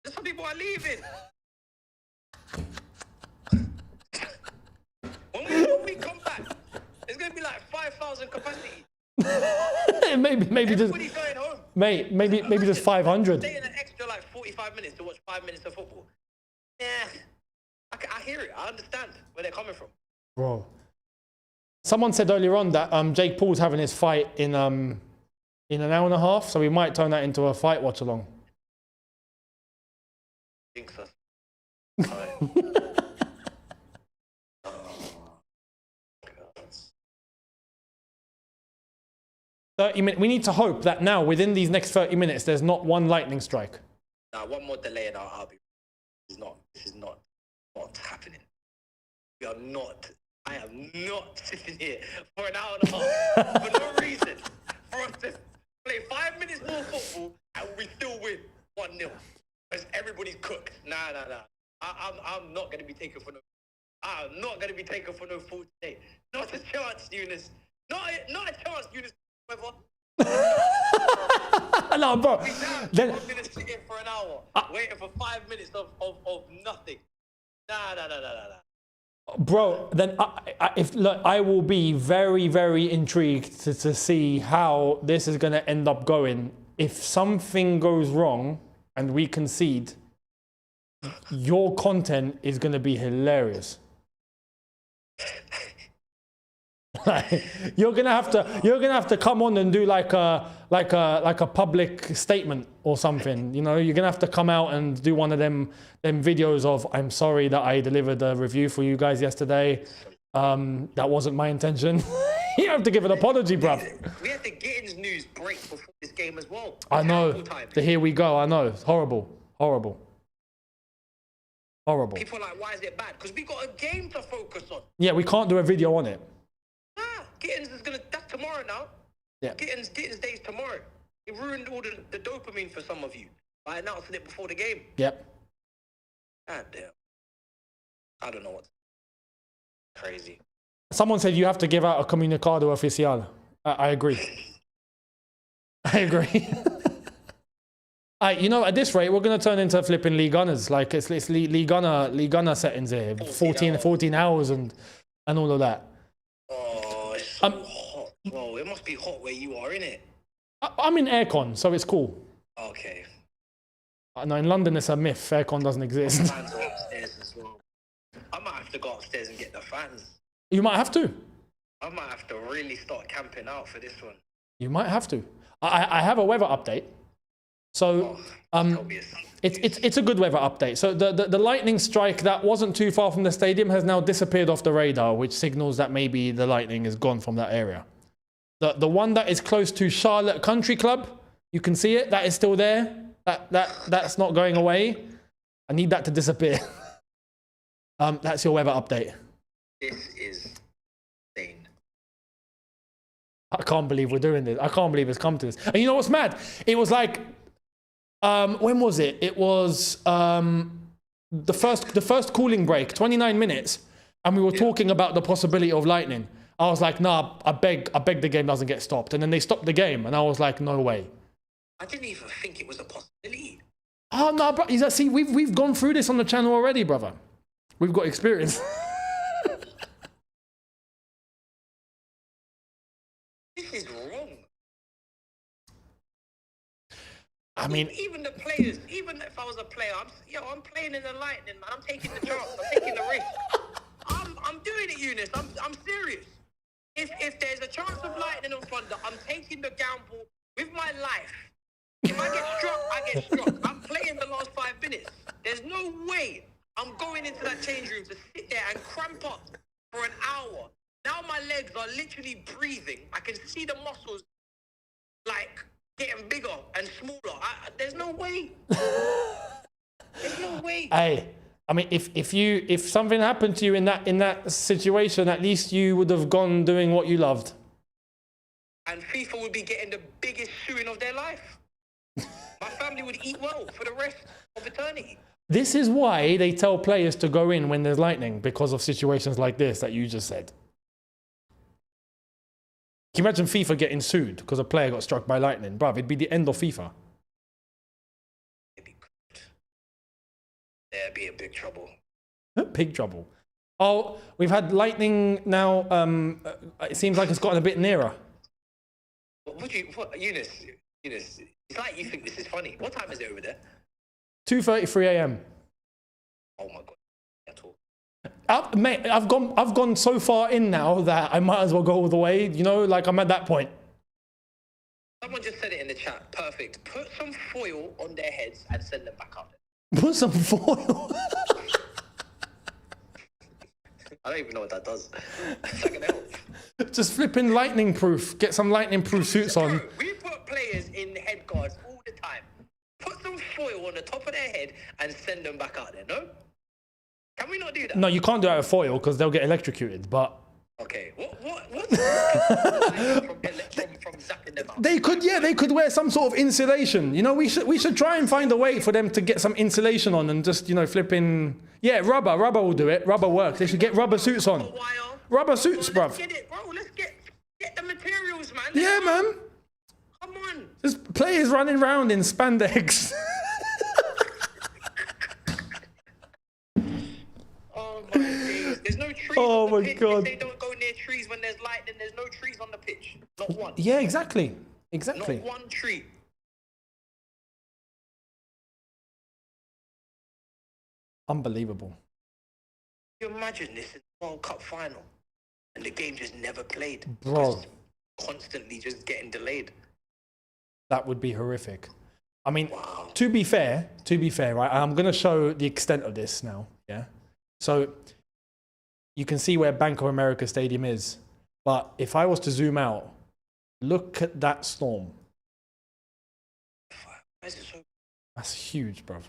Some people are leaving. when we come back, it's gonna be like 5,000 capacity. maybe just Everybody's going home. mate. Maybe just 500. Stay in an extra like 45 minutes to watch 5 minutes of football. Yeah, I hear it. I understand where they're coming from. Bro, someone said earlier on that Jake Paul's having his fight in an hour and a half, so we might turn that into a fight watch along. Think so. 30 minutes. We need to hope that now, within these next 30 minutes, there's not one lightning strike. Now, one more delay and I'll be. This is not happening. We are not. I am not sitting here for an hour and a half for no reason. For us to play 5 minutes more football and we still win 1-0 because everybody's cooked. Nah. I'm not going to be taken for no. I'm not going to be taken for no fool today. Not a chance, Younes. Not a chance, Younes. No, bro. Then I'm gonna sit here for an hour, waiting for 5 minutes of nothing. Nah. Bro, then I will be very, very intrigued to see how this is gonna end up going. If something goes wrong and we concede, your content is gonna be hilarious. You're gonna have to come on and do like a public statement or something. You know, you're gonna have to come out and do one of them videos of I'm sorry that I delivered a review for you guys yesterday. That wasn't my intention. You have to give an apology, bruv. We had the Gittins news break before this game as well. I know. Here we go. I know. It's horrible. Horrible. People are like, why is it bad? Because we got a game to focus on. Yeah, we can't do a video on it. Nah, Gittins is gonna. That's tomorrow now. Yeah. Gittins day is tomorrow. It ruined all the dopamine for some of you by announcing it before the game. Yep. God damn. I don't know what's crazy. Someone said you have to give out a comunicado oficial. I agree. I agree. You know, at this rate, we're going to turn into flipping League Gunners. Like, it's League Gunner settings here. 14 hours and all of that. Oh, it's so hot. Whoa, it must be hot where you are, innit? I'm in aircon, so it's cool. Okay. No, in London, it's a myth. Aircon doesn't exist. Fans are upstairs as well. I might have to go upstairs and get the fans. You might have to. I might have to really start camping out for this one. You might have to. I have a weather update. So it's a good weather update. So the lightning strike that wasn't too far from the stadium has now disappeared off the radar, which signals that maybe the lightning is gone from that area. The one that is close to Charlotte Country Club, you can see it. That is still there. That's not going away. I need that to disappear. That's your weather update. This is insane. I can't believe we're doing this. I can't believe it's come to this. And you know what's mad? It was like, when was it? It was the first cooling break, 29 minutes, and we were talking about the possibility of lightning. I was like, nah, I beg the game doesn't get stopped. And then they stopped the game, and I was like, no way. I didn't even think it was a possibility. Oh no, bro. See, we've gone through this on the channel already, brother. We've got experience. This is wrong. I mean, even the players, even if I was a player, I'm playing in the lightning, man. I'm taking the chance. I'm taking the risk. I'm doing it, Younes. I'm serious. If there's a chance of lightning and thunder, I'm taking the gamble with my life. If I get struck, I get struck. I'm playing the last 5 minutes. There's no way I'm going into that change room to sit there and cramp up for an hour. Now my legs are literally breathing. I can see the muscles like getting bigger and smaller. There's no way. There's no way. Hey, I mean, if something happened to you in that situation, at least you would have gone doing what you loved. And FIFA would be getting the biggest suing of their life. My family would eat well for the rest of eternity. This is why they tell players to go in when there's lightning, because of situations like this that you just said. Can you imagine FIFA getting sued because a player got struck by lightning? Bruv, it'd be the end of FIFA. There'd be a big trouble. Big trouble. Oh, we've had lightning now. It seems like it's gotten a bit nearer. Younes, it's like you think this is funny. What time is it over there? 2:33 a.m. Oh my God. At all. Mate, I've gone so far in now that I might as well go all the way. You know, like I'm at that point. Someone just said it in the chat. Perfect. Put some foil on their heads and send them back up there. Put some foil. I don't even know what that does. It's like an help. Just flipping lightning proof. Get some lightning proof suits on. Bro, we put players in head guards all the time. Put some foil on the top of their head and send them back out there, no? Can we not do that? No, you can't do it with foil because they'll get electrocuted, but... Okay, what's from zapping them out? They could wear some sort of insulation. You know, we should try and find a way for them to get some insulation on and just, you know, flipping... Yeah, rubber will do it. Rubber works. They should get rubber suits on. Rubber suits, bruv. Let's get it, bro. Let's get the materials, man. Yeah, man. Come on. There's players running around in spandex. Oh my days. There's no trees Oh on the my pitch. God. If they don't go near trees when there's lightning, there's no trees on the pitch. Not one. Yeah, exactly. Exactly. Not one tree. Unbelievable. Can you imagine this in the World Cup final and the game just never played? Bro. Constantly just getting delayed. That would be horrific. I mean, Wow. to be fair, right? I'm going to show the extent of this now. Yeah. So you can see where Bank of America Stadium is. But if I was to zoom out, look at that storm. Why is it so That's huge, bruv.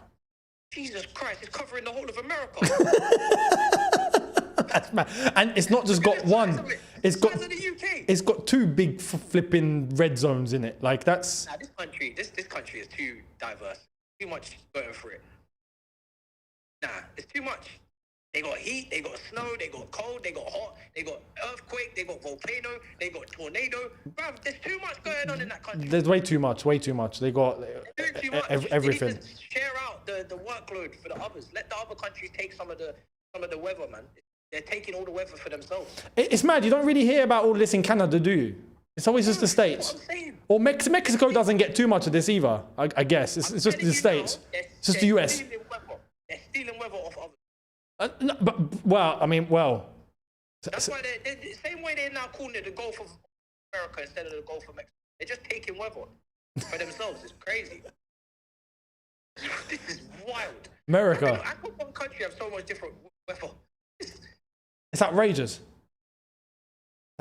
Jesus Christ, it's covering the whole of America. That's mad. And it's not just got one. It's got, the UK. it's got two big flipping red zones in it. Like that's... Nah, this country is too diverse. Too much going for it. Nah, it's too much. They got heat, they got snow, they got cold, they got hot, they got earthquake, they got volcano, they got tornado. Bruv, there's too much going on in that country. There's way too much. Way too much. They got everything. They need to share out the workload for the others. Let the other countries take some of the weather, man. They're taking all the weather for themselves. It's mad. You don't really hear about all this in Canada, do you? It's always just the States. That's what I'm saying. Or Mexico doesn't get too much of this either. I guess it's just the States. It's just the US. They're stealing weather off others. No, but well, I mean, well. That's why they're the same way they're now calling it the Gulf of America instead of the Gulf of Mexico. They're just taking weather for themselves. It's crazy. This is wild. America. I thought one country have so much different weather. It's outrageous.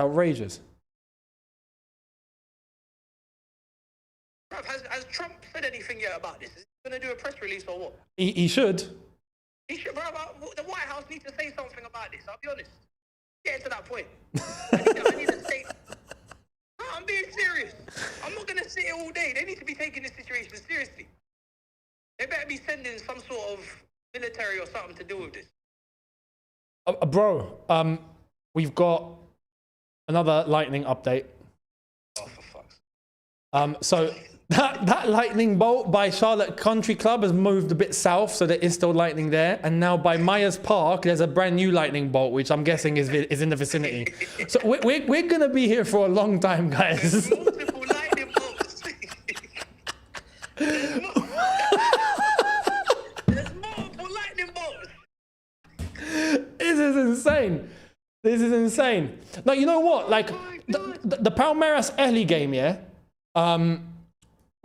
Outrageous. Has Trump said anything yet about this? Is he going to do a press release or what? He should. He should, bro. The White House needs to say something about this. I'll be honest. Get to that point. I need to say. No, I'm being serious. I'm not going to sit here all day. They need to be taking this situation seriously. They better be sending some sort of military or something to deal with this. Bro, we've got another lightning update. Oh, for fuck's sake. So that lightning bolt by Charlotte Country Club has moved a bit south, so there is still lightning there. And now by Myers Park, there's a brand new lightning bolt, which I'm guessing is in the vicinity. So we're gonna be here for a long time, guys. There's multiple lightning bolts. There's multiple lightning bolts. This is insane. This is insane. Now, you know what? Like, the Palmeiras Early game, yeah?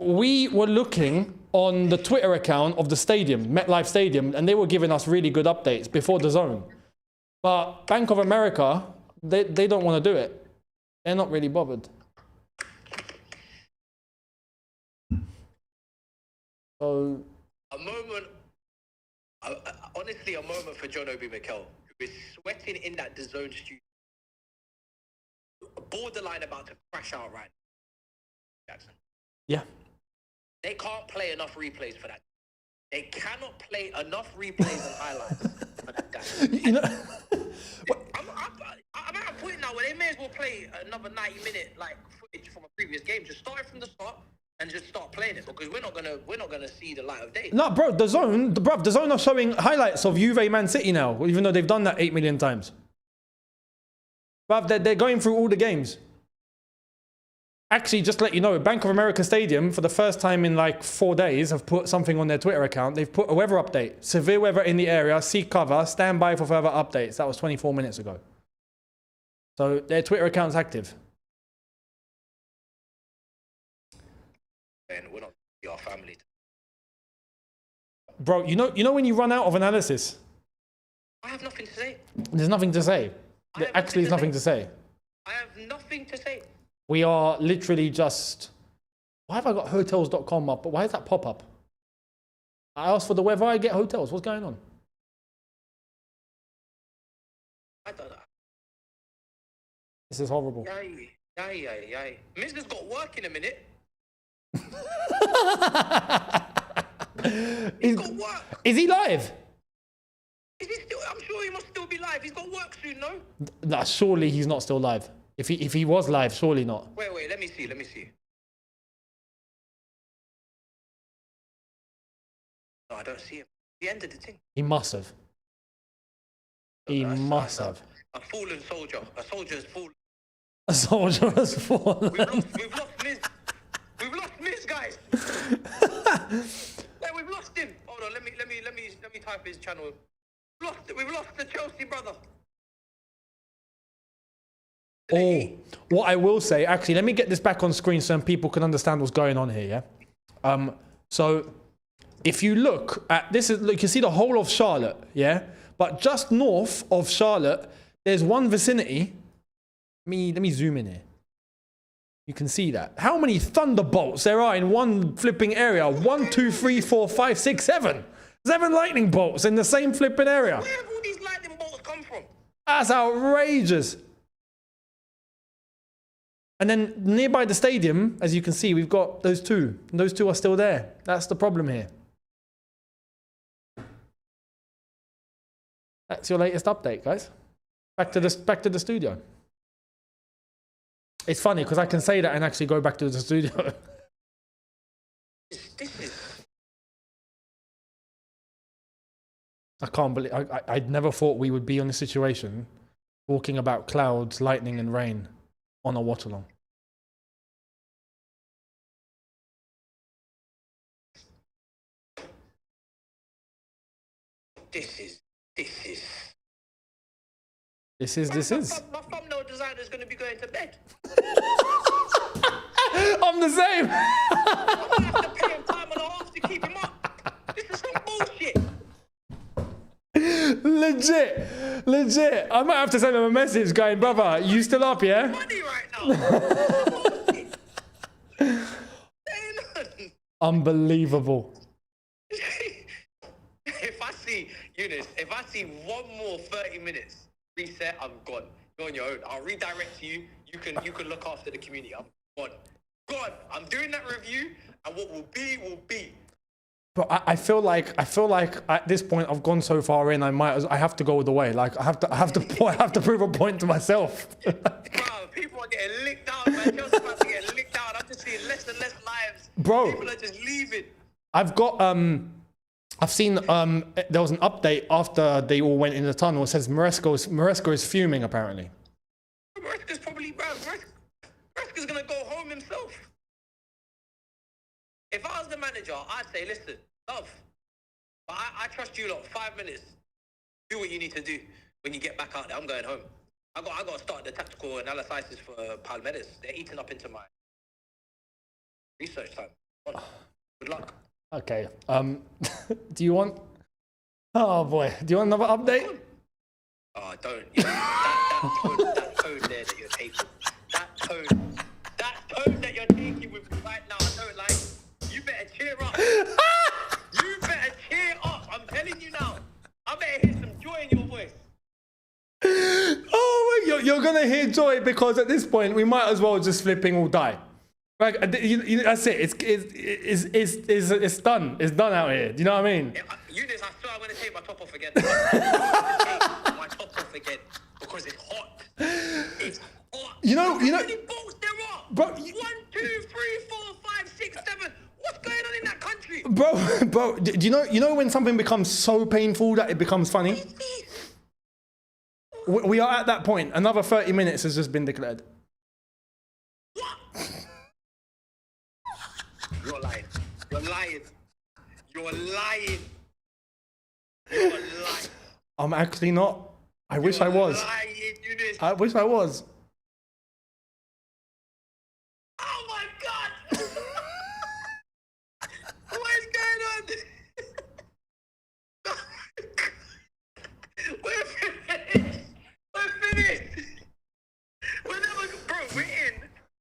We were looking on the Twitter account of the stadium, MetLife Stadium, and they were giving us really good updates before the zone. But Bank of America, they don't want to do it. They're not really bothered. So... honestly, a moment for John Obi Mikel, who is sweating in that DAZN studio. Borderline about to crash out right now. Jackson. Yeah. They can't play enough replays for that. They cannot play enough replays and highlights for that guy. You know... I'm at a point now where they may as well play another 90-minute like footage from a previous game. Just start it from the start and just start playing it, because we're not gonna see the light of day. No, bro, the zone are showing highlights of Juve Man City now, even though they've done that 8 million times. But they're going through all the games. Actually, just to let you know, Bank of America Stadium, for the first time in like 4 days, have put something on their Twitter account. They've put a weather update. Severe weather in the area, seek cover, stand by for further updates. That was 24 minutes ago. So their Twitter account's active. And we're not our family. Bro, you know when you run out of analysis? I have nothing to say. There's nothing to say. There actually is nothing to say. I have nothing to say. We are literally just... Why have I got hotels.com up? But why does that pop up? I asked for the weather, I get hotels. What's going on? I don't know. This is horrible. Yay. Miz has got work in a minute. He's got work. Is he live? Is he still? I'm sure he must still be live. He's got work soon, no? Nah, surely he's not still live. If he was live, surely not. Wait, let me see. No, I don't see him. He ended the thing. He must have. He must have. A fallen soldier. A soldier has fallen. A soldier has fallen. We've lost Miz. We've lost Miz, guys. Yeah, we've lost him. Hold on, let me type his channel. We've lost the Chelsea brother. Oh, what I will say, actually, let me get this back on screen so people can understand what's going on here, yeah? So, if you look at, you can see the whole of Charlotte, yeah? But just north of Charlotte, there's one vicinity. Let me zoom in here. You can see that. How many thunderbolts there are in one flipping area? 1, 2, 3, 4, 5, 6, 7. 7 lightning bolts in the same flipping area. Where have all these lightning bolts come from? That's outrageous. And then nearby the stadium, as you can see, we've got those 2. And those 2 are still there. That's the problem here. That's your latest update, guys. Back to the studio. It's funny because I can say that and actually go back to the studio. I can't believe I'd never thought we would be in a situation talking about clouds, lightning, and rain on a watch-along. This is. My thumbnail designer is going to be going to bed. I'm the same. I'm going to have to pay him time and a half to keep him up. This is some bullshit. Legit. I might have to send him a message going, brother, you still up, yeah? Money right now. Unbelievable. If I see one more 30 minutes reset, I'm gone. You're on your own. I'll redirect you. You can look after the community. I'm gone. I'm doing that review, and what will be. But I feel like at this point I've gone so far in. I have to go all the way. Like I have to prove a point to myself. Bro, people are getting licked out, man. Just about to get licked out. I'm just seeing less and less lives. Bro, people are just leaving. I've seen there was an update after they all went in the tunnel. It says Maresco is fuming apparently. Maresco's probably Maresco's gonna go home himself. If I was the manager, I'd say, listen, love, I trust you lot. 5 minutes. Do what you need to do when you get back out there. I'm going home. I got to start the tactical analysis for Palmeiras. They're eating up into my research time. Good luck. Okay. Do you want? Oh boy. Do you want another update? Oh, don't. Yeah, that tone there that you're taking. That tone that you're taking with me right now, I don't like. You better cheer up. You better cheer up. I'm telling you now. I better hear some joy in your voice. Oh, you're gonna hear joy because at this point we might as well just flipping all die. Like that's it. It's done. It's done out here. Do you know what I mean? Yeah, Younes, I swear I'm gonna take my top off again. My top off again because it's hot. It's hot. You know. How many bolts there are? Bro, 1, 2, 3, 4, 5, 6, 7. What's going on in that country? Bro, do you know when something becomes so painful that it becomes funny? We are at that point. Another 30 minutes has just been declared. What? You're lying. You're lying. You're lying. You're lying. I'm actually not. I wish I was. Lying, Younes. I wish I was. Oh my God! What is going on? We're finished. We're finished. We're in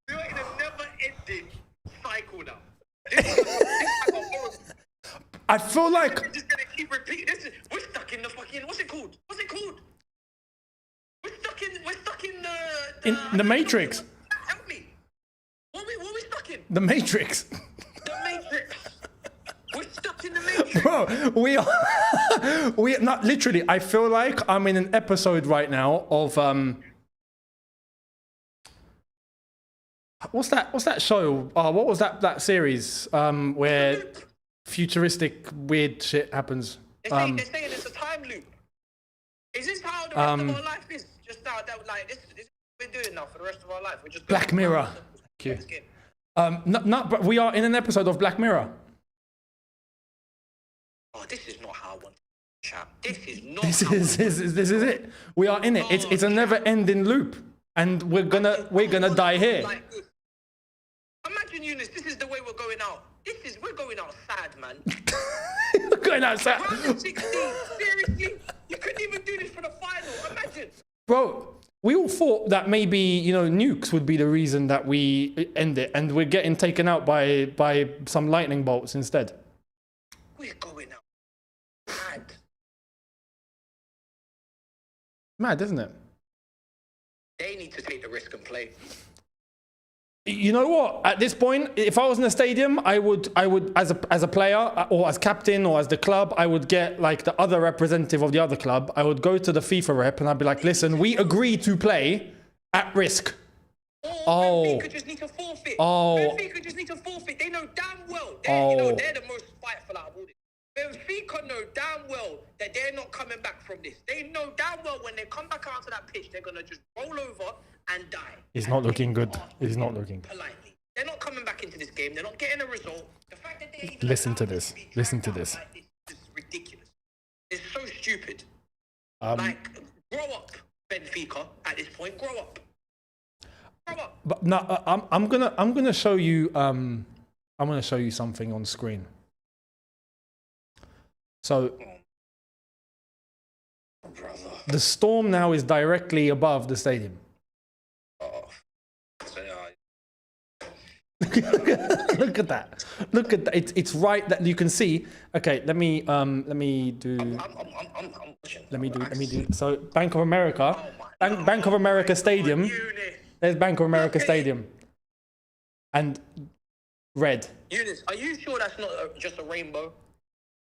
a never-ending cycle now. I feel like we're just gonna keep repeating. We're stuck in the fucking. What's it called? We're stuck in the Matrix. Help me. What are we stuck in? The Matrix. The Matrix. We're stuck in the Matrix. Bro, we are not literally. I feel like I'm in an episode right now of What's that show? What was that series where futuristic weird shit happens? They're saying it's a time loop. Is this how the rest of our life is? Just now, this is what we're doing now for the rest of our life. We're just Black Mirror. But we are in an episode of Black Mirror. Oh, this is not how I want to chat. This is it. We are in it. It's a never-ending loop, and we're gonna die here. Imagine, Younes, this is the way we're going out. We're going out sad, man. We're going out sad. Round of 16, seriously? You couldn't even do this for the final. Imagine. Bro, we all thought that maybe, nukes would be the reason that we end it, and we're getting taken out by some lightning bolts instead. We're going out Mad, isn't it? They need to take the risk and play. You know what? At this point, if I was in the stadium, I would, as a player or as captain or as the club, I would get like the other representative of the other club. I would go to the FIFA rep and I'd be like, listen, we agree to play at risk. Benfica just need to forfeit. Benfica just need to forfeit. They know damn well they're the most spiteful out of all this. Benfica know damn well that they're not coming back from this. They know damn well when they come back onto that pitch, they're gonna just roll over and die. He's not looking good. He's not looking politely. They're not coming back into this game. They're not getting a result. The fact that they listen to this. Listen to this. Like this is ridiculous. It's so stupid. Like, grow up, Benfica. At this point, grow up. But no, I'm gonna show you I'm gonna show you something on screen. So the storm now is directly above the stadium. Look at that. Look at that. It's right that you can see. Okay, let me do. Let me do. So Bank of America, Bank of America Stadium. There's Bank of America Stadium. And red. Younes, are you sure that's not just a rainbow?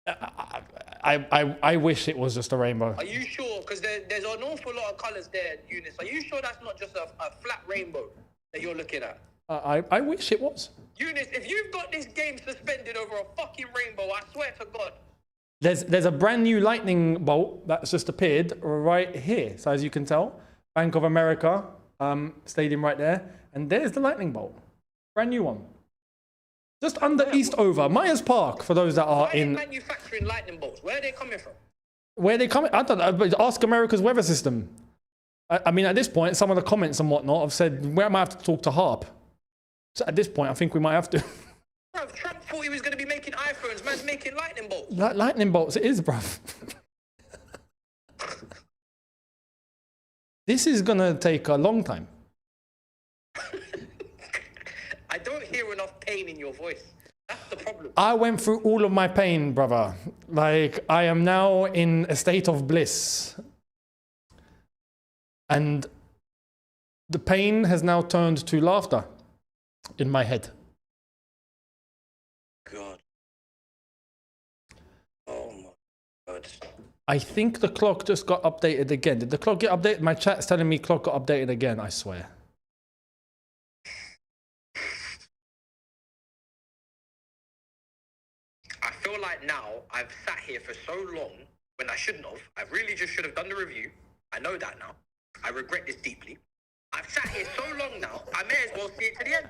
I wish it was just a rainbow. Are you sure? Because there's an awful lot of colours there, Younes. Are you sure that's not just a flat rainbow that you're looking at? I wish it was. Younes, if you've got this game suspended over a fucking rainbow, I swear to God. There's a brand new lightning bolt that's just appeared right here. So as you can tell, Bank of America Stadium right there. And there's the lightning bolt. Brand new one. Just under Eastover. Myers Park, for those that are in... Why are they manufacturing lightning bolts? Where are they coming from? Where are they coming? I don't know. But ask America's weather system. I mean, at this point, some of the comments and whatnot have said, we might have to talk to Harp. So at this point, I think we might have to. Bro, Trump thought he was going to be making iPhones. Man's making lightning bolts. Lightning bolts, it is, bruv. This is going to take a long time. I don't hear enough pain in your voice. That's the problem. I went through all of my pain, brother. Like, I am now in a state of bliss. And the pain has now turned to laughter in my head. God. Oh my God. I think the clock just got updated again. Did the clock get updated? My chat's telling me clock got updated again, I swear. I feel like now I've sat here for so long when I shouldn't have. I really just should have done the review. I know that now. I regret this deeply. I've sat here so long now, I may as well see it to the end.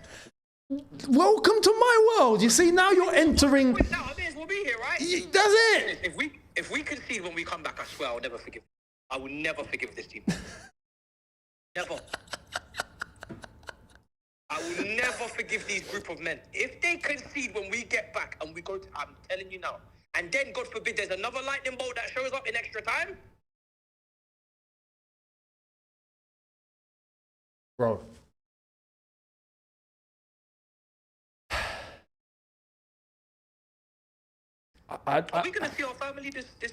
Welcome to my world. You see, now you're entering... Now I may as well be here, right? That's it. If we concede when we come back, I swear I'll never forgive. I will never forgive this team. Never. I will never forgive these group of men. If they concede when we get back and we go to... I'm telling you now. And then, God forbid, there's another lightning bolt that shows up in extra time. Bro. Are we going to see our family this year?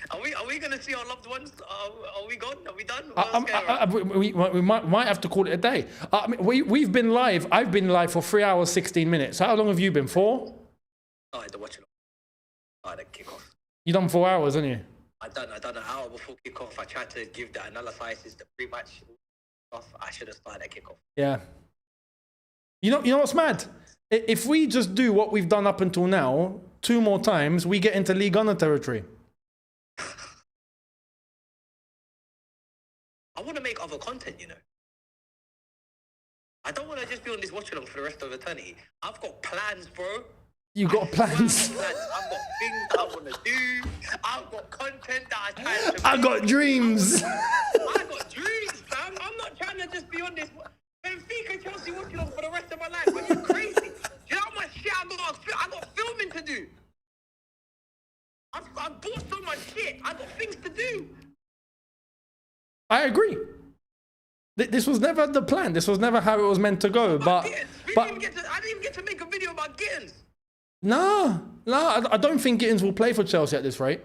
Are we going to see our loved ones? Are we gone? Are we done? We might have to call it a day. I mean, we've been live. I've been live for 3 hours, 16 minutes. How long have you been? 4? I had to watch it. I had a kickoff. You done 4 hours, haven't you? I done an hour before kickoff. I tried to give the analysis, the pre-match stuff. I should have started at kickoff. Yeah. You know what's mad? If we just do what we've done up until now, 2 more times, we get into League Honor territory. I want to make other content, you know. I don't want to just be on this watch-along for the rest of eternity. I've got plans, bro. You got plans? I've got things I want to do. I've got content that I got dreams. I got dreams, fam. I'm not trying to just be on this Benfica Chelsea watch-along for the rest of my life. Are you crazy? Do you know how much shit I got filming to do? I've bought so much shit. I got things to do. I agree. This was never the plan. This was never how it was meant to go. But I didn't even get to make a video about Gittins. No, I don't think Gittins will play for Chelsea at this rate.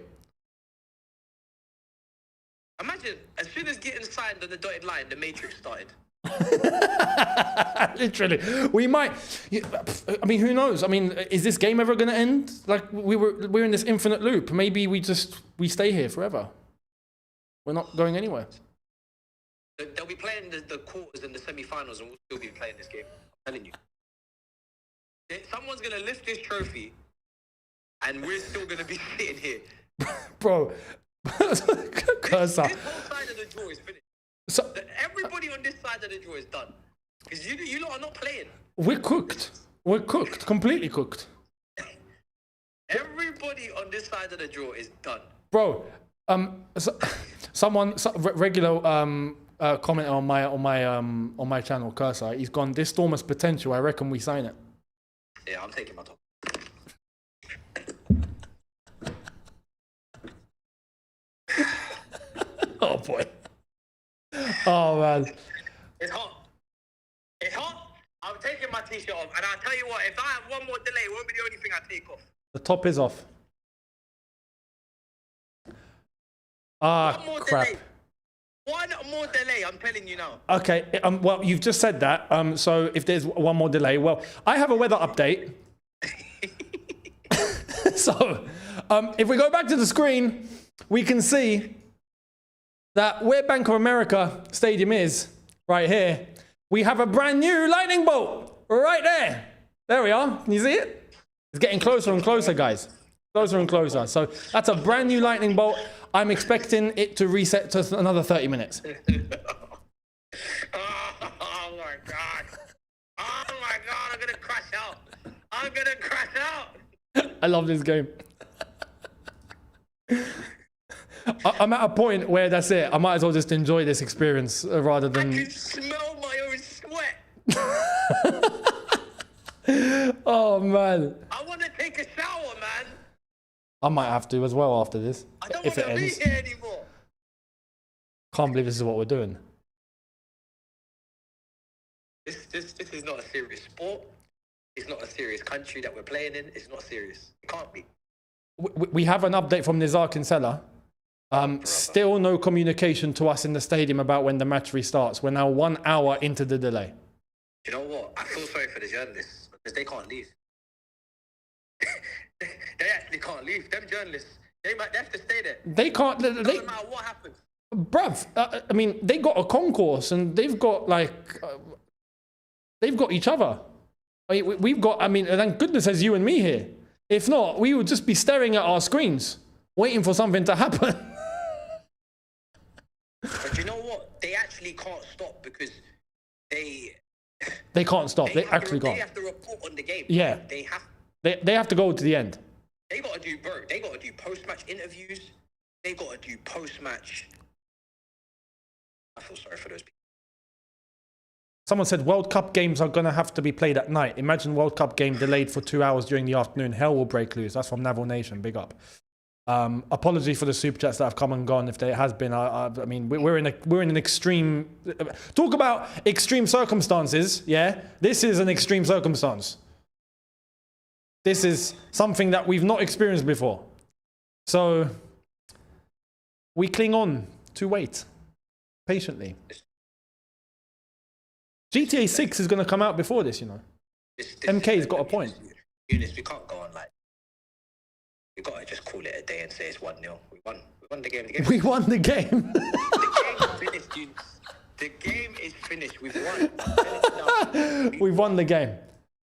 Imagine, as soon as getting signed on the dotted line, the Matrix started. Literally, we might. I mean, who knows? I mean, is this game ever going to end? Like we're in this infinite loop. Maybe we stay here forever. We're not going anywhere. They'll be playing the quarters and the semi-finals, and we'll still be playing this game. I'm telling you. Someone's going to lift this trophy, and we're still going to be sitting here. Bro. This whole side of the draw is finished. So, everybody on this side of the draw is done. Because you lot are not playing. We're cooked. We're cooked. Completely cooked. Everybody on this side of the draw is done. Bro, regular comment on my channel, Cursor. He's gone, this Storm has potential. I reckon we sign it. Yeah, I'm taking my top. Oh boy. Oh man. It's hot. It's hot. I'm taking my t-shirt off, and I'll tell you what, if I have one more delay, it won't be the only thing I take off. The top is off. Ah, crap. Delay. One more delay, I'm telling you now. Okay, well, you've just said that. So if there's one more delay, well, I have a weather update. So, if we go back to the screen, we can see that where Bank of America Stadium is, right here, we have a brand new lightning bolt right there. There we are. Can you see it? It's getting closer and closer, guys. Closer and closer. So that's a brand new lightning bolt. I'm expecting it to reset to another 30 minutes. Oh my God. Oh my God, I'm going to crash out. I'm going to crash out. I love this game. I'm at a point where that's it. I might as well just enjoy this experience rather than... I can smell my own sweat. Oh, man. I want to take a shower, man. I might have to as well after this. I don't want to be here anymore. Can't believe this is what we're doing. This is not a serious sport. It's not a serious country that we're playing in. It's not serious. It can't be. We have an update from Nizar Kinsella. Still no communication to us in the stadium about when the match restarts. We're now 1 hour into the delay. You know what? I feel sorry for the journalists because they can't leave. They actually can't leave. Them journalists, they have to stay there. They can't. Doesn't matter what happens. Bruv, I mean, they got a concourse and they've got they've got each other. We've got, I mean, thank goodness there's you and me here. If not, we would just be staring at our screens, waiting for something to happen. But you know what? They actually can't stop because they can't stop. They actually can't. They have to report on the game. Yeah. They have to go to the end. They got to do, bro. They got to do post-match interviews. They got to do post-match. I feel sorry for those people. Someone said World Cup games are going to have to be played at night. Imagine World Cup game delayed for 2 hours during the afternoon. Hell will break loose. That's from Naval Nation. Big up. Apology for the super chats that have come and gone. If there has been, I mean, we're in an extreme. Talk about extreme circumstances. Yeah, this is an extreme circumstance. This is something that we've not experienced before. So we cling on to wait patiently. GTA 6 is going to come out before this, you know. MK's got a point. Younes, we can't go on like. We got to just call it a day and say it's 1-0. We won the game. We won the game. The game is finished, Younes. The game is finished. We've won. We've won the game.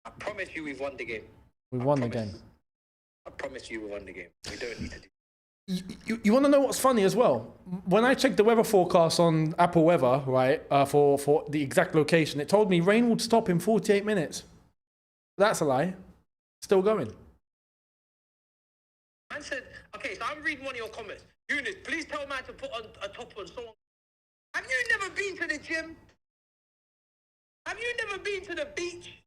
I promise you, we've won the game. We won the game. I promise you, we won the game. We don't need to do. You want to know what's funny as well? When I checked the weather forecast on Apple Weather, right, for the exact location, it told me rain would stop in 48 minutes. That's a lie. Still going. Man said, okay, so I'm reading one of your comments. Younes, please tell man to put on a top on someone. Have you never been to the gym? Have you never been to the beach?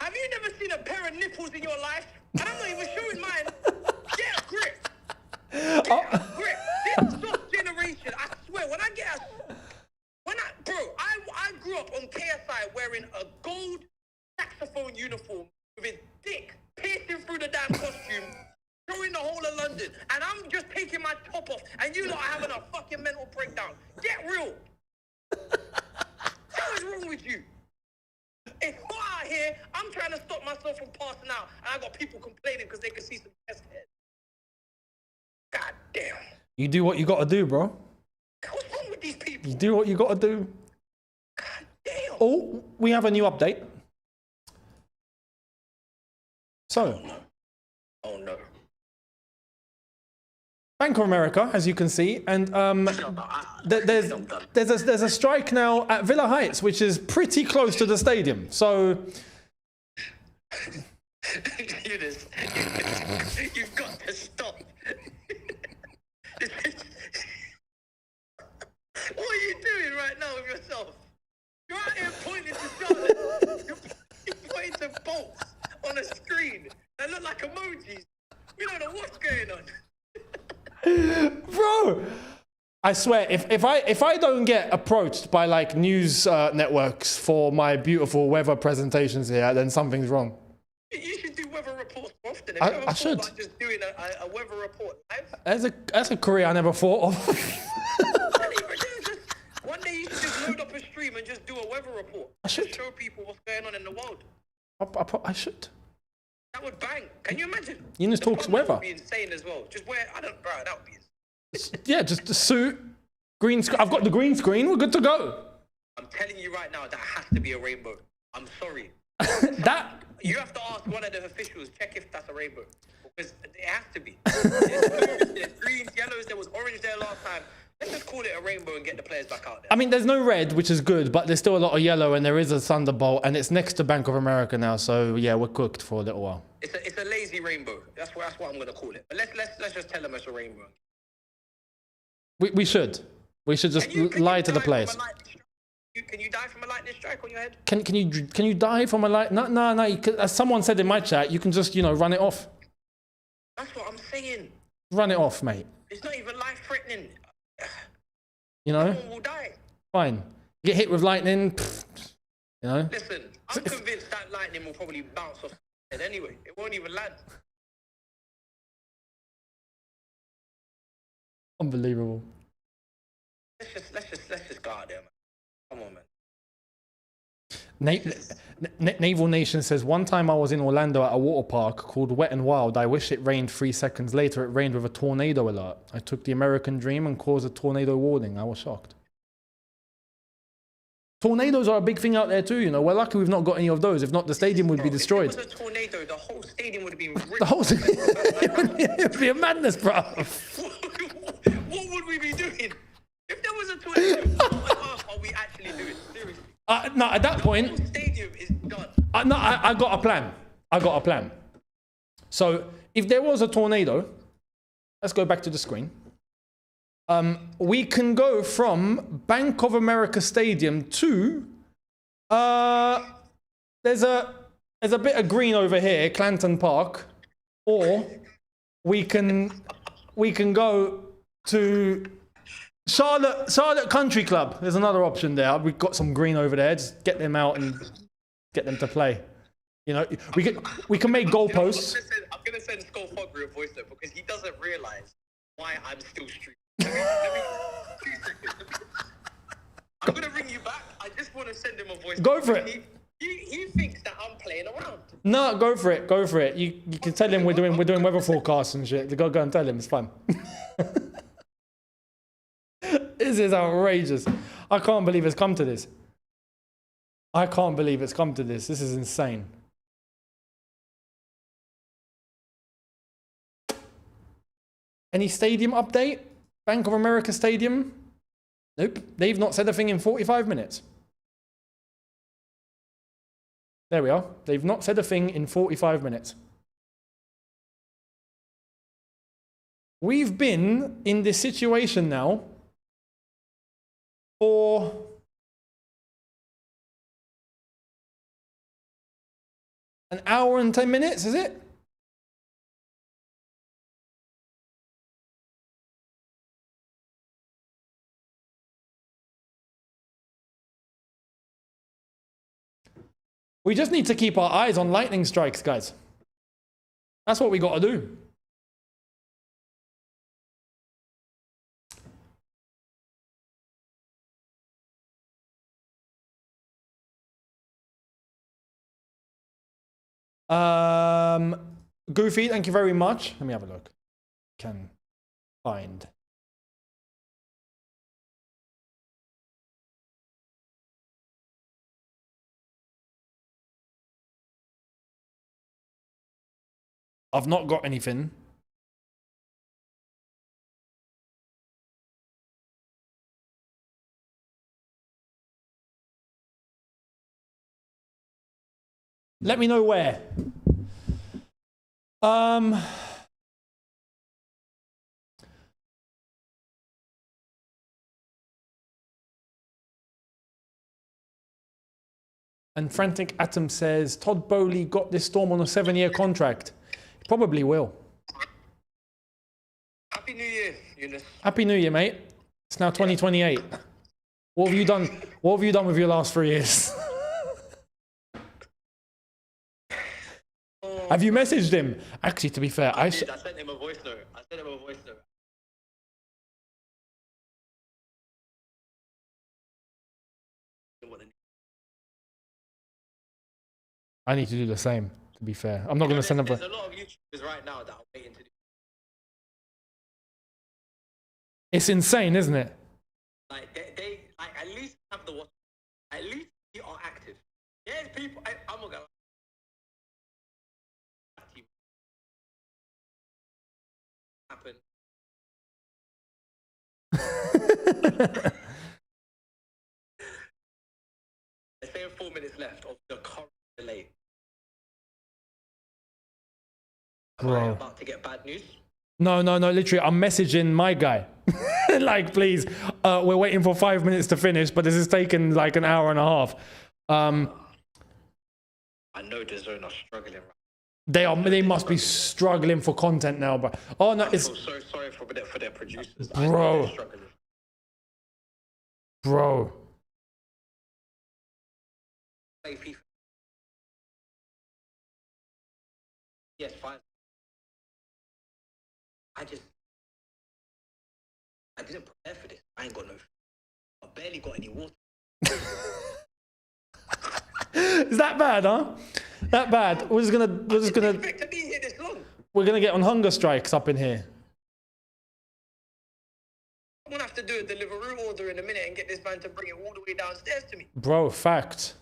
Have you never seen a pair of nipples in your life? And I'm not even showing mine. Get a grip. Get a grip. This soft generation, I swear, I grew up on KSI wearing a gold saxophone uniform with his dick pierced London, and I'm just taking my top off, and you lot are having a fucking mental breakdown. Get real. What is wrong with you? It's hot out here. I'm trying to stop myself from passing out, and I got people complaining because they can see some chest hairs. God damn. You do what you got to do, bro. What's wrong with these people? You do what you got to do. God damn. Oh, we have a new update. So, Oh no. Bank of America, as you can see, and there's a strike now at Villa Heights, which is pretty close to the stadium. So, Younes, you've got to stop. What are you doing right now with yourself? You're out here pointing to Charlotte. You're pointing to bolts on a screen that look like emojis. We don't know what's going on. bro, I swear, if I don't get approached by like news networks for my beautiful weather presentations here, then something's wrong. You should do weather reports more often. I should. About just doing a weather report live. That's a career I never thought of. One day you should just load up a stream and just do a weather report. I should. Just show people what's going on in the world. I should. That would bang. Can you imagine? Younes Talks Weather. That would be insane as well. Just wear, I don't, bro, that would be insane. Yeah, just a suit, green screen. I've got the green screen. We're good to go. I'm telling you right now, that has to be a rainbow. I'm sorry. That You have to ask one of the officials, check if that's a rainbow. Because it has to be. There's greens, yellows, there was orange there last time. Let's just call it a rainbow and get the players back out there. I mean, there's no red, which is good, but there's still a lot of yellow, and there is a thunderbolt, and it's next to Bank of America now. So yeah, we're cooked for a little while. It's a lazy rainbow. That's what I'm gonna call it. But let's just tell them it's a rainbow. We should just lie to the players. Can you die from a lightning strike on your head? Can you die from a light? No. As someone said in my chat, you can just run it off. That's what I'm saying. Run it off, mate. It's not even life threatening. You know. Someone will die. Fine. Get hit with lightning. Pfft, Listen, I'm convinced that lightning will probably bounce off the head anyway. It won't even land. Unbelievable. Let's just go out there, man. Come on, man. Naval Nation says, one time I was in Orlando at a water park called Wet and Wild. I wish it rained 3 seconds later. It rained with a tornado alert. I took the American dream and caused a tornado warning. I was shocked. Tornadoes are a big thing out there too, We're lucky we've not got any of those. If not, the stadium would be destroyed. If there was a tornado, the whole stadium would have been ripped. The whole it would be a madness, bro. What would we be doing? If there was a tornado, what on earth are we actually doing? Seriously. No, at that point, the whole stadium is done. I got a plan. So if there was a tornado, let's go back to the screen. We can go from Bank of America Stadium to there's a bit of green over here, Clanton Park, or we can go to Charlotte Country Club. There's another option there. We've got some green over there. Just get them out and get them to play. We can make goalposts. I'm gonna send Skull Fogger a voice note because he doesn't realize why I'm still streaming. I'm gonna ring you back. I just want to send him a voice. Go for it. He thinks that I'm playing around. No, go for it. You can tell him we're doing weather forecasts and shit. Go and tell him it's fun. This is outrageous. I can't believe it's come to this. This is insane. Any stadium update? Bank of America Stadium? Nope. They've not said a thing in 45 minutes. There we are. They've not said a thing in 45 minutes. We've been in this situation now for an hour and 10 minutes, is it? We just need to keep our eyes on lightning strikes, guys. That's what we got to do. Goofy, thank you very much. Let me have a look. Can find. I've not got anything. Let me know where. And Frantic Atom says, Todd Bowley got this Storm on a 7-year contract. He probably will. Happy New Year, Younes. Happy New Year, mate. It's now 2028. What have you done? What have you done with your last 3 years? Have you messaged him? Actually, to be fair, I sent him a voice note. I need to do the same, to be fair. I'm not going to send him. There's a lot of YouTubers right now that are waiting to do. It's insane, isn't it? Like, they like, at least have the watch. At least you are active. There's people, I'm not going to happen. There's saying 4 minutes left of the current delay. Am I about to get bad news? No, literally, I'm messaging my guy. Like, please, we're waiting for 5 minutes to finish, but this is taking like an hour and a half. I know the Zone are struggling. They must be struggling for content now, but oh no, it's so sorry for their producers. Bro. Play FIFA. Yes, fine. I didn't prepare for this. I ain't got no. I barely got any water. Is that bad, huh? That bad? We're just gonna Expect to be here this long. we're gonna get on hunger strikes up in here. I'm gonna have to do a Deliveroo order in a minute and get this man to bring it all the way downstairs to me. Bro, facts.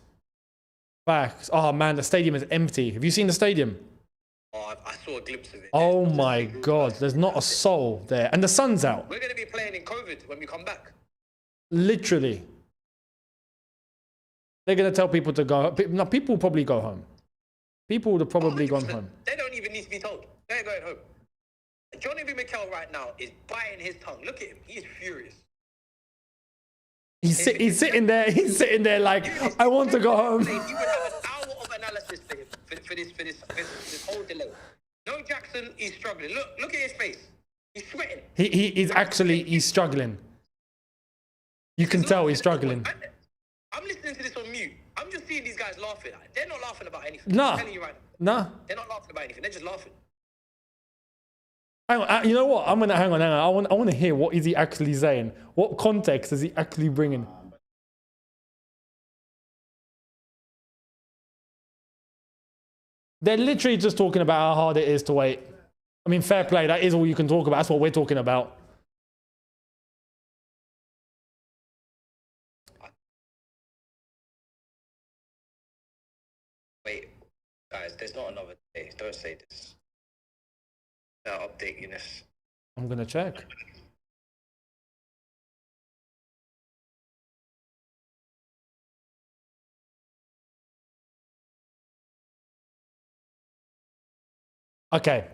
Oh man, the stadium is empty. Have you seen the stadium? Oh, I saw a glimpse of it. Oh my god, there's not a soul there, and the sun's out. We're gonna be playing in COVID when we come back. Literally. They're gonna tell people to go. No, people will probably go home. People would have probably gone home. They don't even need to be told. They're going home. Johnny B. Mikel right now is biting his tongue. Look at him. He is furious. He's sitting there. He's sitting there like, I want to go home. You would have an hour of analysis for this whole delay. No Jackson, he's struggling. Look at his face. He's sweating. He's struggling. You can tell he's struggling. I'm listening to this on mute. I'm just seeing these guys laughing. They're not laughing about anything. Nah. I'm telling you right now. Nah. They're not laughing about anything. They're just laughing. Hang on. You know what? Hang on. I want to hear what is he actually saying. What context is he actually bringing? They're literally just talking about how hard it is to wait. I mean, fair play. That is all you can talk about. That's what we're talking about. Wait, guys, there's not another day. Don't say this. I'll update Younes. I'm going to check. Okay.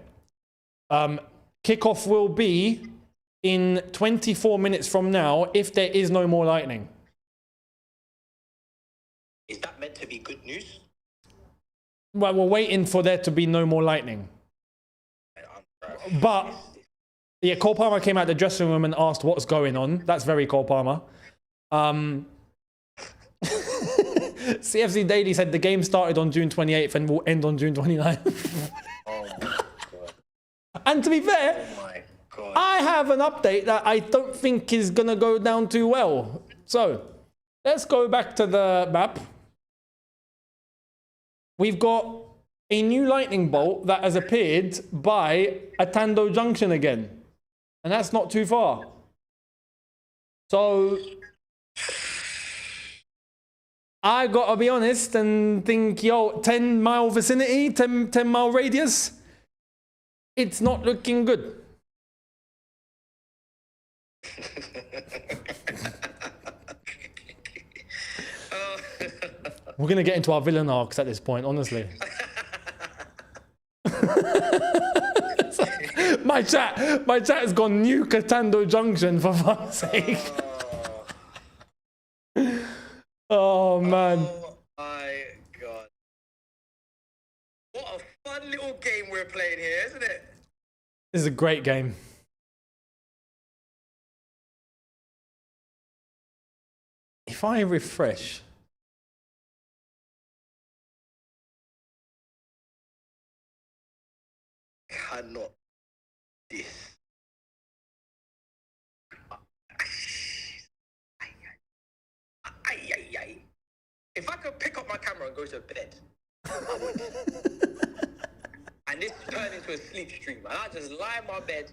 Kickoff will be in 24 minutes from now if there is no more lightning. Is that meant to be good news? Well, we're waiting for there to be no more lightning. But, yeah, Cole Palmer came out the dressing room and asked what's going on. That's very Cole Palmer. CFC Daily said the game started on June 28th and will end on June 29th. Oh my God. And to be fair, Oh my God. I have an update that I don't think is going to go down too well. So, let's go back to the map. We've got a new lightning bolt that has appeared by Atando Junction again. And that's not too far. So I gotta be honest and think, yo, 10-mile vicinity, 10-mile radius, it's not looking good. We're gonna get into our villain arcs at this point, honestly. my chat has gone new Katando Junction for fuck's sake. Oh man. Oh my god. What a fun little game we're playing here, isn't it? This is a great game. If I refresh. Cannot this. If I could pick up my camera and go to bed, I would. And this turned into a sleep stream, and I just lie in my bed,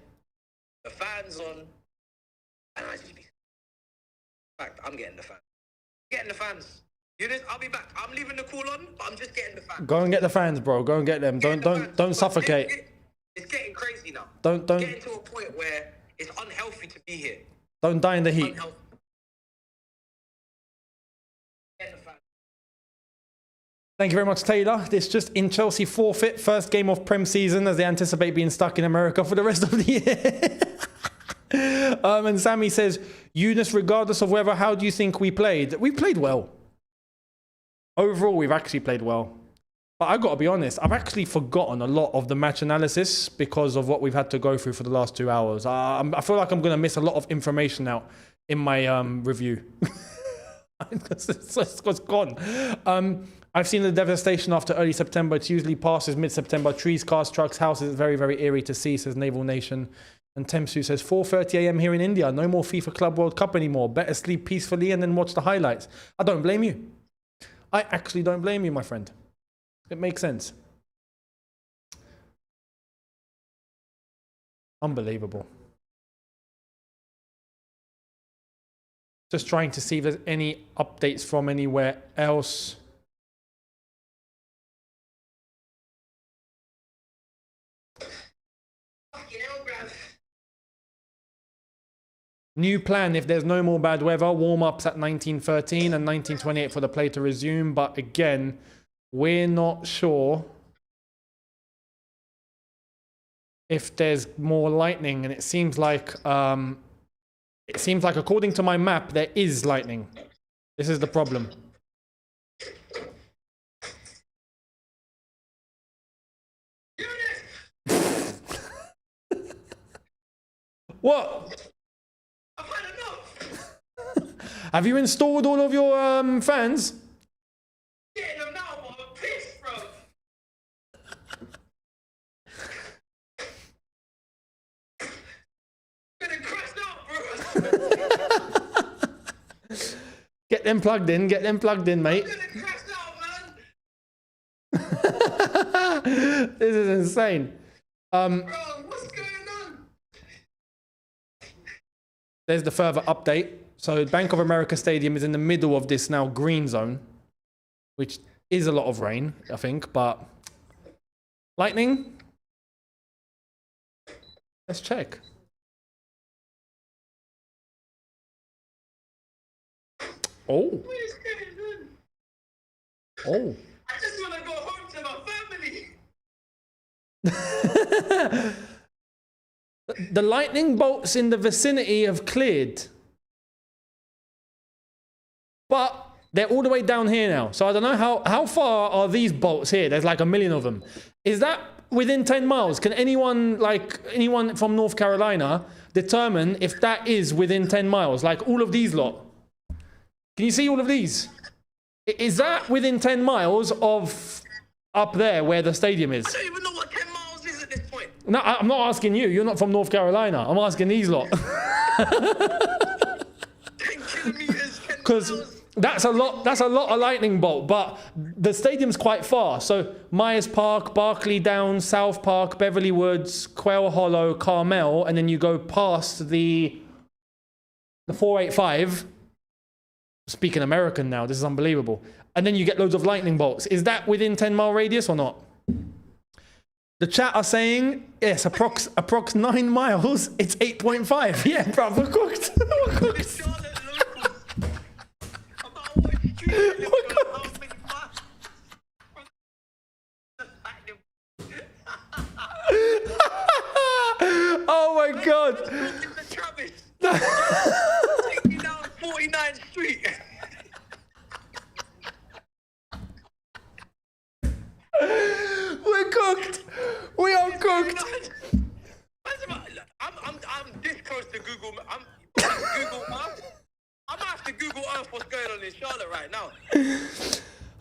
the fan's on, and I just be. In fact, I'm getting the fans. Getting the fans. Younes, I'll be back. I'm leaving the call on, but I'm just getting the fans. Go and get the fans, bro. Go and get them. Don't suffocate. It's getting crazy now. Don't. Getting to a point where it's unhealthy to be here. Don't die in the heat. Unhealthy. Getting the fans. Thank you very much, Taylor. This just in Chelsea forfeit. First game of Prem season as they anticipate being stuck in America for the rest of the year. And Sammy says, Younes, regardless of whether, how do you think we played? We played well. Overall, we've actually played well. But I've got to be honest, I've actually forgotten a lot of the match analysis because of what we've had to go through for the last 2 hours. I feel like I'm going to miss a lot of information out in my review. It's gone. I've seen the devastation after early September. It's usually passes mid-September. Trees, cars, trucks, houses. Very, very eerie to see, says Naval Nation. And Temsu says, 4:30 a.m. here in India. No more FIFA Club World Cup anymore. Better sleep peacefully and then watch the highlights. I don't blame you. I actually don't blame you, my friend. It makes sense. Unbelievable. Just trying to see if there's any updates from anywhere else. New plan, if there's no more bad weather, warm-ups at 19:13 and 19:28 for the play to resume. But again, we're not sure if there's more lightning. And it seems like according to my map, there is lightning. This is the problem. What? I've had enough. Have you installed all of your fans? Getting them now, but I'm pissed, bro. Gonna crash out, bro. Get them plugged in. Get them plugged in, mate. I'm gonna crash out, man. This is insane. Bro, what's going on? There's the further update. So Bank of America Stadium is in the middle of this now green zone, which is a lot of rain, I think, but lightning? Let's check. Oh. What is going on? Oh. I just want to go home to my family. The lightning bolts in the vicinity have cleared. But they're all the way down here now. So I don't know how far are these bolts here? There's like a million of them. Is that within 10 miles? Can anyone from North Carolina determine if that is within 10 miles? Like all of these lot. Can you see all of these? Is that within 10 miles of up there where the stadium is? I don't even know what 10 miles is at this point. No, I'm not asking you. You're not from North Carolina. I'm asking these lot. 10 kilometers, 10 miles. That's a lot of lightning bolt, but the stadium's quite far. So Myers Park, Berkeley Downs, South Park, Beverly Woods, Quail Hollow, Carmel, and then you go past the 485. Speaking American now, this is unbelievable. And then you get loads of lightning bolts. Is that within 10-mile radius or not? The chat are saying, yes, approx 9 miles, it's 8.5. Yeah, bro, we're cooked. We're cooked. Oh my God. Take me down 49th Street. We're cooked. We are cooked. I'm this close to Google. I'm Google Earth. I'm gonna have to Google Earth what's going on in Charlotte right now.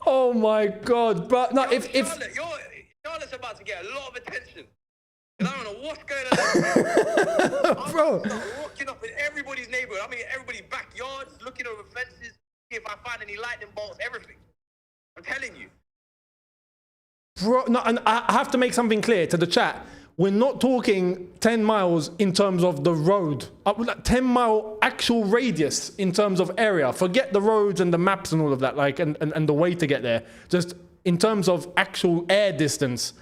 Oh my God, but no, if Charlotte's about to get a lot of attention. And I don't know what's going on. Bro, I'm walking up in everybody's neighborhood. I mean, everybody's backyards, looking over fences, see if I find any lightning bolts, everything. I'm telling you. bro, no, and I have to make something clear to the chat. We're not talking 10 miles in terms of the road. 10-mile actual radius in terms of area. Forget the roads and the maps and all of that, like, and the way to get there. Just in terms of actual air distance.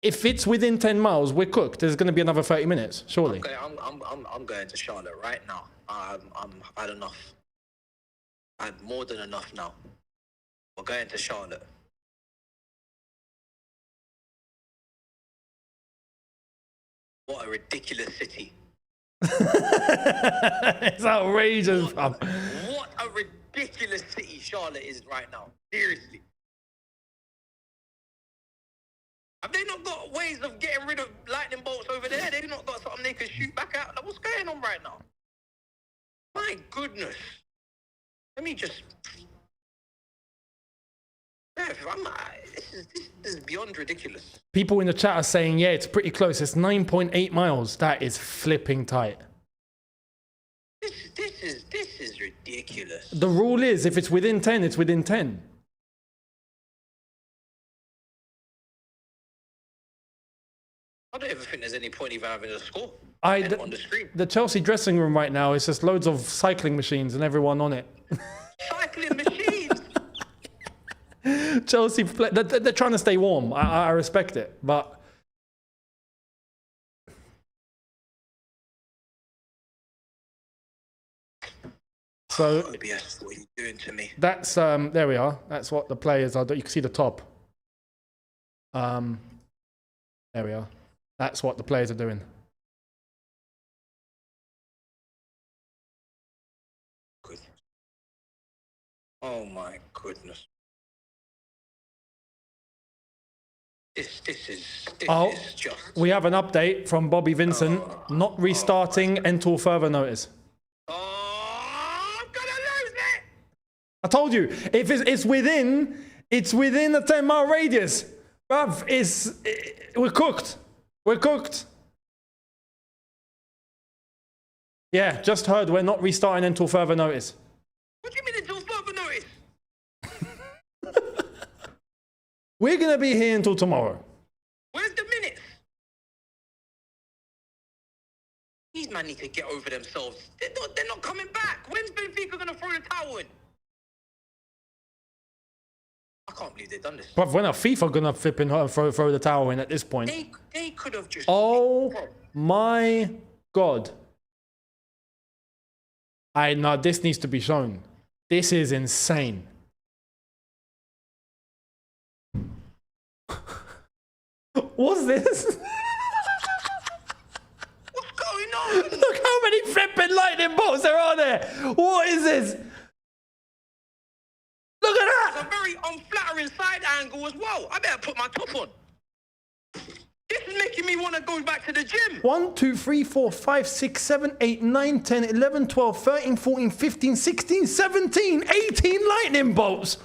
If it's within 10 miles, we're cooked. There's going to be another 30 minutes, surely. Okay, I'm going to Charlotte right now. I've had enough. I had more than enough now. We're going to Charlotte. What a ridiculous city. It's outrageous. What a ridiculous city Charlotte is right now. Seriously. Have they not got ways of getting rid of lightning bolts over there? They've not got something they can shoot back out? Like, what's going on right now? My goodness. Let me just... This is beyond ridiculous. People in the chat are saying, yeah, it's pretty close. It's 9.8 miles. That is flipping tight. This is ridiculous. The rule is, if it's within 10, it's within 10. I don't ever think there's any point even having a score on the screen. The Chelsea dressing room right now is just loads of cycling machines and everyone on it. Cycling machines? Chelsea, they're trying to stay warm. I respect it, but... So, OBS, what are you doing to me? That's, there we are. That's what the players are. You can see the top. There we are. That's what the players are doing. Good. Oh my goodness. This is just... We have an update from Bobby Vincent. Not restarting until further notice. Oh, I'm gonna lose it! I told you, if it's within a 10-mile radius. Bruv, we're cooked. We're cooked. Yeah, just heard we're not restarting until further notice. What do you mean until further notice? We're going to be here until tomorrow. Where's the minutes? These men need to get over themselves. They're not coming back. When's Benfica going to throw the towel in? I can't believe they've done this. Bruv, when are FIFA going to flipping throw the towel in at this point? They could have just... Oh my God. No, this needs to be shown. This is insane. What's this? What's going on? Look how many flipping lightning bolts there are there. What is this? Look at that. It's a very unflattering side angle as well. I better put my top on. This is making me want to go back to the gym. 1, 2, 3, 4, 5, 6, 7, 8, 9, 10, 11, 12, 13, 14, 15, 16, 17, 18 lightning bolts.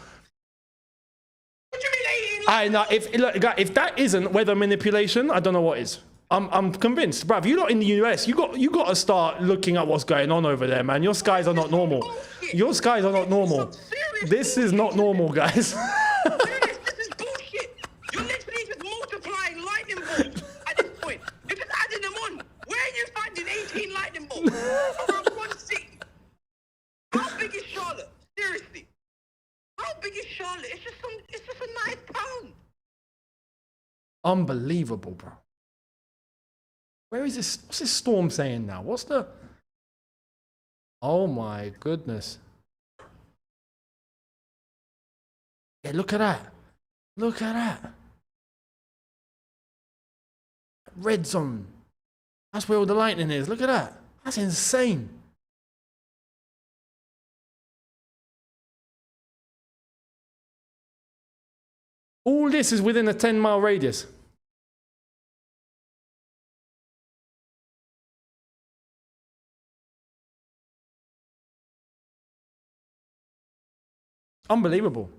What do you mean 18? I know. If that isn't weather manipulation, I don't know what is. I'm convinced, bruv. You're not in the US. You got to start looking at what's going on over there, man. Your skies are not normal. Your skies are not normal. This is not normal, guys. This is bullshit. You're literally just multiplying lightning bolts at this point. You're just adding them on. Where are you finding 18 lightning bolts? Around 1 city. How big is Charlotte? Seriously. How big is Charlotte? It's just a nice town. Unbelievable, bro. Where is this? What's this storm saying now? What's the... Oh my goodness. Yeah, look at that. Look at that. Red zone. That's where all the lightning is. Look at that. That's insane. All this is within a 10-mile radius. Unbelievable.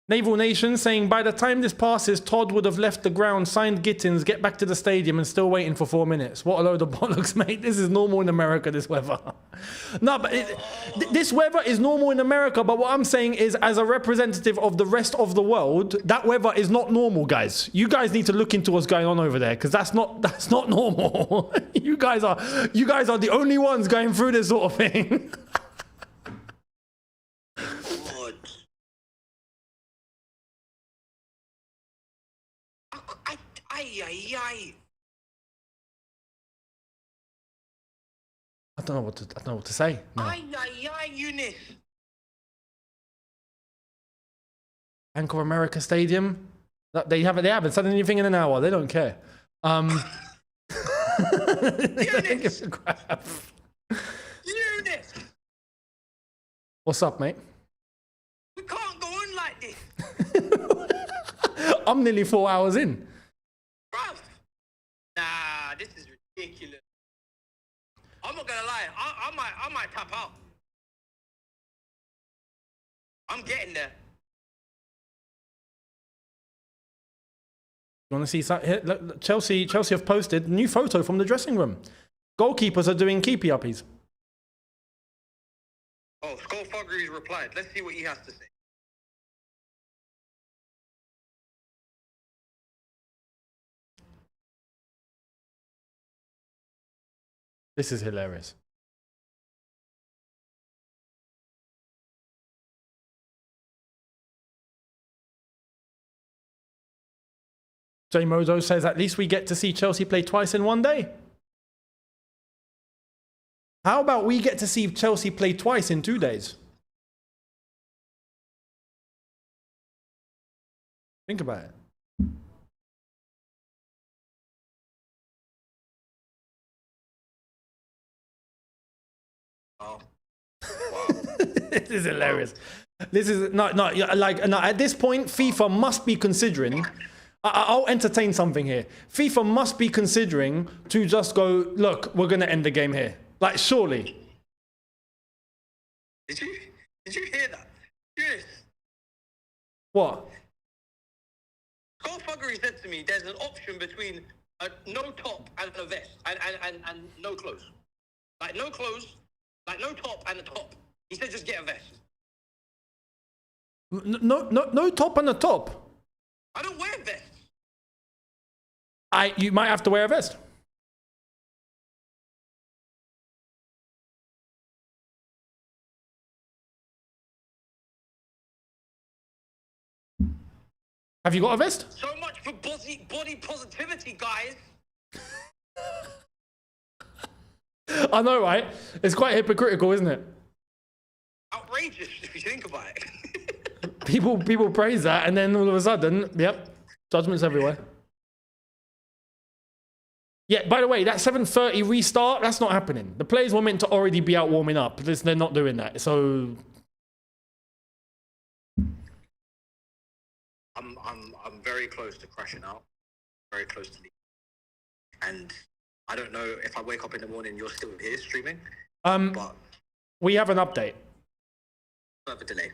Naval Nation saying, by the time this passes, Todd would have left the ground, signed Gittins, get back to the stadium and still waiting for 4 minutes. What a load of bollocks, mate. This is normal in America, this weather. No, but this weather is normal in America, but what I'm saying is, as a representative of the rest of the world, that weather is not normal, guys. You guys need to look into what's going on over there, because that's not normal. You guys are the only ones going through this sort of thing. I don't know what to say. No. Younes. Bank of America Stadium. They haven't said anything in an hour. They don't care. Younes. What's up, mate? We can't go on like this. I'm nearly 4 hours in. Bruv. Nah, this is ridiculous. I'm not gonna lie. I might tap out. I'm getting there. You want to see something? Look, Chelsea have posted a new photo from the dressing room. Goalkeepers are doing keepy uppies. Oh, Skullfuggery's replied. Let's see what he has to say. This is hilarious. J Mozo says, at least we get to see Chelsea play twice in one day. How about we get to see Chelsea play twice in 2 days? Think about it. Oh. Wow. This is hilarious. This is not like no, at this point, FIFA must be considering. I'll entertain something here. FIFA must be considering to just go, look, we're going to end the game here. Like, surely. Did you hear that? Yes. What? Skullfuggery said to me, there's an option between a no top and a vest and no clothes. Like no clothes, like no top and a top. He said just get a vest. No top and a top. I don't wear vests. You might have to wear a vest. Have you got a vest? So much for body positivity, guys. I know, right? It's quite hypocritical, isn't it? Outrageous if you think about it. People praise that, and then all of a sudden, yep, judgments everywhere. Yeah, by the way, that 7:30 restart, that's not happening. The players were meant to already be out warming up. They're not doing that. So I'm very close to crashing out. Very close to leaving. And I don't know if I wake up in the morning, you're still here streaming. But we have an update. Further delay.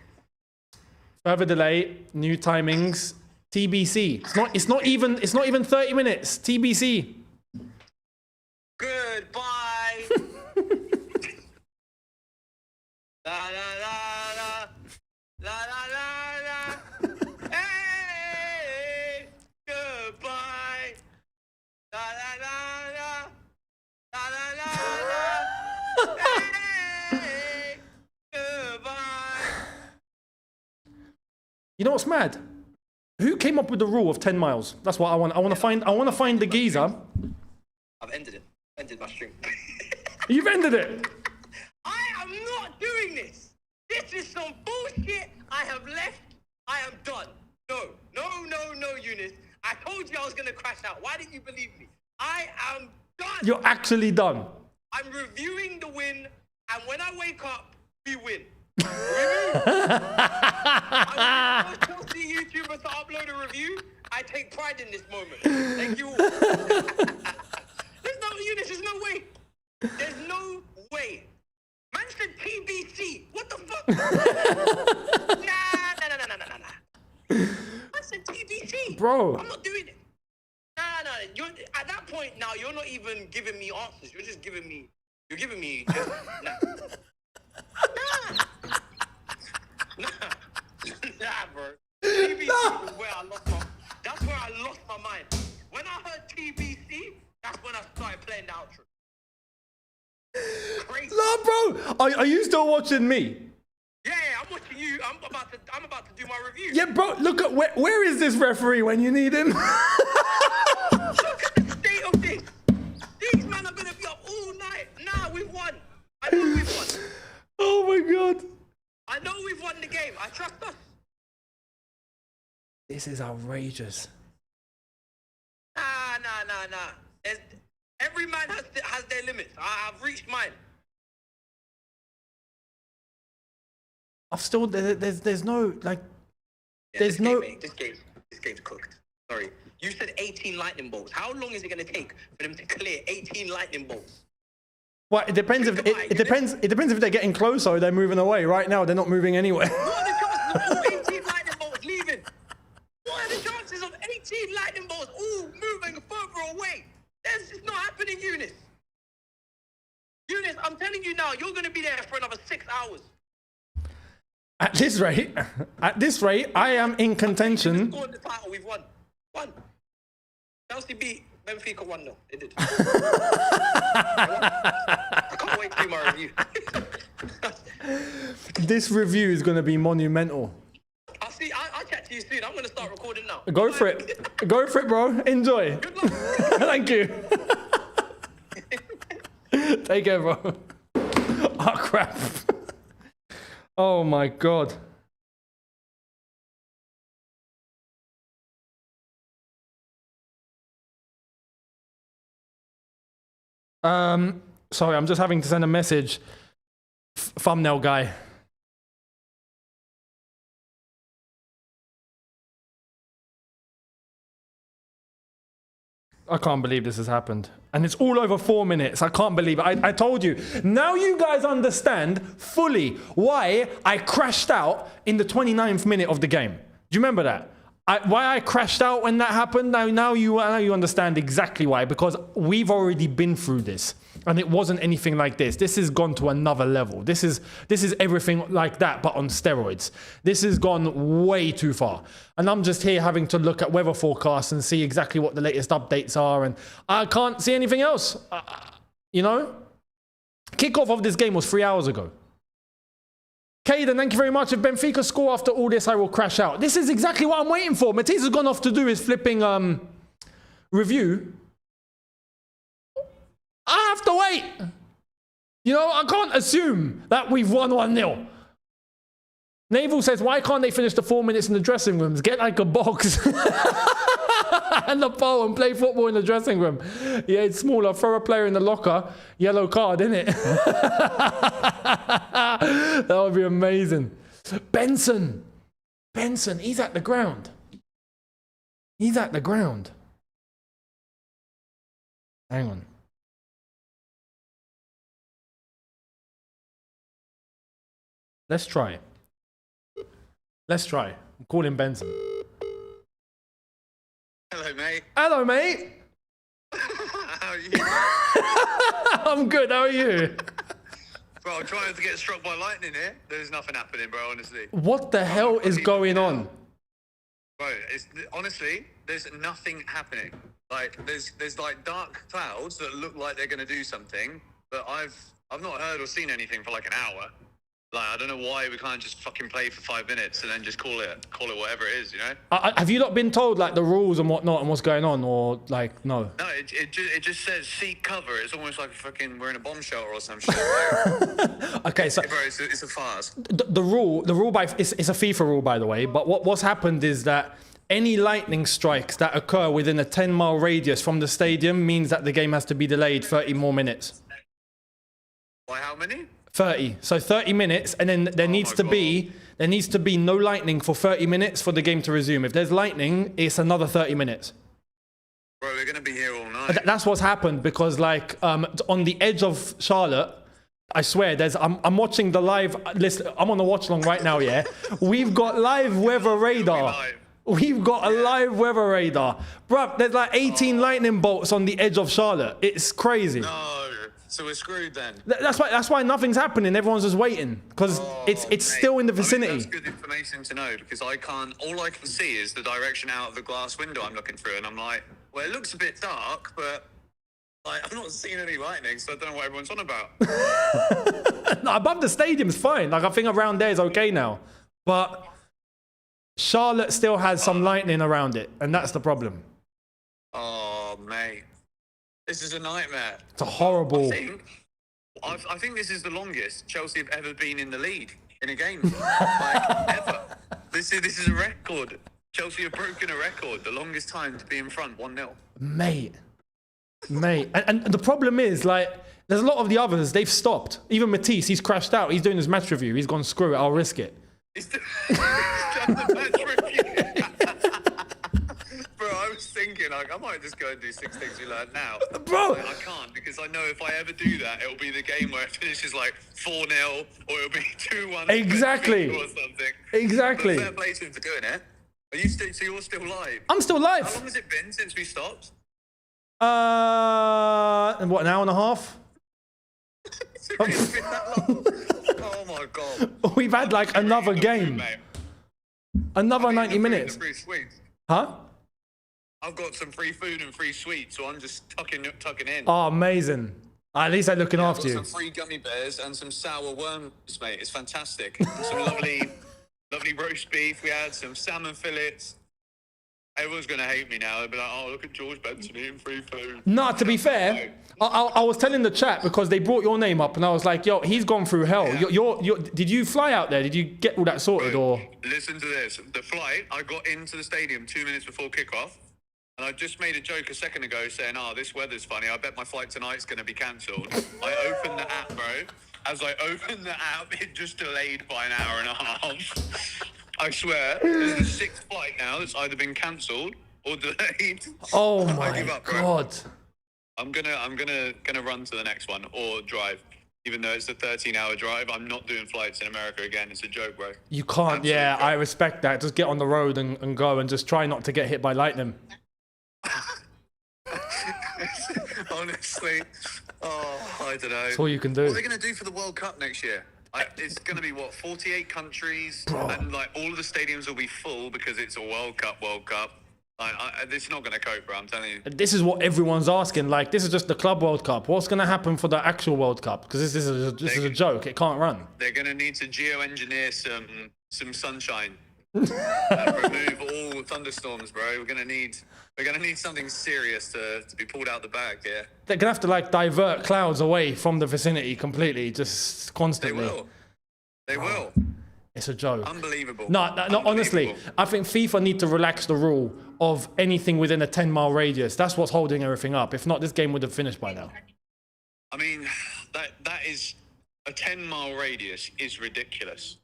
Further delay, new timings, TBC. It's not even 30 minutes. TBC. Goodbye. You know what's mad? Who came up with the rule of 10 miles? That's what I want. I want to find the geezer. I've ended it. Ended my stream. You've ended it. I am not doing this. This is some bullshit. I have left. I am done. No, Younes. I told you I was going to crash out. Why didn't you believe me? I am done. You're actually done. I'm reviewing the win, and when I wake up, we win. I'm the first YouTuber to upload a review. I take pride in this moment. Thank you all. There's no way. There's no way. Man said TBC. What the fuck? Nah. Man said TBC. Bro. I'm not doing it. Nah. You're, at that point now, you're not even giving me answers. You're just giving me. You're giving me. Just, Nah, bro. TBC was where I lost my. That's where I lost my mind. When I heard TBC, that's when I started playing the outro. Crazy. No, bro. Are you still watching me? Yeah, I'm watching you. I'm about to do my review. Yeah, bro. Look at where is this referee when you need him? Look at the state of this. These men are gonna be up all night. Nah, we've won. I know we've won. Oh my god. I know we've won the game. I trust us. This is outrageous. Nah. Every man has their limits. I've reached mine. I've still there's no like there's this no game, this game's cooked. Sorry. You said 18 lightning bolts. How long is it going to take for them to clear 18 lightning bolts? Well, it depends if it depends if they're getting closer or they're moving away. Right now they're not moving anywhere. What are the chances of all 18 lightning bolts leaving? What are the chances of 18 lightning bolts all moving further away? That's just not happening, Younes. Younes, I'm telling you now, you're going to be there for another 6 hours. At this rate, I am in contention. We scored the title, we've won. Chelsea beat Benfica 1-0. They did. I can't wait to do my review. This review is going to be monumental. I'll chat to you soon. I'm going to start recording now. Go for it. Go for it, bro. Enjoy. Good luck. Thank you. Take care, bro. Oh, crap. Oh, my God. Sorry, I'm just having to send a message. Thumbnail guy. I can't believe this has happened. And it's all over 4 minutes. I can't believe it. I told you. Now you guys understand fully why I crashed out in the 29th minute of the game. Do you remember that? Why I crashed out when that happened? Now you understand exactly why. Because we've already been through this. And it wasn't anything like this. This has gone to another level. This is everything like that, but on steroids. This has gone way too far. And I'm just here having to look at weather forecasts and see exactly what the latest updates are. And I can't see anything else. You know? Kickoff of this game was 3 hours ago. Caden, thank you very much. If Benfica score after all this, I will crash out. This is exactly what I'm waiting for. Matisse has gone off to do his flipping review. I have to wait. You know, I can't assume that we've won 1-0. Naval says, why can't they finish the 4 minutes in the dressing rooms? Get like a box and a pole and play football in the dressing room. Yeah, it's smaller. Throw a player in the locker. Yellow card, innit? That would be amazing. Benson, he's at the ground. He's at the ground. Hang on. Let's try. I'm calling Benson. Hello, mate. Hello, mate. How are you? I'm good. How are you? Bro, I'm trying to get struck by lightning here. There's nothing happening, bro, honestly. What the hell is going on? Bro, honestly, there's nothing happening. Like, there's like dark clouds that look like they're going to do something, but I've not heard or seen anything for like an hour. Like, I don't know why we can't just fucking play for 5 minutes and then just call it whatever it is, you know? Have you not been told like the rules and whatnot and what's going on, or like no? No, it just says seek cover. It's almost like we're in a bomb shelter or some shit. Okay, so Bro, it's a farce. the rule by it's a FIFA rule, by the way. But what's happened is that any lightning strikes that occur within a 10-mile radius from the stadium means that the game has to be delayed 30 more minutes. By how many? 30. So 30 minutes, and then there needs to be no lightning for 30 minutes for the game to resume. If there's lightning, it's another 30 minutes. Bro, we're gonna be here all night. That's what's happened because, like, on the edge of Charlotte, I swear, I'm watching the live. Listen, I'm on the watch along right now. Yeah, we've got live weather radar. We've got a live weather radar, bruv. There's like 18 lightning bolts on the edge of Charlotte. It's crazy. No. So we're screwed then. That's why nothing's happening. Everyone's just waiting because it's still in the vicinity. I mean, that's good information to know because all I can see is the direction out of the glass window I'm looking through, and I'm like, well, it looks a bit dark, but like I'm not seeing any lightning, so I don't know what everyone's on about. No, above the stadium's fine. Like I think around there is okay now, but Charlotte still has some lightning around it, and that's the problem. Oh, mate. This is a nightmare. It's a horrible. I think this is the longest Chelsea have ever been in the lead in a game. Like, ever. This is a record. Chelsea have broken a record. The longest time to be in front, 1-0. Mate. And the problem is, like, there's a lot of the others, they've stopped. Even Matisse, he's crashed out. He's doing his match review. He's gone, screw it, I'll risk it. He's done the match review. Bro, I was thinking, like, I might just go and do 6 things you learned now. Bro! Like, I can't, because I know if I ever do that, it'll be the game where it finishes like 4-0, or it'll be 2-1. Exactly. Or something. Exactly. But fair play to him for doing it. Are you still, so you're still live? I'm still live. How long has it been since we stopped? What, an hour and a half? It's been that long. Oh my god. We've had like another game. Another 90 minutes. Free sweets. Huh? I've got some free food and free sweets, so I'm just tucking in. Oh, amazing. At least they're looking after you. I've got some free gummy bears and some sour worms, mate. It's fantastic. Some lovely roast beef. We had some salmon fillets. Everyone's going to hate me now. They'll be like, oh, look at George Benson eating free food. No, to be fair, I was telling the chat because they brought your name up and I was like, yo, he's gone through hell. Yeah. Did you fly out there? Did you get all that sorted? Or Listen to this. The flight, I got into the stadium 2 minutes before kickoff. And I just made a joke a second ago saying, oh, this weather's funny. I bet my flight tonight's going to be cancelled. I opened the app, bro. As I opened the app, it just delayed by an hour and a half. I swear, this is the 6th flight now that's either been cancelled or delayed. oh my god! I'm gonna run to the next one or drive. Even though it's a 13-hour drive, I'm not doing flights in America again. It's a joke, bro. You can't. Absolute yeah, joke. I respect that. Just get on the road and go and just try not to get hit by lightning. Honestly, I don't know. That's all you can do. What are they going to do for the World Cup next year? It's going to be, 48 countries? Bro. And, like, all of the stadiums will be full because it's a World Cup. This is not going to cope, bro, I'm telling you. This is what everyone's asking. Like, this is just the Club World Cup. What's going to happen for the actual World Cup? Because this is a joke. It can't run. They're going to need to geoengineer some sunshine. Remove all thunderstorms, bro. We're gonna need something serious to be pulled out the bag here. They're gonna have to like divert clouds away from the vicinity completely, just constantly. They will. It's a joke. Unbelievable. No, honestly, I think FIFA need to relax the rule of anything within a 10-mile radius. That's what's holding everything up. If not, this game would have finished by now. I mean, that is a 10-mile radius is ridiculous.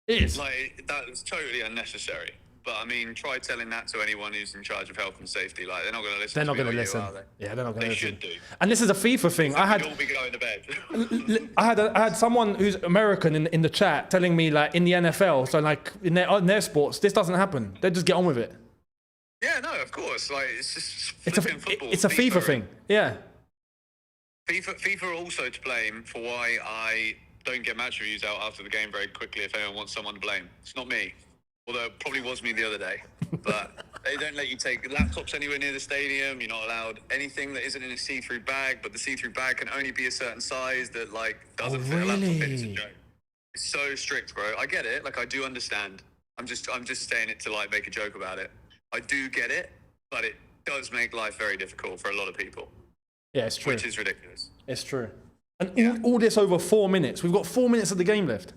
It is. Like, that is totally unnecessary. But, I mean, try telling that to anyone who's in charge of health and safety. Like, they're not going to listen. They're not going to listen. Yeah, they're not going to listen. They should do. And this is a FIFA thing. We'll all be going to bed. I had someone who's American in the chat telling me, like, in the NFL, so, like, in their sports, this doesn't happen. They just get on with it. Yeah, no, of course. Like, it's just football. It's a FIFA thing. Yeah. FIFA also to blame for why I don't get match reviews out after the game very quickly if anyone wants someone to blame. It's not me. Although it probably was me the other day. But they don't let you take laptops anywhere near the stadium. You're not allowed anything that isn't in a see-through bag, but the see-through bag can only be a certain size that, like, doesn't fit a laptop in. It's a joke. It's so strict, bro. I get it. Like, I do understand. I'm just saying it to like make a joke about it. I do get it, but it does make life very difficult for a lot of people. Yeah, it's true. Which is ridiculous. It's true. And all this over 4 minutes. We've got 4 minutes of the game left.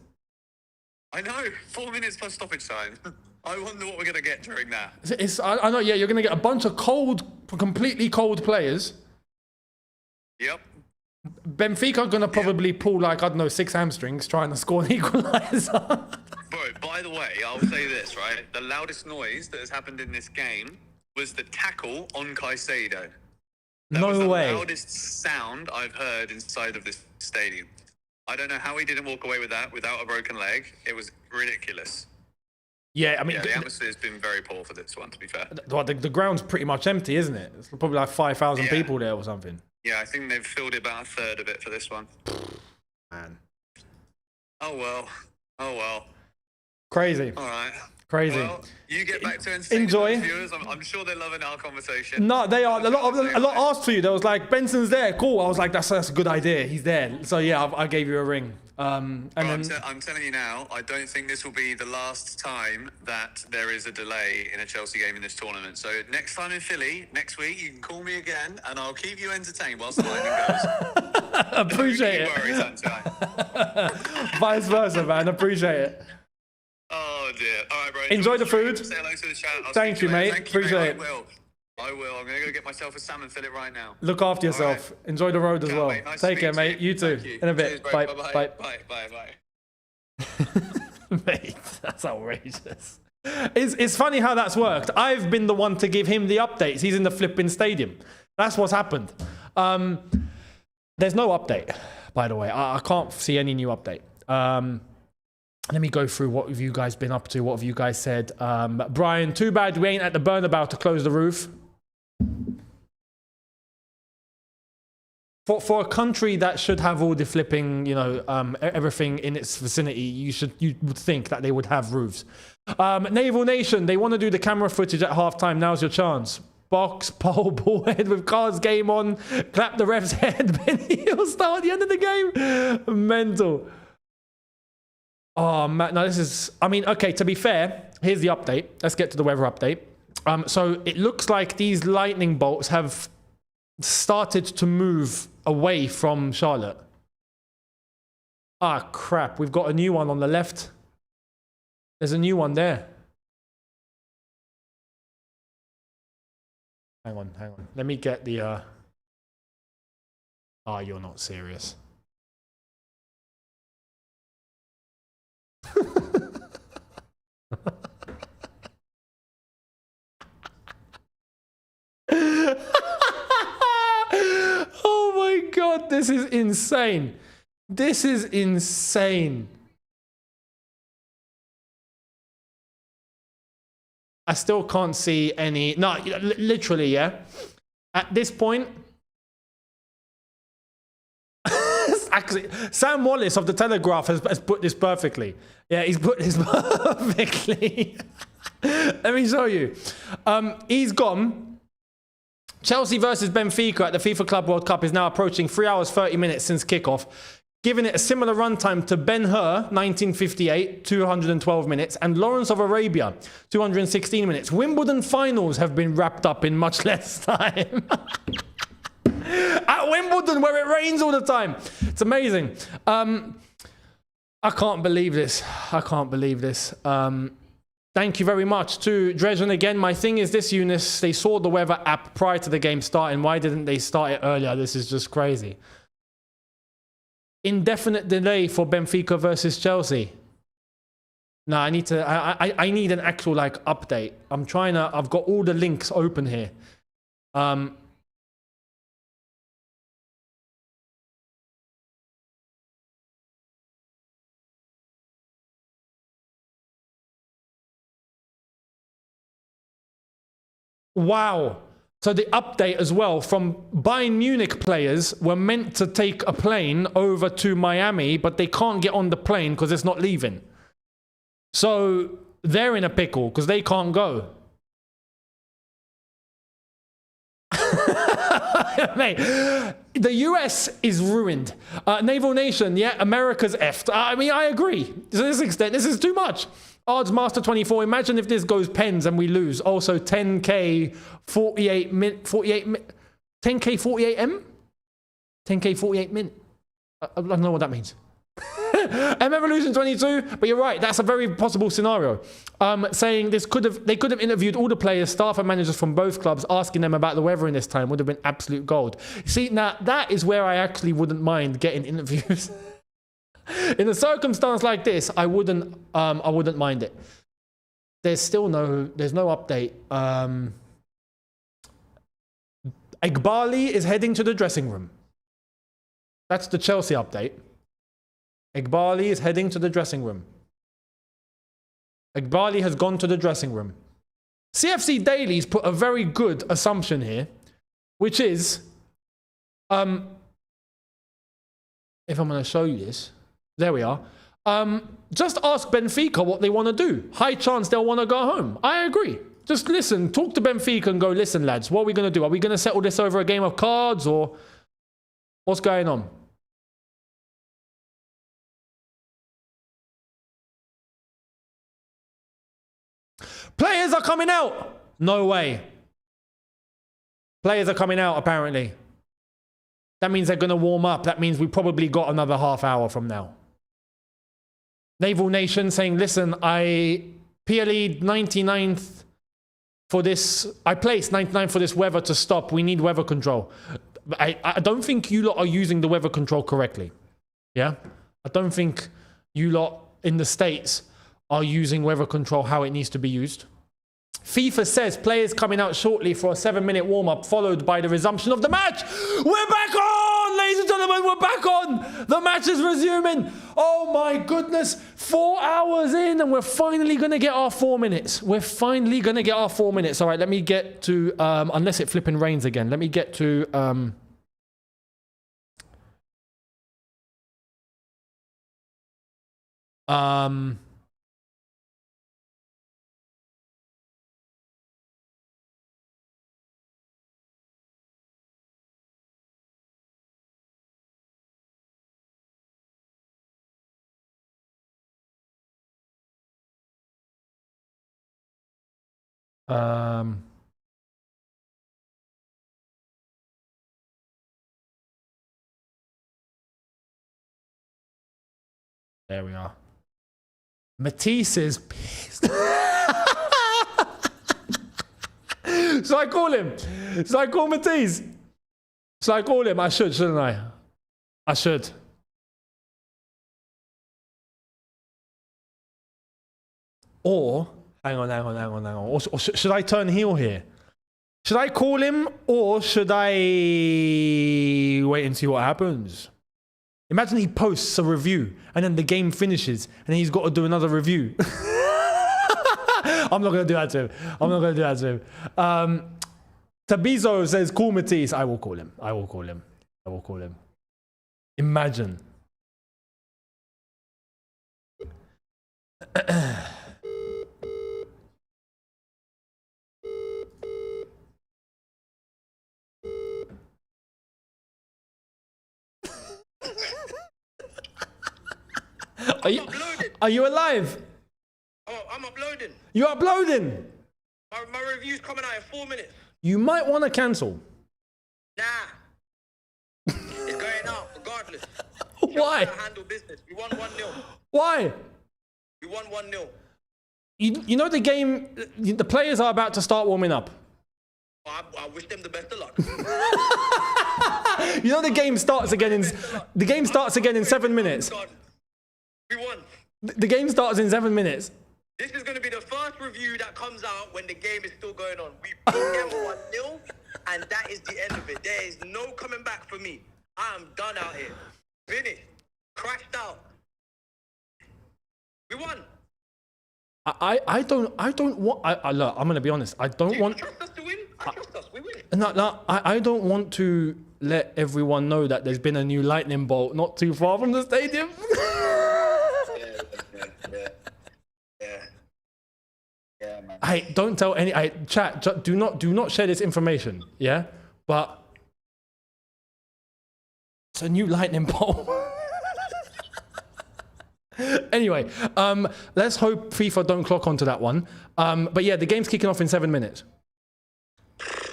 I know. 4 minutes plus stoppage time. I wonder what we're going to get during that. I know, yeah, you're going to get a bunch of completely cold players. Yep. Benfica are going to probably pull, like, I don't know, 6 hamstrings trying to score an equaliser. Bro, by the way, I'll say this, right? The loudest noise that has happened in this game was the tackle on Caicedo. That was the loudest sound I've heard inside of this stadium. I don't know how he didn't walk away with that without a broken leg. It was ridiculous. Yeah, I mean... the atmosphere has been very poor for this one, to be fair. The ground's pretty much empty, isn't it? It's probably like 5,000 people there or something. Yeah, I think they've filled about a third of it for this one. Man. Oh, well. Oh, well. Crazy. All right. Crazy. Well, you get back to entertaining Enjoy. the viewers. I'm sure they're loving our conversation. No, they are. A lot asked for you. There was like, Benson's there. Cool. I was like, that's a good idea. He's there. So yeah, I gave you a ring. And Bro, then I'm telling you now, I don't think this will be the last time that there is a delay in a Chelsea game in this tournament. So next time in Philly, next week, you can call me again and I'll keep you entertained whilst the lightning goes. appreciate it. Don't you worry, Sunshine. Vice versa, man. Appreciate it. Oh dear. All right, bro. Enjoy the food. Say hello to the chat. Thank you, mate. Appreciate it. I will. I'm going to go get myself a salmon fillet right now. Look after yourself. Right. Enjoy the road as well. Nice Take care, mate. You too. You. In a bit. Cheers, bye. Bye. Bye. Bye. Mate, that's outrageous. It's funny how that's worked. I've been the one to give him the updates. He's in the flipping stadium. That's what's happened. There's no update, by the way. I can't see any new update. Let me go through what have you guys been up to. What have you guys said? Brian, too bad we ain't at the Bernabeu to close the roof. For a country that should have all the flipping, everything in its vicinity, you would think that they would have roofs. Naval Nation, they want to do the camera footage at halftime. Now's your chance. Box, pole, ball head with cards, game on. Clap the ref's head. He'll start at the end of the game. Mental. Oh, man. No, this is... I mean, okay, to be fair, here's the update. Let's get to the weather update. So it looks like these lightning bolts have started to move away from Charlotte. Ah, crap. We've got a new one on the left. There's a new one there. Hang on. Let me get the... Oh, you're not serious. Oh my God, this is insane. This is insane. I still can't see any... No, literally, yeah. At this point... Actually, Sam Wallace of The Telegraph has put this perfectly. Yeah, he's put this perfectly. Let me show you. He's gone. Chelsea versus Benfica at the FIFA Club World Cup is now approaching 3 hours 30 minutes since kickoff, giving it a similar runtime to Ben-Hur, 1958, 212 minutes, and Lawrence of Arabia, 216 minutes. Wimbledon finals have been wrapped up in much less time. At Wimbledon, where it rains all the time. It's amazing. I can't believe this. I can't believe this. Thank you very much to Dredgen again. My thing is this, Younes. They saw the weather app prior to the game starting. Why didn't they start it earlier? This is just crazy. Indefinite delay for Benfica versus Chelsea. No, I need to... I need an actual, like, update. I'm trying to... I've got all the links open here. Wow. So the update as well from Bayern Munich players were meant to take a plane over to Miami, but they can't get on the plane because it's not leaving. So they're in a pickle because they can't go. Mate, The US is ruined. Naval nation, yeah, America's effed. I mean, I agree. To this extent, this is too much. Odds Master 24. Imagine if this goes pens and we lose. Also 10K 48 min 10K 48 M? 10K 48 min. I don't know what that means. M Evolution 22, but you're right, that's a very possible scenario. Saying they could have interviewed all the players, staff and managers from both clubs, asking them about the weather in this time would have been absolute gold. See, now that is where I actually wouldn't mind getting interviews. In a circumstance like this, I wouldn't mind it. There's no update. Egbali is heading to the dressing room. That's the Chelsea update. Egbali is heading to the dressing room. Egbali has gone to the dressing room. CFC Daily's put a very good assumption here, which is, if I'm going to show you this, there we are. Just ask Benfica what they want to do. High chance they'll want to go home. I agree. Just listen, talk to Benfica and go, listen, lads, what are we going to do? Are we going to settle this over a game of cards or what's going on? Players are coming out. No way. Players are coming out, apparently. That means they're going to warm up. That means we probably got another half hour from now. Naval Nation saying, listen, I PLE'd 99th for this. I placed 99th for this weather to stop. We need weather control. I don't think you lot are using the weather control correctly. Yeah? I don't think you lot in the States are using weather control how it needs to be used. FIFA says players coming out shortly for a 7-minute warm-up followed by the resumption of the match. We're back on, ladies and gentlemen, we're back on. The match is resuming. Oh my goodness, 4 hours in and we're finally going to get our 4 minutes. We're finally going to get our 4 minutes. All right, let me get to, unless it flipping rains again, let me get to, there we are. Matisse is pissed. Should I call him? Should I call Matisse? Should I call him? I should, shouldn't I? I should. Or, hang on. Or should I turn heel here? Should I call him or should I wait and see what happens? Imagine he posts a review and then the game finishes and then he's got to do another review. I'm not going to do that to him. Tabizo says, call Matisse. I will call him. Imagine. Are you alive? Oh, I'm uploading. You're uploading? My review's coming out in 4 minutes. You might want to cancel. Nah. It's going out regardless. Why? Handle business. We won 1-0. Why? We won 1-0. You know the game, the players are about to start warming up. I wish them the best of luck. You know the game starts again in 7 minutes. We won. The game starts in 7 minutes. This is going to be the first review that comes out when the game is still going on. We beat them 1-0, and that is the end of it. There is no coming back for me. I am done out here. Finished. Crashed out. We won. I don't want. Look, I'm going to be honest. I don't want. Trust us to win. I trust us. We win. No, I don't want to let everyone know that there's been a new lightning bolt not too far from the stadium. Yeah, man. Hey, don't tell any. Chat. Do not share this information. Yeah, but It's a new lightning bolt. Anyway, let's hope FIFA don't clock onto that one. But yeah, the game's kicking off in 7 minutes.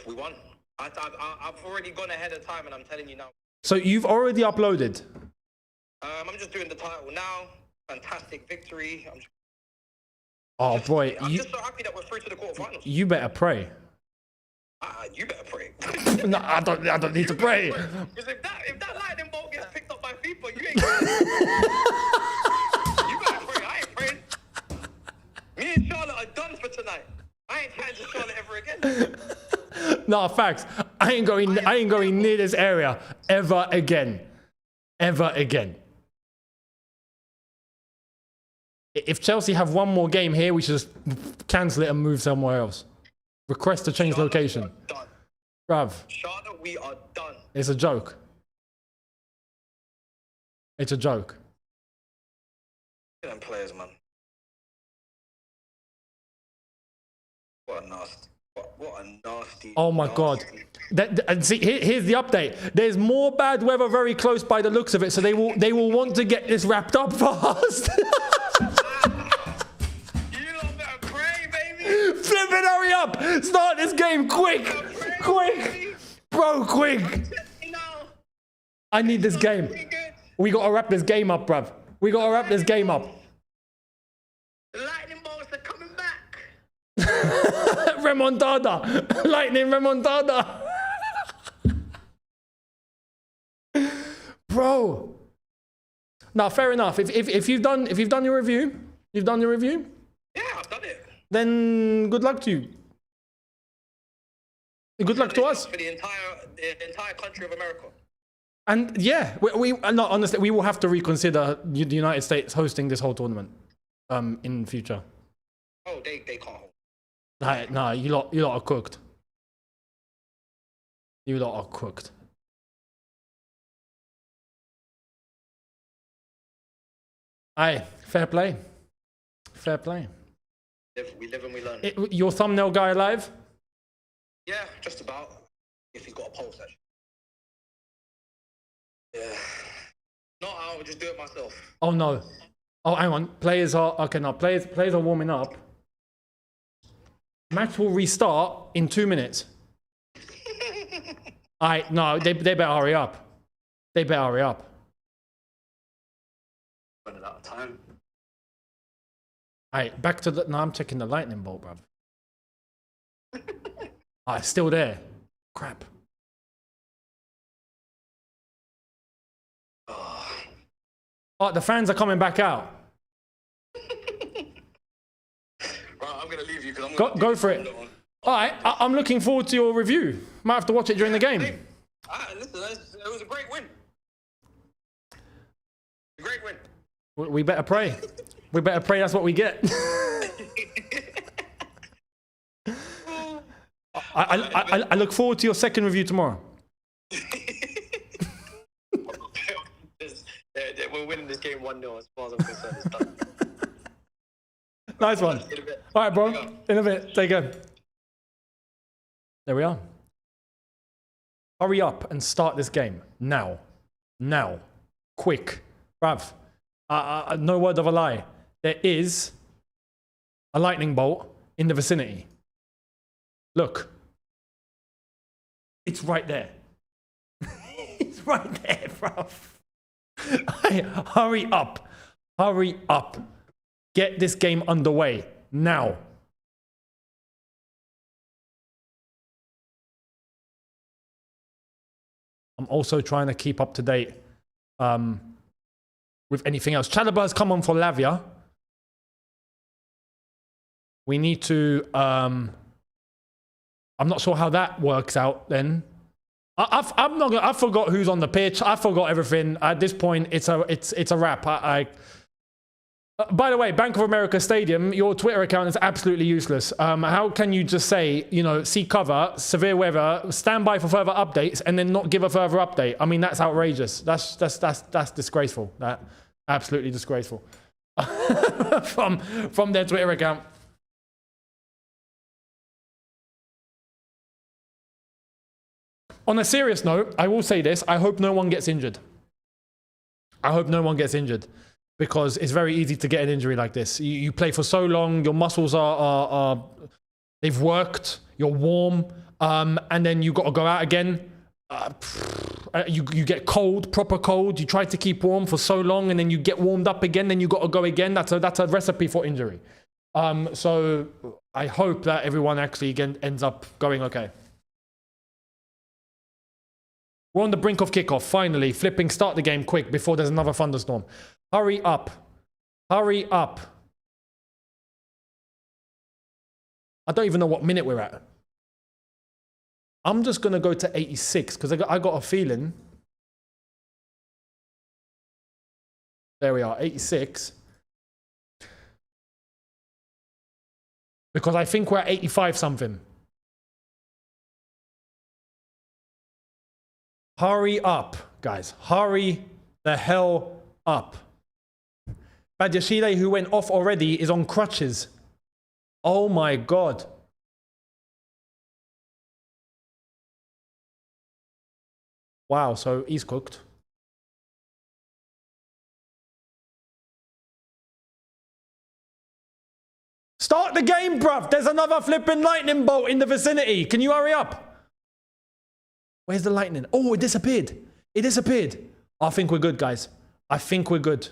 We won. I've already gone ahead of time, and I'm telling you now. So you've already uploaded? I'm just doing the title now. Fantastic victory. Oh boy, I'm just so happy that we're through to the quarterfinals. You better pray. You better pray. No, I don't need to pray. Because if that lightning bolt gets picked up by FIFA, you ain't gonna... You better pray. I ain't praying. Me and Charlotte are done for tonight. I ain't chatting to Charlotte ever again. No, facts. I ain't going near this area ever again. Ever again. If Chelsea have one more game here, we should just cancel it and move somewhere else. Request to change location. Done. Bruv. Charlotte, we are done. It's a joke. It's a joke. Them players, man. What a nasty. What a nasty. Oh my God. And see, here's the update. There's more bad weather very close by the looks of it, so they will want to get this wrapped up fast. Flip it, hurry up! Start this game quick! Quick! Bro, quick! I need this game. We gotta wrap this game up, bruv. We gotta wrap this game up. The lightning bolts are coming back. Remontada! Lightning remontada! Bro! Now, fair enough. If you've done your review, Yeah, I've done it. Then good luck to you. Good luck to us. For the entire country of America. And yeah, no, honestly, we will have to reconsider the United States hosting this whole tournament in future. Oh, they can't. Nah, you lot are cooked. You lot are cooked. Aye, fair play. Fair play. We live and we learn. Your thumbnail guy alive? Yeah, just about. If he's got a pulse, actually. Yeah. Not I would just do it myself. Oh no. Oh, hang on. Players are okay. Now players are warming up. Match will restart in 2 minutes. No, they better hurry up. They better hurry up. Running out of time. Alright, back to the... No, I'm checking the lightning bolt, bruv. It's still there. Crap. Oh, the fans are coming back out. Right, I'm going to leave you because I'm going to... Go for it. Alright, I'm looking forward to your review. Might have to watch it during the game. Listen, it was a great win. A great win. We better pray. We better pray that's what we get. I look forward to your second review tomorrow. We're winning this game 1-0 as far as I'm concerned. It's done. Nice one. All right, bro. In a bit. Take care. There we are. Hurry up and start this game. Now. Now. Quick. Bruv. No word of a lie. There is a lightning bolt in the vicinity. Look. It's right there. It's right there, bruv. Hurry up. Hurry up. Get this game underway. Now. I'm also trying to keep up to date with anything else. Chalobah has come on for Lavia. We need to... I'm not sure how that works out then. I forgot who's on the pitch. I forgot everything. At this point, it's a wrap. By the way, Bank of America Stadium, your Twitter account is absolutely useless. How can you just say, you know, see cover, severe weather, stand by for further updates, and then not give a further update? I mean, that's outrageous. That's disgraceful. That absolutely disgraceful. from their Twitter account. On a serious note, I will say this. I hope no one gets injured. I hope no one gets injured, because it's very easy to get an injury like this. You play for so long, your muscles are they've worked, you're warm, and then you got to go out again. You get cold, proper cold. You try to keep warm for so long, and then you get warmed up again, then you got to go again. That's a recipe for injury. So I hope that everyone actually again ends up going okay. We're on the brink of kickoff. Finally, flipping, start the game quick before there's another thunderstorm. Hurry up. Hurry up. I don't even know what minute we're at. I'm just going to go to 86 because I got a feeling. There we are, 86. Because I think we're at 85 something. Hurry up, guys. Hurry the hell up. Badiashile, who went off already, is on crutches. Oh my God. Wow, so he's cooked. Start the game, bruv. There's another flipping lightning bolt in the vicinity. Can you hurry up? Where's the lightning? Oh, it disappeared. It disappeared. I think we're good, guys. I think we're good.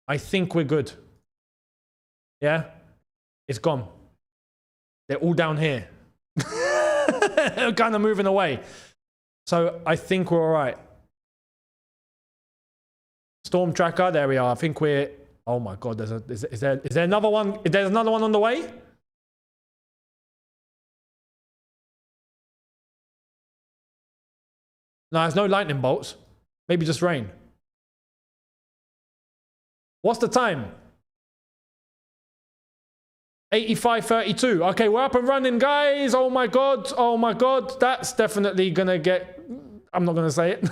I think we're good. Yeah? It's gone. They're all down here. Kind of moving away. So I think we're all right. Storm tracker. There we are. I think we're... Oh my God. Is there another one? There's another one on the way? No, there's no lightning bolts. Maybe just rain. What's the time? 85:32. Okay, we're up and running, guys. Oh my God. Oh my God. That's definitely going to get... I'm not going to say it.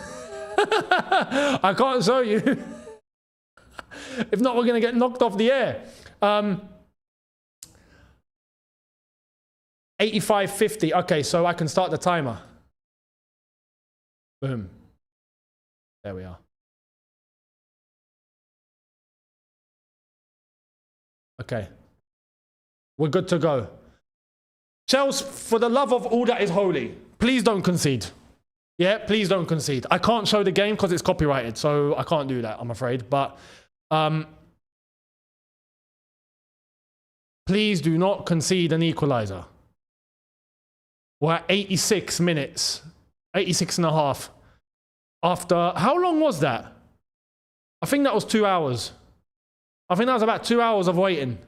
I can't show you. If not, we're going to get knocked off the air. 85:50. Okay, so I can start the timer. Boom. There we are. Okay. We're good to go. Chelsea, for the love of all that is holy, please don't concede. Yeah, please don't concede. I can't show the game because it's copyrighted, so I can't do that, I'm afraid. But please do not concede an equalizer. We're at 86 minutes. 86 and a half. After, how long was that? I think that was 2 hours. I think that was about 2 hours of waiting.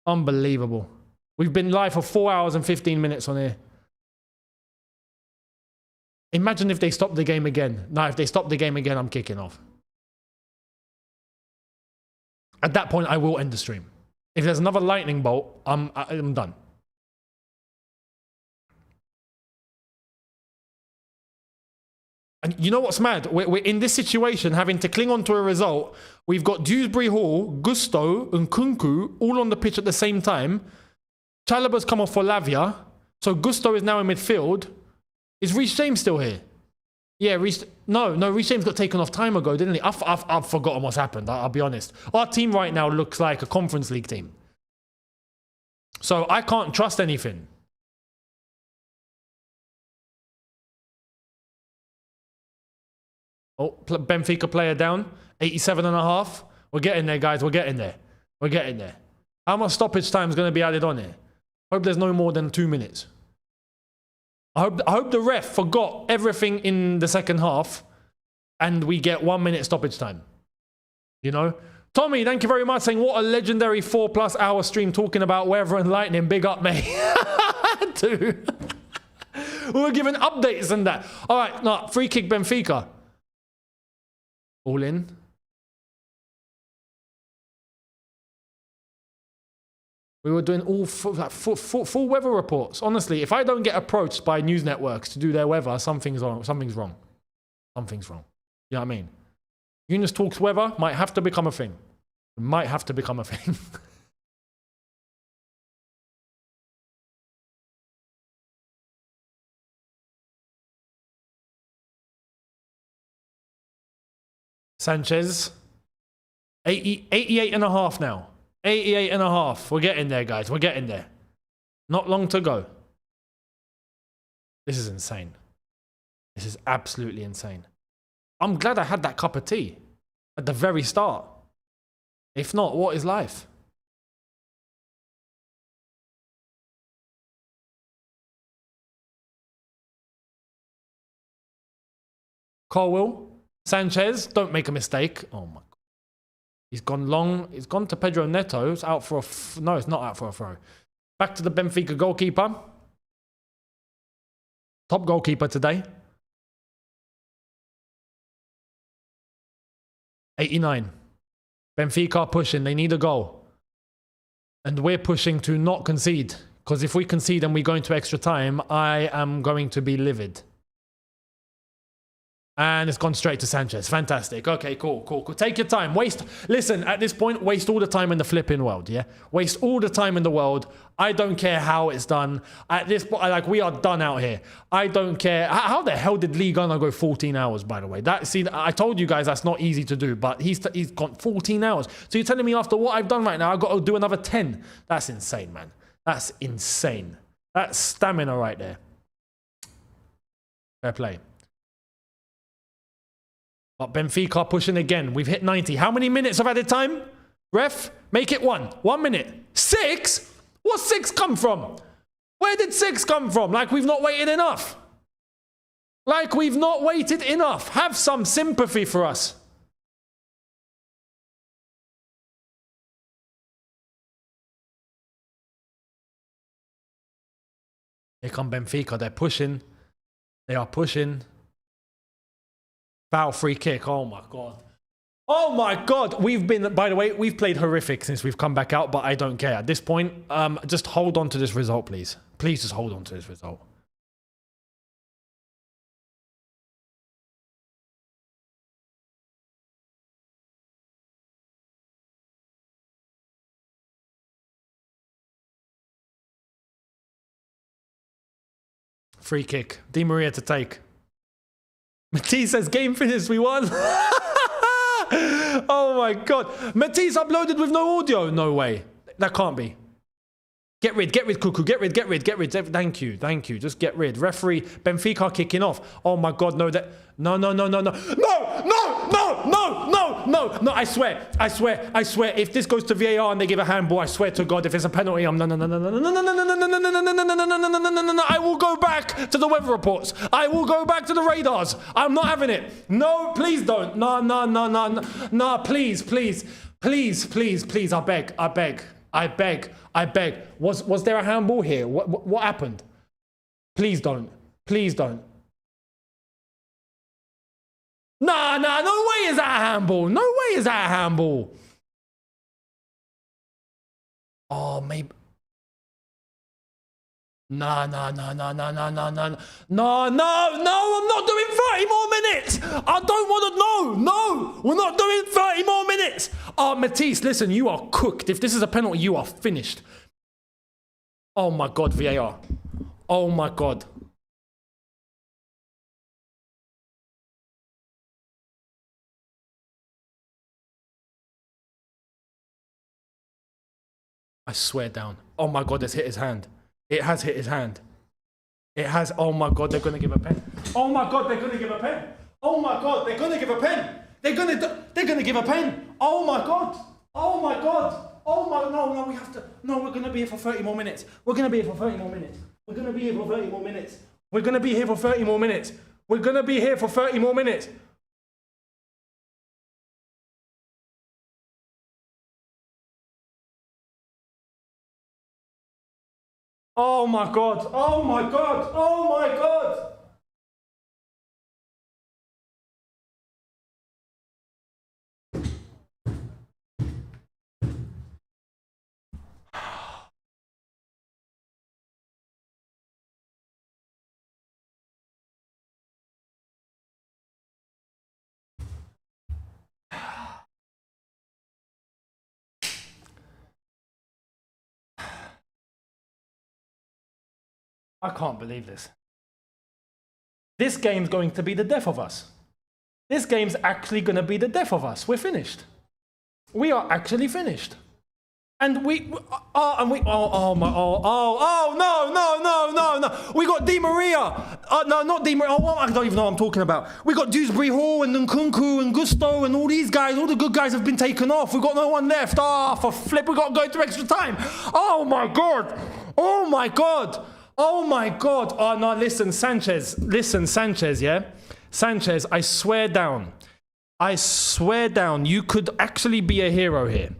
Unbelievable. We've been live for 4 hours and 15 minutes on here. Imagine if they stop the game again. Now, if they stop the game again, I'm kicking off. At that point, I will end the stream. If there's another lightning bolt, I'm done. And you know what's mad? We're in this situation, having to cling on to a result. We've got Dewsbury Hall, Gusto, and Kunku all on the pitch at the same time. Chalobah's come off for Lavia. So Gusto is now in midfield. Is Reece James still here? Yeah, Reece James got taken off time ago, didn't he? I've forgotten what's happened, I'll be honest. Our team right now looks like a Conference League team. So I can't trust anything. Oh, Benfica player down. 87 and a half. We're getting there, guys. We're getting there. We're getting there. How much stoppage time is going to be added on here? Hope there's no more than 2 minutes. I hope the ref forgot everything in the second half and we get 1 minute stoppage time. You know? Tommy, thank you very much, saying what a legendary 4+ hour stream talking about weather and lightning. Big up, mate. Dude. We were giving updates and that. All right, no, free kick Benfica. All in. We were doing all full weather reports. Honestly, if I don't get approached by news networks to do their weather, something's wrong. Something's wrong. Something's wrong. You know what I mean? Younes Talks weather might have to become a thing. It might have to become a thing. Sanchez. 88 and a half now. 88 and a half. We're getting there, guys. We're getting there. Not long to go. This is insane. This is absolutely insane. I'm glad I had that cup of tea at the very start. If not, what is life? Colwill, Sanchez, don't make a mistake. Oh my God. He's gone long. He's gone to Pedro Neto. It's out for a... No, it's not out for a throw. Back to the Benfica goalkeeper. Top goalkeeper today. 89. Benfica are pushing. They need a goal. And we're pushing to not concede. Because if we concede and we go into extra time, I am going to be livid. And it's gone straight to Sanchez. Fantastic. Okay, cool. Take your time. Listen, at this point, waste all the time in the flipping world, yeah? Waste all the time in the world. I don't care how it's done. At this point, like, we are done out here. I don't care. How the hell did Ligue 1 go 14 hours, by the way? See, I told you guys that's not easy to do, but he's gone 14 hours. So you're telling me after what I've done right now, I've got to do another 10? That's insane, man. That's insane. That's stamina right there. Fair play. But Benfica are pushing again. We've hit 90. How many minutes of added time? Ref, make it 1 minute. 6? What's 6 come from? Where did 6 come from? Like we've not waited enough. Like we've not waited enough. Have some sympathy for us. Here come Benfica. They're pushing. They are pushing. Foul, free kick. Oh my God. Oh my God. By the way, we've played horrific since we've come back out, but I don't care. At this point, just hold on to this result, please. Please just hold on to this result. Free kick. Di Maria to take. Matisse says, game finished, we won. Oh my God. Matisse uploaded with no audio. No way. That can't be. Get rid, Cuckoo. Get rid. Thank you. Just get rid. Referee, Benfica kicking off. Oh my God, no. No. I swear. If this goes to VAR and they give a handball, I swear to God, if it's a penalty, I'm no. I will go back to the weather reports. I will go back to the radars. I'm not having it. No, please don't. No, please. I beg. Was there a handball here? What happened? Please don't. Nah, no way is that a handball. Oh, maybe. No, I'm not doing 30 more minutes. I don't want to know. No, we're not doing 30 more minutes. Oh, Matisse, listen, you are cooked. If this is a penalty, you are finished. Oh my God, VAR. Oh my God. I swear down. Oh my God, it's hit his hand. It has hit his hand. It has. Oh my God, they're going to give a pen. Oh my God, they're going to give a pen. Oh my God, they're going to give a pen. They're going to give a pen. Oh my God. Oh my God. Oh my, no, we have to. No, we're going to be here for 30 more minutes. We're going to be here for 30 more minutes. We're going to be here for 30 more minutes. We're going to be here for 30 more minutes. We're going to be here for 30 more minutes. Oh my God. Oh my God. Oh my God. I can't believe this. This game's going to be the death of us. This game's actually going to be the death of us. We're finished. We are actually finished. And no, we got Di Maria. No, not Di Maria. I don't even know what I'm talking about. We got Dewsbury Hall and Nkunku and Gusto and all these guys. All the good guys have been taken off. We've got no one left. For flip, we got to go into extra time. Oh my God. Oh my God. Oh my God. Oh no, listen, Sanchez, yeah? Sanchez, I swear down, you could actually be a hero here.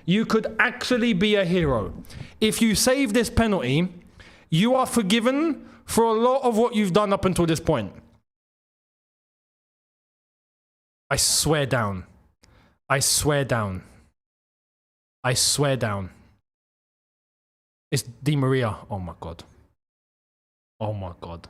You could actually be a hero. If you save this penalty, you are forgiven for a lot of what you've done up until this point. I swear down. I swear down. I swear down. It's Di Maria. Oh my God. Oh my God.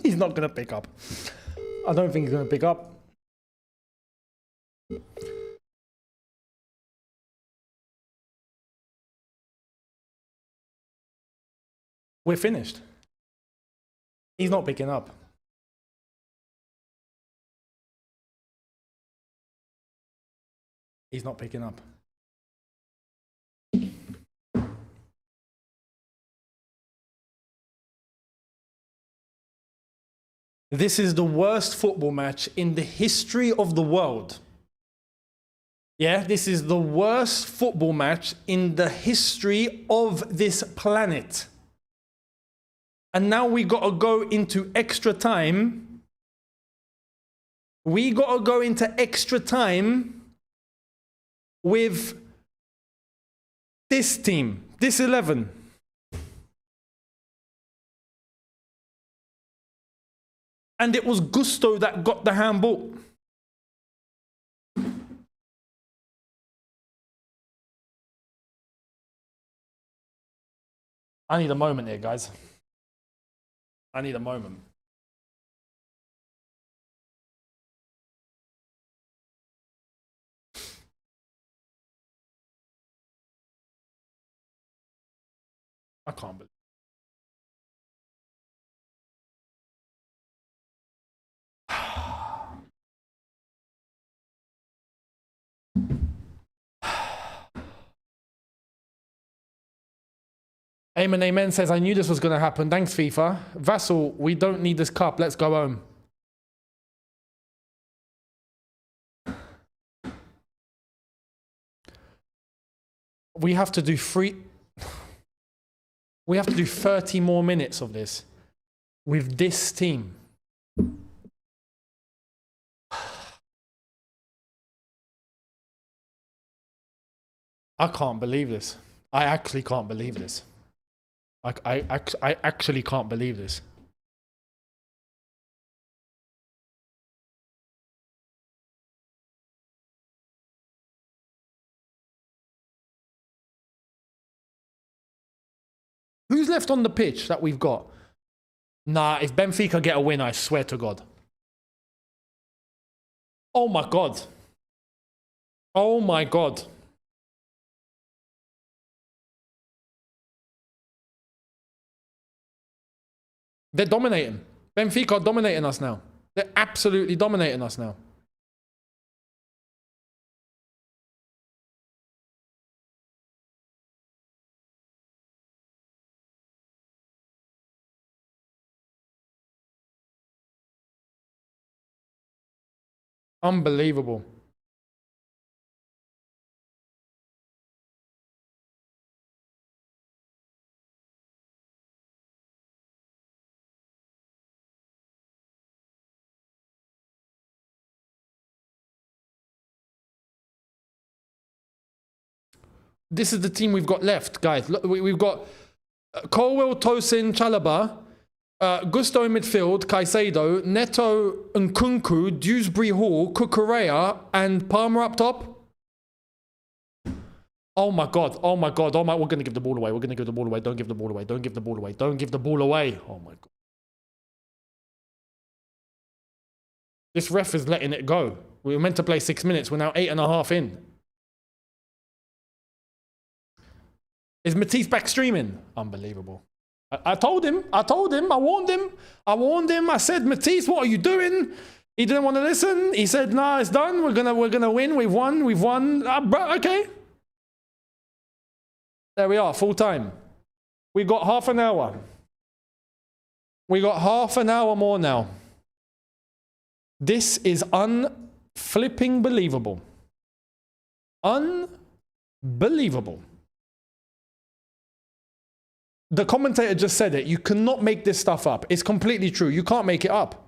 He's not going to pick up. I don't think he's going to pick up. We're finished. He's not picking up. He's not picking up. This is the worst football match in the history of the world. Yeah, this is the worst football match in the history of this planet. And now we got to go into extra time. We got to go into extra time with this team, this 11. And it was Gusto that got the handball. I need a moment here, guys. I need a moment. I can't believe. Amen says, I knew this was going to happen. Thanks, FIFA. Vassal, we don't need this cup. Let's go home. We have to do we have to do 30 more minutes of this with this team. I can't believe this. I actually can't believe this. I actually can't believe this. Who's left on the pitch that we've got? Nah, if Benfica get a win, I swear to God. Oh my God. Oh my God. They're dominating. Benfica are dominating us now. They're absolutely dominating us now. Unbelievable. this is the team we've got left, guys. Look, we've got Colwell, Tosin, Chalobah, Gusto in midfield, Caicedo, Neto, Nkunku, Dewsbury Hall, Cucurella, and Palmer up top. Oh my God, oh my God, oh my, we're going to give the ball away, we're going to give the ball away, don't give the ball away, don't give the ball away, don't give the ball away. Oh my God. This ref is letting it go. We were meant to play 6 minutes, we're now 8.5 in. Is Matisse back streaming? Unbelievable. I told him, I warned him, I said, Matisse, what are you doing? He didn't want to listen. He said, nah, it's done, we're gonna win, we've won. Okay. There we are, full time. We got half an hour. We got half an hour more now. This is unflipping believable. Unbelievable. The commentator just said it. You cannot make this stuff up. It's completely true. You can't make it up.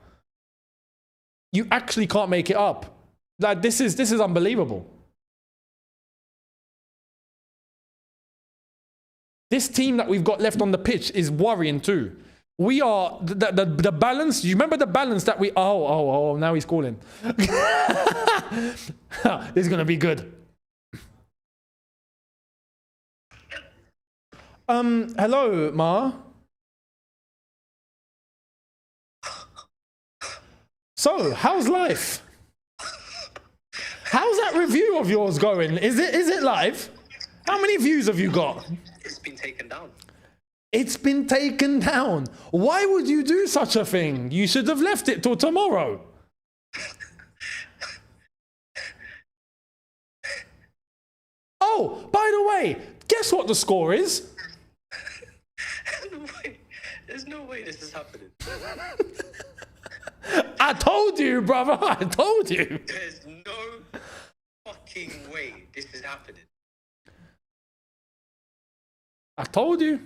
You actually can't make it up. Like, this is unbelievable. This team that we've got left on the pitch is worrying too. We are, the balance, you remember the balance that we, oh, now he's calling. This is going to be good. Hello, Ma. So, how's life? How's that review of yours going? Is it live? How many views have you got? It's been taken down. It's been taken down. Why would you do such a thing? You should have left it till tomorrow. Oh, by the way, guess what the score is? There's no way this is happening. I told you, brother. I told you. There's no fucking way this is happening. I told you.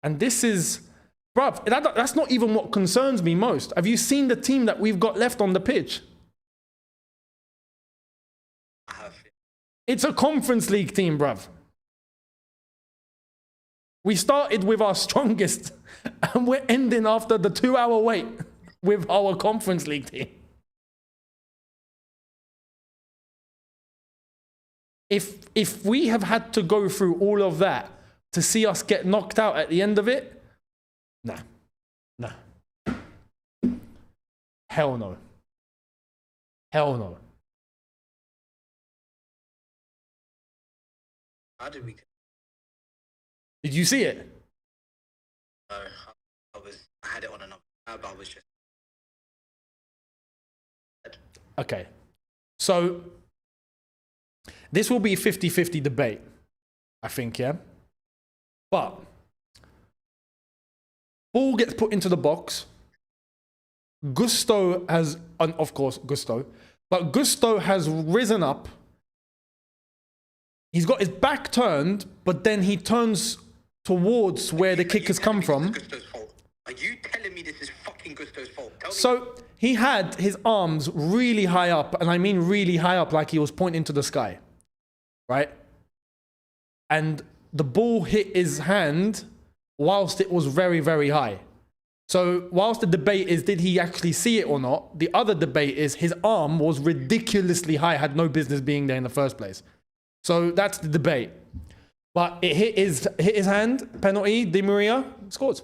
And this is, bruv, that's not even what concerns me most. Have you seen the team that we've got left on the pitch? I have. It's a Conference League team, bruv. We started with our strongest and we're ending after the 2-hour wait with our Conference League team. If we have had to go through all of that to see us get knocked out at the end of it, nah. Hell no. Hell no. How did we? Did you see it? No, I had it on another tab. I was just. Okay. So this will be a 50-50 debate, I think, yeah? But ball gets put into the box. Gusto has, of course, but Gusto has risen up. He's got his back turned, but then he turns towards where the kick has come from. Are you telling me this is fucking Gusto's fault? So he had his arms really high up, and I mean really high up, like he was pointing to the sky, right? And the ball hit his hand whilst it was very, very high. So whilst the debate is, did he actually see it or not? The other debate is his arm was ridiculously high, had no business being there in the first place. So that's the debate. But it hit his hand, penalty, Di Maria scores.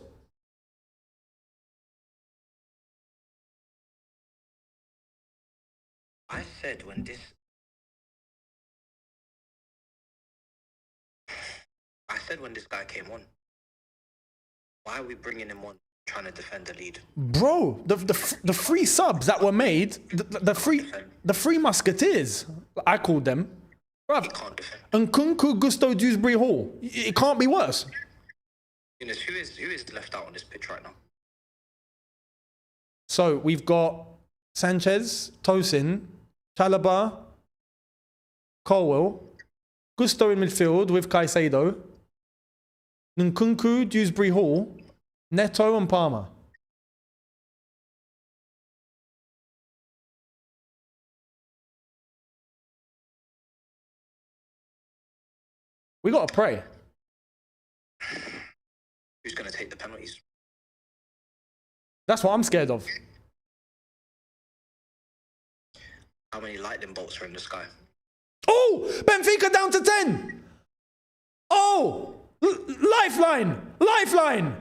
I said when this guy came on, why are we bringing him on trying to defend the lead? Bro, the free subs that were made, the free musketeers, I called them. Bruv, Nkunku, Gusto, Dewsbury Hall. It can't be worse. Younes, who is left out on this pitch right now? So we've got Sanchez, Tosin, Chalobah, Colwell, Gusto in midfield with Caicedo, Nkunku, Dewsbury Hall, Neto and Palmer. We got to pray. Who's going to take the penalties? That's what I'm scared of. How many lightning bolts are in the sky? Oh, Benfica down to 10. Oh, lifeline, lifeline.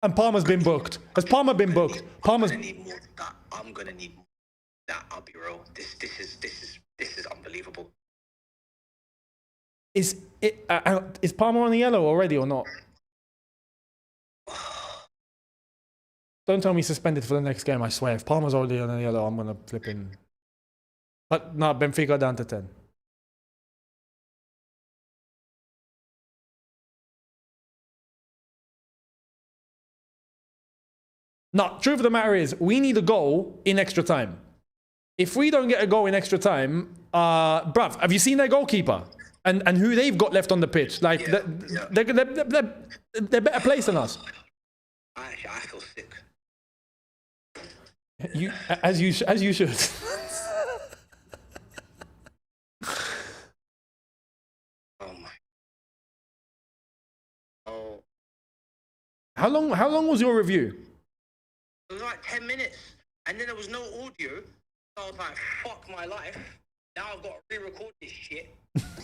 And Palmer's been booked. Has Palmer been booked? Palmer's. I'm going to need more than that. I'm going to need more than that. I'll be real. This is unbelievable. Is Palmer on the yellow already or not? Don't tell me suspended for the next game, I swear. If Palmer's already on the yellow, I'm going to flip in. But no, Benfica down to 10. No, truth of the matter is, we need a goal in extra time. If we don't get a goal in extra time, bruv, have you seen their goalkeeper? And who they've got left on the pitch? Like, they're better placed than us. I feel sick. As you should. Oh my. Oh. How long was your review? It was like 10 minutes, and then there was no audio. So I was like, fuck my life. Now I've got to re-record this shit.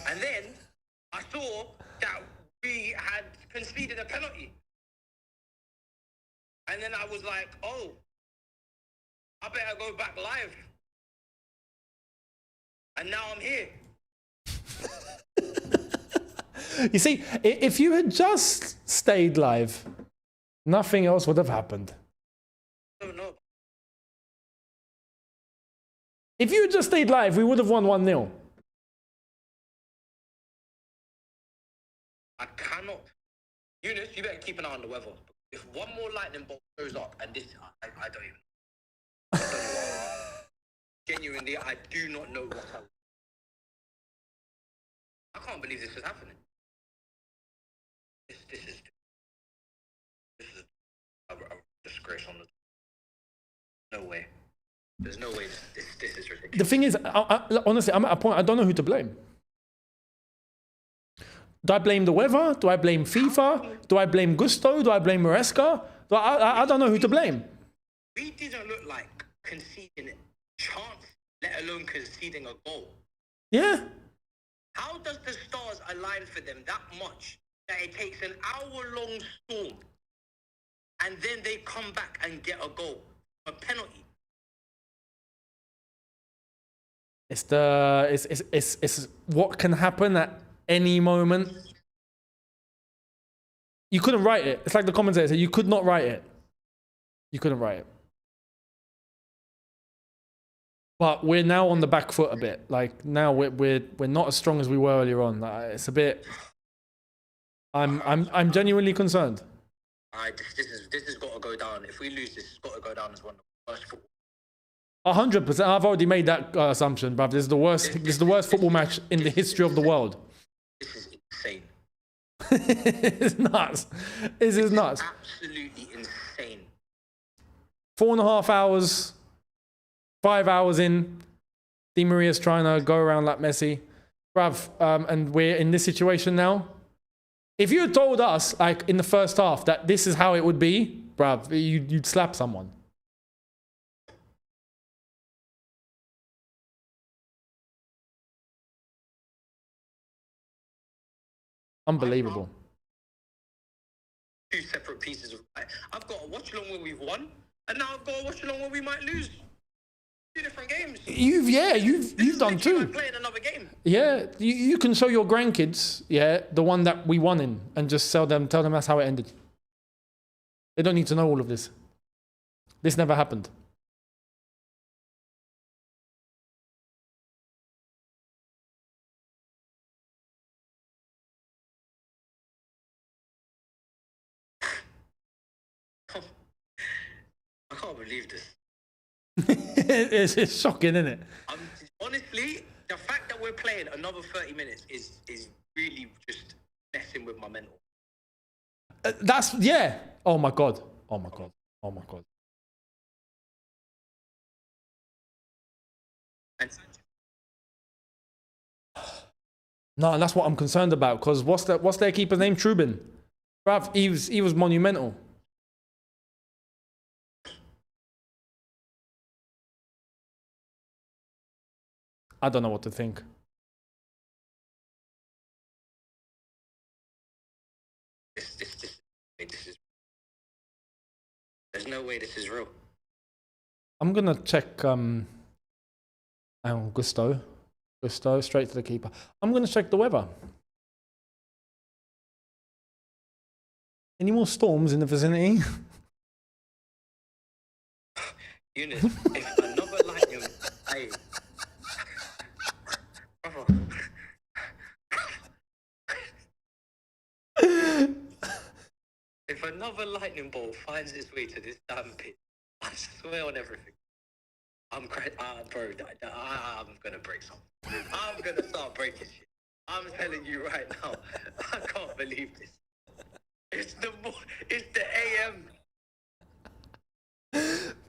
And then I saw that we had conceded a penalty. And then I was like, oh, I better go back live. And now I'm here. You see, if you had just stayed live, nothing else would have happened. I don't know. If you had just stayed live, we would have won 1-0. I cannot. Younes, you better keep an eye on the weather. If one more lightning bolt goes up, and this, I don't even. I don't know. Genuinely, I do not know what I can't believe this is happening. This is a disgrace on the. No way. There's no way this is ridiculous. The thing is, honestly, I'm at a point, I don't know who to blame. Do I blame the weather? Do I blame FIFA? Do I blame Gusto? Do I blame Maresca? I don't know who to blame. We didn't look like conceding a chance, let alone conceding a goal. Yeah. How does the stars align for them that much that it takes an hour-long storm and then they come back and get a goal, a penalty? It's what can happen at any moment. You couldn't write it. It's like the commentator said, you could not write it. You couldn't write it. But we're now on the back foot a bit. Like now we're not as strong as we were earlier on. It's a bit. I'm genuinely concerned. This has got to go down. If we lose, this has got to go down as one of the worst football. 100%. I've already made that assumption, bruv. This is the worst. This is the worst football match in the history of the world. This is insane. It's nuts. This is nuts. Absolutely insane. 4.5 hours, 5 hours in. Di Maria's trying to go around like Messi, bruv. And we're in this situation now. If you had told us, like in the first half, that this is how it would be, bruv, you'd slap someone. Unbelievable. Two separate pieces of. I've got to watch along when we've won, and now I've got to watch along when we might lose. Two different games. You've done two. Like playing another game. Yeah, you can show your grandkids, the one that we won in, and just tell them that's how it ended. They don't need to know all of this. This never happened. I can't believe this. It's shocking, isn't it? Honestly, the fact that we're playing another 30 minutes is really just messing with my mental. Oh my God. Oh my God. Oh my God. And No, and that's what I'm concerned about. Because what's their keeper's name? Trubin. Bruv, he was monumental. I don't know what to think. This is. There's no way this is real. I'm gonna check. Gusto, straight to the keeper. I'm gonna check the weather. Any more storms in the vicinity? Younes, if another lightning, hey, brother. If another lightning bolt finds its way to this damn pit, I swear on everything. I'm bro, I'm gonna break something. I'm gonna start breaking shit. I'm telling you right now, I can't believe this. It's the AM.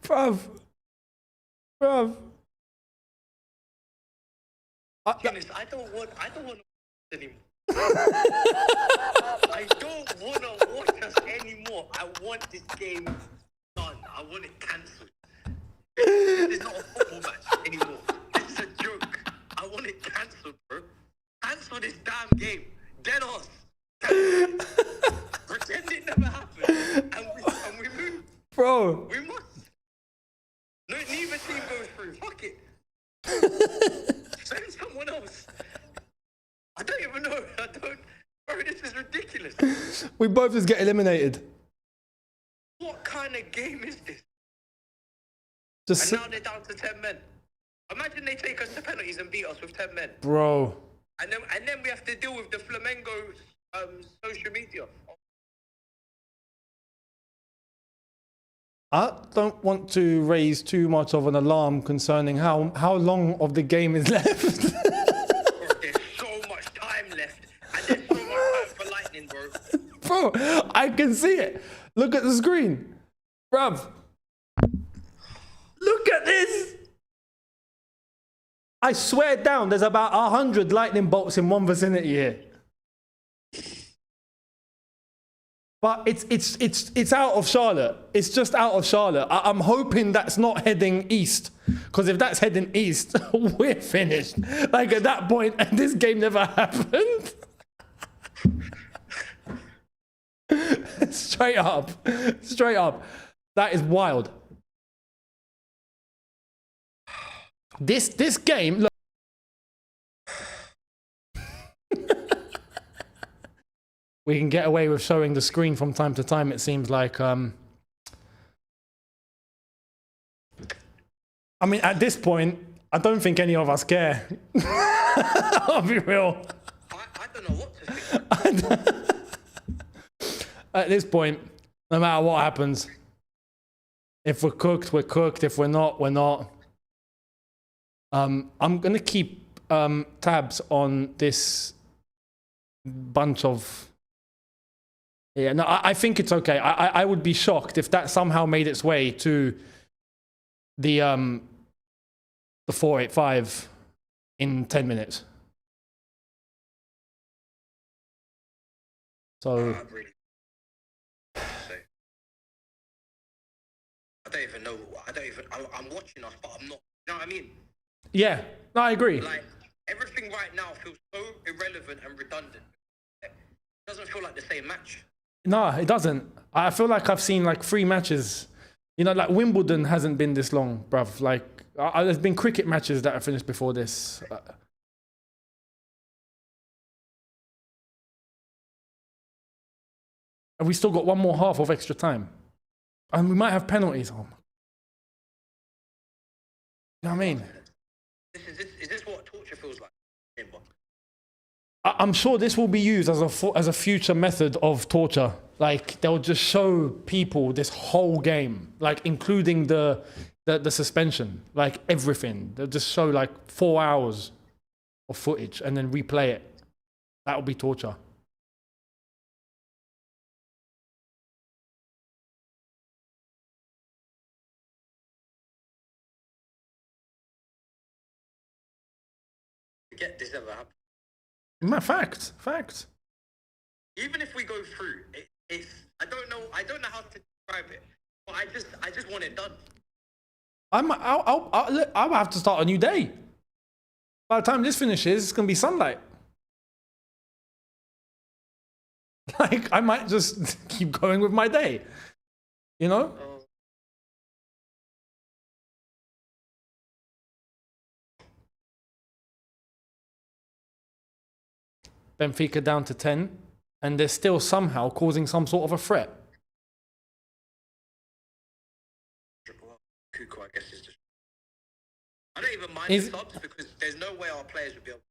Bruv. Younes, I don't want anymore. I don't want to watch us anymore. I want this game done. I want it cancelled. This is not a football match anymore. This is a joke. I want it cancelled, bro. Cancel this damn game. Get us. Pretend it never happened. And we move. Bro. We must. No, neither team goes through. Fuck it. Send someone else. I don't even know. Bro, this is ridiculous. We both just get eliminated. What kind of game is this? Just And now they're down to 10 men. Imagine they take us to penalties and beat us with 10 men. Bro. And then we have to deal with the Flamengo social media. I don't want to raise too much of an alarm concerning how long of the game is left. Bro, there's so much time left. And there's so much time for lightning, bro. Bro, I can see it. Look at the screen. Bruv. Look at this. I swear down, there's about 100 lightning bolts in one vicinity here. But it's out of Charlotte. It's just out of Charlotte. I'm hoping that's not heading east. Because if that's heading east, we're finished. Like at that point, and this game never happened. Straight up. That is wild. This game, look. We can get away with showing the screen from time to time, it seems like. I mean, at this point, I don't think any of us care. I'll be real. I don't know what to think. At this point, no matter what happens, if we're cooked, we're cooked. If we're not, we're not. I'm going to keep tabs on this bunch of... Yeah, no, I think it's okay. I would be shocked if that somehow made its way to the 485 in 10 minutes. So... I don't even know. I'm watching us, but I'm not. You know what I mean? Yeah, no, I agree. Like, everything right now feels so irrelevant and redundant. It doesn't feel like the same match. No, it doesn't. I feel like I've seen like 3 matches. You know, like Wimbledon hasn't been this long, bruv. Like, there's been cricket matches that have finished before this. And we still got one more half of extra time. And we might have penalties. Oh my. You know what I mean? Is this what torture feels like? I'm sure this will be used as a future method of torture. Like, they'll just show people this whole game, like including the suspension, like everything. They'll just show like 4 hours of footage and then replay it. That'll be torture. Forget this ever happened. Fact. Even if we go through, it's I don't know how to describe it, but I just want it done. I'll have to start a new day. By the time this finishes, it's gonna be sunlight. Like, I might just keep going with my day, you know? Benfica down to 10, and they're still somehow causing some sort of a threat. Cuckoo, I guess, is just... I don't even mind the subs because there's no way our players would be able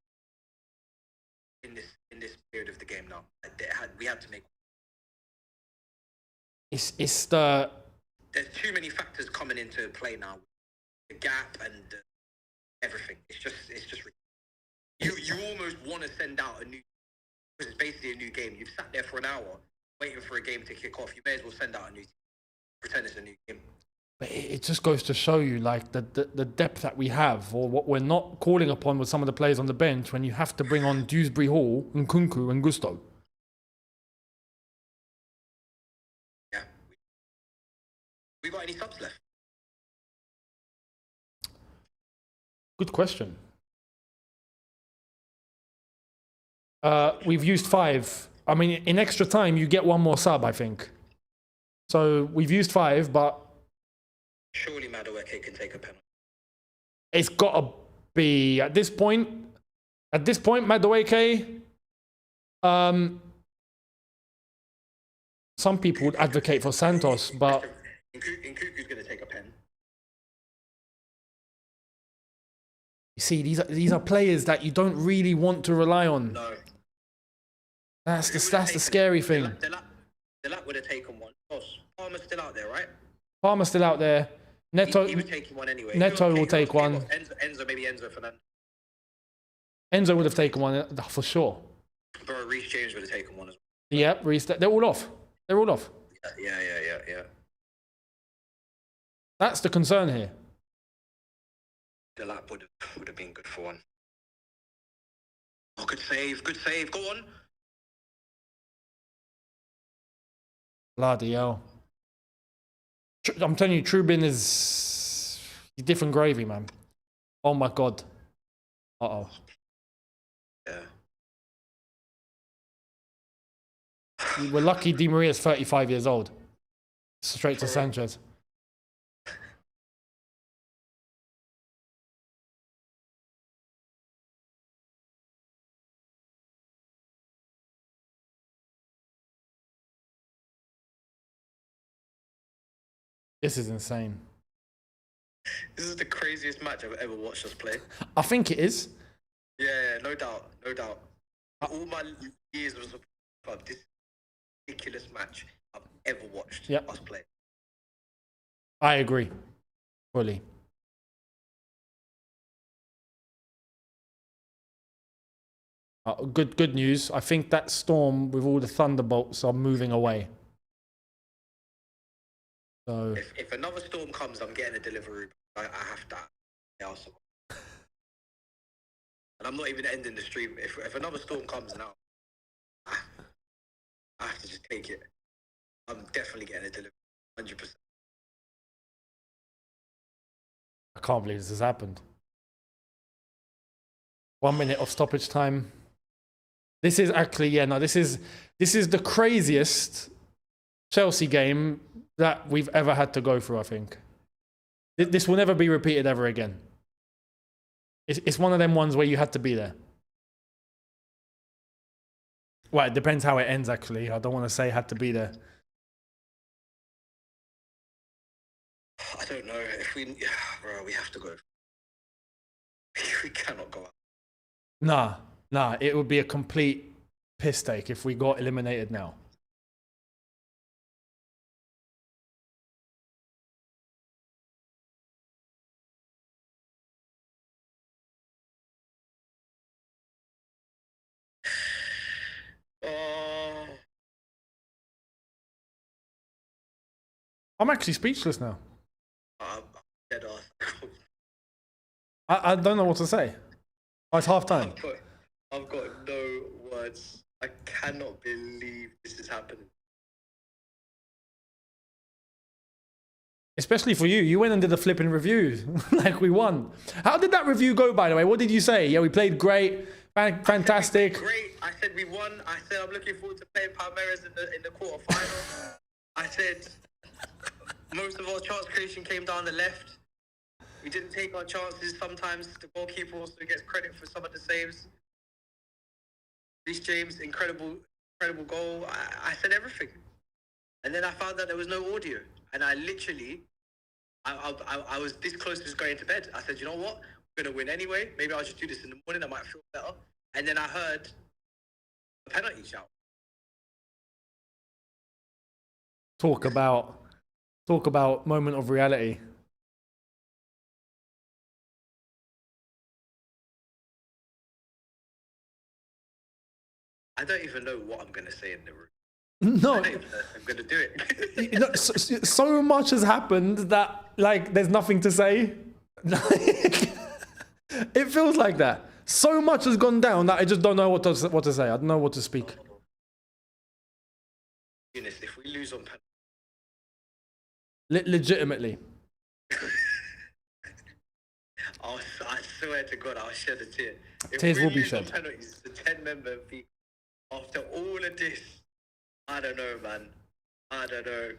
in this period of the game now. We had to make... It's the... There's too many factors coming into play now. The gap and everything. It's just you almost want to send out a new, because it's basically a new game. You've sat there for an hour waiting for a game to kick off. You may as well send out a new team. Pretend it's a new game. But it just goes to show you, like, the depth that we have, or what we're not calling upon with some of the players on the bench when you have to bring on Dewsbury Hall, Nkunku and Gusto. Yeah. We got any subs left? Good question. We've used 5. I mean, in extra time, you get one more sub, I think. So we've used 5, but... Surely Madueke can take a penalty. It's got to be, at this point, Madueke, some people would advocate for Santos, but... Nkuku's going to take a pen. You see, these are players that you don't really want to rely on. No. That's the scary thing. Dilap would have taken one. Oh, Palmer's still out there, right? Palmer's still out there. Neto, he was taking one anyway. Neto will take one. Enzo Fernandez. Enzo would have taken one for sure. Bro, Reece James would have taken one as well. Yep, Reece. They're all off. Yeah. That's the concern here. Dilap would have been good for one. Oh, good save. Go on. Bloody hell. I'm telling you, Trubin is different gravy, man. Oh my God. Uh-oh. Yeah. We're lucky Di Maria's 35 years old. Straight to Sanchez. This is insane. This is the craziest match I've ever watched us play. I think it is. Yeah, no doubt. All my years of support, this is the ridiculous match I've ever watched us play. I agree. Fully. Good news. I think that storm with all the thunderbolts are moving away. So if another storm comes, I'm getting a delivery. I have to ask someone. And I'm not even ending the stream. If another storm comes now, I have to just take it. I'm definitely getting a delivery, 100%. I can't believe this has happened. 1 minute of stoppage time. This is actually, this is the craziest Chelsea game that we've ever had to go through, I think. This will never be repeated ever again. It's one of them ones where you had to be there. Well, it depends how it ends, actually. I don't want to say had to be there. I don't know. Bro, we have to go. We cannot go out. Nah. It would be a complete piss take if we got eliminated now. I'm actually speechless now. Dead ass. I don't know what to say. Oh, it's half time. I've got no words. I cannot believe this is happening. Especially for you. You went and did a flipping review. Like we won. How did that review go, by the way? What did you say? Yeah, we played great. Fantastic. Great. I said we won. I said I'm looking forward to playing Palmeiras in the quarterfinal. I said most of our chance creation came down the left. We didn't take our chances. Sometimes the goalkeeper also gets credit for some of the saves. Reece James, incredible goal. I said everything. And then I found out there was no audio. And I literally, I was this close to just going to bed. I said, you know what? We're going to win anyway. Maybe I'll just do this in the morning. I might feel better. And then I heard a penalty shout. Talk about moment of reality. I don't even know what I'm going to say in the room. No. I don't even know if I'm going to do it. You know, so much has happened that, like, there's nothing to say. It feels like that. So much has gone down that I just don't know what to say. I don't know what to speak. Younes, if we lose on penalty. Legitimately. I swear to God, I'll shed a tear. If Tears we will be lose on shed. penalties, the 10-member Benfica, after all of this, I don't know, man. I don't know.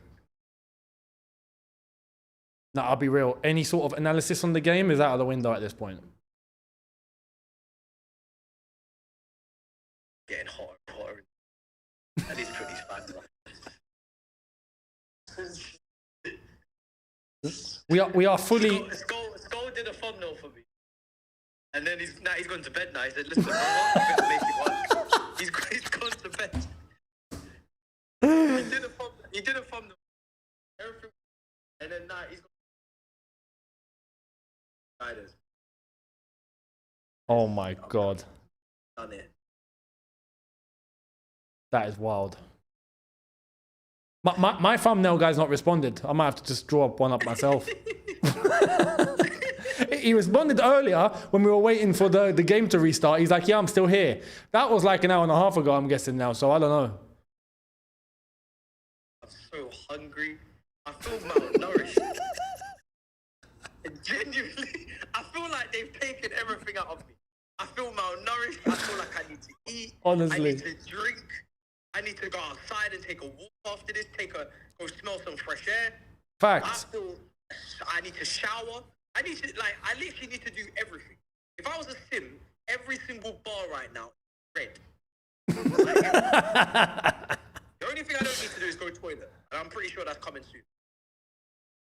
No, I'll be real. Any sort of analysis on the game is out of the window at this point. Getting hotter and hotter. And he's pretty fans. We are fully. Skull did a thumbnail for me. And then he's gone to bed now. He said, listen, I'm going to make it work. He's gone to bed. He did a thumbnail. Everything. And then now he's gone. Oh my God. Done it. That is wild. My thumbnail guy's not responded. I might have to just draw one up myself. He responded earlier when we were waiting for the game to restart. He's like, yeah, I'm still here. That was like an hour and a half ago, I'm guessing now. So I don't know. I'm so hungry. I feel malnourished. Genuinely, I feel like they've taken everything out of me. I feel malnourished. I feel like I need to eat. Honestly. I need to drink. I need to go outside and take a walk after this. Go smell some fresh air. Facts. I need to shower. I literally need to do everything. If I was a sim, every single bar right now is red. The only thing I don't need to do is go to the toilet. And I'm pretty sure that's coming soon.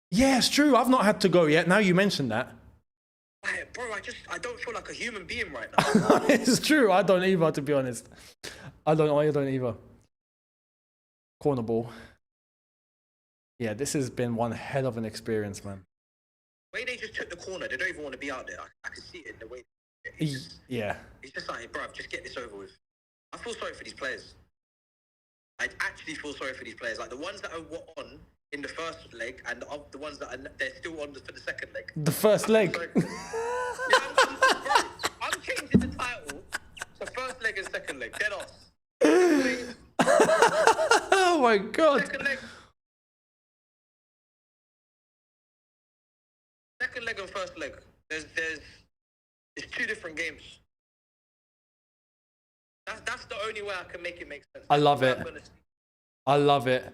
Yeah, it's true. I've not had to go yet. Now you mentioned that. Like, bro, I don't feel like a human being right now. It's true. I don't either, to be honest. I don't either. Corner ball. Yeah, this has been one hell of an experience, man. The way they just took the corner, they don't even want to be out there. I can see it in the way. Yeah. It's just like, bro, just get this over with. I feel sorry for these players. I actually feel sorry for these players. Like the ones that were on in the first leg and the ones that they're still on for the second leg. The first leg. I'm changing the title to first leg and second leg. Dead off. Oh my God. Second leg and first leg. It's two different games. That's the only way I can make it make sense. I love it. I love it.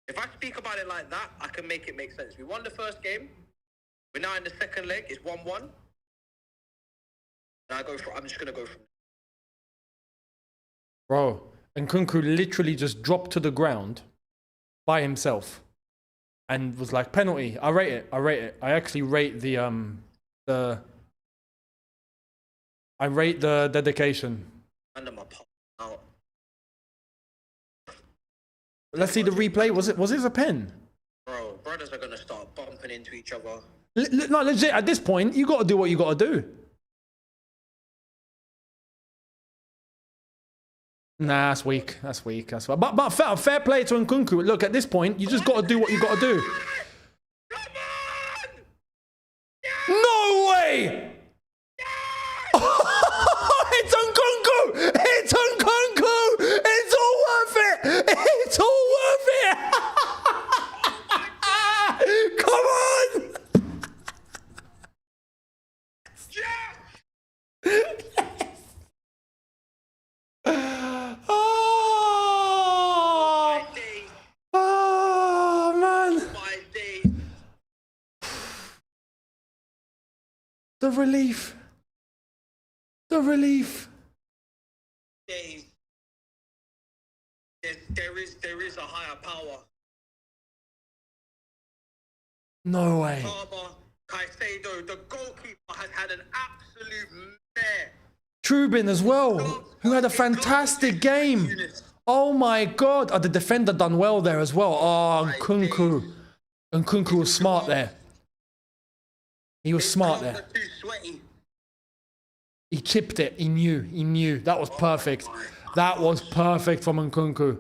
If I speak about it like that, I can make it make sense. We won the first game. We're now in the second leg. It's 1-1. And I'm just gonna go from. Bro, and Nkunku literally just dropped to the ground by himself and was like, penalty. I rate it. I actually rate the dedication. Under my pop out. Let's see the replay. Was it a pen? Bro, brothers are gonna start bumping into each other. No, legit. At this point, you got to do what you got to do. Nah, that's weak. That's weak. But fair play to Nkunku. Look, at this point, you just got to do what you got to do. Come on! No way! It's Nkunku! The relief. The relief. There is a higher power. No way. Palmer, Caicedo, the goalkeeper has had an absolute mare. Trubin as well, who had a fantastic game. Oh my God. Oh, the defender done well there as well. Oh, Nkunku. Nkunku was smart there. He was smart there. Too sweaty. He chipped it. He knew. That was perfect. That was perfect from Nkunku.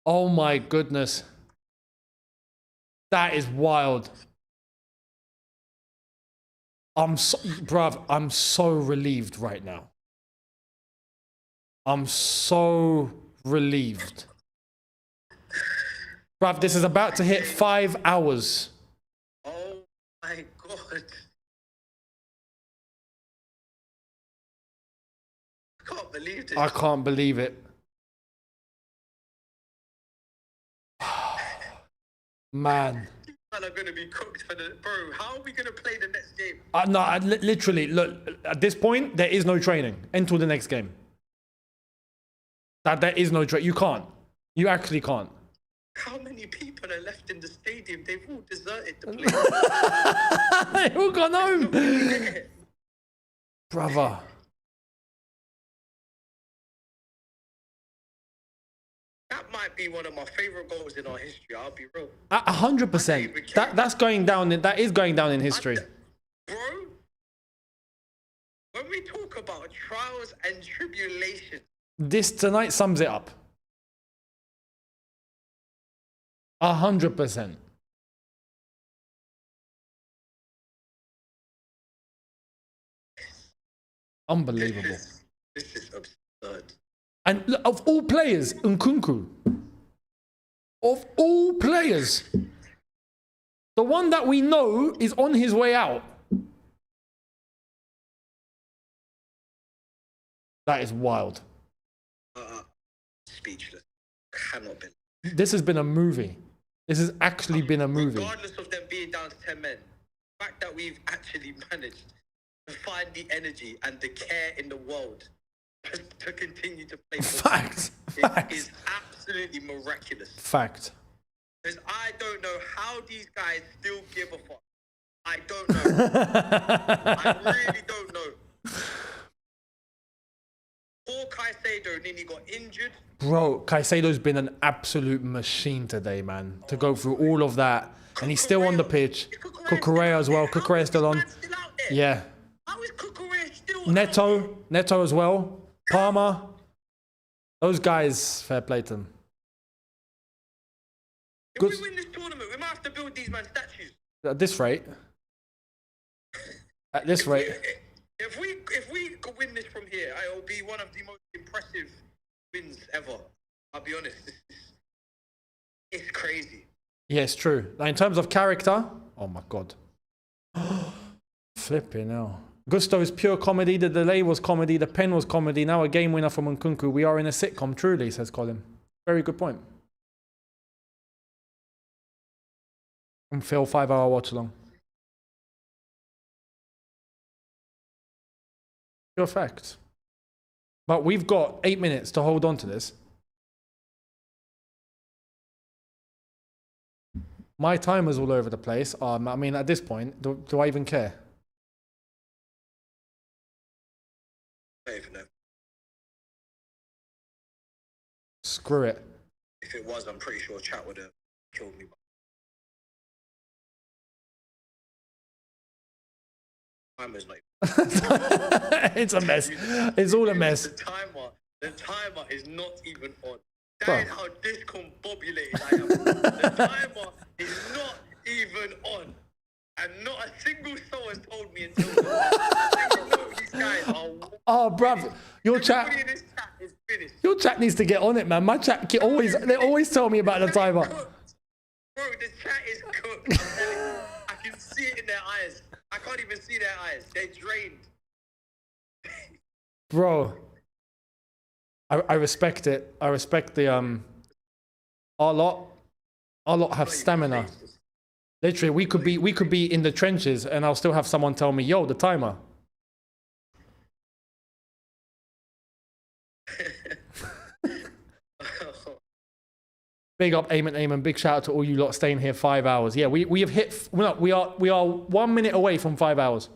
Oh my goodness. That is wild. Bruv, I'm so relieved right now. I'm so relieved. Bruv, this is about to hit 5 hours. Oh my God. I can't believe this. I can't believe it. Man. These men are going to be cooked for the... Bro, how are we going to play the next game? No, literally, look, at this point, there is no training until the next game. There is no training. You can't. You actually can't. How many people are left in the stadium? They've all deserted the place. They've all gone home. Brother. That might be one of my favourite goals in our history, I'll be real. 100%. That's going down. That is going down in history. Bro, when we talk about trials and tribulations, This tonight sums it up. 100%. Unbelievable. this is absurd. And look, of all players, Nkunku. Of all players, the one that we know is on his way out. That is wild. Speechless. Cannot believe. This has been a movie. This has actually been a movie. Regardless of them being down to 10 men, the fact that we've actually managed to find the energy and the care in the world to continue to play football is absolutely miraculous. Fact. Because I don't know how these guys still give a fuck. I don't know. I really don't know. Poor Caicedo nearly got injured. Bro, Caicedo's been an absolute machine today, man. To go through all of that. And he's still on the pitch. Cucurella as well. Cucurella's still on. Yeah. How is Cucurella still Neto as well. Palmer. Those guys, fair play to them. If we win this tournament, we might have to build these man statues. At this rate. At this rate. If we could win this from here, it will be one of the most impressive wins ever. I'll be honest. It's crazy. Yeah, it's true. Now, in terms of character, oh my God. Flipping hell. Gusto is pure comedy. The delay was comedy. The pen was comedy. Now a game winner from Nkunku. We are in a sitcom, truly, says Colin. Very good point. And Phil, 5-hour watch along. Pure fact. But we've got 8 minutes to hold on to this. My timer's all over the place. I mean, at this point, do I even care? I don't even know. Screw it. If it was, I'm pretty sure chat would have killed me. Timer's like... It's a mess. It's all a mess. The timer is not even on. That is how discombobulated I am. The timer is not even on. And not a single soul has told me until now. These guys are... Oh, bruv, your chat... Everybody in this chat is finished. Your chat needs to get on it, man. My chat they always tell me about the timer. Bro, the chat is cooked. I'm telling you. I can see it in their eyes. I can't even see their eyes. They're drained. Bro, I respect it. I respect the our lot have stamina. Literally, we could be in the trenches, and I'll still have someone tell me, "Yo, the timer." Big up Eamon. Big shout out to all you lot staying here 5 hours. Yeah, we have hit. We are 1 minute away from 5 hours.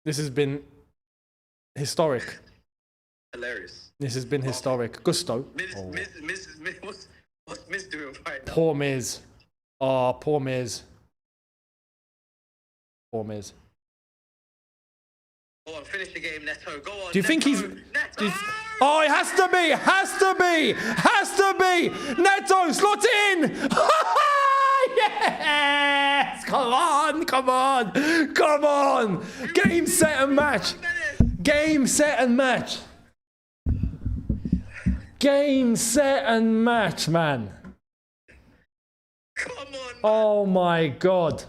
This has been historic. Hilarious. This has been historic. Gusto. What's Miz doing right now? Poor Miz. Oh, poor Miz. Poor Miz. Go on, finish the game, Neto. Go on. Do you think Neto. he's... Neto! Oh, it has to be! Has to be! Has to be! Neto, slot it in! Yes! Come on! Come on! Come on! Game, set, and match! Game, set, and match! Game, set, and match, man! Come on, man. Oh my God!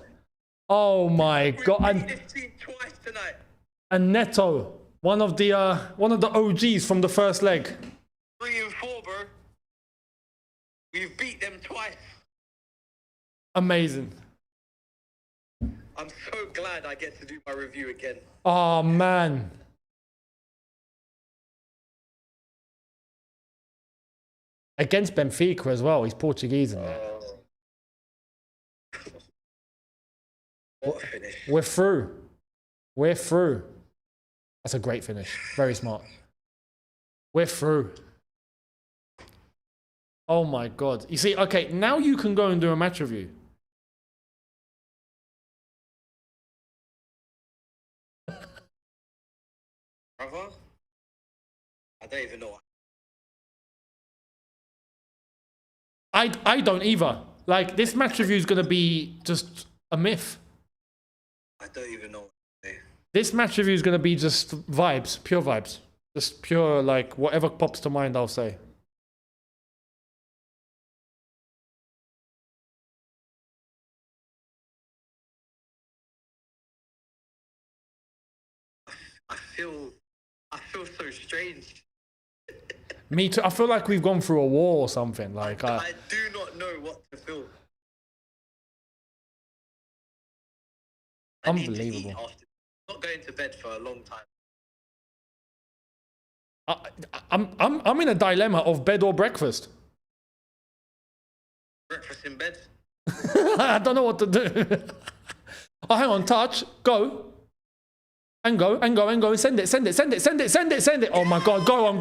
Oh my God! We beat this team twice tonight. And Neto, one of the OGs from the first leg. 3 and 4, bro. We've beat them twice. Amazing. I'm so glad I get to do my review again. Oh man. Against Benfica as well. He's Portuguese in there. What a finish. We're through. We're through. That's a great finish. Very smart. We're through. Oh my God. You see, okay, now you can go and do a match review. Brother, I don't even know. I don't either. Like, this match review is going to be just a myth. I don't even know what to say. This match review is going to be just vibes, pure vibes. Just pure, like, whatever pops to mind, I'll say. I feel so strange. Me too. I feel like we've gone through a war or something. Like, I do not know what to feel. I need to eat unbelievable. after. I'm not going to bed for a long time. I'm in a dilemma of bed or breakfast. Breakfast in bed. I don't know what to do. Oh, hang on, touch, go. And go. Send it. Oh my God, go on.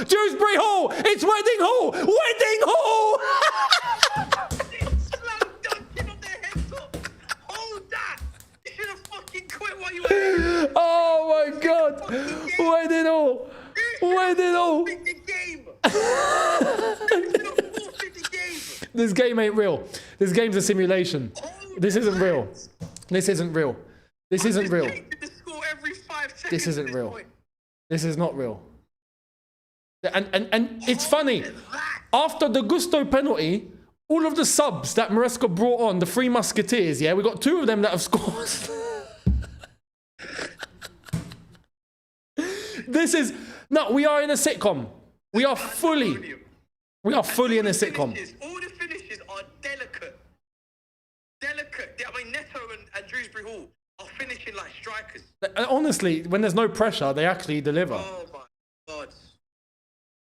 Dewsbury Hall! It's Wedding Hall! Wedding Hall! Slam dunking on their head top. Hold that! You should have fucking quit while you were there. Oh my God! Wedding Hall! Wedding Hall! The game. You should have forfeited the game. This game ain't real. This game's a simulation. This isn't real. This isn't real. This isn't real. This isn't real. This is not real. And it's funny. After the Gusto penalty, all of the subs that Maresca brought on, the Three Musketeers, yeah, we got 2 of them that have scored. This is... No, we are in a sitcom. We are fully in a sitcom. All the finishes are delicate. Delicate. I mean, Neto and Dewsbury Hall are finishing like strikers. Honestly, when there's no pressure, they actually deliver. Oh my God.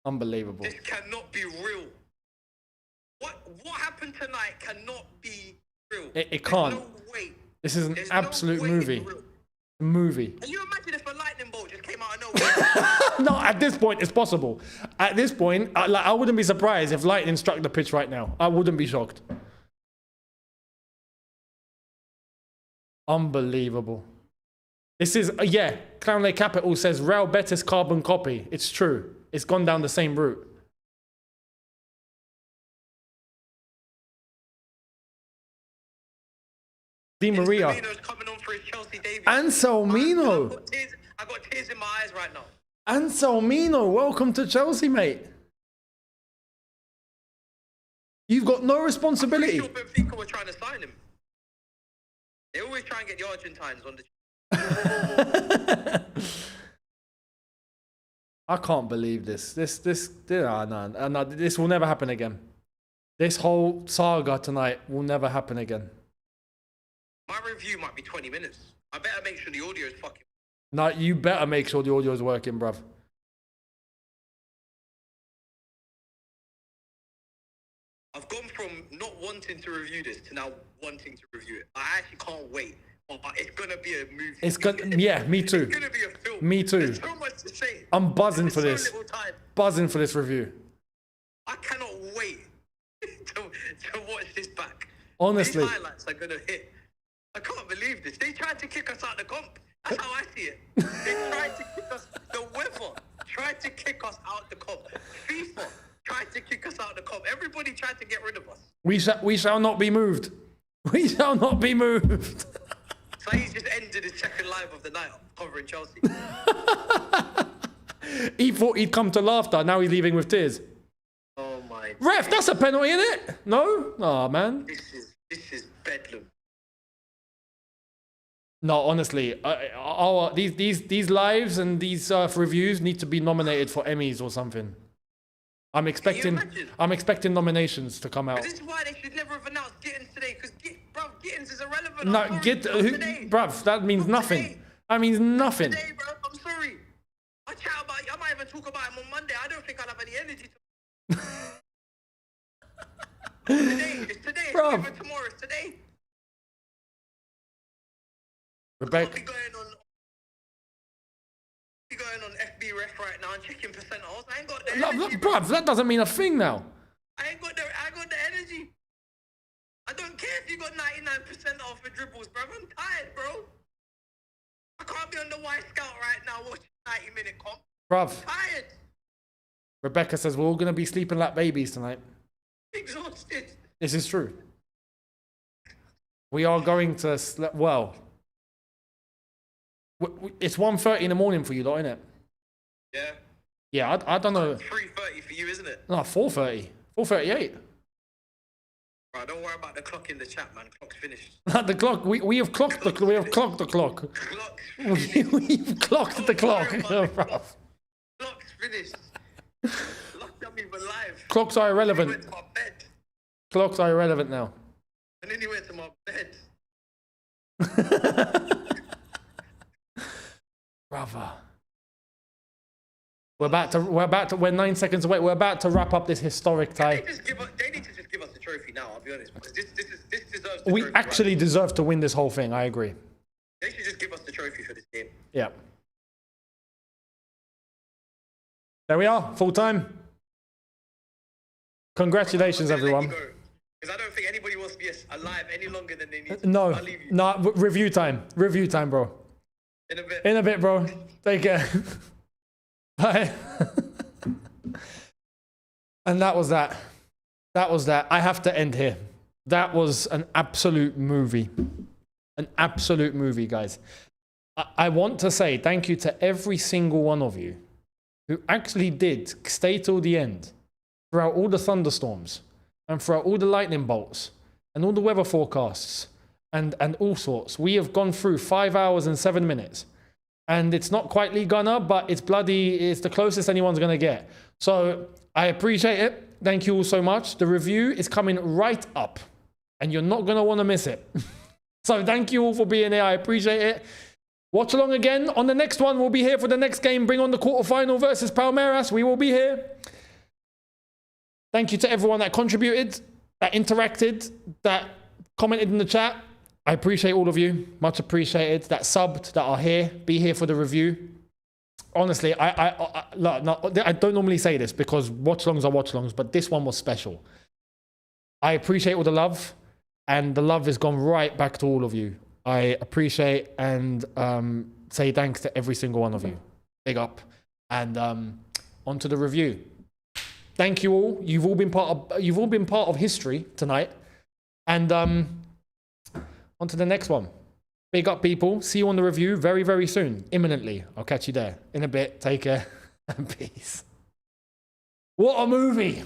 Unbelievable. This cannot be real. What happened tonight cannot be real. It can't. There's no way. This is an There's absolute no way movie. it's real. Movie. Can you imagine if a lightning bolt just came out of nowhere? No, at this point, it's possible. At this point, I wouldn't be surprised if lightning struck the pitch right now. I wouldn't be shocked. Unbelievable. This is, yeah, Clownley Capital says Real Betis carbon copy. It's true. It's gone down the same route. Di Maria. Coming on for his Chelsea debut. Anselmino. I got tears in my eyes right now. Anselmino, welcome to Chelsea, mate. You've got no responsibility. I'm pretty sure Benfica were trying to sign him. They always try and get the Argentines on the... I can't believe this. No, this will never happen again. This whole saga tonight will never happen again. My review might be 20 minutes. I better make sure the audio is fucking... No, you better make sure the audio is working, bruv. I've gone from not wanting to review this to now wanting to review it. I actually can't wait. But it's gonna be a movie. It's gonna, yeah, me too. It's gonna be a film. Me too. There's so much to say. I'm buzzing for There's this. so little time. Buzzing for this review. I cannot wait to watch this back. Honestly. These highlights are gonna hit. I can't believe this. They tried to kick us out the comp. That's how I see it. They tried to kick us. The weather tried to kick us out the comp. FIFA tried to kick us out the comp. Everybody tried to get rid of us. We shall not be moved. We shall not be moved. So he's just ended his second live of the night covering Chelsea. He thought he'd come to laughter. Now he's leaving with tears. Oh my. Ref, that's a penalty, isn't it? No? Oh, man. This is bedlam. No, honestly, these lives and these reviews need to be nominated for Emmys or something. I'm expecting nominations to come out. But this is why they should never have announced Gittins today, because Gittins is irrelevant. No, bruv, that means nothing. That means nothing. Today, bro, I'm sorry. I chat about. I might even talk about him on Monday. I don't think I'll have any energy. It's today. It's Bruv. not even tomorrow. It's today. Rebecca. I'll be going on FB ref right now and checking percentiles. I ain't got the energy, Bruv, that doesn't mean a thing now. I got the energy. I don't care if you got 99% off for dribbles, bro. I'm tired, bro. I can't be on the Y Scout right now watching 90-minute comp. Bruv, I'm tired. Rebecca says we're all going to be sleeping like babies tonight. Exhausted. This is true. We are going to well. It's 1:30 in the morning for you, though, isn't it? Yeah. Yeah, I don't know. 3:30 for you, isn't it? No, 4:30. 4:38. Right, don't worry about the clock in the chat, man. Clock's finished. The clock. We have clocked the. We have clocked the clock. Clock's finished. We've clocked the clock. Clock's finished. Locked up me for live. Clocks are irrelevant. I went to my bed. Clocks are irrelevant now. And then he went to my bed. Brother. We're 9 seconds away. We're about to wrap up this historic tie. They need to just give us the trophy now, I'll be honest. Because this deserves the We trophy, actually right? deserve to win this whole thing. I agree. They should just give us the trophy for this game. Yeah. There we are. Full time. Congratulations, everyone. Because I don't think anybody wants to be alive any longer than they need to. No. I'll leave you. No. Review time. Review time, bro. In a bit. In a bit, bro. Take care. Bye. And that was that. That was that. I have to end here. That was an absolute movie. An absolute movie, guys. I want to say thank you to every single one of you who actually did stay till the end throughout all the thunderstorms and throughout all the lightning bolts and all the weather forecasts and all sorts. We have gone through 5 hours and 7 minutes. And it's not quite League Gunner, but it's the closest anyone's going to get. So I appreciate it. Thank you all so much. The review is coming right up and you're not going to want to miss it. So thank you all for being here. I appreciate it. Watch along again. On the next one, we'll be here for the next game. Bring on the quarterfinal versus Palmeiras. We will be here. Thank you to everyone that contributed, that interacted, that commented in the chat. I appreciate all of you. Much appreciated. That subbed, that are here. Be here for the review. Honestly, I don't normally say this because watch-alongs are watch-alongs, but this one was special. I appreciate all the love, and the love has gone right back to all of you. I appreciate and say thanks to every single one of you. Big up. And on to the review. Thank you all. You've all been part of history tonight. And on to the next one. Big up, people. See you on the review very, very soon. Imminently. I'll catch you there. In a bit. Take care. And peace. What a movie.